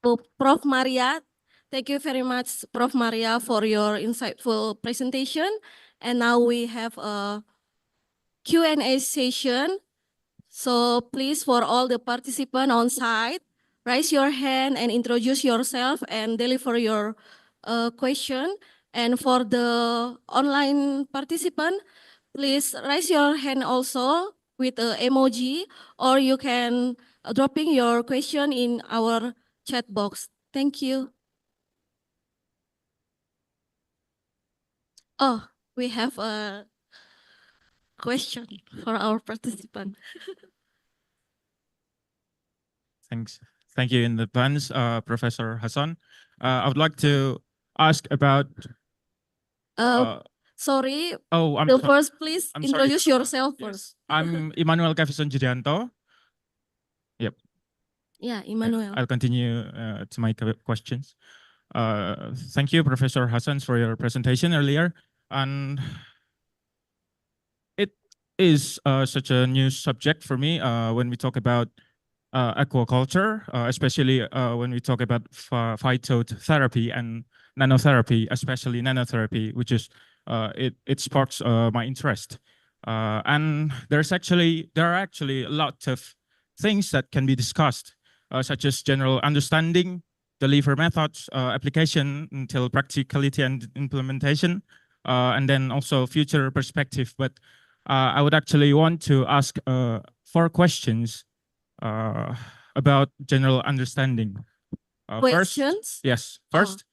to Prof. Maria. Thank you very much, Prof. Maria, for your insightful presentation. And now we have a Q&A session. So please, for all the participants on site, raise your hand and introduce yourself and deliver your question. And for the online participant, please raise your hand also with an emoji, or you can dropping your question in our chat box. Thank you. Oh, we have a question for our participant. Thanks. Thank you in advance, Professor Hassan. I would like to ask about. Sorry. Oh, The first, please I'm sorry. introduce yourself first. I'm Immanuel Kevison Judianto. Yep. Yeah, Emmanuel. I'll continue to my questions. Thank you, Professor Hassan, for your presentation earlier. And it is such a new subject for me when we talk about aquaculture, especially when we talk about phytotherapy and nanotherapy, especially nanotherapy, which is it sparks my interest. And there are actually a lot of things that can be discussed, such as general understanding, delivery methods, application until practicality and implementation, and then also future perspective. But I would actually want to ask 4 questions about general understanding. Questions? First,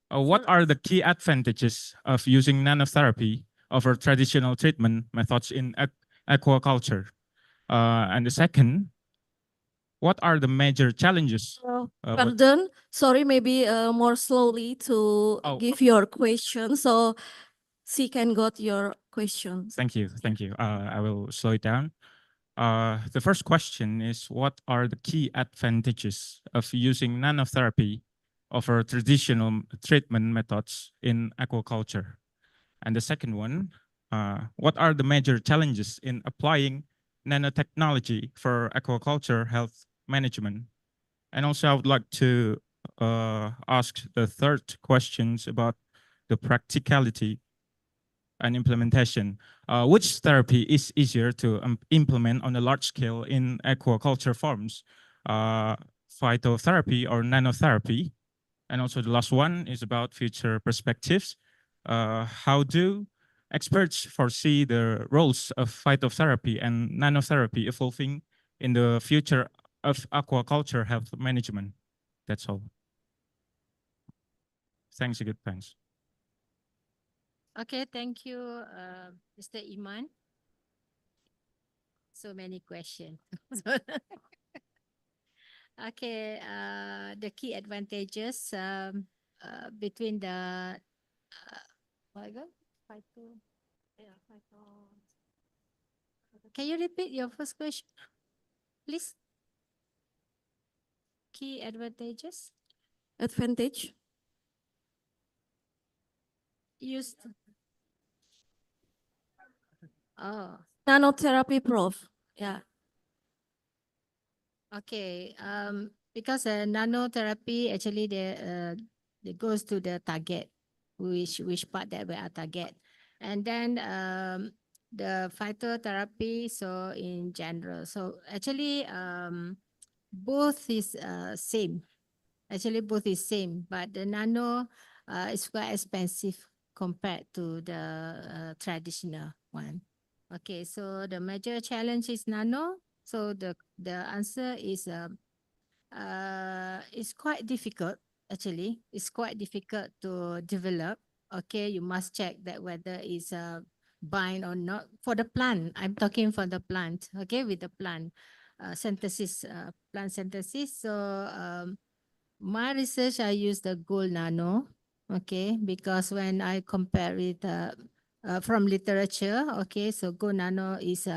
what are the key advantages of using nanotherapy over traditional treatment methods in aquaculture? And the second, what are the major challenges? Pardon, sorry, maybe more slowly to give your question so she can got your questions. Thank you. I will slow it down. The first question is, what are the key advantages of using nanotherapy over traditional treatment methods in aquaculture? And the second one, what are the major challenges in applying nanotechnology for aquaculture health management? And also I would like to ask the third questions about the practicality and implementation. Which therapy is easier to implement on a large scale in aquaculture farms? Phytotherapy or nanotherapy? And also the last one is about future perspectives. How do experts foresee the roles of phytotherapy and nanotherapy evolving in the future of aquaculture health management? That's all. Thanks, good thanks. Okay, thank you, Mr. Iman. So many questions. Okay, the key advantages between the Can you repeat your first question, please? Key advantages? Advantage? Used. Oh. Nanotherapy, Prof. Yeah. Okay. Because nanotherapy actually they goes to the target, which part that we are target, and then the phytotherapy. So in general, so actually both is same. Actually, both is same, but the nano is quite expensive compared to the traditional one. Okay, so the major challenge is nano. So the answer is it's quite difficult. Actually, it's quite difficult to develop. Okay, you must check that whether it's bind or not for the plant. I'm talking for the plant. Okay, with the plant synthesis, plant synthesis. So my research, I use the gold nano, okay, because when I compare it from literature, okay, so gold nano is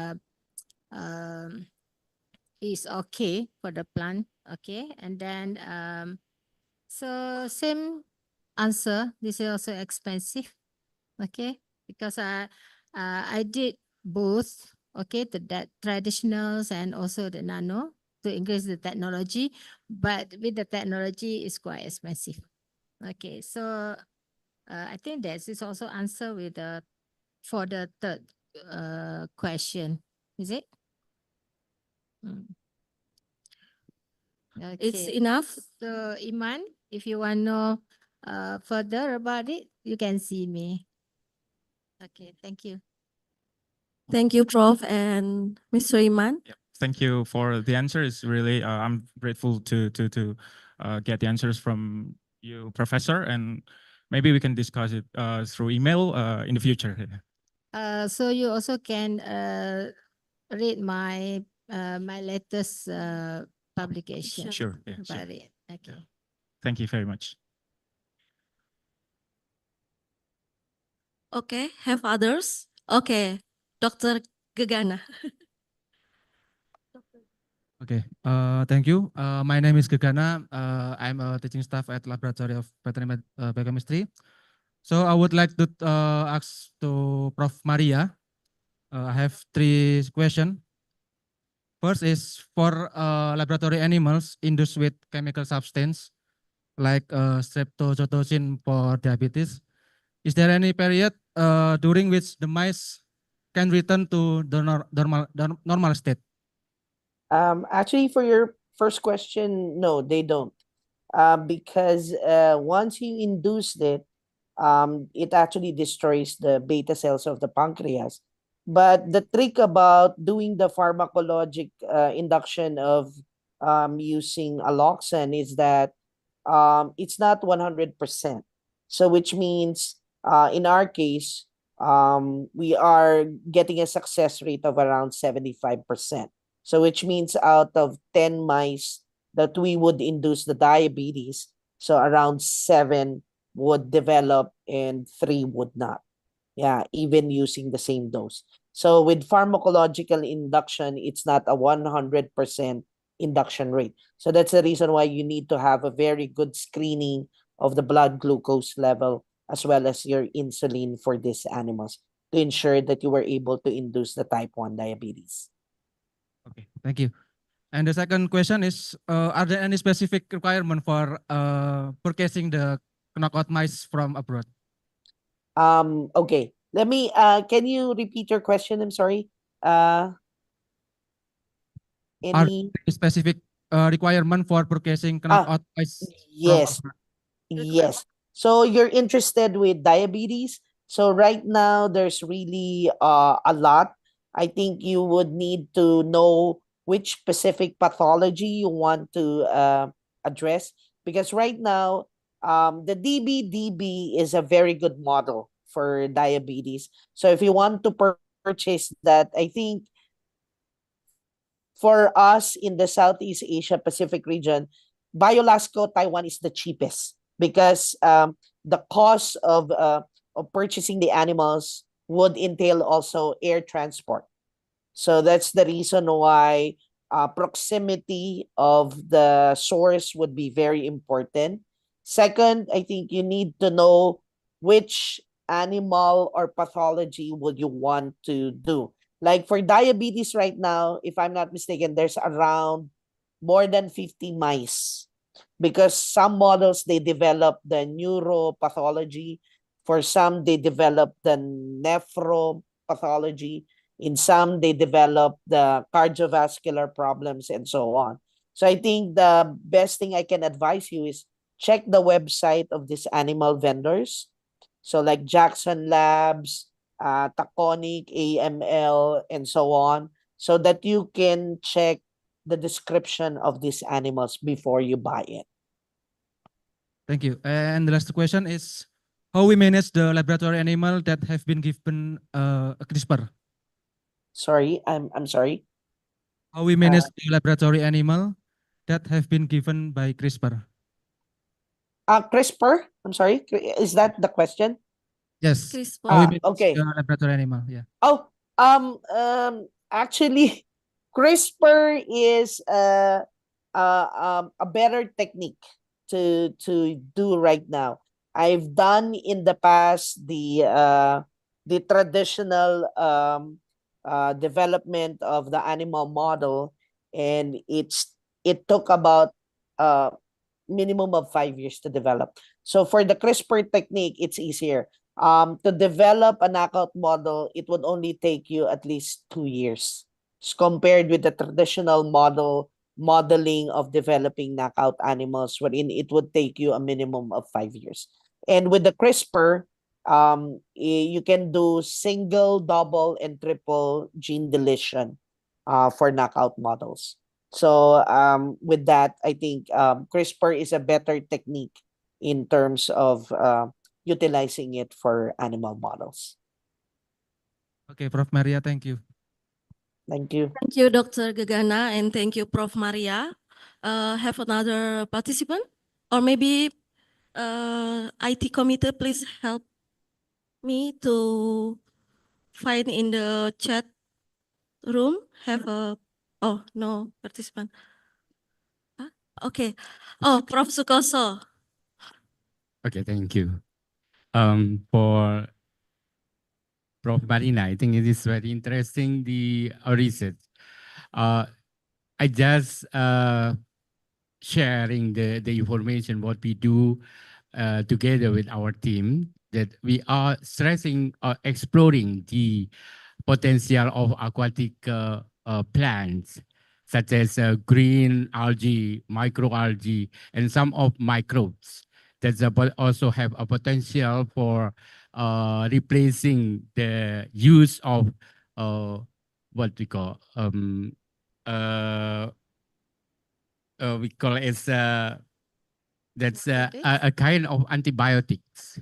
okay for the plant, okay, and then so same answer. This is also expensive, okay, because I did both, okay, that traditionals and also the nano to increase the technology, but with the technology it's quite expensive. Okay, so I think that is also answer with the for the third question, is it? It's Okay. enough. So Iman, if you want to know further about it, you can see me. Okay, thank you. Thank you, Prof. and Mr. Iman. Thank you for the answer. It's really I'm grateful to get the answers from you, Professor, and maybe we can discuss it through email in the future. So you also can read my my latest publication. Sure. Yeah, About sure. it. Okay. Thank you very much. Okay, have others? Okay, Dr. Gegana. Okay, thank you. My name is Gegana. I'm a teaching staff at Laboratory of Veterinary Biochemistry. So I would like to ask to Prof. Maria. I have three questions. First is for laboratory animals induced with chemical substance like streptozotocin for diabetes. Is there any period during which the mice can return to the normal state? Actually, for your first question, no, they don't. Because once you induced it actually destroys the beta cells of the pancreas. But the trick about doing the pharmacologic induction of using alloxan is that it's not 100%. So which means in our case, we are getting a success rate of around 75%. So which means out of 10 mice that we would induce the diabetes, so around 7 would develop and 3 would not. Yeah, even using the same dose. So with pharmacological induction, it's not a 100% induction rate. So that's the reason why you need to have a very good screening of the blood glucose level as well as your insulin for these animals to ensure that you were able to induce the type 1 diabetes. Okay, thank you. And the second question is, are there any specific requirement for purchasing the knockout mice from abroad? Okay. Let me can you repeat your question? I'm sorry. Are Any there specific requirement for purchasing knockout mice from yes. abroad? Yes. So you're interested with diabetes. So right now there's really a lot. I think you would need to know which specific pathology you want to address because right now the DB is a very good model for diabetes. So if you want to purchase that, I think for us in the Southeast Asia Pacific region, Biolasco Taiwan is the cheapest because the cost of purchasing the animals would entail also air transport. So that's the reason why proximity of the source would be very important. Second, I think you need to know which animal or pathology would you want to do. Like for diabetes right now, if I'm not mistaken, there's around more than 50 mice because some models they develop the neuropathology, for some they develop the nephropathology, in some they develop the cardiovascular problems and so on. So I think the best thing I can advise you is check the website of these animal vendors. So like Jackson Labs, Taconic, AML, and so on, so that you can check the description of these animals before you buy it. Thank you. And the last question is, how we manage the laboratory animal that have been given a CRISPR? Sorry, I'm sorry. How we manage the laboratory animal that have been given by CRISPR? CRISPR? I'm sorry. Is that the question? Yes. CRISPR. How we manage Okay. the laboratory animal? Yeah. Oh, actually, CRISPR is a better technique to do right now. I've done in the past the traditional development of the animal model, and it took about minimum of 5 years to develop. So for the CRISPR technique, it's easier. To develop a knockout model, it would only take you at least 2 years compared with the traditional modeling of developing knockout animals, wherein it would take you a minimum of 5 years. And with the CRISPR, you can do single, double, and triple gene deletion for knockout models. So with that, I think CRISPR is a better technique in terms of utilizing it for animal models. Okay, Prof. Maria, thank you. Thank you. Thank you, Dr. Gegana, and thank you, Prof. Maria. Have another participant, or maybe IT committee, please help. me to find in the chat room have a, oh, no participant. Huh? Okay. Oh, Prof. Sukoso. Okay, thank you. For Prof. Marina, I think it is very interesting, the research. I just sharing the information what we do together with our team, that we are stressing exploring the potential of aquatic plants such as green algae, microalgae, and some of microbes that also have a potential for replacing the use of what we call we call it as that's a kind of antibiotics.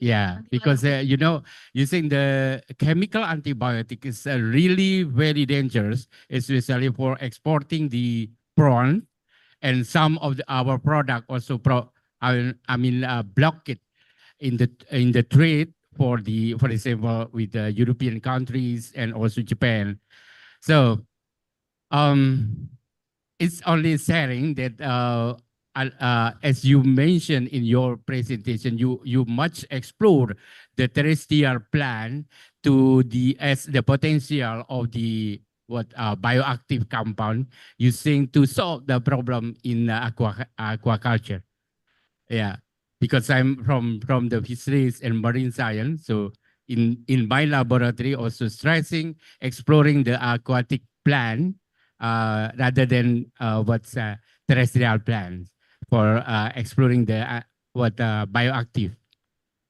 Yeah, because you know, using the chemical antibiotic is really very dangerous, especially for exporting the prawn, and some of our product also block it in the trade for the, for example, with the European countries and also Japan. So it's only sharing that as you mentioned in your presentation, you much explore the terrestrial plant to the as the potential of the bioactive compound using to solve the problem in aquaculture. Yeah, because I'm from the fisheries and marine science, so in my laboratory also stressing exploring the aquatic plant rather than what's terrestrial plants for exploring the bioactive.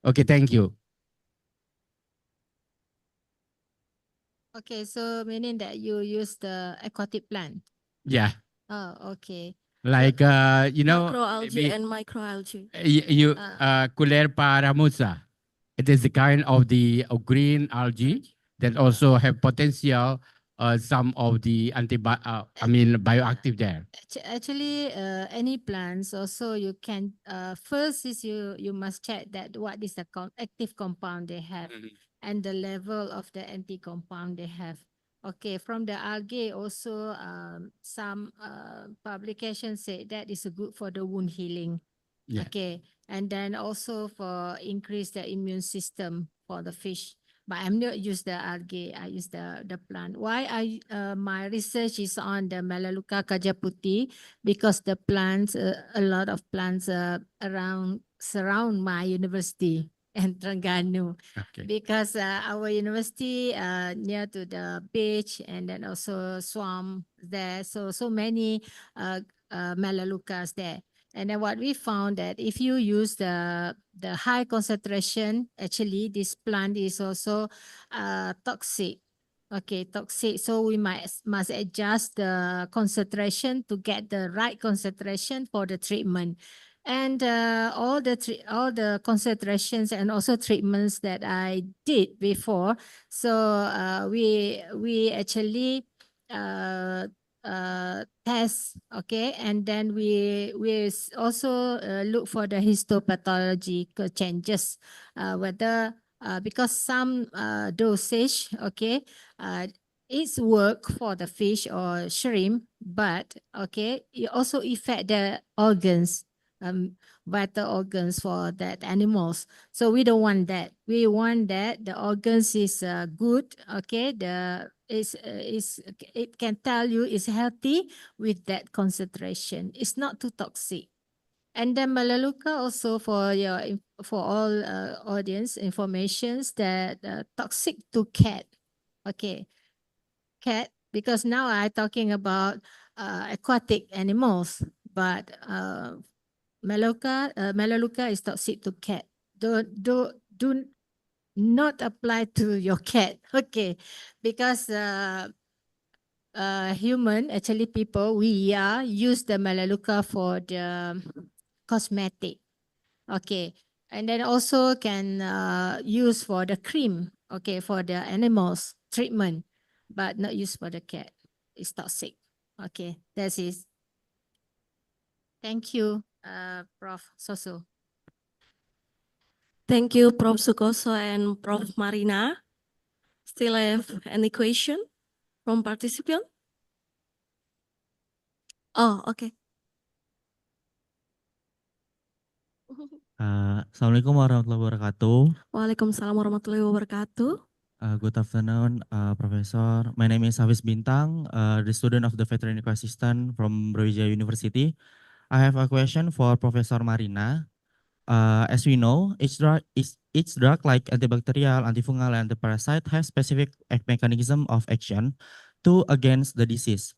Okay, thank you. Okay, so meaning that you use the aquatic plant. Yeah. Oh, okay. Like you know, Macroalgae and microalgae. you Culepa ramusa. It is the kind of the green algae that also have potential some of the bioactive there. Actually, any plants also you can first is you must check that what is the active compound they have and the level of the anti compound they have. Okay, from the algae also some publications say that is good for the wound healing. Yeah. Okay, and then also for increase the immune system for the fish. But I'm not use the algae. I use the plant. Why my research is on the Melaleuca kajaputi because the plants a lot of plants around surround my university and Terengganu. Okay. Because our university near to the beach and then also swamp there. So many Melaleucas there. And then what we found that if you use the high concentration, actually this plant is also toxic. Okay, toxic. So we must adjust the concentration to get the right concentration for the treatment. And all the concentrations and also treatments that I did before. So we actually test, okay, and then we also look for the histopathological changes, whether because some dosage, okay, it's work for the fish or shrimp, but okay, it also affect the organs, vital organs for that animals. So we don't want that. We want that the organs is good, okay, is it can tell you is healthy with that concentration. It's not too toxic. And then Melaleuca also for your for all audience informations that toxic to cat. Okay, cat, because now I'm talking about aquatic animals, but Melaleuca is toxic to cat. Do not apply to your cat. Okay, because human, actually people, we use the Melaleuca for the cosmetic. Okay, and then also can use for the cream. Okay, for the animals treatment, but not used for the cat. It's toxic. Okay, that's it. Thank you, Prof. Soso. Thank you, Prof. Sukoso and Prof. Marina. Still have any question from participant? Oh, okay. Assalamualaikum warahmatullahi wabarakatuh. Waalaikumsalam warahmatullahi wabarakatuh. Good afternoon, Professor. My name is Hafiz Bintang, the student of the Veterinary Assistant from Brawijaya University. I have a question for Professor Marina. As we know, each drug like antibacterial, antifungal, and the parasite has specific mechanism of action to against the disease.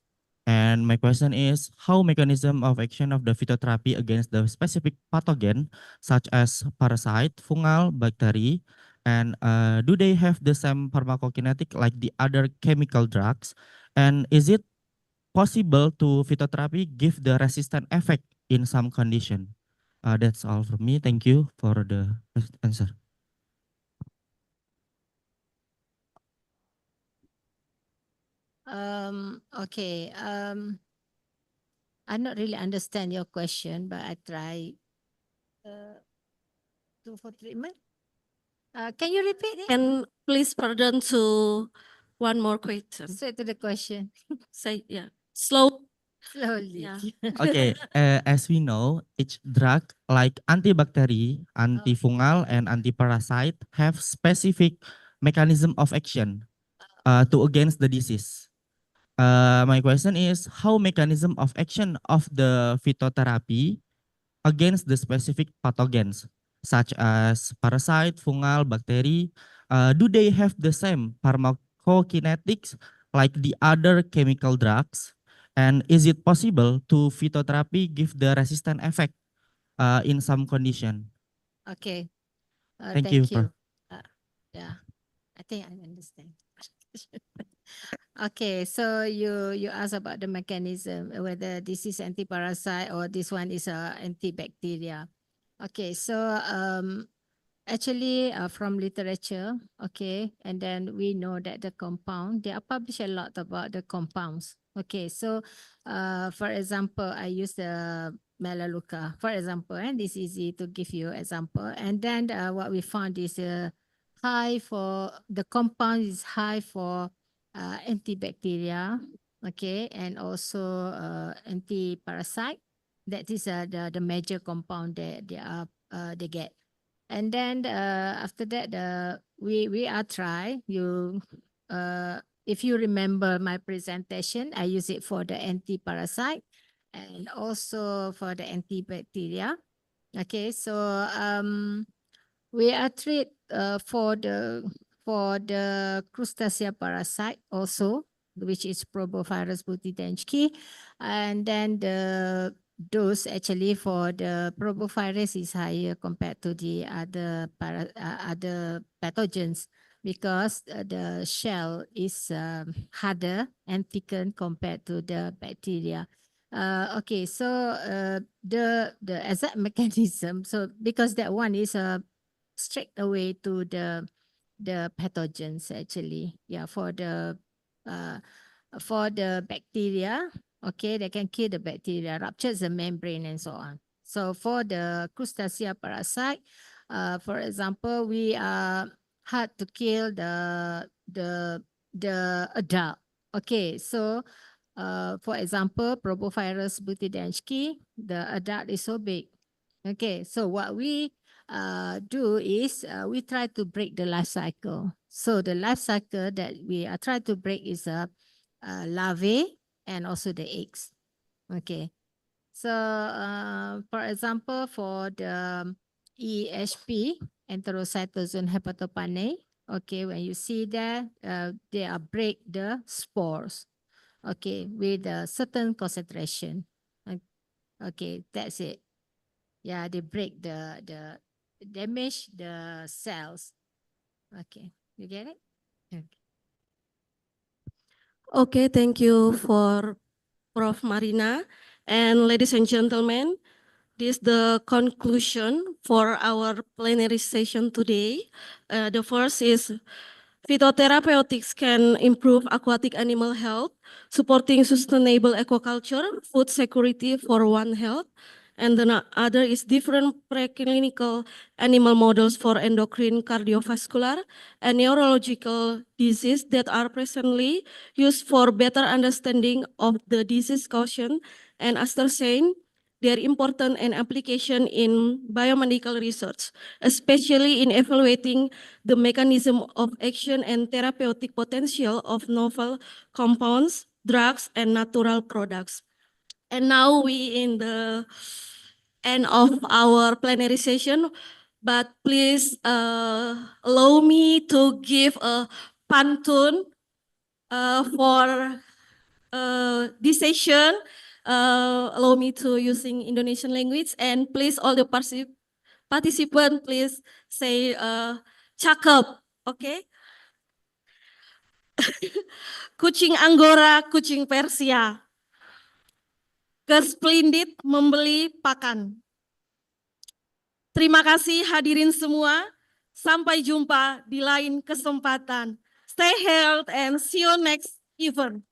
And my question is, how mechanism of action of the phytotherapy against the specific pathogen, such as parasite, fungal, bacteria, and do they have the same pharmacokinetic like the other chemical drugs? And is it possible to phytotherapy give the resistant effect in some condition? That's all from me. Thank you for the answer. Okay. I not really understand your question, but I try to for treatment. Can you repeat it? And please pardon to one more question. Straight to the question. Say, yeah, slow. Slowly. Yeah. Okay, as we know, each drug like antibacterial, antifungal, and antiparasite have specific mechanism of action to against the disease. My question is, how mechanism of action of the phytotherapy against the specific pathogens, such as parasite, fungal, bacteria, do they have the same pharmacokinetics like the other chemical drugs? And is it possible to phytotherapy give the resistant effect in some condition? Okay. Thank you, Thank Prof. you. Yeah, I think I understand. Okay, so you ask about the mechanism, whether this is anti-parasite or this one is antibacteria. Okay, so actually from literature, okay, and then we know that the compound, they are published a lot about the compounds. Okay, so for example, I use the Melaleuca, for example, and this is easy to give you example. And then what we found is high for, the compound is high for antibacteria, okay, and also anti-parasite. That is the major compound that they get. And then after that, we are try you. If you remember my presentation, I use it for the anti-parasite and also for the antibacteria. Okay, so we are treat for the crustacea parasite also, which is Probovirus butidenski, and then the dose actually for the Probovirus is higher compared to the other pathogens because the shell is harder and thickened compared to the bacteria. Okay, so the exact mechanism. So because that one is straight away to the pathogens actually. Yeah, for the bacteria, okay, they can kill the bacteria, ruptures the membrane and so on. So for the crustacea parasite, for example, we are hard to kill the adult. Okay, so for example, Probovirus butidenski, the adult is so big. Okay, so what we do is we try to break the life cycle. So the life cycle that we are trying to break is larvae and also the eggs. Okay, so for example, for the EHP, enterocytosis hepatopane, okay, when you see that, they are break the spores, okay, with a certain concentration. Okay, that's it. Yeah, they break the damage the cells. Okay, you get it? Okay. Okay, thank you for Prof. Marina. And ladies and gentlemen, this is the conclusion for our plenary session today. The first is phytotherapeutics can improve aquatic animal health, supporting sustainable aquaculture, food security for One Health. and the other is different preclinical animal models for endocrine, cardiovascular, and neurological disease that are presently used for better understanding of the disease caution, and after saying their important and application in biomedical research, especially in evaluating the mechanism of action and therapeutic potential of novel compounds, drugs, and natural products. And now we in the end of our plenary session, but please allow me to give a pantun for this session. Allow me to using Indonesian language, and please all the participant please say cakep, okay? Kucing Anggora, kucing Persia, kesplendid membeli pakan. Terima kasih hadirin semua. Sampai jumpa di lain kesempatan. Stay healthy and see you next event.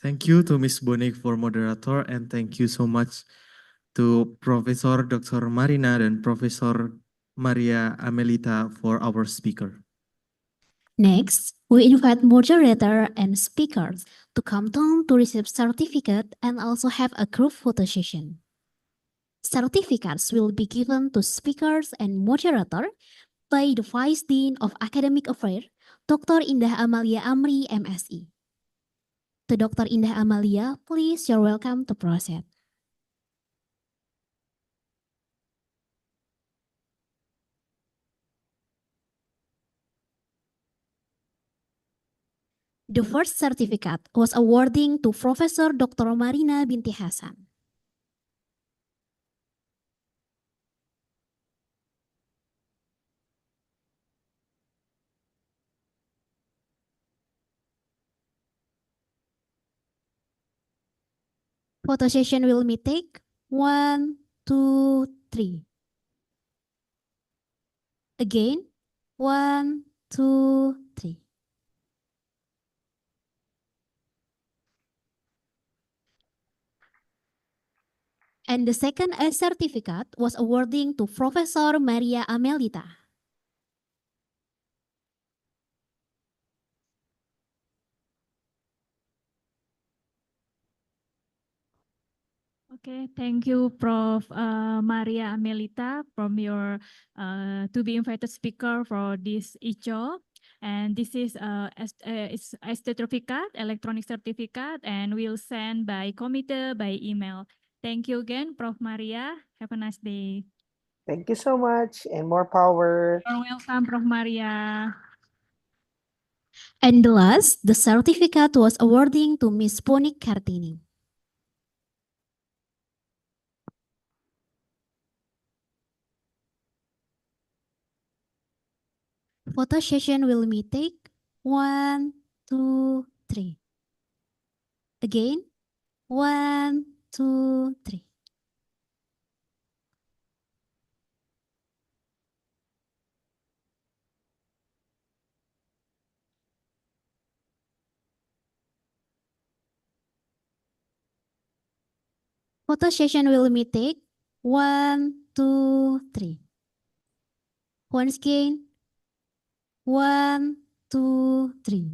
Thank you to Ms. Bonik for moderator, and thank you so much to Professor Dr. Marina and Professor Maria Amelita for our speaker. Next, we invite moderator and speakers to come down to receive certificate and also have a group photo session. Certificates will be given to speakers and moderator by the Vice Dean of Academic Affairs, Dr. Indah Amalia Amri, MSI. To Dr. Indah Amalia, please, you're welcome to proceed. The first certificate was awarding to Professor Dr. Marina Binti Hasan. Photo session will be take 1, 2, 3. Again, 1, 2, 3. And the second certificate was awarding to Professor Maria Amelita. Okay, thank you, Prof. Maria Amelita, from your to be invited speaker for this Icoh. And this is it's a certificate, electronic certificate, and we'll send by committee by email. Thank you again, Prof. Maria. Have a nice day. Thank you so much, and more power. You're welcome, Prof. Maria. And the last, the certificate was awarding to Miss Ponik Kartini. Photo session will be take 1, 2, 3. Again, 1, 2, 3. Photo session will be take 1, 2, 3. Once again, 1, 2, 3.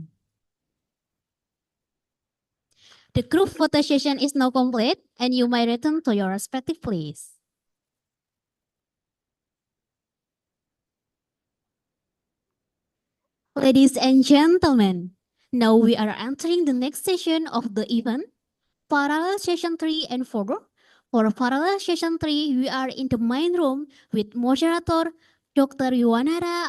The group photo session is now complete, and you may return to your respective place. Ladies and gentlemen, now we are entering the next session of the event, Parallel Session 3 and 4. For Parallel Session 3, we are in the main room with moderator Dr. Yuwanara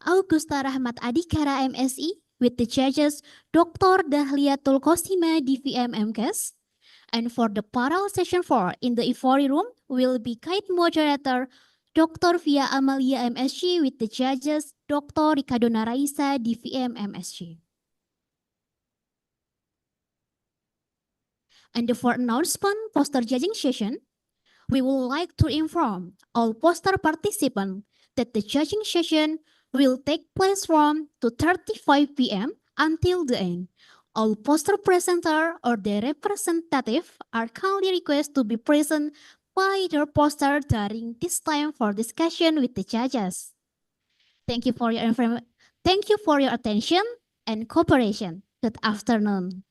Augusta Rahmat Adikara MSI, with the judges Dr. Dahliatul Kosima DVM MKes. And for the Parallel Session 4 in the Ivory room will be guide moderator Dr. Via Amalia MSG, with the judges Dr. Ricardo Naraisa DVM MSG. And for announcement poster judging session, we would like to inform all poster participants that the judging session will take place from 2:35 p.m. until the end. All poster presenter or their representative are kindly requested to be present by their poster during this time for discussion with the judges. Thank you for your attention and cooperation. Good afternoon.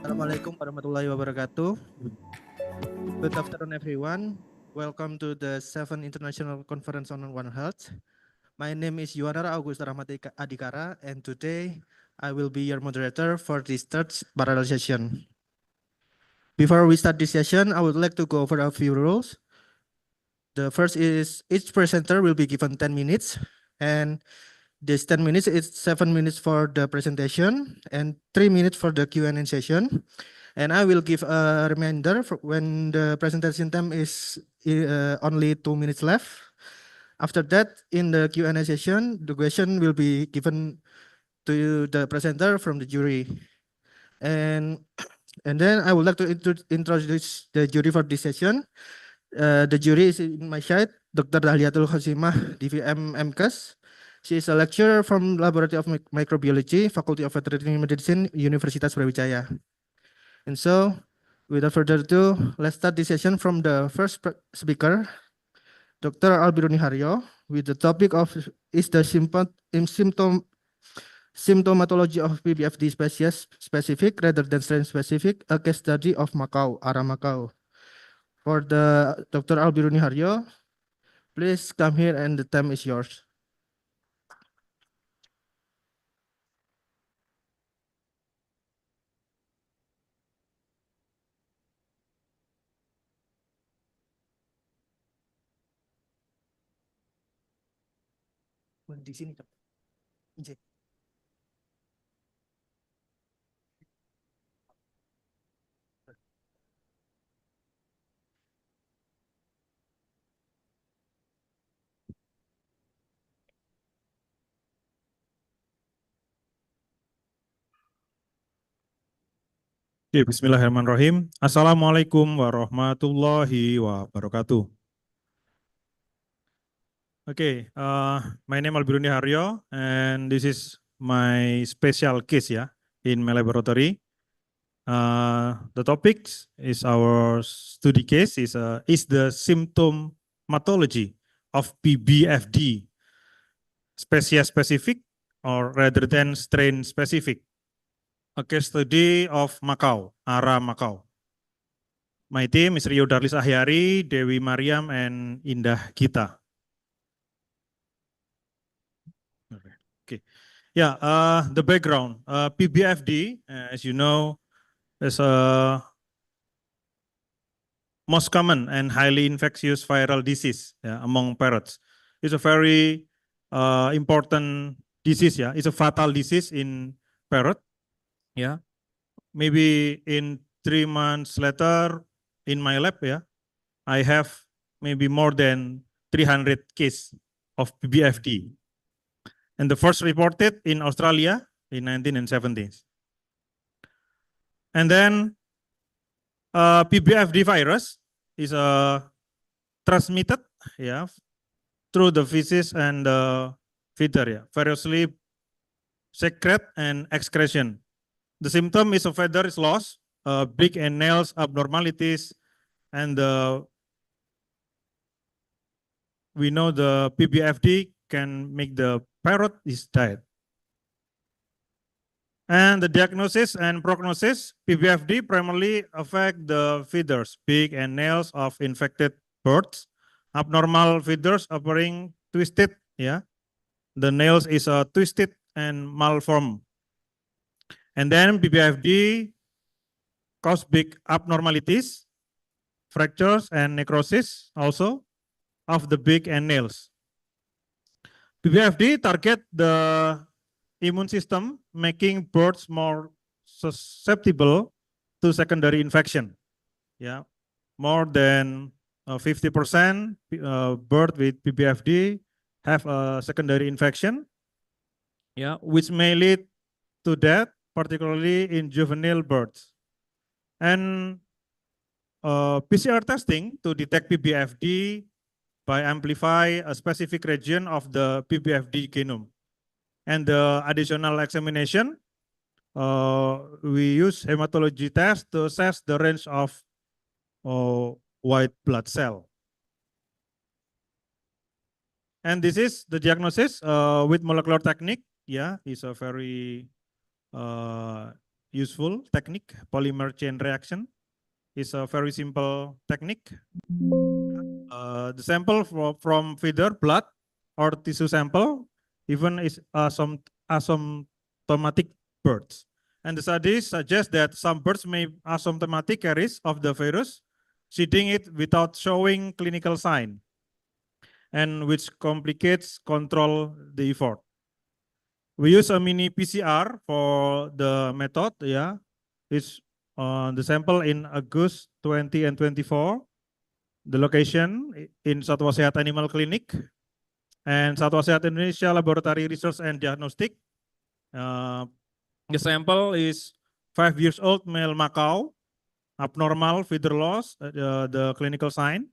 Assalamualaikum warahmatullahi wabarakatuh. Good afternoon, everyone. Welcome to the 7th International Conference on One Health. My name is Yuanara Augusta Rahmat Adikara, and today I will be your moderator for this third parallel session. Before we start this session, I would like to go over a few rules. The first is each presenter will be given 10 minutes, and this 10 minutes is 7 minutes for the presentation and 3 minutes for the Q&A session. And I will give a reminder for when the presentation time is only 2 minutes left. After that, in the Q&A session, the question will be given to the presenter from the jury. And then I would like to introduce the jury for this session. The jury is in my side, Dr. Dahliatul Khosimah, DVM MKes. She is a lecturer from Laboratory of Microbiology, Faculty of Veterinary Medicine, Universitas Brawijaya. And so, without further ado, let's start this session from the first speaker, Dr. Albiruni Haryo, with the topic of is the symptomatology of PBFD species specific rather than strain specific, a case study of Macau, Ara Macau. For the Dr. Albiruni Haryo, please come here and the time is yours. Di sini, Cek. Oke, bismillahirrahmanirrahim. Assalamualaikum warahmatullahi wabarakatuh. Okay, my name is Albiruni Haryo, and this is my special case in my laboratory. The topic is our study case is the symptomatology of PBFD species specific or rather than strain specific. A case study of Macau, Ara Macau. My team is Rio Darlis Ahyari, Dewi Mariam, and Indah Gita. Okay, yeah, the background. PBFD, as you know, is a most common and highly infectious viral disease among parrots. It's a very important disease. It's a fatal disease in parrot. Maybe in 3 months later in my lab, I have maybe more than 300 cases of PBFD. And the first reported in Australia in 1970s. And then PBFD virus is transmitted through the feces and the feeder, variously secret and excretion. The symptom is a feather is lost, beak and nails abnormalities, and we know the PBFD can make the parrot is dead. And the diagnosis and prognosis, PBFD primarily affect the feathers, beak and nails of infected birds. Abnormal feathers appearing twisted, yeah. The nails is twisted and malformed. And then PBFD cause big abnormalities, fractures and necrosis also of the beak and nails. PBFD target the immune system, making birds more susceptible to secondary infection. Yeah, more than 50% bird with PBFD have a secondary infection. Yeah, which may lead to death, particularly in juvenile birds. And PCR testing to detect PBFD by amplify a specific region of the PBFD genome. And the additional examination, we use hematology test to assess the range of white blood cell. And this is the diagnosis with molecular technique. Yeah, it's a very useful technique. Polymer chain reaction is a very simple technique. The sample from feather, blood, or tissue sample, even is asymptomatic birds. And the studies suggest that some birds may asymptomatic carriers of the virus, shedding it without showing clinical sign, and which complicates control the effort. We use a mini PCR for the method, yeah. It's the sample in August 20 and 24. The location in Satwa Sehat Animal Clinic and Satwa Sehat Indonesia Laboratory Research and Diagnostic. The sample is 5 years old male Macau, abnormal feather loss, the clinical sign,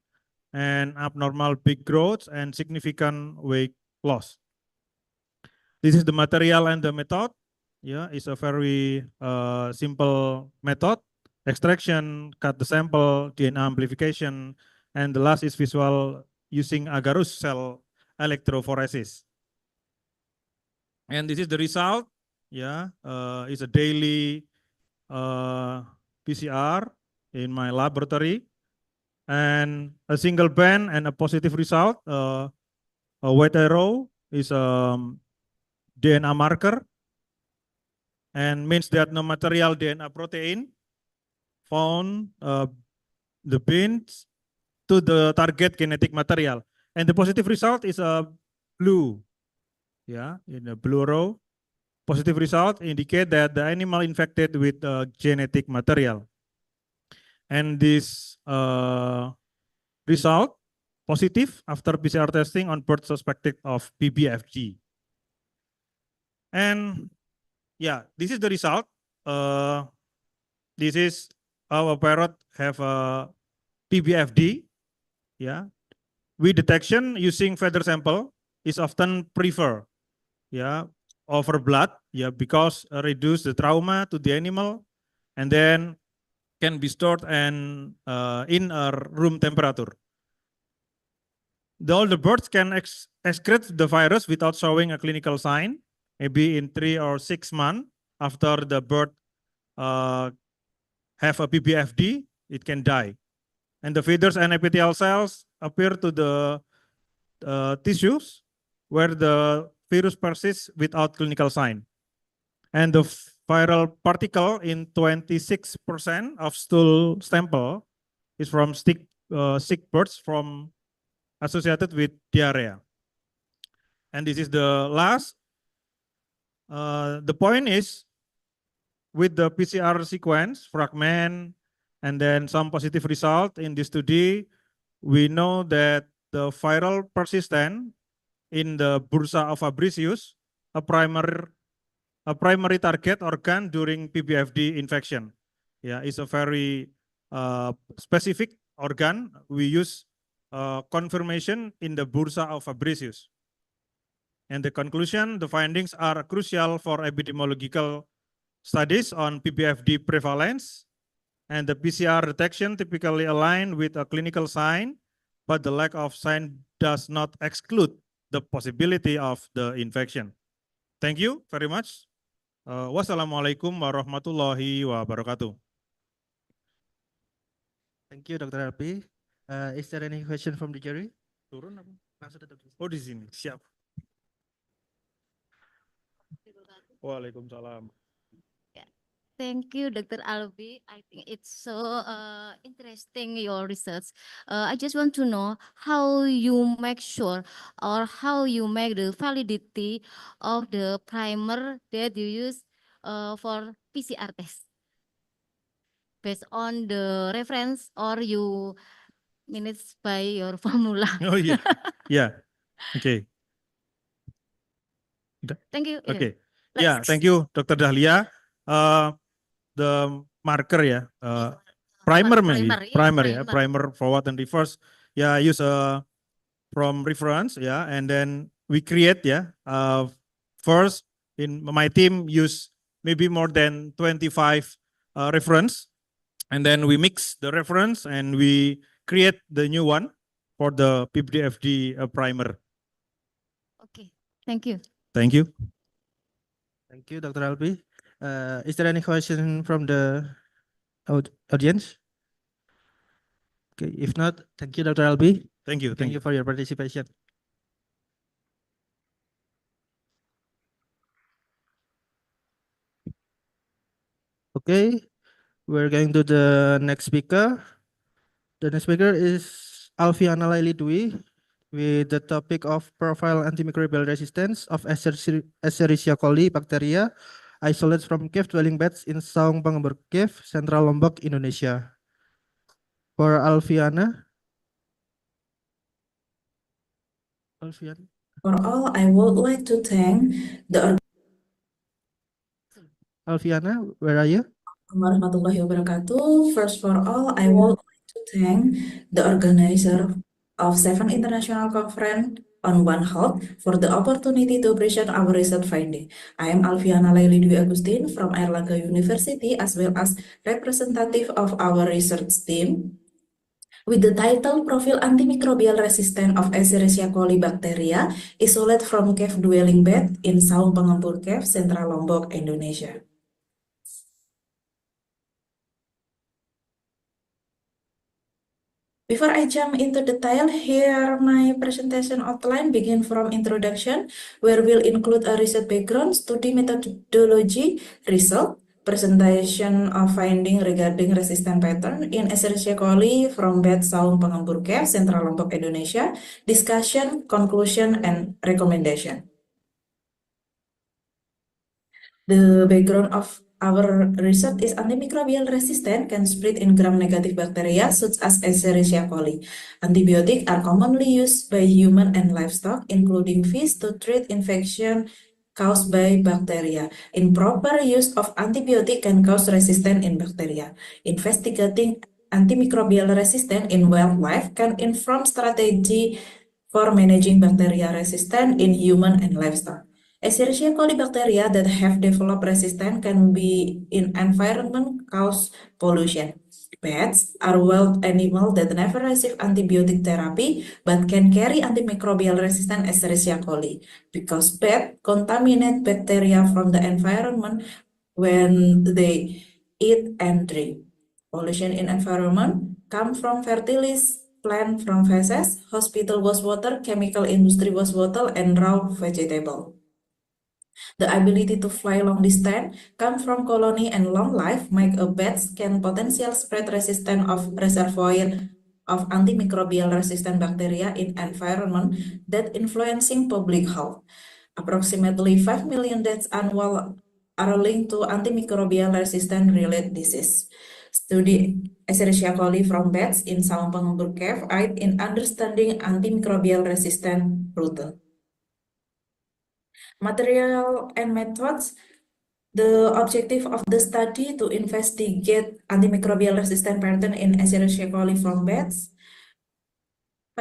and abnormal big growth and significant weight loss. This is the material and the method. Yeah, it's a very simple method. Extraction, cut the sample, DNA amplification, and the last is visual using agarose cell electrophoresis. And this is the result. Yeah, it's a daily PCR in my laboratory, and a single band and a positive result. A white arrow is DNA marker, and means that no material DNA protein found the binds to the target genetic material. And the positive result is a blue, yeah, in a blue row. Positive result indicate that the animal infected with genetic material. And this result positive after PCR testing on bird suspected of PBFG. And yeah, this is the result. This is our parrot have a PBFD. Yeah, we detection using feather sample is often preferred. Yeah, over blood. Yeah, because reduce the trauma to the animal, and then can be stored and in a room temperature. All the birds can excrete the virus without showing a clinical sign, maybe in 3 or 6 months after the bird have a PBFD, it can die. And the feathers and epithelial cells appear to the tissues where the virus persists without clinical sign. And the viral particle in 26% of stool sample is from sick birds from associated with diarrhea. And this is the last. The point is, with the PCR sequence fragment and then some positive result in this study, we know that the viral persistent in the bursa of Fabricius, a primary target organ during PBFD infection. Yeah, it's a very specific organ. We use confirmation in the bursa of Fabricius. And the conclusion, the findings are crucial for epidemiological studies on PPFD prevalence, and the PCR detection typically align with a clinical sign, but the lack of sign does not exclude the possibility of the infection. Thank you very much. Wassalamualaikum warahmatullahi wabarakatuh. Thank you, Dr. LP. Is there any question from the jury? Turun apa? Langsung tetap di sini. Oh, di sini. Siap. Waalaikumsalam. Thank you, Dr. Albi. I think it's so interesting, your research. I just want to know how you make sure or how you make the validity of the primer that you use for PCR test. Based on the reference or you manage by your formula. Oh iya. Yeah. Okay. Thank you. Okay. Yeah. Yeah, thank you, Dr. Dahlia. The marker ya, primer maybe, primer forward and reverse. Yeah, use from reference ya, and then we create ya. First, in my team use maybe more than 25 reference, and then we mix the reference and we create the new one for the PPFD primer. Okay, thank you. Thank you. Thank you, Dr. Albi. Is there any question from the audience? Okay, if not, thank you, Dr. Albi. Thank you. Thank you for your participation. Okay, we're going to the next speaker. The next speaker is Alfiana Laili Dwi with the topic of profile antimicrobial resistance of Escherichia coli bacteria isolated from cave dwelling beds in Saung Pengembur Cave, Central Lombok, Indonesia. For Alfiana. For all, I would like to thank the Alfiana, where are you? Warahmatullahi wabarakatuh. First for all, I would like to thank the organizer of 7 International Conference on One Health for the opportunity to present our research finding. I am Alfiana Laili Dwi Agustin from Airlangga University as well as representative of our research team with the title Profile Antimicrobial Resistance of Escherichia coli bacteria isolated from cave dwelling bed in Saung Pengembur Cave, Central Lombok, Indonesia. Before I jump into detail, here my presentation outline begin from introduction, where we'll include a research background, study methodology, result, presentation of finding regarding resistant pattern in Escherichia coli from bed Saung Pengembur Cave, Central Lombok, Indonesia, discussion, conclusion, and recommendation. The background of our research is antimicrobial resistant can spread in gram-negative bacteria such as Escherichia coli. Antibiotics are commonly used by human and livestock, including fish, to treat infection caused by bacteria. Improper use of antibiotic can cause resistance in bacteria. Investigating antimicrobial resistance in wildlife can inform strategy for managing bacteria resistance in human and livestock. Escherichia coli bacteria that have developed resistance can be in environment cause pollution. Pets are wild animals that never receive antibiotic therapy but can carry antimicrobial resistant Escherichia coli because pets contaminate bacteria from the environment when they eat and drink. Pollution in environment come from fertilized plant from feces, hospital wastewater, chemical industry wastewater, and raw vegetable. The ability to fly long distance, come from colony and long life, make a bats can potential spread resistant of reservoir of antimicrobial resistant bacteria in environment that influencing public health. Approximately 5 million deaths annual are linked to antimicrobial resistant related disease. Study Escherichia coli from bats in Saung Pengembur Cave aid in understanding antimicrobial resistant route. Material and methods. The objective of the study to investigate antimicrobial resistant pattern in Escherichia coli from bats.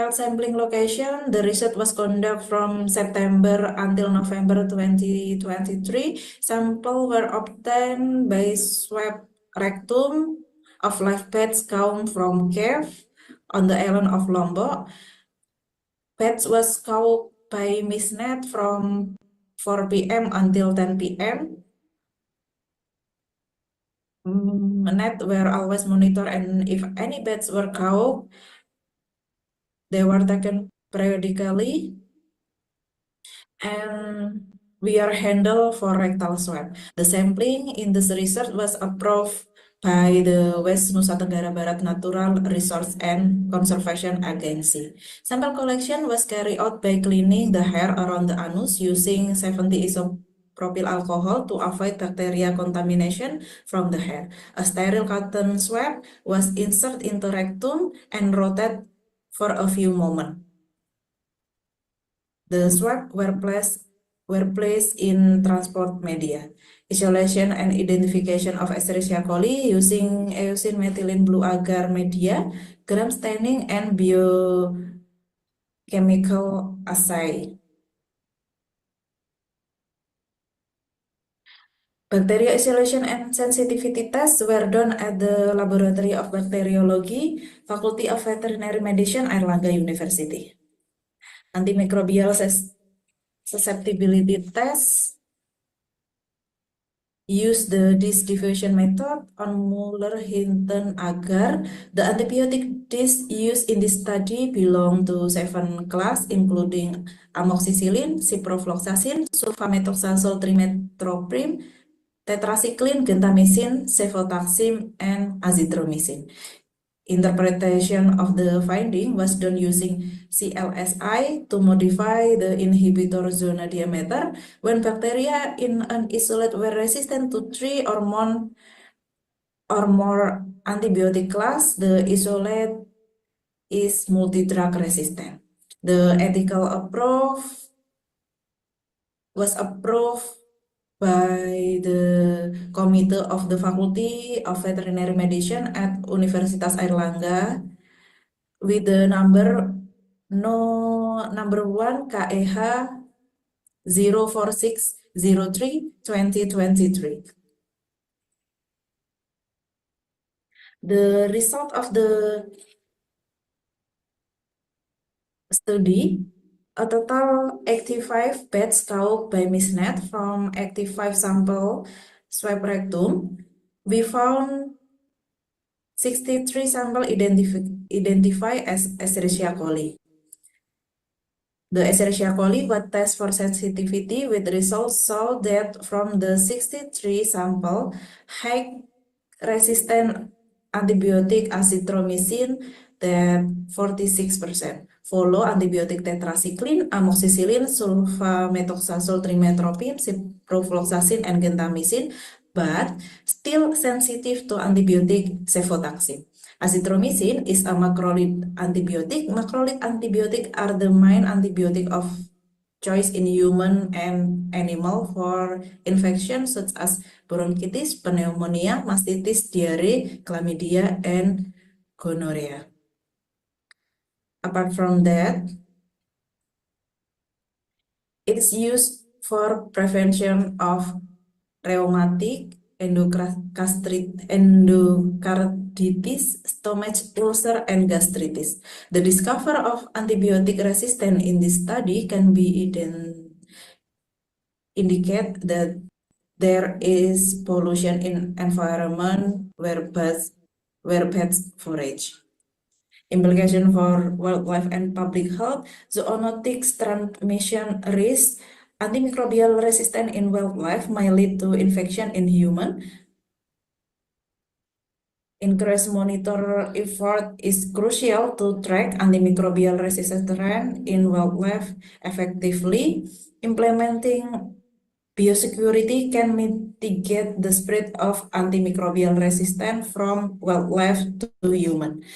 Health sampling location, the research was conducted from September until November 2023. Samples were obtained by swab rectum of live bats come from cave on the island of Lombok. Bats was caught by misnet from 4 p.m. until 10 p.m. Net were always monitored, and if any bats were caught, they were taken periodically, and we are handled for rectal swab. The sampling in this research was approved by the West Nusa Tenggara Barat Natural Resource and Conservation Agency. Sample collection was carried out by cleaning the hair around the anus using 70 isopropyl alcohol to avoid bacteria contamination from the hair. A sterile cotton swab was inserted into rectum and rotated for a few moments. The swab were placed in transport media. Isolation and identification of Escherichia coli using eosin methylene blue agar media, gram staining, and biochemical assay. Bacteria isolation and sensitivity tests were done at the Laboratory of Bacteriology, Faculty of Veterinary Medicine, Airlangga University. Antimicrobial susceptibility test use the dish diffusion method on Muller-Hinton agar. The antibiotic dish used in this study belong to 7 class, including amoxicillin, ciprofloxacin, sulfamethoxazole trimethoprim, tetracycline, gentamicin, cefotaxime, and azithromycin. Interpretation of the finding was done using CLSI to modify the inhibitor zona diameter. When bacteria in an isolate were resistant to 3 or more antibiotic class, the isolate is multi-drug resistant. The ethical approach was approved by the Committee of the Faculty of Veterinary Medicine at Universitas Airlangga with the number 1 KEH 04603/2023. The result of the study, a total 85 bats caught by misnet from 85 sample swab rectum. We found 63 sample identified as Escherichia coli. The Escherichia coli was tested for sensitivity with results show that from the 63 sample, high resistant antibiotic azithromycin that 46%, follow antibiotic tetracycline, amoxicillin, sulfamethoxazole trimethoprim, ciprofloxacin, and gentamicin, but still sensitive to antibiotic cefotaxime. Azithromycin is a macrolide antibiotic. Macrolide antibiotic are the main antibiotic of choice in human and animal for infections such as bronchitis, pneumonia, mastitis, diarrhea, chlamydia, and gonorrhea. Apart from that, it's used for prevention of rheumatic, endocarditis, stomach ulcer, and gastritis. The discovery of antibiotic resistance in this study can be indicate that there is pollution in environment where pets forage. Implication for wildlife and public health, zoonotics transmission risk, antimicrobial resistance in wildlife may lead to infection in human. Increased monitor effort is crucial to track antimicrobial resistance trend in wildlife effectively. Implementing biosecurity can mitigate the spread of antimicrobial resistance from wildlife to human.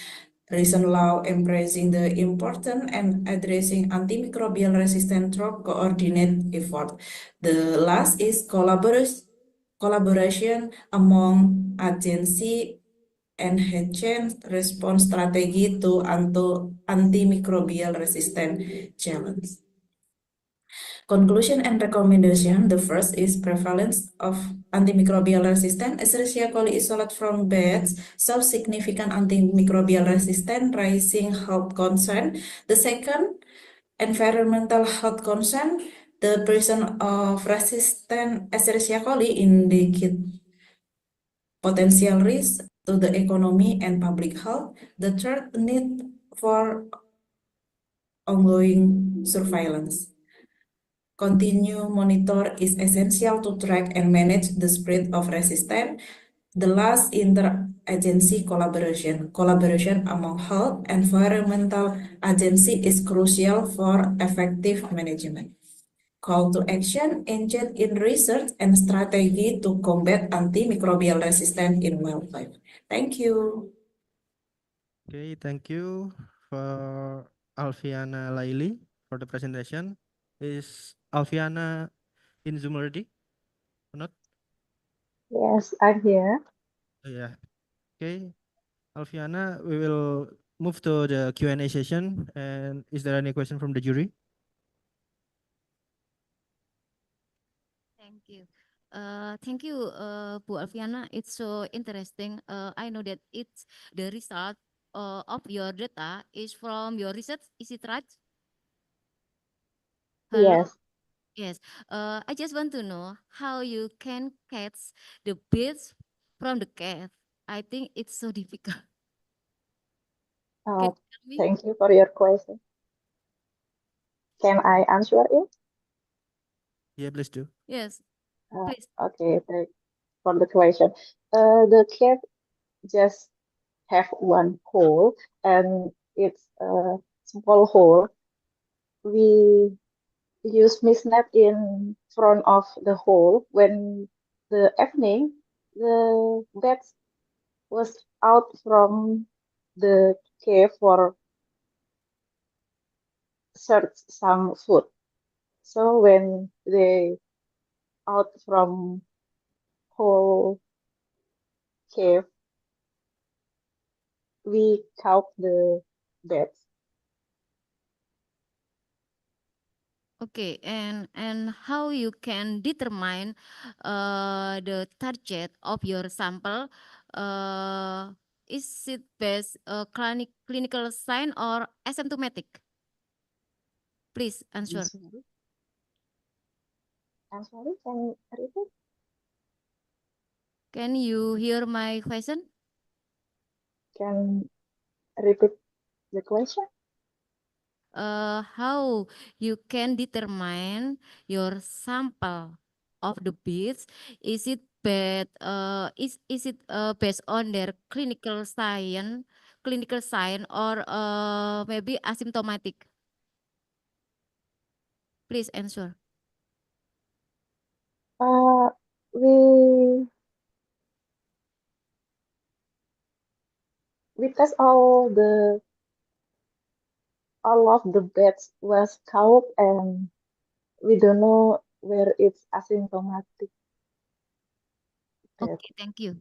Recent law embracing the important and addressing antimicrobial resistance through coordinate effort. The last is collaboration among agency enhanced response strategy to antimicrobial resistant challenge. Conclusion and recommendation. The first is prevalence of antimicrobial resistance. Escherichia coli isolate from beds shows significant antimicrobial resistance, raising health concern. The second, environmental health concern. The presence of resistant Escherichia coli indicate potential risk to the economy and public health. The third, need for ongoing surveillance. Continue monitor is essential to track and manage the spread of resistance. The last, interagency collaboration. Collaboration among health and environmental agency is crucial for effective management. Call to action: engage in research and strategy to combat antimicrobial resistance in wildlife. Thank you. Okay, thank you for Alfiana Laili for the presentation. Is Alfiana in Zoom already or not? Yes, I'm here. Oh, yeah. Okay, Alfiana, we will move to the Q&A session. And is there any question from the jury? Thank you, Bu Alfiana. It's so interesting. I know that it's the result of your data is from your research. Is it right? Hello? Yes. Yes. I just want to know how you can catch the bees from the cat. I think it's so difficult. Can Uh, you tell me? Thank you for your question. Can I answer it? Yeah, please do. Yes, Uh, please. okay, thank for the question. The cat just have one hole, and it's a small hole. We use mist net in front of the hole. When the evening, the bats was out from the cave for search some food. So when they out from whole cave, we count the beds. Okay, and how you can determine the target of your sample? Is it based clinical sign or asymptomatic? Please answer. I'm sorry, can you repeat? Can you hear my question? Can repeat the question? How you can determine your sample of the bees? Is it based on their clinical sign, or maybe asymptomatic? Please answer. Uh, we we test all of the beds was count, and we don't know where it's asymptomatic bed. Okay, thank you.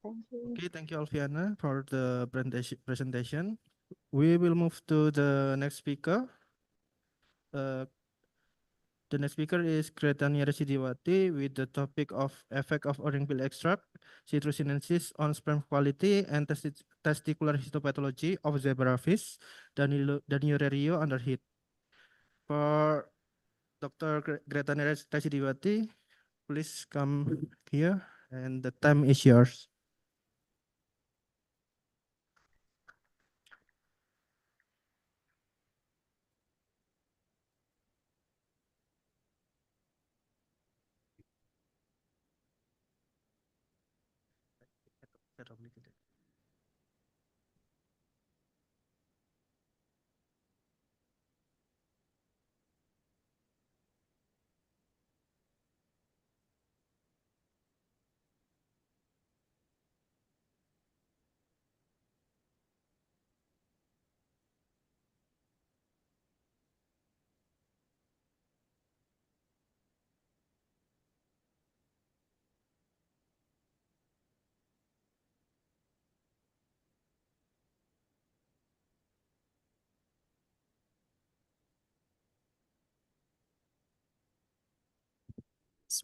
Thank you. Okay, thank you, Alfiana, for the presentation. We will move to the next speaker. The next speaker is Gretania Residiwati with the topic of effect of orange peel extract, citrusinensis on sperm quality and testicular histopathology of zebrafish, Daniurerio under heat. For Dr. Gretania Residiwati, please come here and the time is yours.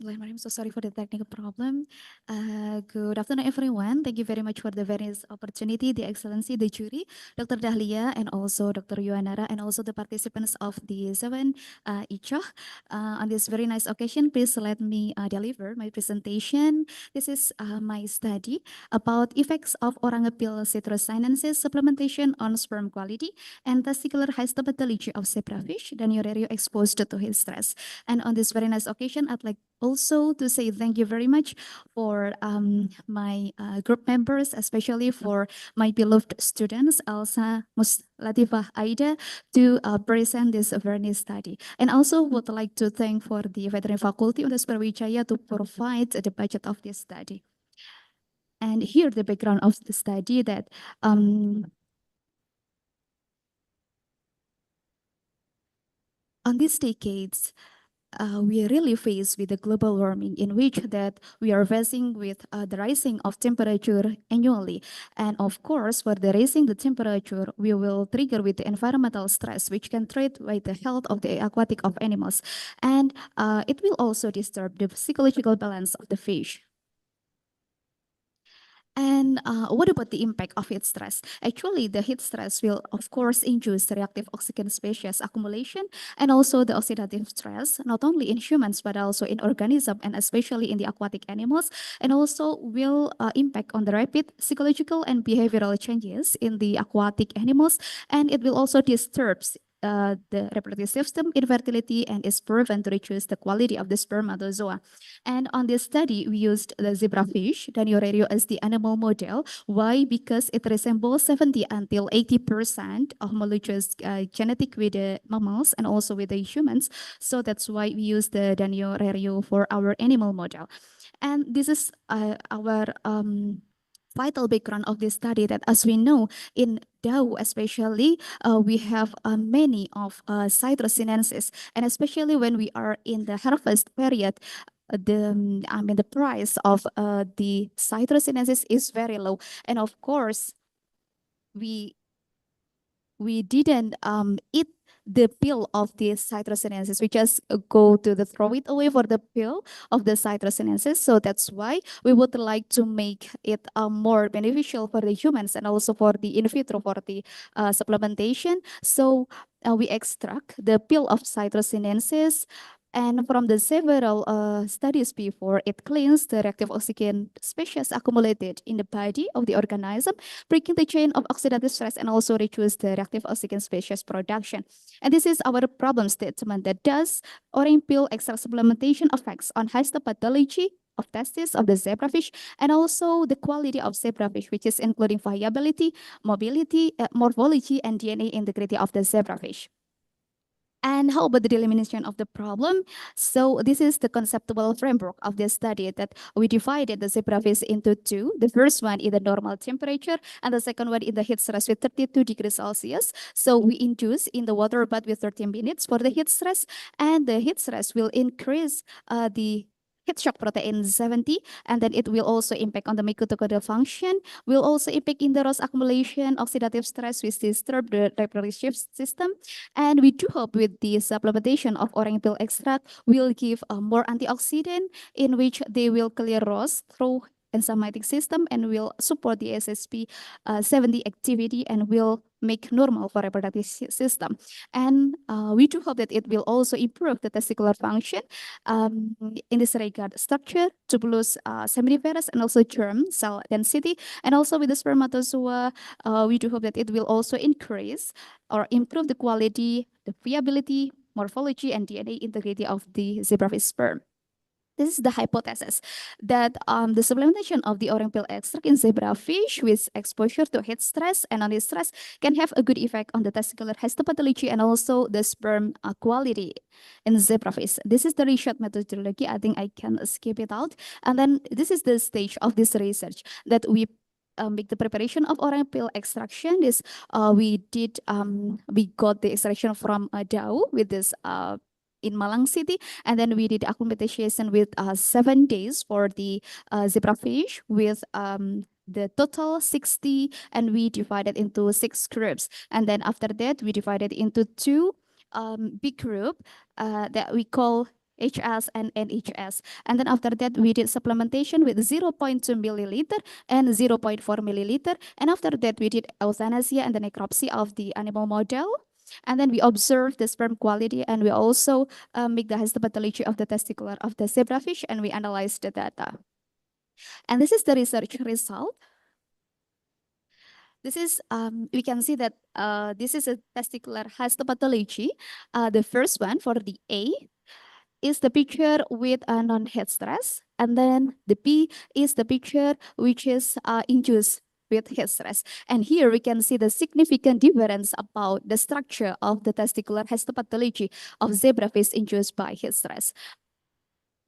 I'm so sorry for the technical problem. Good afternoon, everyone. Thank you very much for the various opportunity, the excellency, the jury, Dr. Dahlia, and also Dr. Yuanara, and also the participants of the 7 Icoh. On this very nice occasion, please let me deliver my presentation. This is my study about effects of oral pill citrus sinensis supplementation on sperm quality and testicular histopathology of zebrafish than area exposed to heat stress. And on this very nice occasion, I'd like also to say thank you very much for my group members, especially for my beloved students, Elsa, Latifah, Aida, to present this very nice study. And also would like to thank for the Veterinary Faculty Universitas Brawijaya to provide the budget of this study. And here the background of the study that on these decades, we are really faced with the global warming in which that we are facing with the rising of temperature annually. And of course, for the raising the temperature, we will trigger with the environmental stress, which can threat with the health of the aquatic of animals. And it will also disturb the psychological balance of the fish. And what about the impact of heat stress? Actually, the heat stress will, of course, induce the reactive oxygen species accumulation and also the oxidative stress, not only in humans, but also in organisms and especially in the aquatic animals, and also will impact on the rapid psychological and behavioral changes in the aquatic animals, and it will also disturb the reproductive system, infertility, and is proven to reduce the quality of the spermatozoa. And on this study, we used the zebrafish, Daniorerio, as the animal model. Why? Because it resembles 70 until 80% of homologous genetic with the mammals and also with the humans. So that's why we use the Daniorerio for our animal model. And this is our vital background of this study, that as we know in DAO especially we have many of citrus sinensis, and especially when we are in the harvest period, the price of the citrus sinensis is very low, and of course we didn't eat the peel of the citrus sinensis. We just go to the throw it away for the peel of the citrus sinensis. So that's why we would like to make it more beneficial for the humans and also for the in vitro for the supplementation. So we extract the peel of citrus sinensis. And from the several studies before, it cleans the reactive oxygen species accumulated in the body of the organism, breaking the chain of oxidative stress and also reduce the reactive oxygen species production. And this is our problem statement, that does orange peel extract supplementation effects on histopathology of testes of the zebrafish and also the quality of zebrafish, which is including viability, mobility, morphology, and DNA integrity of the zebrafish. And how about the delimitation of the problem? So this is the conceptual framework of this study, that we divided the zebrafish into two. The first one in the normal temperature and the second one in the heat stress with 32 degrees Celsius. So we induce in the water bath with 30 minutes for the heat stress, and the heat stress will increase the heat shock protein 70, and then it will also impact on the mitochondrial function, will also impact in the ROS accumulation, oxidative stress, which disturb the reproductive system. And we do hope with the supplementation of orange peel extract will give a more antioxidant, in which they will clear ROS through enzymatic system and will support the SSP 70 activity and will make normal for reproductive system. And we do hope that it will also improve the testicular function in this regard, structure, tubulus seminiferous, and also germ cell density. And also with the spermatozoa, we do hope that it will also increase or improve the quality, the viability, morphology, and DNA integrity of the zebrafish sperm. This is the hypothesis that the supplementation of the orange peel extract in zebrafish with exposure to heat stress and on stress can have a good effect on the testicular histopathology and also the sperm quality in zebrafish. This is the research methodology. I think I can skip it out. And then this is the stage of this research that we make the preparation of orange peel extraction. This we got the extraction from DAO with this in Malang City, and then we did acclimatization with 7 days for the zebrafish with the total 60, and we divided into 6 groups. And then after that, we divided into 2 big group that we call HS and NHS. And then after that, we did supplementation with 0.2 milliliter and 0.4 milliliter. And after that, we did euthanasia and the necropsy of the animal model. And then we observed the sperm quality, and we also make the histopathology of the testicular of the zebrafish, and we analyzed the data. And this is the research result. This is, we can see that this is a testicular histopathology. The first one for the A is the picture with a non-head stress. And then the B is the picture which is induced with head stress. And here we can see the significant difference about the structure of the testicular histopathology of zebrafish induced by head stress.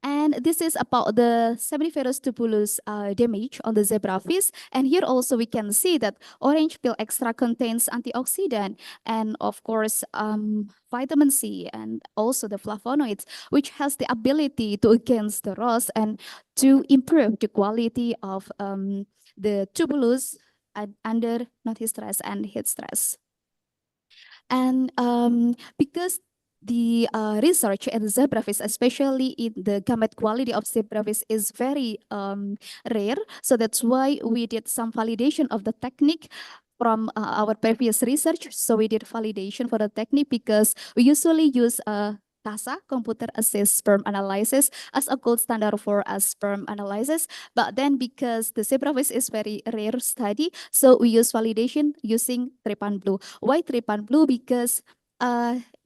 And this is about the seminiferous tubulus damage on the zebrafish. And here also we can see that orange peel extract contains antioxidant and of course vitamin C and also the flavonoids, which has the ability to against the rust and to improve the quality of the tubulus under non-heat stress and heat stress. And because the research in zebrafish, especially in the gamete quality of zebrafish, is very rare. So that's why we did some validation of the technique from our previous research. So we did validation for the technique because we usually use CASA, computer assist sperm analysis, as a gold standard for a sperm analysis. But then because the zebrafish is very rare study, so we use validation using Trypan Blue. Why Trypan Blue? Because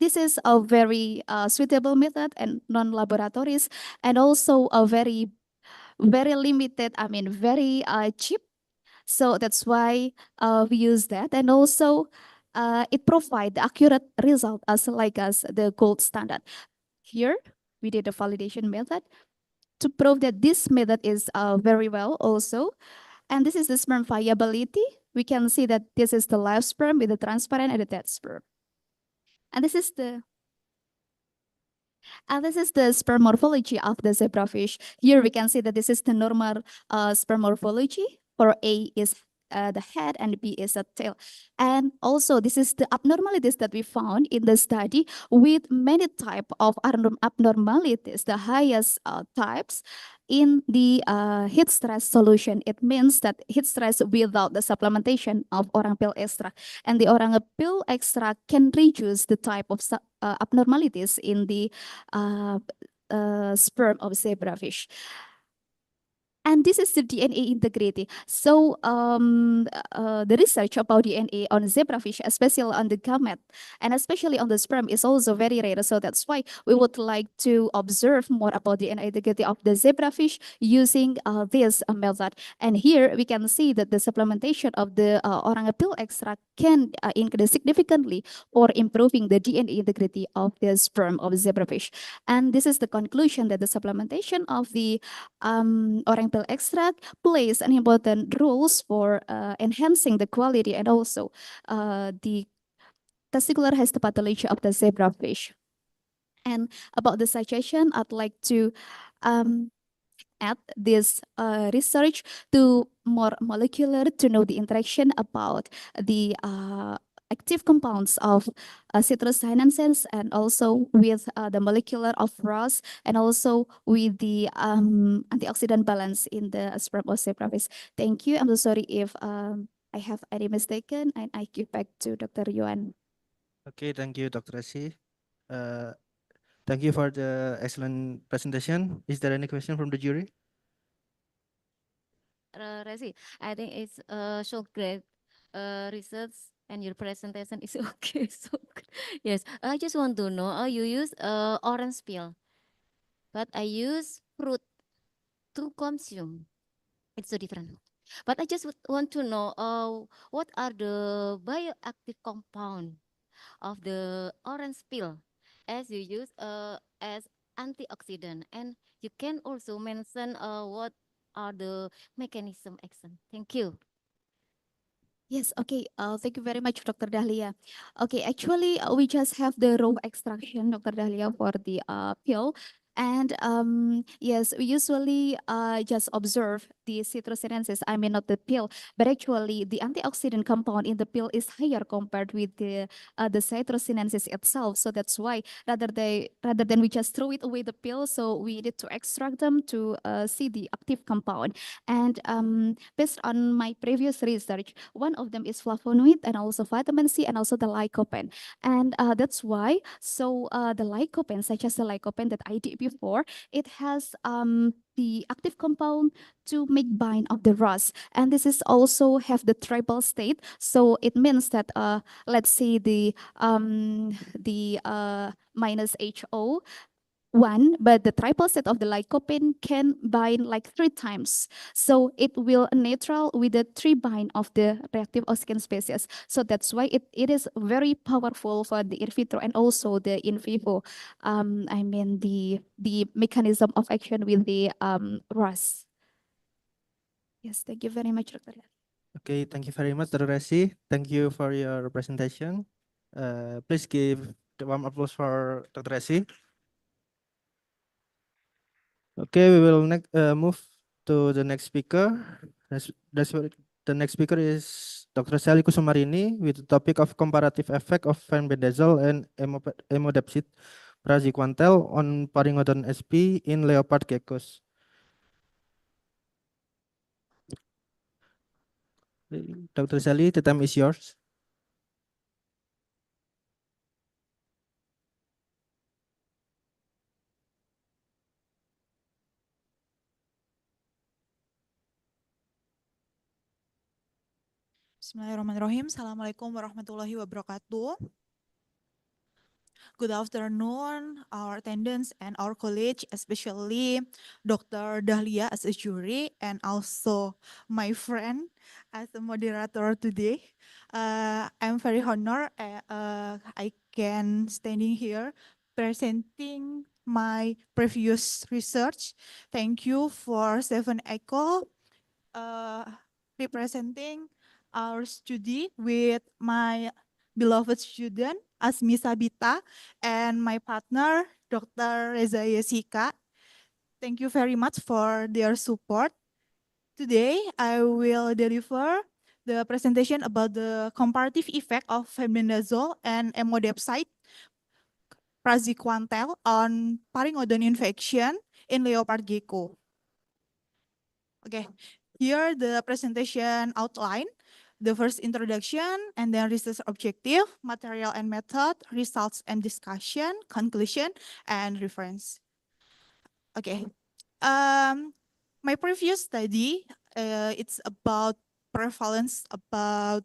this is a very suitable method and non-laboratories, and also a very limited, I mean, very cheap. So that's why we use that. And also it provide the accurate result as the gold standard. Here, we did a validation method to prove that this method is very well also. And this is the sperm viability. We can see that this is the live sperm with the transparent and the dead sperm. And this is the sperm morphology of the zebrafish. Here we can see that this is the normal sperm morphology. For A is the head and B is the tail. And also this is the abnormalities that we found in the study with many type of abnormalities, the highest types in the heat stress solution. It means that heat stress without the supplementation of orang pill extract. And the orang pill extract can reduce the type of abnormalities in the sperm of zebrafish. And this is the DNA integrity. So the research about DNA on zebrafish, especially on the gamete and especially on the sperm, is also very rare. So that's why we would like to observe more about the DNA integrity of the zebrafish using this method. And here we can see that the supplementation of the orang pill extract can increase significantly for improving the DNA integrity of the sperm of zebrafish. And this is the conclusion that the supplementation of the orang pill extract plays an important roles for enhancing the quality and also the testicular histopathology of the zebrafish. And about the suggestion, I'd like to add this research to more molecular to know the interaction about the active compounds of citrus cyanenses and also with the molecular of ROS and also with the antioxidant balance in the sperm of zebrafish. Thank you. I'm so sorry if I have any mistaken, and I give back to Dr. Yuan. Okay, thank you, Dr. Resi. Thank you for the excellent presentation. Is there any question from the jury? Resi, I think it's so great research and your presentation is okay. So good. Yes, I just want to know, you use orange peel, but I use fruit to consume. It's so different. But I just want to know, what are the bioactive compound of the orange peel as you use as antioxidant, and you can also mention what are the mechanism action. Thank you. Yes, okay. Thank you very much, Dr. Dahlia. Okay, actually, we just have the raw extraction, Dr. Dahlia, for the pill. And yes, we usually just observe the citrusinensis, I mean not the pill, but actually the antioxidant compound in the pill is higher compared with the citrusinensis itself. So that's why rather than we just throw it away the pill, so we need to extract them to see the active compound. And based on my previous research, one of them is flavonoid and also vitamin C and also the lycopene. And that's why, so the lycopene, such as the lycopene that I did before, it has the active compound to make bind of the rust. And this is also have the triple state. So it means that let's say the minus HO one, but the triple set of the lycopene can bind like 3 times. So it will neutral with the 3 bind of the reactive oxygen species. So that's why it is very powerful for the in vitro and also the in vivo. I mean the mechanism of action with the RAS. Yes, thank you very much, Dr. Okay, thank you very much, Dr. Resi. Thank you for your presentation. Please give the warm applause for Dr. Resi. Okay, we will move to the next speaker. The next speaker is Dr. Sally Kusumarini with the topic of comparative effect of fenbendazole and imodapsid praziquantel on Pharingodon sp in leopard geckos. Dr. Sally, the time is yours. Bismillahirrahmanirrahim. Assalamualaikum warahmatullahi wabarakatuh. Good afternoon, our attendants and our college, especially Dr. Dahlia as a jury and also my friend as a moderator today. I'm very honored I can standing here presenting my previous research. Thank you for Icoh representing our study with my beloved student Asmi Sabita and my partner Dr. Reza Yesika. Thank you very much for their support. Today I will deliver the presentation about the comparative effect of fenbendazole and imodapsid praziquantel on Pharingodon infection in leopard gecko. Okay, here the presentation outline, the first introduction, and then research objective, material and method, results and discussion, conclusion, and reference. Okay, my previous study, it's about prevalence about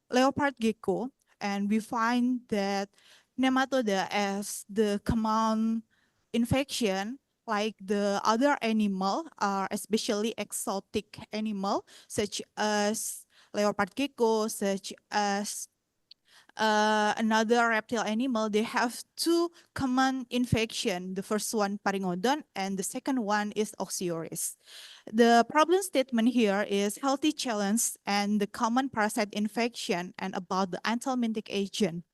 leopard gecko, and we find that nematoda as the common infection like the other animal are especially exotic animal such as leopard gecko, such as another reptile animal. They have two common infection. The first one Pharingodon and the second one is Oxyuris. The problem statement here is healthy challenge and the common parasite infection and about the anthelmintic agent.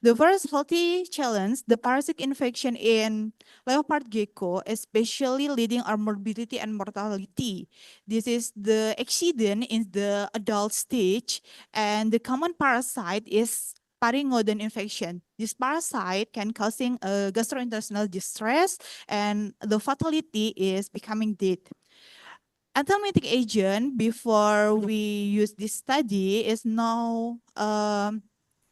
The first healthy challenge, the parasitic infection in leopard gecko, especially leading our morbidity and mortality. This is the accident in the adult stage, and the common parasite is Pharingodon infection. This parasite can causing a gastrointestinal distress, and the fatality is becoming death. Anthelmintic agent before we use this study is now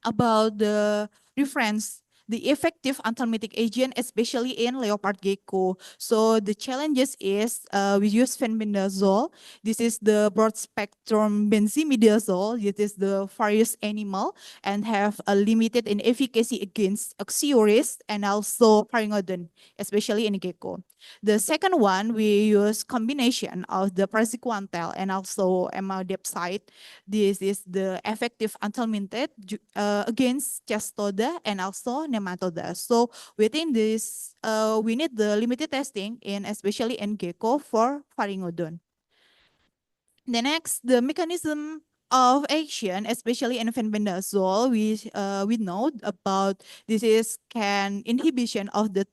about the reference, the effective anthelmintic agent, especially in leopard gecko. So the challenges is we use fenbendazole. This is the broad spectrum benzimidazole. It is the various animal and have a limited in efficacy against Oxyuris and also Pharingodon, especially in gecko. The second one, we use combination of the praziquantel and also imodapsid. This is the effective anthelmintic against Chastoda and also nematoda. So within this, we need the limited testing in especially in gecko for Pharingodon. The next, the mechanism of action, especially in fenbendazole, we know about this is can inhibition of the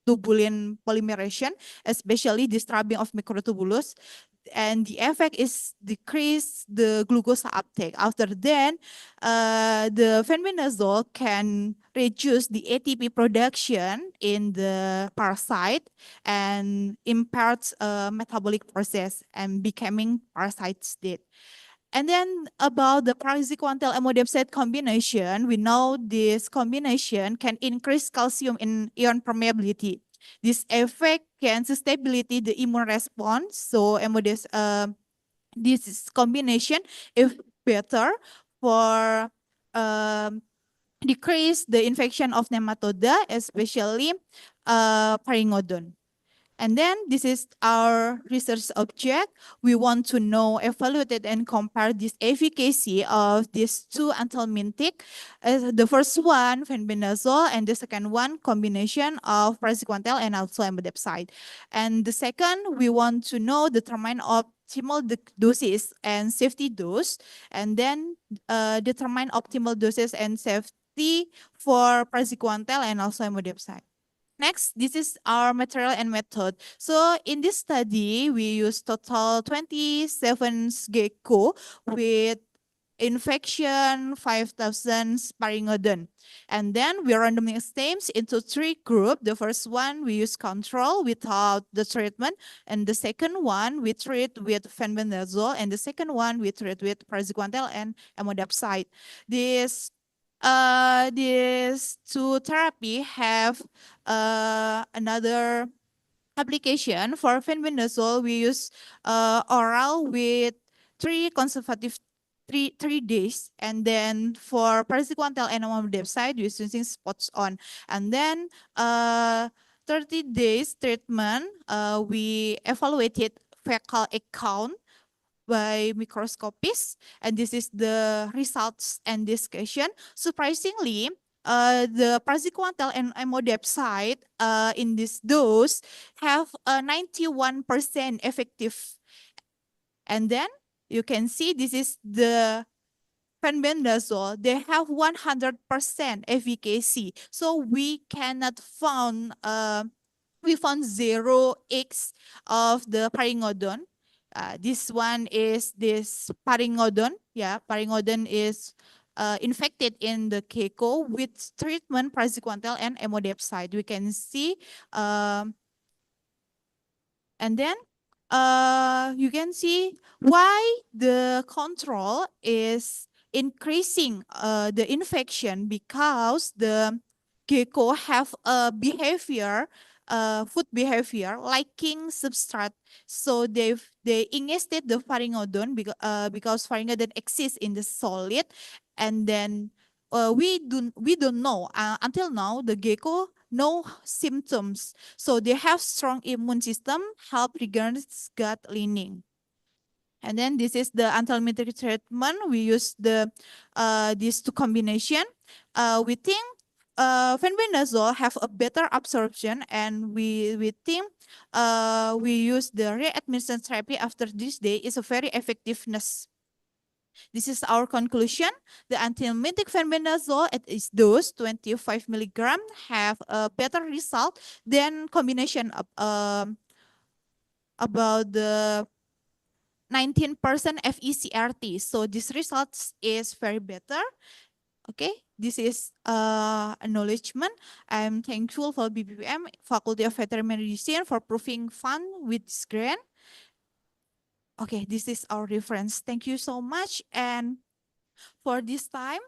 tubulin polymerization, especially disturbing of microtubulus. And the effect is decrease the glucose uptake. After then, the fenbendazole can reduce the ATP production in the parasite and imparts a metabolic process and becoming parasite state. And then about the praziquantel amodepside combination, we know this combination can increase calcium in ion permeability. This effect can stability the immune response. So this is combination is better for decrease the infection of nematoda, especially Pharingodon. And then this is our research object. We want to know, evaluate, and compare this efficacy of these two anthelmintic. The first one, fenbendazole, and the second one, combination of praziquantel and also amodepside. And the second, we want to know determine optimal doses and safety dose, and then determine optimal doses and safety for praziquantel and also amodepside. Next, this is our material and method. So in this study, we use total 27 gecko with infection 5,000 Pharingodon. And then we randomly stamps into 3 groups. The first one, we use control without the treatment. And the second one, we treat with fenbendazole. And the second one, we treat with praziquantel and amodepside. These two therapy have another application. For fenbendazole, we use oral with 3 days, and then for praziquantel and amodepside, we're using spots on, and then 30 days treatment. We evaluated fecal count by microscopists, and this is the results and discussion. Surprisingly, the praziquantel and amodepside in this dose have a 91% effective. And then you can see this is the fenbendazole. They have 100% efficacy. So we cannot found we found 0x of the Pharingodon. This one is this Pharingodon. Yeah, Pharingodon is infected in the Icoh with treatment praziquantel and amodepside. We can see, and then you can see why the control is increasing the infection, because the gecko have a behavior, food behavior liking substrate. So they ingested the Pharingodon because Pharingodon exists in the solid, and then we don't know until now the gecko no symptoms. So they have strong immune system, help regards gut lining. And then this is the anthelmintic treatment. We use these two combination. We think fenbendazole have a better absorption, and we think we use the re-administration therapy after this day is a very effectiveness. This is our conclusion. The anthelmintic fenbendazole at its dose 25 milligram have a better result than combination of about the 19% FECRT. So this results is very better. Okay, this is acknowledgement. I'm thankful for BPPM, Faculty of Veterinary Medicine, for proving fund with this grant. Okay, this is our reference. Thank you so much. And for this time,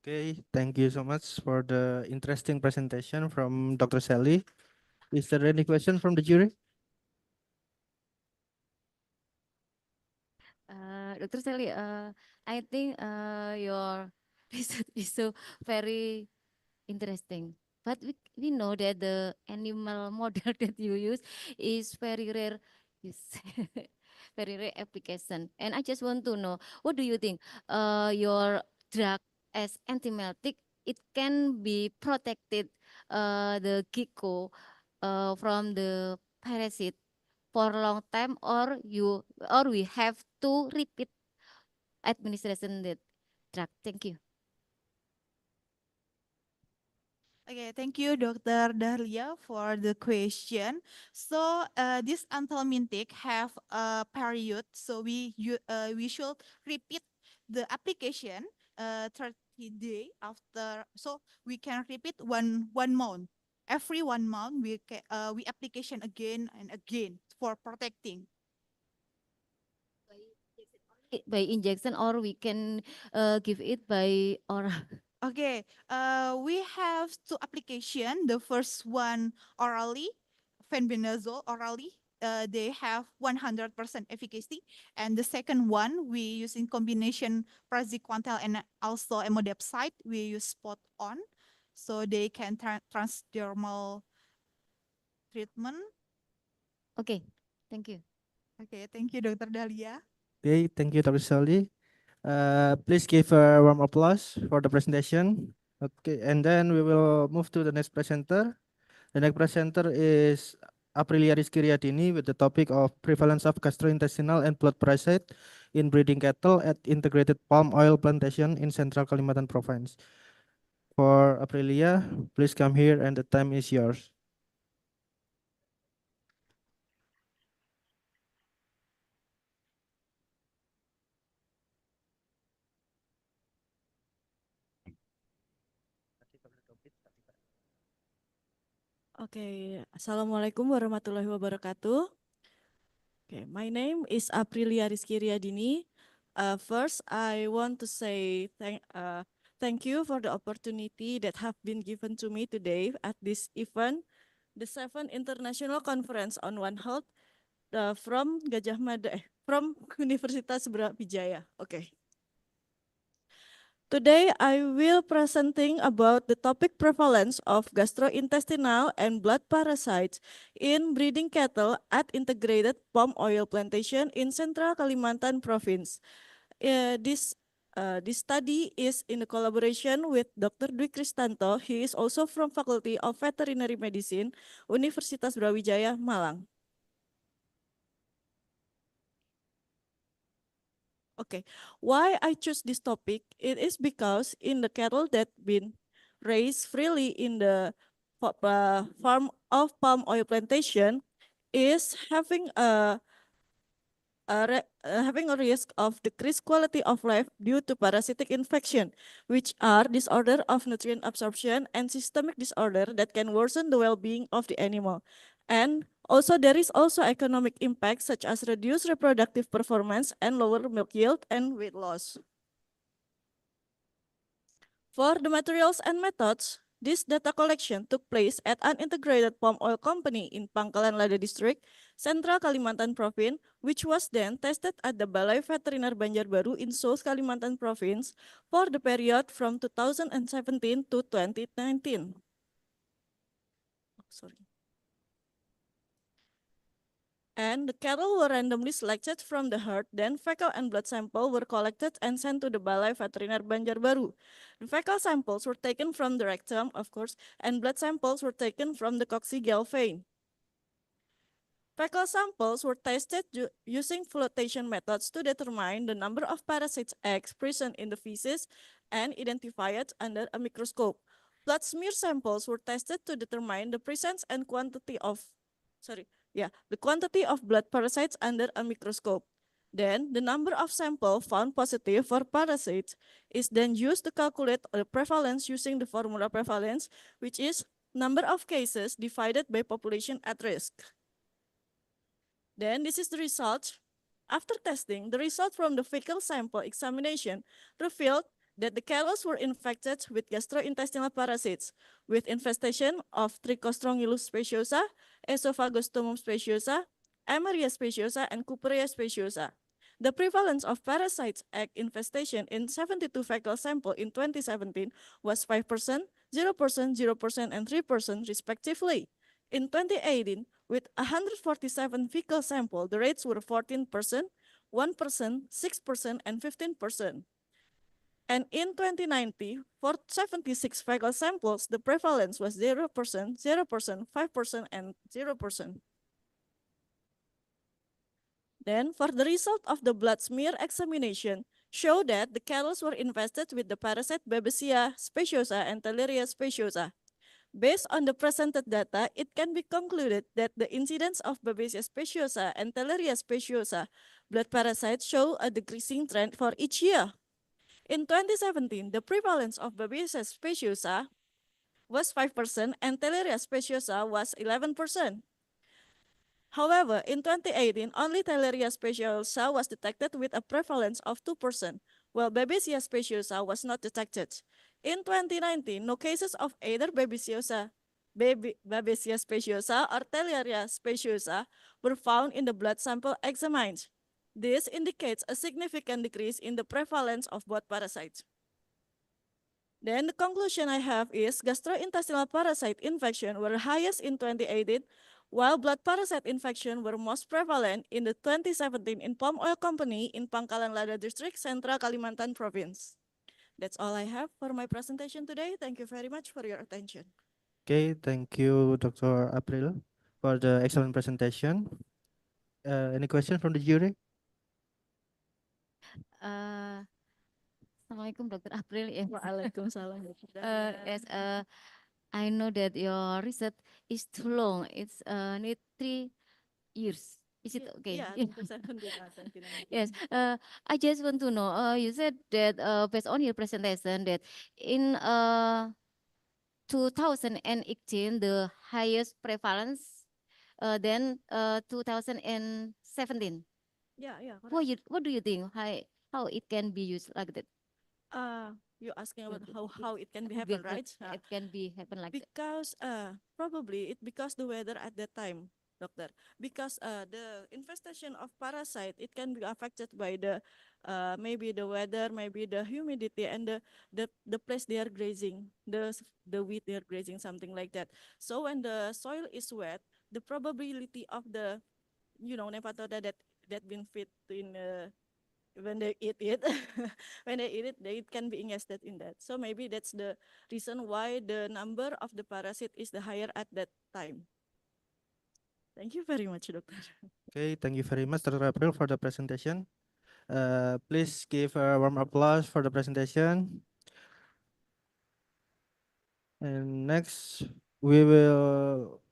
Okay, thank you so much for the interesting presentation from Dr. Sally. Is there any question from the jury? Dr. Sally, I think your research is so very interesting. But we know that the animal model that you use is very rare use, very rare application. And I just want to know, what do you think? Your drug as antibiotic, it can be protected the gecko from the parasite for a long time, or we have to repeat administration the drug. Thank you. Okay, thank you, Dr. Dahlia, for the question. So, this anthelmintic have a period, so we should repeat the application 30 day after. So we can repeat one month. Every 1 month, we application again and again for protecting. By injection, or we can give it by oral. Okay, we have two application. The first one orally, fenbendazole orally. They have 100% efficacy, and the second one we use in combination praziquantel and also amodepside. We use spot on, so they can transdermal treatment. Okay, thank you. Okay, thank you, Dr. Dahlia. Okay, thank you, Dr. Sally. Please give a warm applause for the presentation. Okay, and then we will move to the next presenter. The next presenter is Aprilia Rizkyriadini with the topic of prevalence of gastrointestinal and blood parasite in breeding cattle at integrated palm oil plantation in Central Kalimantan Province. For Aprilia, please come here and the time is yours. Okay, Assalamualaikum warahmatullahi wabarakatuh. Okay, my name is Aprilia Rizkyriadini. First, I want to say thank you for the opportunity that have been given to me today at this event, the 7th International Conference on One Health from Gajah Mada, from Universitas Brawijaya. Okay. Today, I will presenting about the topic prevalence of gastrointestinal and blood parasites in breeding cattle at integrated palm oil plantation in Central Kalimantan Province. This study is in a collaboration with Dr. Dwi Kristanto. He is also from Faculty of Veterinary Medicine, Universitas Brawijaya, Malang. Okay, why I choose this topic? It is because in the cattle that been raised freely in the farm of palm oil plantation is having having a risk of decreased quality of life due to parasitic infection, which are disorder of nutrient absorption and systemic disorder that can worsen the well-being of the animal. And also there is also economic impact such as reduced reproductive performance and lower milk yield and weight loss. For the materials and methods, this data collection took place at an integrated palm oil company in Pangkalan Lada District, Central Kalimantan Province, which was then tested at the Balai Veteriner Banjarbaru in South Kalimantan Province for the period from 2017 to 2019. Sorry. And the cattle were randomly selected from the herd, then fecal and blood sample were collected and sent to the Balai Veteriner Banjarbaru. The fecal samples were taken from the rectum, of course, and blood samples were taken from the coccygeal vein. Fecal samples were tested using flotation methods to determine the number of parasites eggs present in the feces and identify it under a microscope. Blood smear samples were tested to determine the presence and quantity of, the quantity of blood parasites under a microscope. Then the number of samples found positive for parasites is then used to calculate the prevalence using the formula prevalence, which is number of cases divided by population at risk. Then this is the result. After testing, the result from the fecal sample examination revealed that the cattle were infected with gastrointestinal parasites with infestation of Trichostrongylus speciosa, Esophagostomum speciosa, Emeria speciosa, and Cuperia speciosa. The prevalence of parasites egg infestation in 72 fecal samples in 2017 was 5%, 0%, 0%, and 3% respectively. In 2018, with 147 fecal samples, the rates were 14%, 1%, 6%, and 15%. And in 2019, for 76 fecal samples, the prevalence was 0%, 0%, 5%, and 0%. Then, for the result of the blood smear examination, show that the cattle were infested with the parasite Babesia speciosa and Theileria speciosa. Based on the presented data, it can be concluded that the incidence of Babesia speciosa and Theileria speciosa blood parasites show a decreasing trend for each year. In 2017, the prevalence of Babesia speciosa was 5% and Theileria speciosa was 11%. However, in 2018, only Theileria speciosa was detected with a prevalence of 2%, while Babesia speciosa was not detected. In 2019, no cases of either Babesia speciosa or Theileria speciosa were found in the blood sample examined. This indicates a significant decrease in the prevalence of both parasites. Then the conclusion I have is gastrointestinal parasite infection were highest in 2018, while blood parasite infection were most prevalent in the 2017 in Palm Oil Company in Pangkalan Lada District, Central Kalimantan Province. That's all I have for my presentation today. Thank you very much for your attention. Okay, thank you, Dr. April, for the excellent presentation. Any question from the jury? Assalamualaikum Dr. April. Waalaikumsalam. Yes, I know that your research is too long. It's need 3 years. Is it okay? Yeah, 2017. Yes. I just want to know. You said that based on your presentation that in 2018 the highest prevalence than 2017. Yeah, What do you think? How it can be used like that? You're asking about how it can be Be- happen, right? It can be happen like that. Because probably because the weather at that time, doctor. Because the infestation of parasite, it can be affected by the maybe the weather, maybe the humidity, and the place they are grazing, the wheat they are grazing, something like that. So when the soil is wet, the probability of the nematode that been fit in when they eat it when they eat it, they can be ingested in that. So maybe that's the reason why the number of the parasite is the higher at that time. Thank you very much, doctor. Okay, thank you very much, Dr. April, for the presentation. Please give a warm applause for the presentation. And next, we will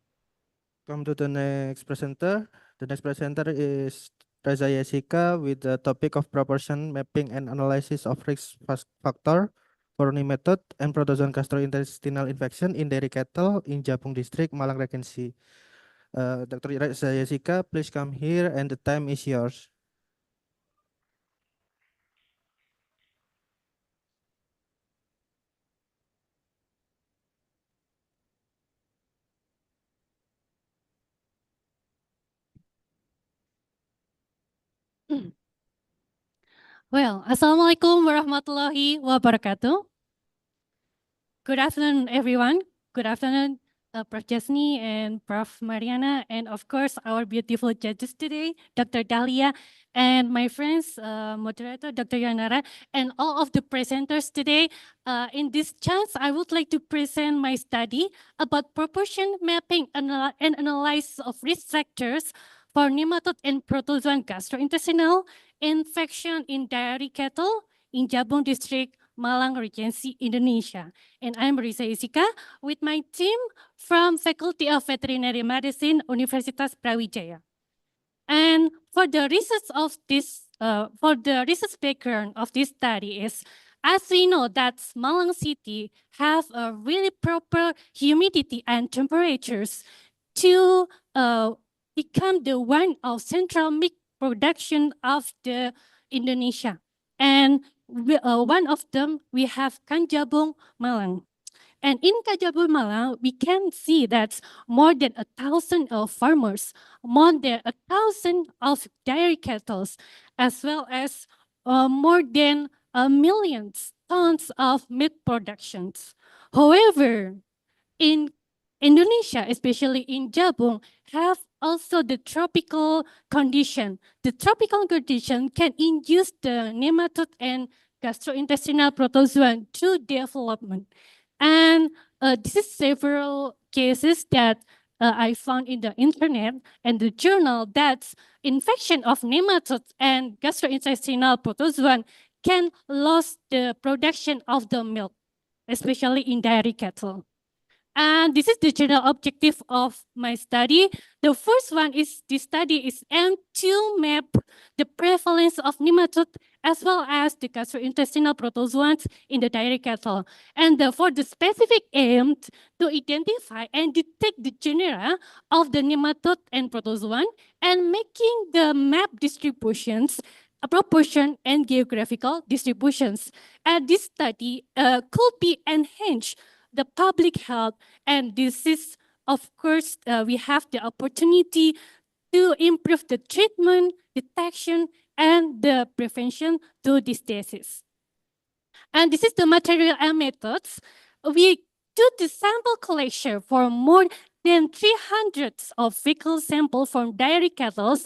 come to the next presenter. The next presenter is Reza Yesika with the topic of proportion mapping and analysis of risk factor for nematode and protozoan gastrointestinal infection in dairy cattle in Jabung District, Malang Regency. Dr. Reza Yesika, please come here and the time is yours. Well, Assalamualaikum warahmatullahi wabarakatuh. Good afternoon, everyone. Good afternoon, Prof. Jasni and Prof. Mariana, and of course, our beautiful judges today, Dr. Dahlia, and my friends, moderator, Dr. Yanara, and all of the presenters today. In this chance, I would like to present my study about proportion mapping and analysis of risk factors for nematode and protozoan gastrointestinal infection in dairy cattle in Jabung District, Malang Regency, Indonesia. And I'm Risa Isika with my team from Faculty of Veterinary Medicine, Universitas Brawijaya. And for the research background of this study is, as we know that Malang City have a really proper humidity and temperatures to become the one of central milk production of the Indonesia. And one of them, we have Kanjabung Malang. And in Kajabul Malang, we can see that more than 1,000 of farmers, more than 1,000 of dairy cattle, as well as more than 1,000,000 tons of milk productions. However, in Indonesia, especially in Jabung, have also the tropical condition. The tropical condition can induce the nematode and gastrointestinal protozoan to development. And this is several cases that I found in the internet and the journal that infection of nematodes and gastrointestinal protozoan can lose the production of the milk, especially in dairy cattle. And this is the general objective of my study. The first one is this study is aimed to map the prevalence of nematode as well as the gastrointestinal protozoans in the dairy cattle. And for the specific aim to identify and detect the genera of the nematode and protozoan and making the map distributions proportion and geographical distributions. And this study could be enhanced the public health, and this is, of course, we have the opportunity to improve the treatment, detection, and the prevention to these diseases. And this is the material and methods. We do the sample collection for more than 300 of fecal samples from dairy cattle.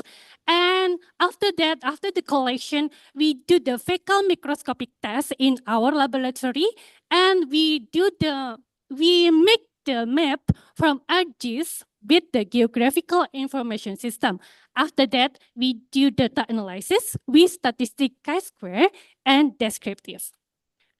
And after that, after the collection, we do the fecal microscopic test in our laboratory, and we make the map from ArcGIS with the geographical information system. After that, we do data analysis with statistic chi-square and descriptive.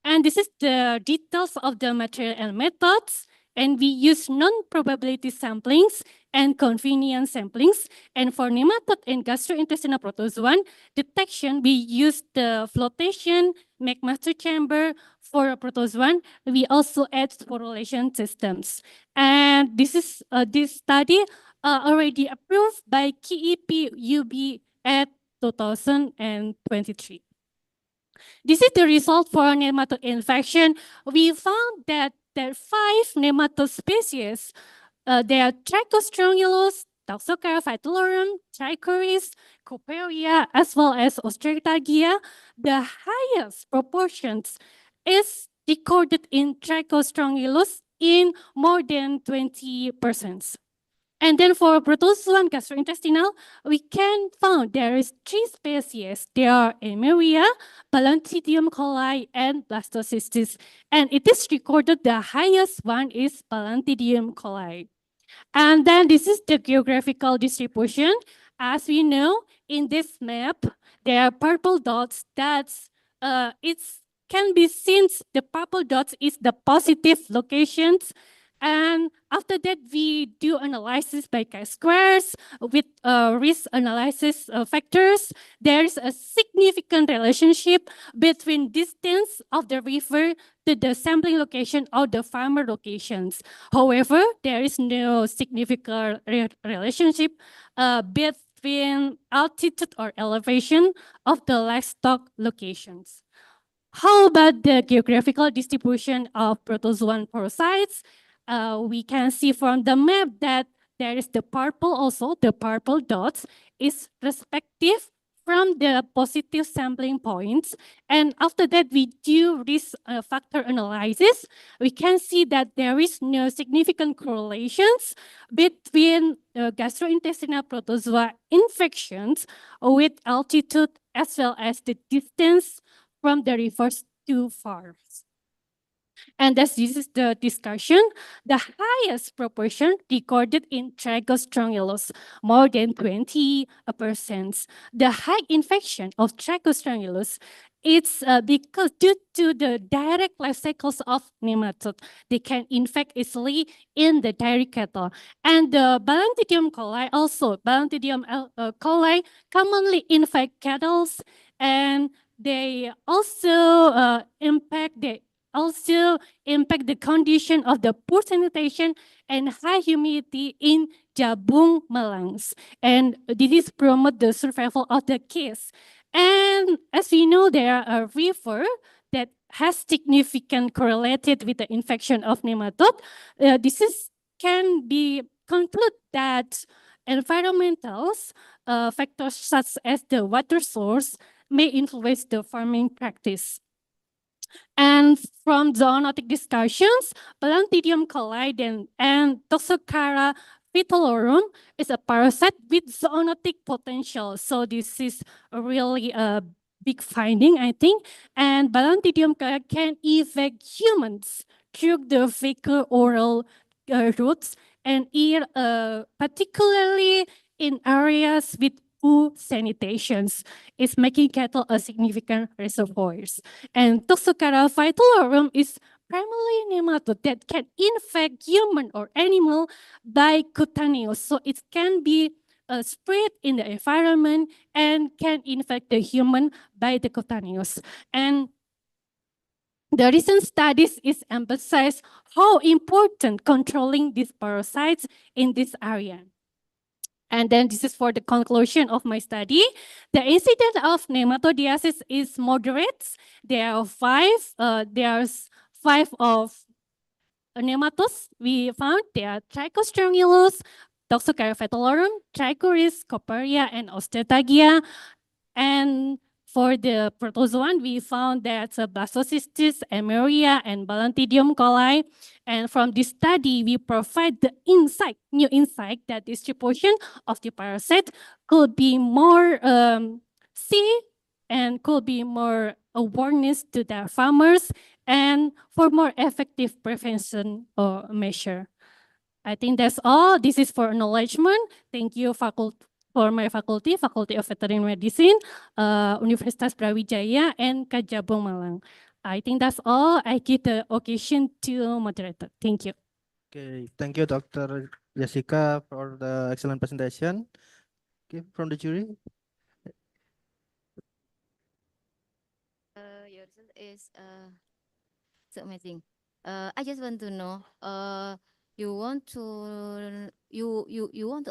And this is the details of the material and methods. And we use non-probability samplings and convenience samplings. And for nematode and gastrointestinal protozoan detection, we use the flotation McMaster chamber. For protozoan, we also add sporulation systems. And this is this study already approved by Fkh Ub at 2023. This is the result for nematode infection. We found that there are 5 nematode species. They are Trichostrongylus, Toxocara phytalorum, Trichoris, Coperia, as well as Ostractargia. The highest proportions is recorded in Trichostrongylus in more than 20%. And then for protozoan gastrointestinal, we can find there is 3 species. They are Emeria, Balantidium coli, and Blastocystis. And it is recorded the highest one is Balantidium coli. And then this is the geographical distribution. As we know, in this map, there are purple dots. That's it's can be seen the purple dots is the positive locations. And after that, we do analysis by chi-squares with risk analysis factors. There's a significant relationship between distance of the river to the sampling location or the farmer locations. However, there is no significant relationship between altitude or elevation of the livestock locations. How about the geographical distribution of protozoan parasites? We can see from the map that there is the purple also, the purple dots is respective from the positive sampling points. And after that, we do risk factor analysis. We can see that there is no significant correlations between gastrointestinal protozoa infections with altitude as well as the distance from the rivers to farms. And as this is the discussion, the highest proportion recorded in Trichostrongylus, more than 20%. The high infection of Trichostrongylus, it's because due to the direct life cycles of nematode, they can infect easily in the dairy cattle. And the Balantidium coli also, Balantidium coli commonly infect cattle, and they also impact the condition of the poor sanitation and high humidity in Jabung Malangs. And this promote the survival of the kids. And as we know, there are a river that has significant correlated with the infection of nematode. Can be conclude that environmental factors such as the water source may influence the farming practice. And from zoonotic discussions, Balantidium coli and Toxocara phytalorum is a parasite with zoonotic potential. So this is really a big finding, I think. And Balantidium coli can infect humans through the fecal oral routes and particularly in areas with poor sanitations. It's making cattle a significant reservoirs. And Toxocara phytalorum is primarily nematode that can infect human or animal by cutaneous. So it can be spread in the environment and can infect the human by the cutaneous. And the recent studies is emphasize how important controlling these parasites in this area. And then this is for the conclusion of my study. The incidence of nematodiasis is moderate. There are there's five of nematodes we found. They are Trichostrongylus, Toxocarpetalorum, Trichoris, Coparia, and Ostetagia. And for the protozoan, we found that Blastocystis, Emeria, and Balantidium coli. And from this study, we provide the new insight that distribution of the parasite could be more safe and could be more awareness to the farmers and for more effective prevention measure. I think that's all. This is for acknowledgement. Thank you, for my faculty of Veterinary Medicine, Universitas Brawijaya, and Kajabung Malang. I think that's all. I give the occasion to moderator. Thank you. Okay, thank you, Dr. Jessica, for the excellent presentation. Okay, from the jury. Your result is so amazing. I just want to know, you want to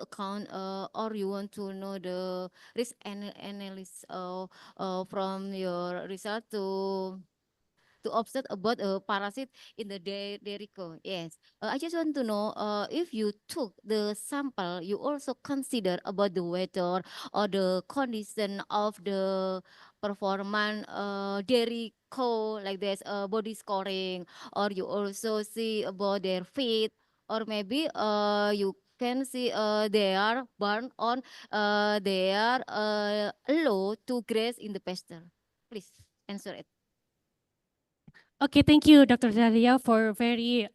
account or you want to know the risk analysis from your result to observe about a parasite in the dairy cow. Yes. I just want to know if you took the sample, you also consider about the weather or the condition of the performance dairy cow, like this body scoring, or you also see about their feet, or maybe you can see they are born on they are low to graze in the pasture. Please answer it. Okay, thank you, Dr. Dalia, for a very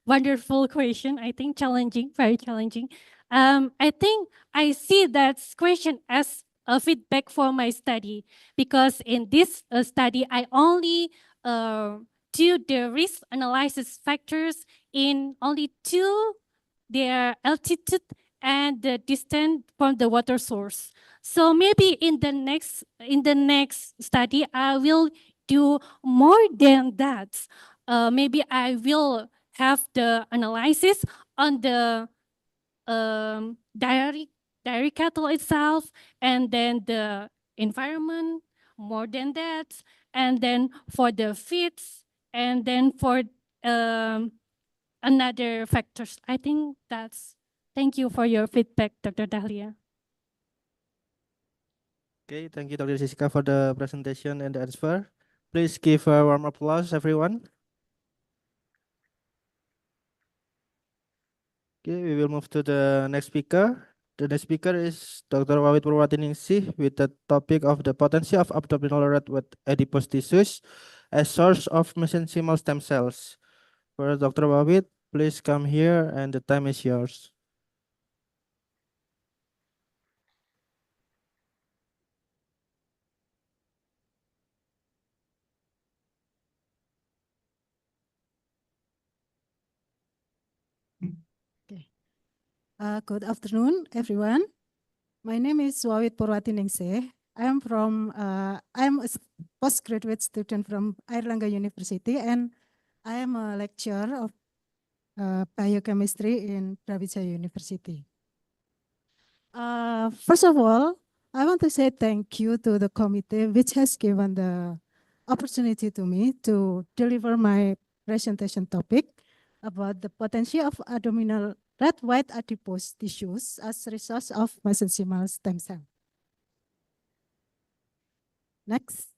wonderful question. I think challenging, very challenging. I think I see that question as a feedback for my study because in this study, I only do the risk analysis factors in only two, their altitude and the distance from the water source. So maybe in the next study, I will do more than that. Maybe I will have the analysis on the dairy cattle itself, and then the environment, more than that, and then for the feeds, and then for another factors. I think that's. Thank you for your feedback, Dr. Dahlia. Okay, thank you, Dr. Jessica, for the presentation and the answer. Please give a warm applause, everyone. Okay, we will move to the next speaker. The next speaker is Dr. Wawit Purwatiningsih with the topic of the potency of abdominal red with adipose tissues as source of mesenchymal stem cells. For Dr. Wawit, please come here and the time is yours. Okay. Good afternoon, everyone. My name is Wawit Purwatiningsih. I'm a postgraduate student from Airlangga University, and I am a lecturer of biochemistry in Brawijaya University. First of all, I want to say thank you to the committee which has given the opportunity to me to deliver my presentation topic about the potential of abdominal red white adipose tissues as a resource of mesenchymal stem cell. Next.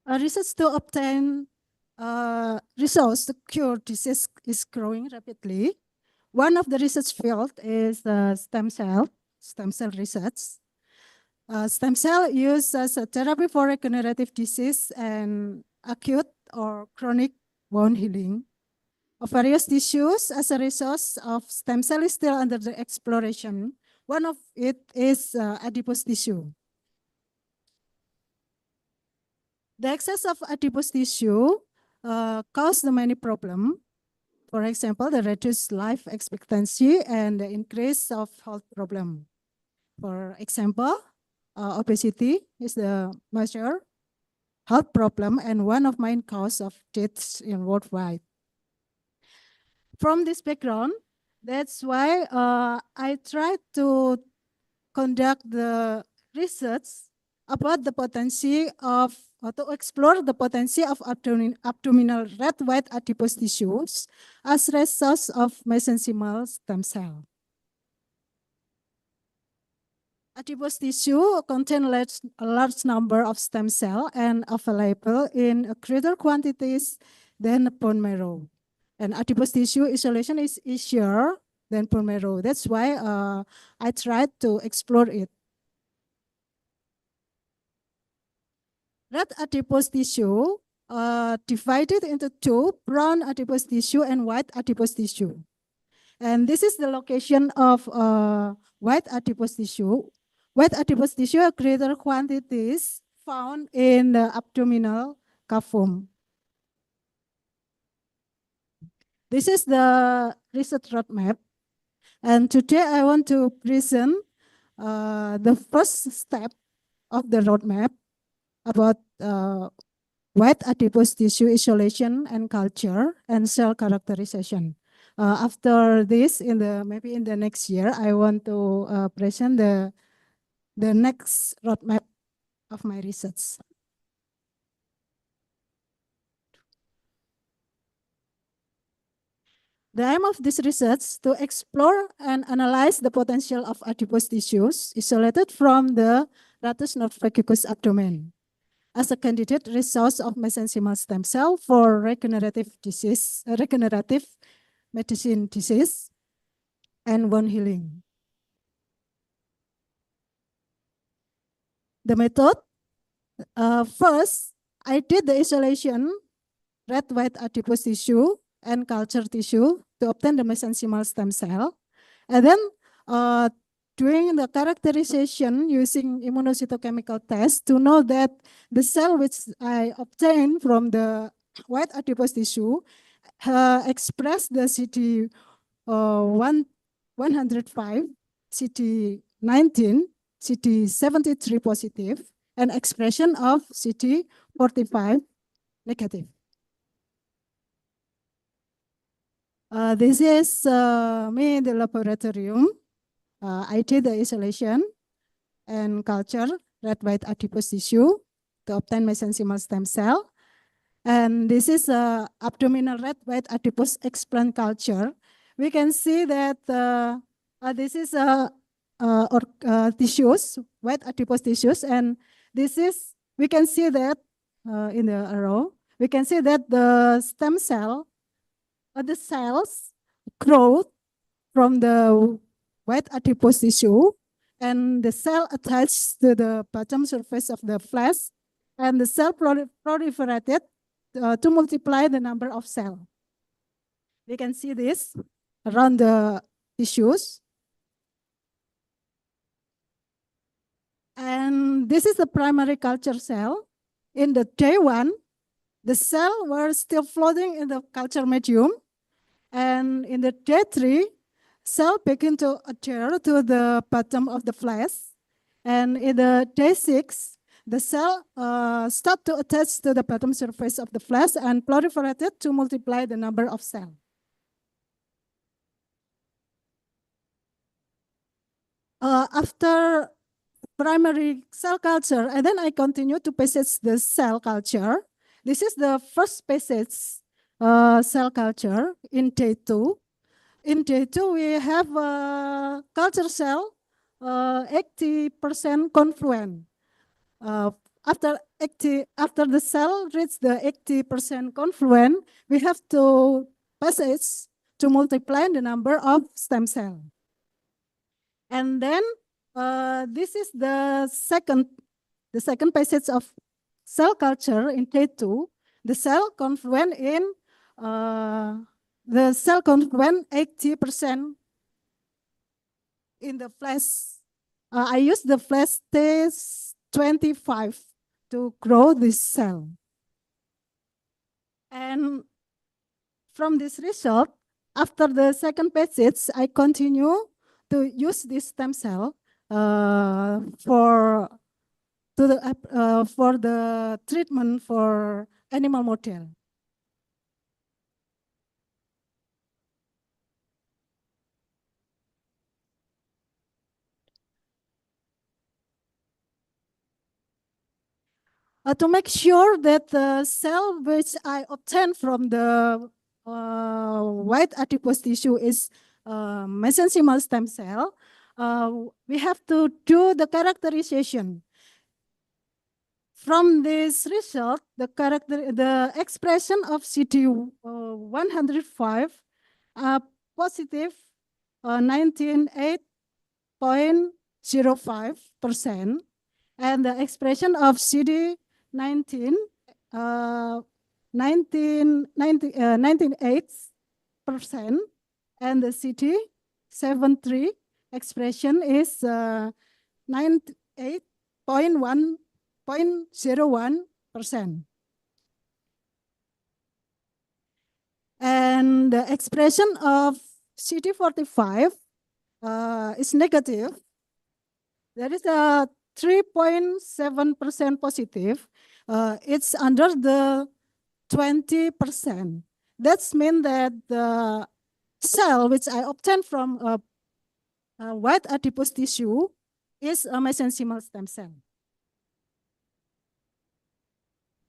Research to obtain results to cure disease is growing rapidly. One of the research field is stem cell research. Stem cell used as a therapy for regenerative disease and acute or chronic wound healing of various tissues as a resource of stem cell is still under the exploration. One of it is adipose tissue. The excess of adipose tissue caused many problems. For example, the reduced life expectancy and the increase of health problem. For example, obesity is the major health problem and one of main cause of deaths in worldwide. From this background, that's why I tried to conduct the research about the potency of, or to explore the potency of abdominal red white adipose tissues as resource of mesenchymal stem cell. Adipose tissue contain a large number of stem cells and available in greater quantities than bone marrow. And adipose tissue isolation is easier than bone marrow. That's why I tried to explore it. Red adipose tissue divided into two, brown adipose tissue and white adipose tissue. And this is the location of white adipose tissue. White adipose tissue are greater quantities found in the abdominal cavum. This is the research roadmap. And today I want to present the first step of the roadmap about white adipose tissue isolation and culture and cell characterization. After this, maybe in the next year, I want to present the next roadmap of my research. The aim of this research to explore and analyze the potential of adipose tissues isolated from the ratus norvegicus abdomen as a candidate resource of mesenchymal stem cell for regenerative medicine disease and wound healing. The method, first, I did the isolation red white adipose tissue and culture tissue to obtain the mesenchymal stem cell. And then doing the characterization using immunocytochemical test to know that the cell which I obtained from the white adipose tissue express the CD105, CD19, CD73 positive, and expression of CD45 negative. This is me in the laboratorium. I did the isolation and culture red white adipose tissue to obtain mesenchymal stem cell. And this is abdominal red white adipose explant culture. We can see that this is tissues, white adipose tissues, and this is, we can see that in the arrow, we can see that the stem cell, the cells grow from the white adipose tissue, and the cell attached to the bottom surface of the flesh, and the cell proliferated to multiply the number of cells. We can see this around the tissues. And this is the primary culture cell. In the day one, the cell were still floating in the culture medium. And in the day three, cell begin to adhere to the bottom of the flesh. And in the day six, the cell start to attach to the bottom surface of the flesh and proliferated to multiply the number of cells. After primary cell culture, and then I continue to passage the cell culture. This is the first passage cell culture in day two. In day two, we have a culture cell 80% confluent. After the cell reaches the 80% confluent, we have to passage to multiply the number of stem cells. And then This is the second passage of cell culture in K2. The cell confluent in the cell confluent 80% in the flash. I use the flash T25 to grow this cell. And from this result, after the second passage, I continue to use this stem cell for the treatment for animal model. To make sure that the cell which I obtain from the white adipose tissue is mesenchymal stem cell, we have to do the characterization. From this result, the expression of CD105 positive 98.05%, and the expression of CD19 98%, and the CD73 expression is 98.1%. And the expression of CD45 is negative. There is a 3.7% positive. It's under the 20%. That's mean that the cell which I obtained from white adipose tissue is a mesenchymal stem cell.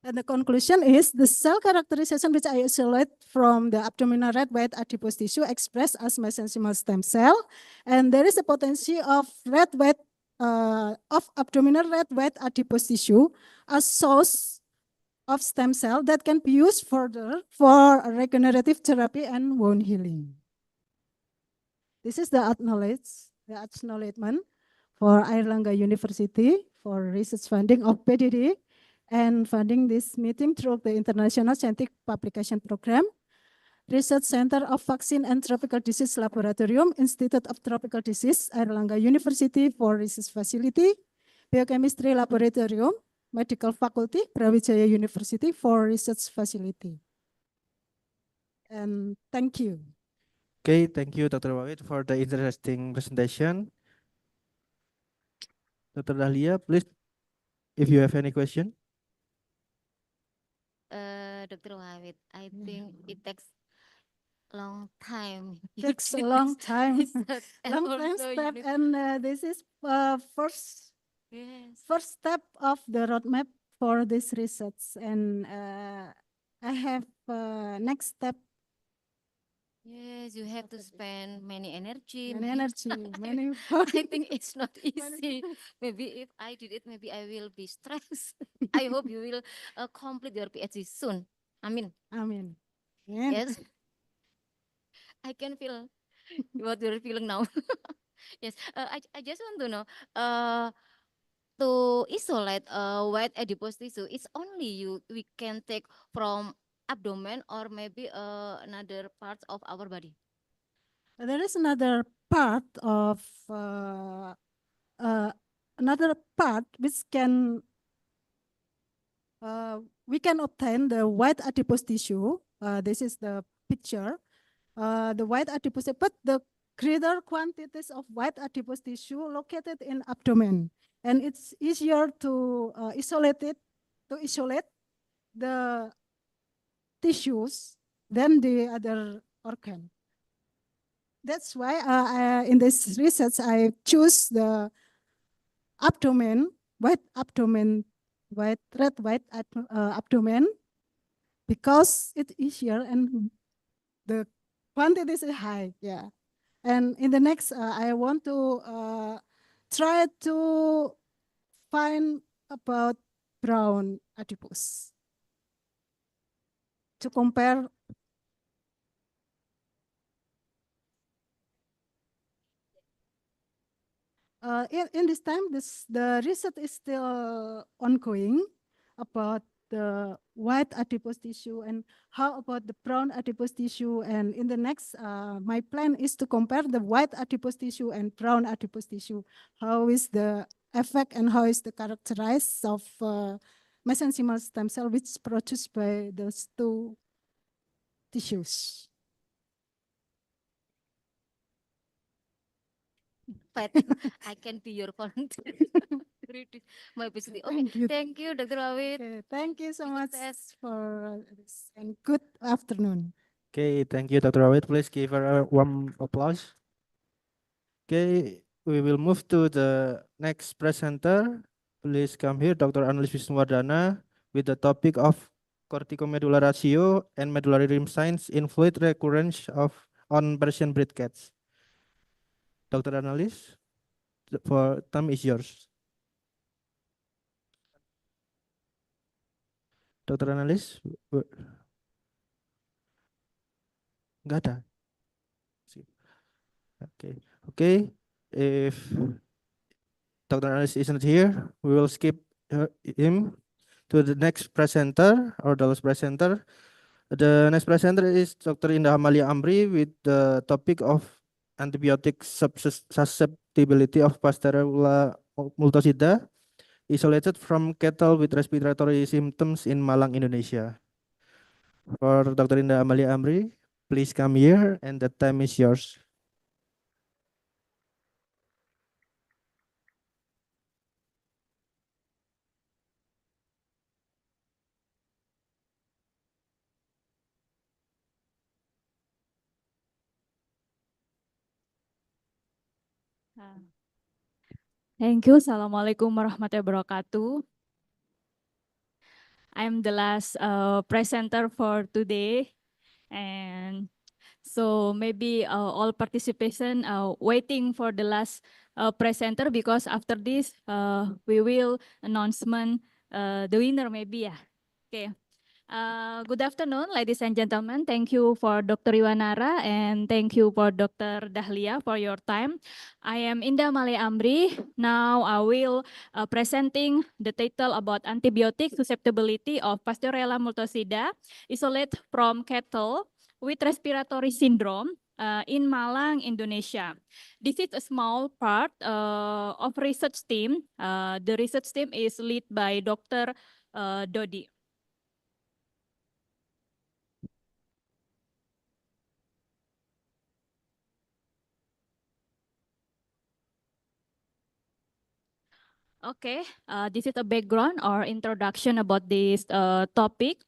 And the conclusion is the cell characterization which I isolate from the abdominal red white adipose tissue expressed as mesenchymal stem cell, and there is a potential of abdominal red white adipose tissue as source of stem cell that can be used further for regenerative therapy and wound healing. This is the acknowledgement for Airlangga University for research funding of PDD and funding this meeting through the International Scientific Publication Program, Research Center of Vaccine and Tropical Disease Laboratorium, Institute of Tropical Disease, Airlangga University for Research Facility, Biochemistry Laboratorium, Medical Faculty, Brawijaya University for Research Facility. And thank you. Okay, thank you, Dr. Wawid, for the interesting presentation. Dr. Dahlia, please, if you have any question. Dr. Wawid, I think it takes long time. Takes a long time. And Long time also step, you- and this is first Yes. first step of the roadmap for this research, and I have next step. Yes, you have to spend many energy. Many maybe- energy, many I think it's not easy. Maybe if I did it, maybe I will be stressed. I hope you will complete your PhD soon. Amin. Amin. Yes. I can feel what you're feeling now. Yes. I just want to know. To isolate white adipose tissue, it's only we can take from abdomen or maybe another parts of our body. There is another part which can we can obtain the white adipose tissue. This is the picture. The white adipose, but the greater quantities of white adipose tissue located in abdomen, and it's easier to isolate the tissues than the other organ. That's why in this research I choose the abdomen, red abdomen, because it's easier and the quantity is high. Yeah. And in the next, I want to try to find about brown adipose to compare. In this time, the research is still ongoing about the white adipose tissue and how about the brown adipose tissue. And in the next, my plan is to compare the white adipose tissue and brown adipose tissue. How is the effect and how is the characteristics of mesenchymal stem cell which is produced by those two tissues? But I can be your volunteer. My business. Okay, Thank you. thank you, Dr. Awit. Okay, thank you so much Success. for this and good afternoon. Okay, thank you, Dr. Awit. Please give her a warm applause. Okay, we will move to the next presenter. Please come here, Dr. Annelies Wisnuwardana, with the topic of corticomedular ratio and medullary rim signs in fluid recurrence of on Persian breed cats. Dr. Annelies, for time is yours. Dr. Annelies, nggak ada. Okay, okay. If Dr. Annelies isn't here, we will skip him to the next presenter or the last presenter. The next presenter is Dr. Indah Amalia Amri with the topic of antibiotic susceptibility of Pasteurella multocida isolated from cattle with respiratory symptoms in Malang, Indonesia. For Dr. Indah Amalia Amri, please come here and the time is yours. Thank you. Assalamualaikum warahmatullahi wabarakatuh. I'm the last presenter for today. And so maybe all participation waiting for the last presenter because after this we will announcement the winner maybe ya. Okay. Good afternoon, ladies and gentlemen. Thank you for Dr. Iwanara and thank you for Dr. Dahlia for your time. I am Indah Male Amri. Now I will presenting the title about antibiotic susceptibility of Pasteurella multocida isolate from cattle with respiratory syndrome in Malang, Indonesia. This is a small part of research team. The research team is led by Dr. Dodi. Okay, this is a background or introduction about this topic.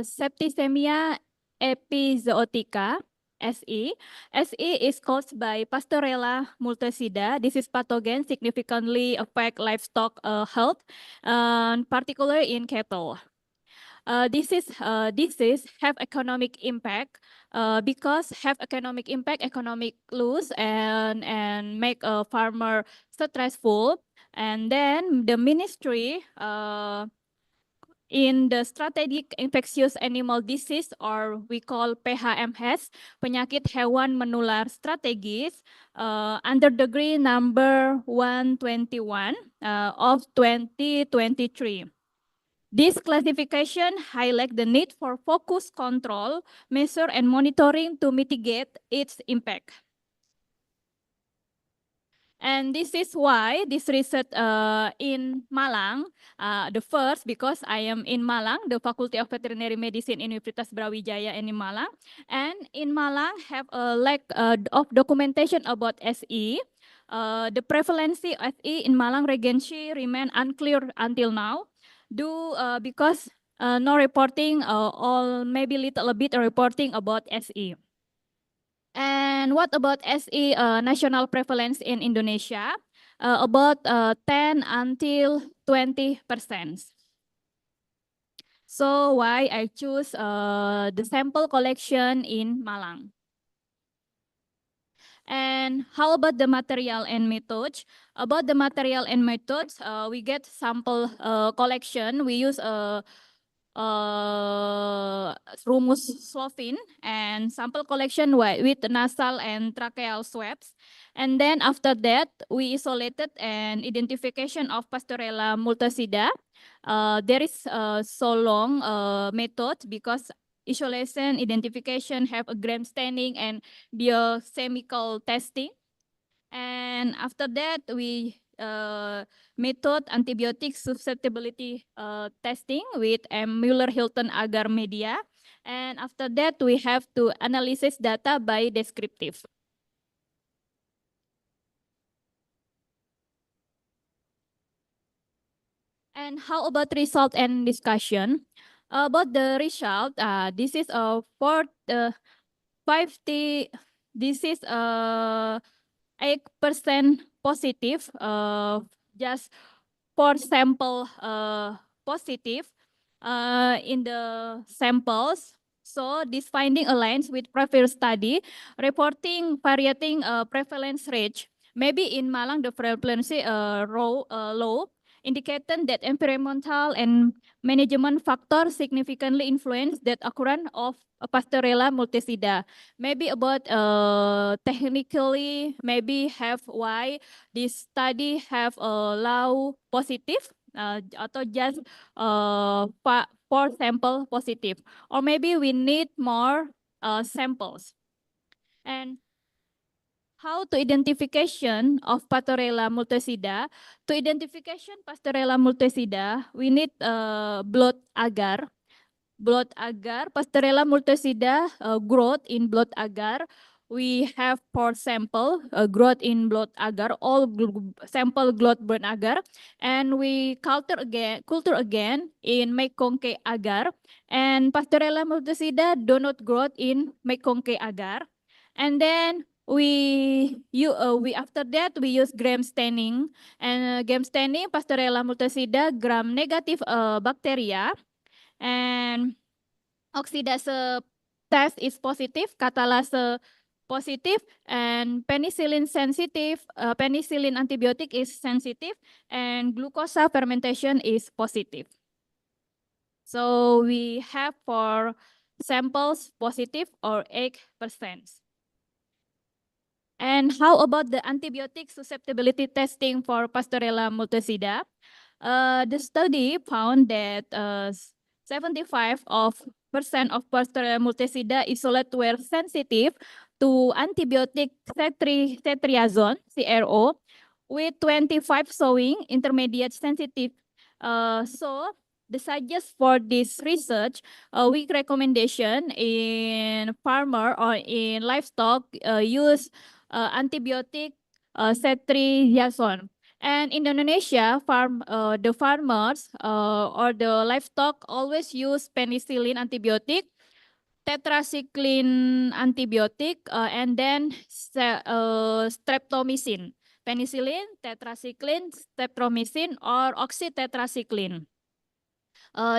Septicemia epizootica, SE. SE is caused by Pasteurella multocida. This is pathogen significantly affect livestock health, particularly in cattle. This is have economic impact because have economic impact, economic loss and make a farmer stressful. And then the ministry in the strategic infectious animal disease or we call PHMS, penyakit hewan menular strategis, under degree number 121 of 2023. This classification highlights the need for focused control, measure, and monitoring to mitigate its impact. And this is why this research in Malang, the first, because I am in Malang, the Faculty of Veterinary Medicine Universitas Brawijaya in Malang. And in Malang have a lack of documentation about SE. The prevalence of SE in Malang Regency remain unclear until now. Because no reporting or maybe little bit reporting about SE. And what about SE national prevalence in Indonesia? About 10 until 20%. So why I choose the sample collection in Malang? And how about the material and methods? About the material and methods, we get sample collection. We use rumus Slovene and sample collection with nasal and tracheal swabs. And then after that, we isolated and identification of Pastorella multacida. There is so long method because isolation, identification have a gram staining and biochemical testing. And after that, we method antibiotic susceptibility testing with a Mueller-Hilton agar media. And after that, we have to analysis data by descriptive. And how about result and discussion? About the result, this is a 50, this is 8% positive, just 4 sample positive in the samples. So this finding aligns with previous study reporting varying prevalence rate. Maybe in Malang the prevalence low, indicating that environmental and management factors significantly influence that occurrence of Pastorella multacida. Maybe about technically, maybe have why this study have a low positive atau just 4 sample positive, or maybe we need more samples. And how to identification of Pastorella multacida? To identification Pastorella multacida, we need blood agar. Blood agar, Pastorella multacida growth in blood agar. We have 4 sample growth in blood agar, all sample blood agar, and we culture again in Mekongke agar, and Pastorella multacida do not growth in Mekongke agar, and then we after that we use gram staining, and gram staining Pastorella multacida gram negative bacteria, and oxidase test is positive, catalase positive, and penicillin sensitive, penicillin antibiotic is sensitive, and glucosa fermentation is positive. So we have 4 samples positive or 8%. And how about the antibiotic susceptibility testing for Pastorella multacida? The study found that 75% of Pastorella multacida isolate were sensitive to antibiotic ceftriaxone (CRO), with 25 showing intermediate sensitive. So the suggest for this research, a weak recommendation in farmer or in livestock use antibiotic ceftriaxone. And in Indonesia, the farmers or the livestock always use penicillin antibiotic, tetracycline antibiotic, and then streptomycin. Penicillin, tetracycline, streptomycin, or oxytetracycline.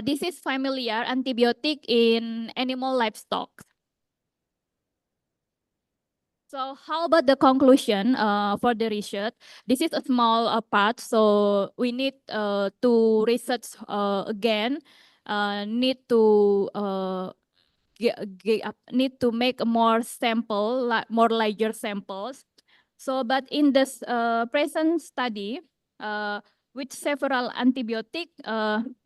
This is familiar antibiotic in animal livestock. So how about the conclusion for the research? This is a small part, so we need to research again, need to need to make more sample, more larger samples. So, but in this present study, with several antibiotic,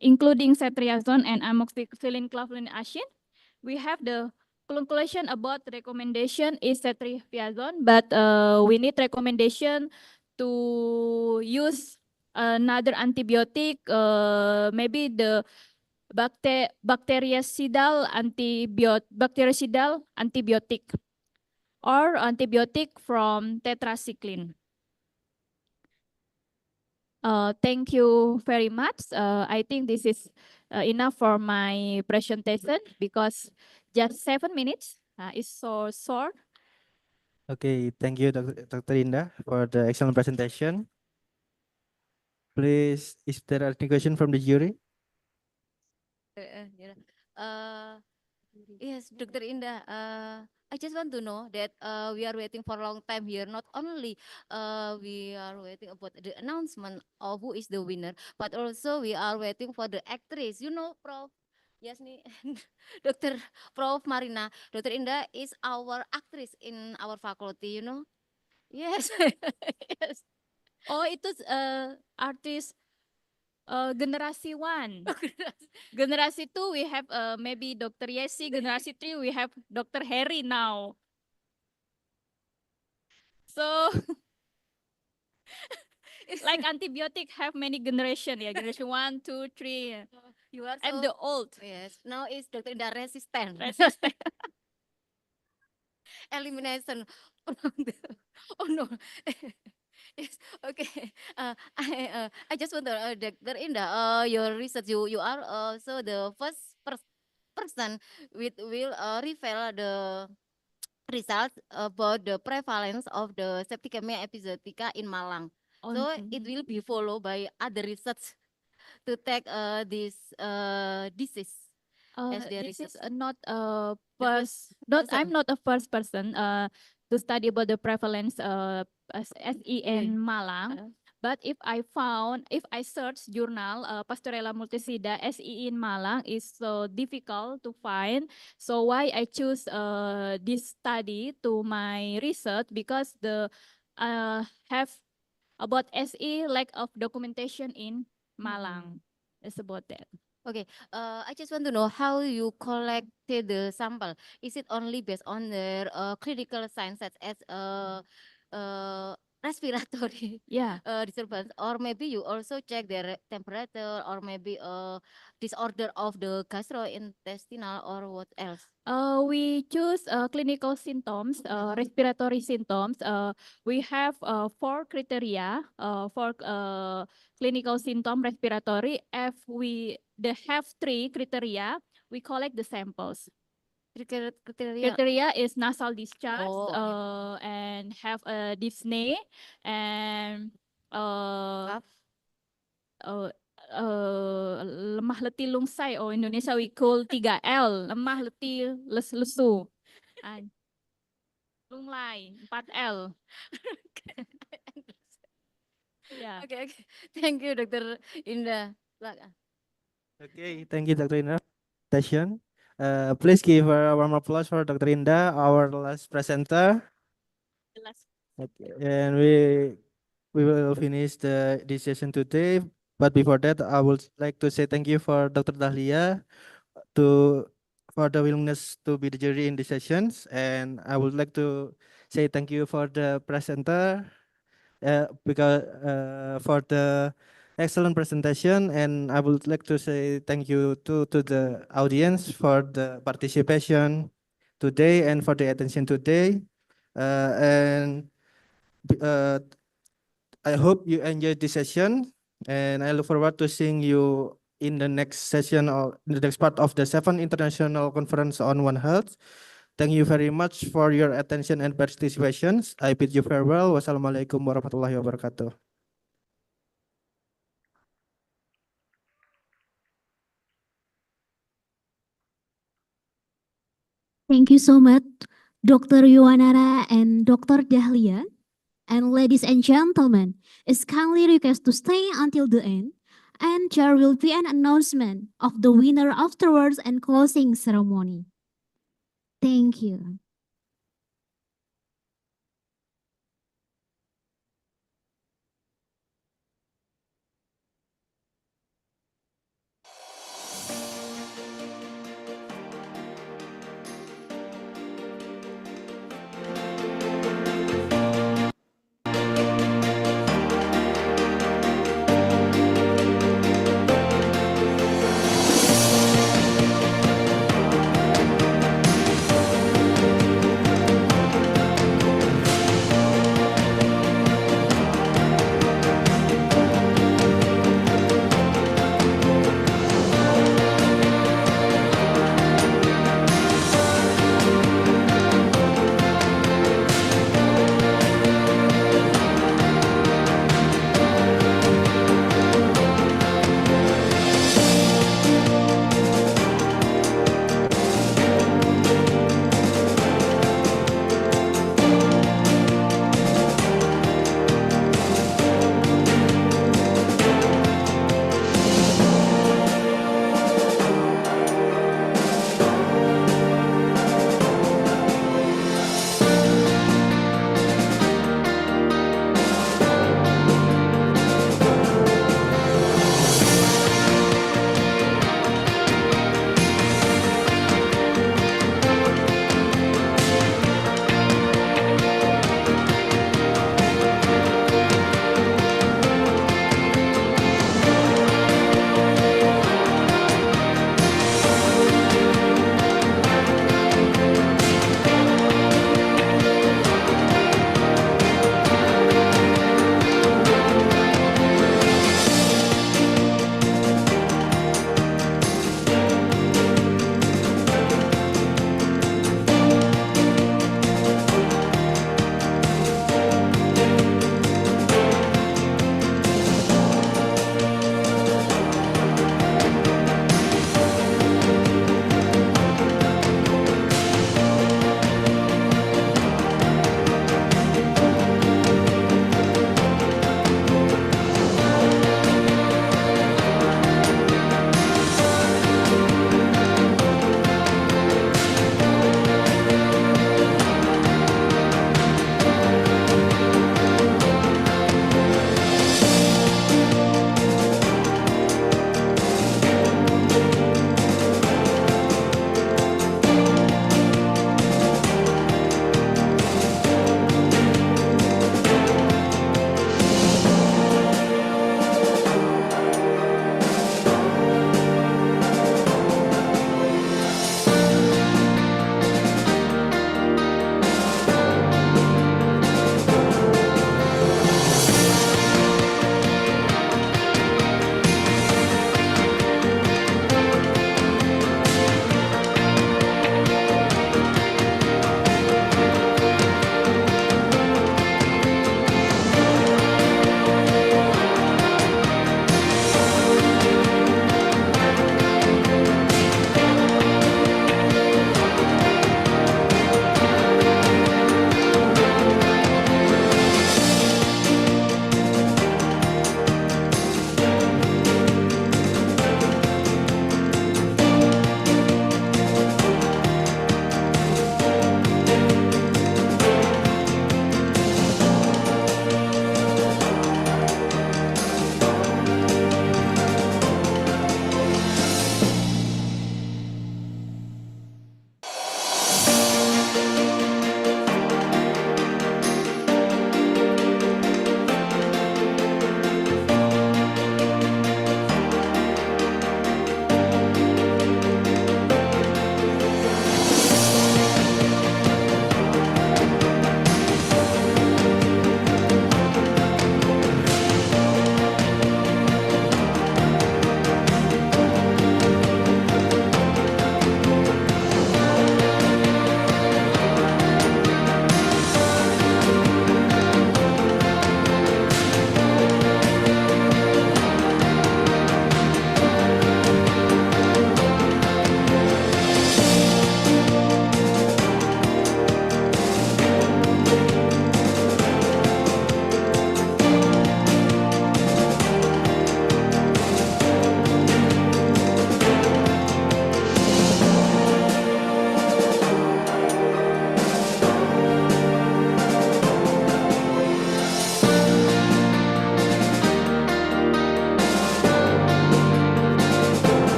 including ceftriaxone and amoxicillin clavulanate acid, we have the conclusion about recommendation is ceftriaxone, but we need recommendation to use another antibiotic, maybe the bactericidal antibiotic or antibiotic from tetracycline. Thank you very much. I think this is enough for my presentation because just 7 minutes is so short. Okay, thank you, Dr. Indah, for the excellent presentation. Please, is there any question from the jury? Yes, Dr. Indah. I just want to know that we are waiting for a long time here. Not only we are waiting about the announcement of who is the winner, but also we are waiting for the actress. You know, Prof. Yes, nih, Dr. Prof. Marina, Dr. Indah is our actress in our faculty, you know? Yes, yes. Oh, itu artis generasi 1. Generasi 2 we have maybe Dr. Yesi. Generasi 3 we have Dr. Harry now. So like antibiotic have many generation, yeah. Generation 1, 2, 3. You are I'm so, the old. yes, now is Dr. Indah resistant. Resistant. Elimination. Oh no. Yes, okay. I just wonder, Dr. Indah, your research, you are so the first person with will reveal the results about the prevalence of the septicemia episodica in Malang. So it will be followed by other research to take this disease as their This is research. not The first I'm person. not a first person to study about the prevalence as SE in Malang. But if I search journal Pastorella multisida SE in Malang is so difficult to find. So why I choose this study to my research because the have about SE lack of documentation in Malang. It's about that. Okay, I just want to know how you collected the sample. Is it only based on their clinical signs such as respiratory Yeah. disturbance, or maybe you also check their temperature, or maybe disorder of the gastrointestinal, or what else? We choose clinical symptoms, respiratory symptoms. We have 4 criteria for clinical symptom respiratory. If they have 3 criteria, we collect the samples. Criteria. Criteria is nasal discharge Oh, okay. and have a dyspnea and lemah letih lungsai. Oh, Indonesia we call 3L, lemah letih lesu. Lunglai 4L. Yeah. Okay, okay. Thank you, Dr. Indah. Okay, thank you, Dr. Indah. Session. Please give a warm applause for Dr. Indah, our last presenter. Okay, and we will finish this session today. But before that, I would like to say thank you for Dr. Dahlia for the willingness to be the jury in the sessions, and I would like to say thank you for the presenter because for the excellent presentation, and I would like to say thank you to the audience for the participation today and for the attention today, and uh, I hope you enjoyed this session, and I look forward to seeing you in the next session or the next part of the 7th International Conference on One Health. Thank you very much for your attention and participations. I bid you farewell. Wassalamualaikum warahmatullahi wabarakatuh. Thank you so much, Dr. Yuwanara and Dr. Dahlia. And ladies and gentlemen, it's kindly request to stay until the end, and there will be an announcement of the winner afterwards and closing ceremony. Thank you.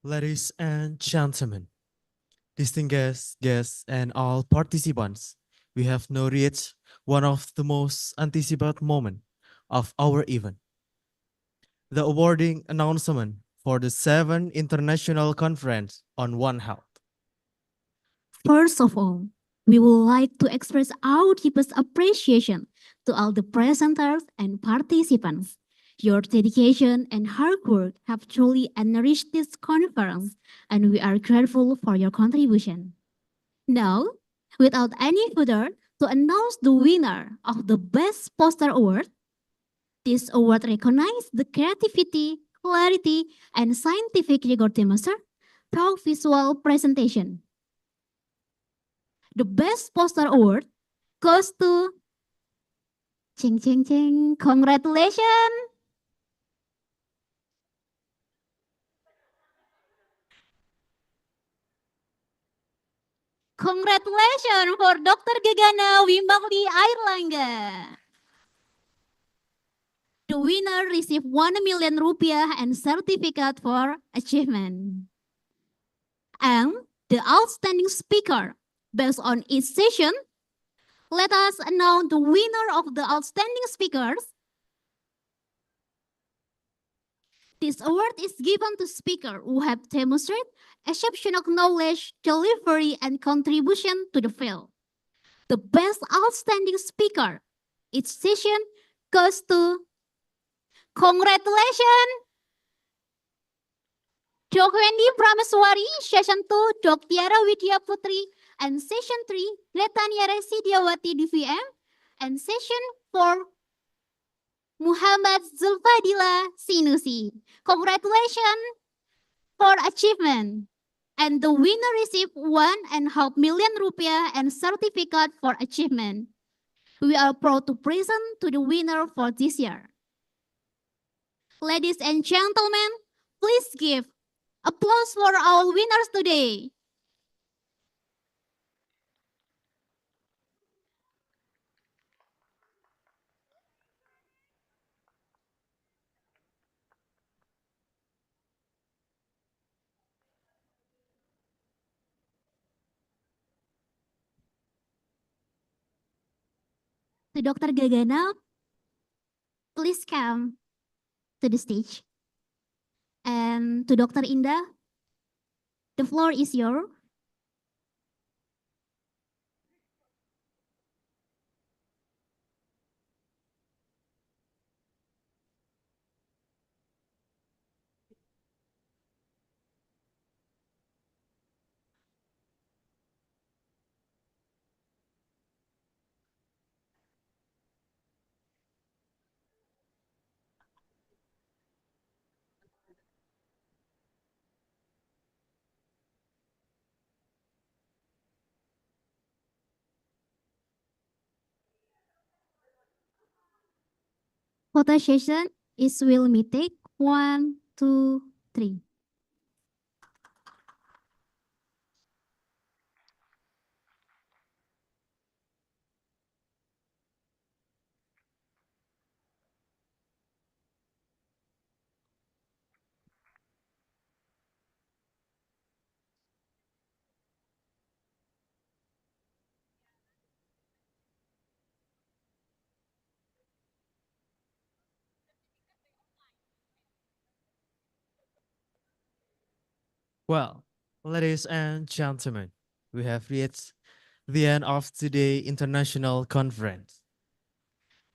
Ladies and gentlemen, distinguished guests and all participants, we have now reached one of the most anticipated moments of our event, the awarding announcement for the 7th International Conference on One Health. First of all, we would like to express our deepest appreciation to all the presenters and participants. Your dedication and hard work have truly enriched this conference, and we are grateful for your contribution. Now, without any further, to announce the winner of the Best Poster Award. This award recognizes the creativity, clarity, and scientific rigor demonstrated through visual presentation. The Best Poster Award goes to Ching Ching Ching. Congratulations! Congratulations for Dr. Gegana Wimbakli Airlangga. The winner received 1 million rupiah and certificate for achievement. And the outstanding speaker, based on each session, let us announce the winner of the outstanding speakers. This award is given to speakers who have demonstrated exceptional knowledge, delivery, and contribution to the field. The best outstanding speaker each session goes to congratulations! Dok Wendy Prameswari, Session 2, Dok Tiara Widya Putri, and Session 3, Letania Resi Diawati DVM, and Session 4, Muhammad Zulfadila Sinusi. Congratulations for achievement. And the winner received 1.5 million rupiah and certificate for achievement. We are proud to present to the winner for this year. Ladies and gentlemen, please give applause for our winners today. To Dr. Gegana, please come to the stage. And to Dr. Indah, the floor is yours. Photo session is will me take 1, 2, 3. Well, ladies and gentlemen, we have reached the end of today's international conference.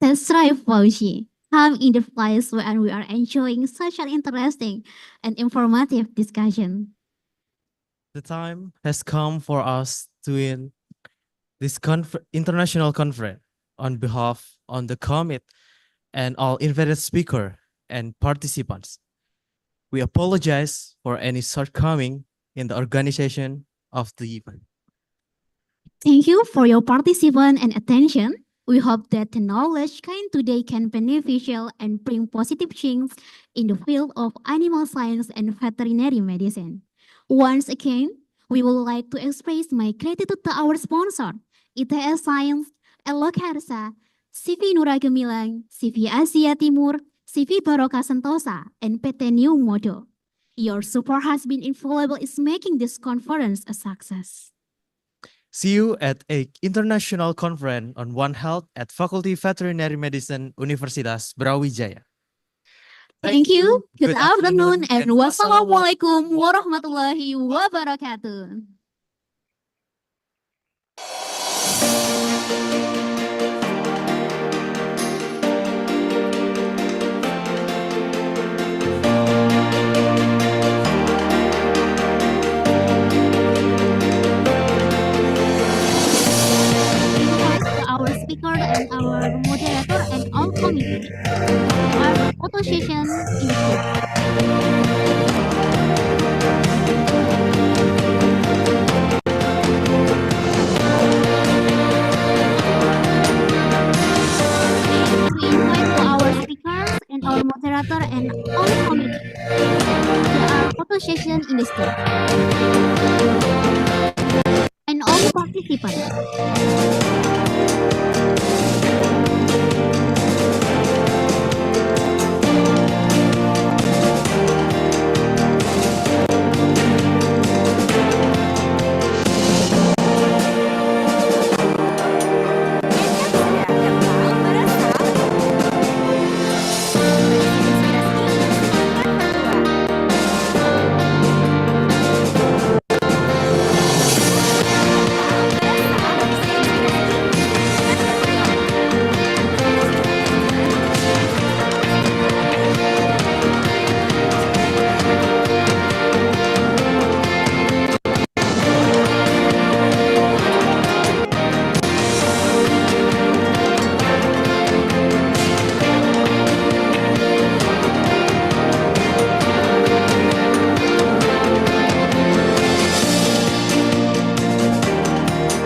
That's right, Fauzi. Come in the place where we are enjoying such an interesting and informative discussion. The time has come for us to end this international conference on behalf on the commit and all invited speaker and participants. We apologize for any shortcoming in the organization of the event. Thank you for your participation and attention. We hope that the knowledge gained today can beneficial and bring positive change in the field of animal science and veterinary medicine. Once again, we would like to express my gratitude to our sponsor, ITS Science, Elokarsa, CV Nura Gemilang, CV Asia Timur, CV Baroka Sentosa, and PT New Modo. Your support has been invaluable in making this conference a success. See you at a international conference on One Health at Faculty Veterinary Medicine, Universitas Brawijaya. Thank you. Good afternoon and wassalamualaikum warahmatullahi wabarakatuh. Our speaker and our moderator and all committee are the photo session in the stage. We invite to our speakers and our moderator and all committee. There are photo session in the stage. And all participants.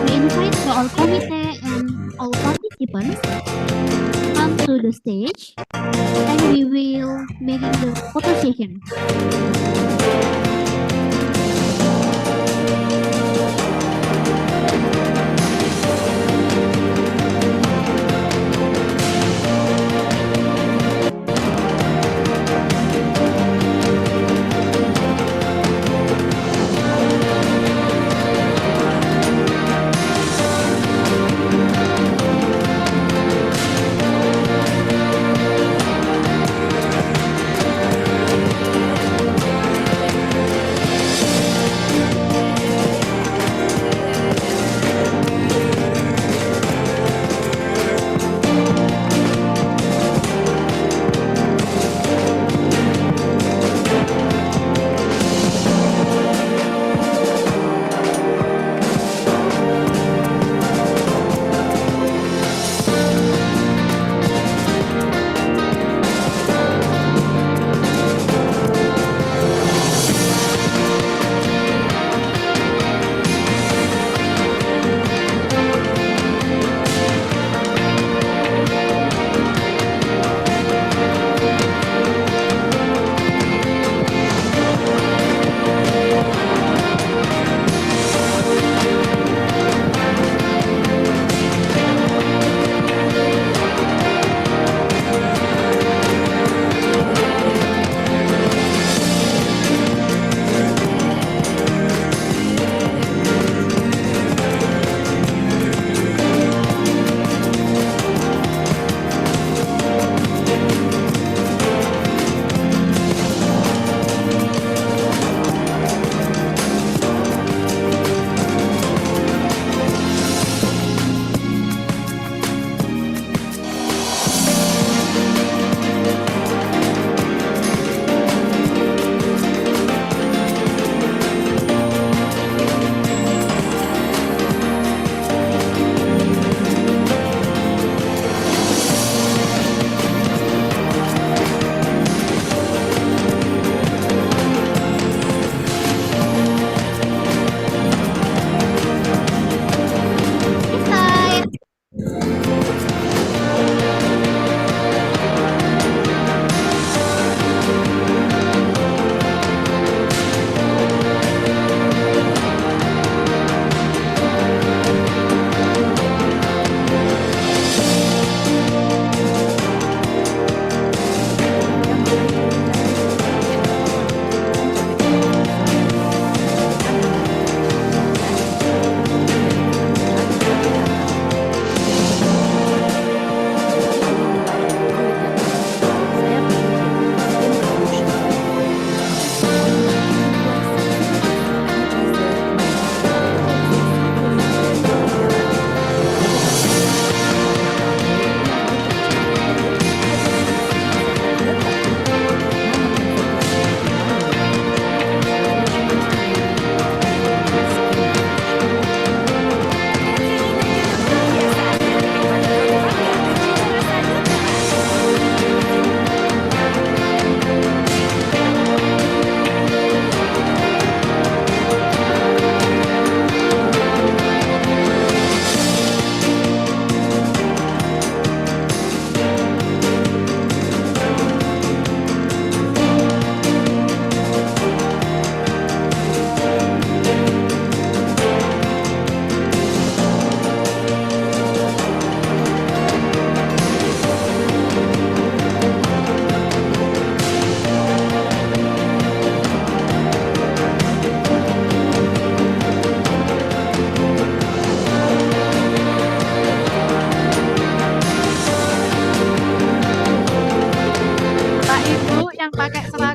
We invite to all committee and all participants come to the stage and we will making the photo session.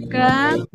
Sugeng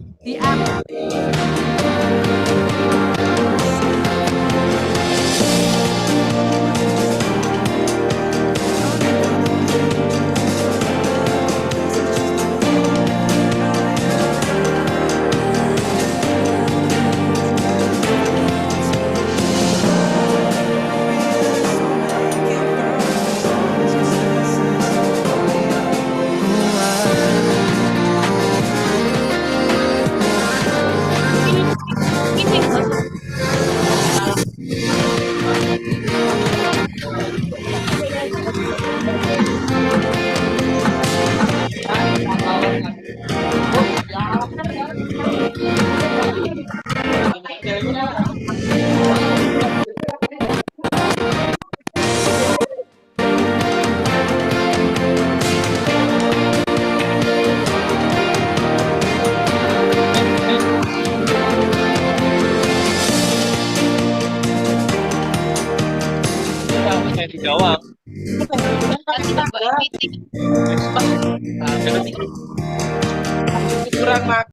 Kurang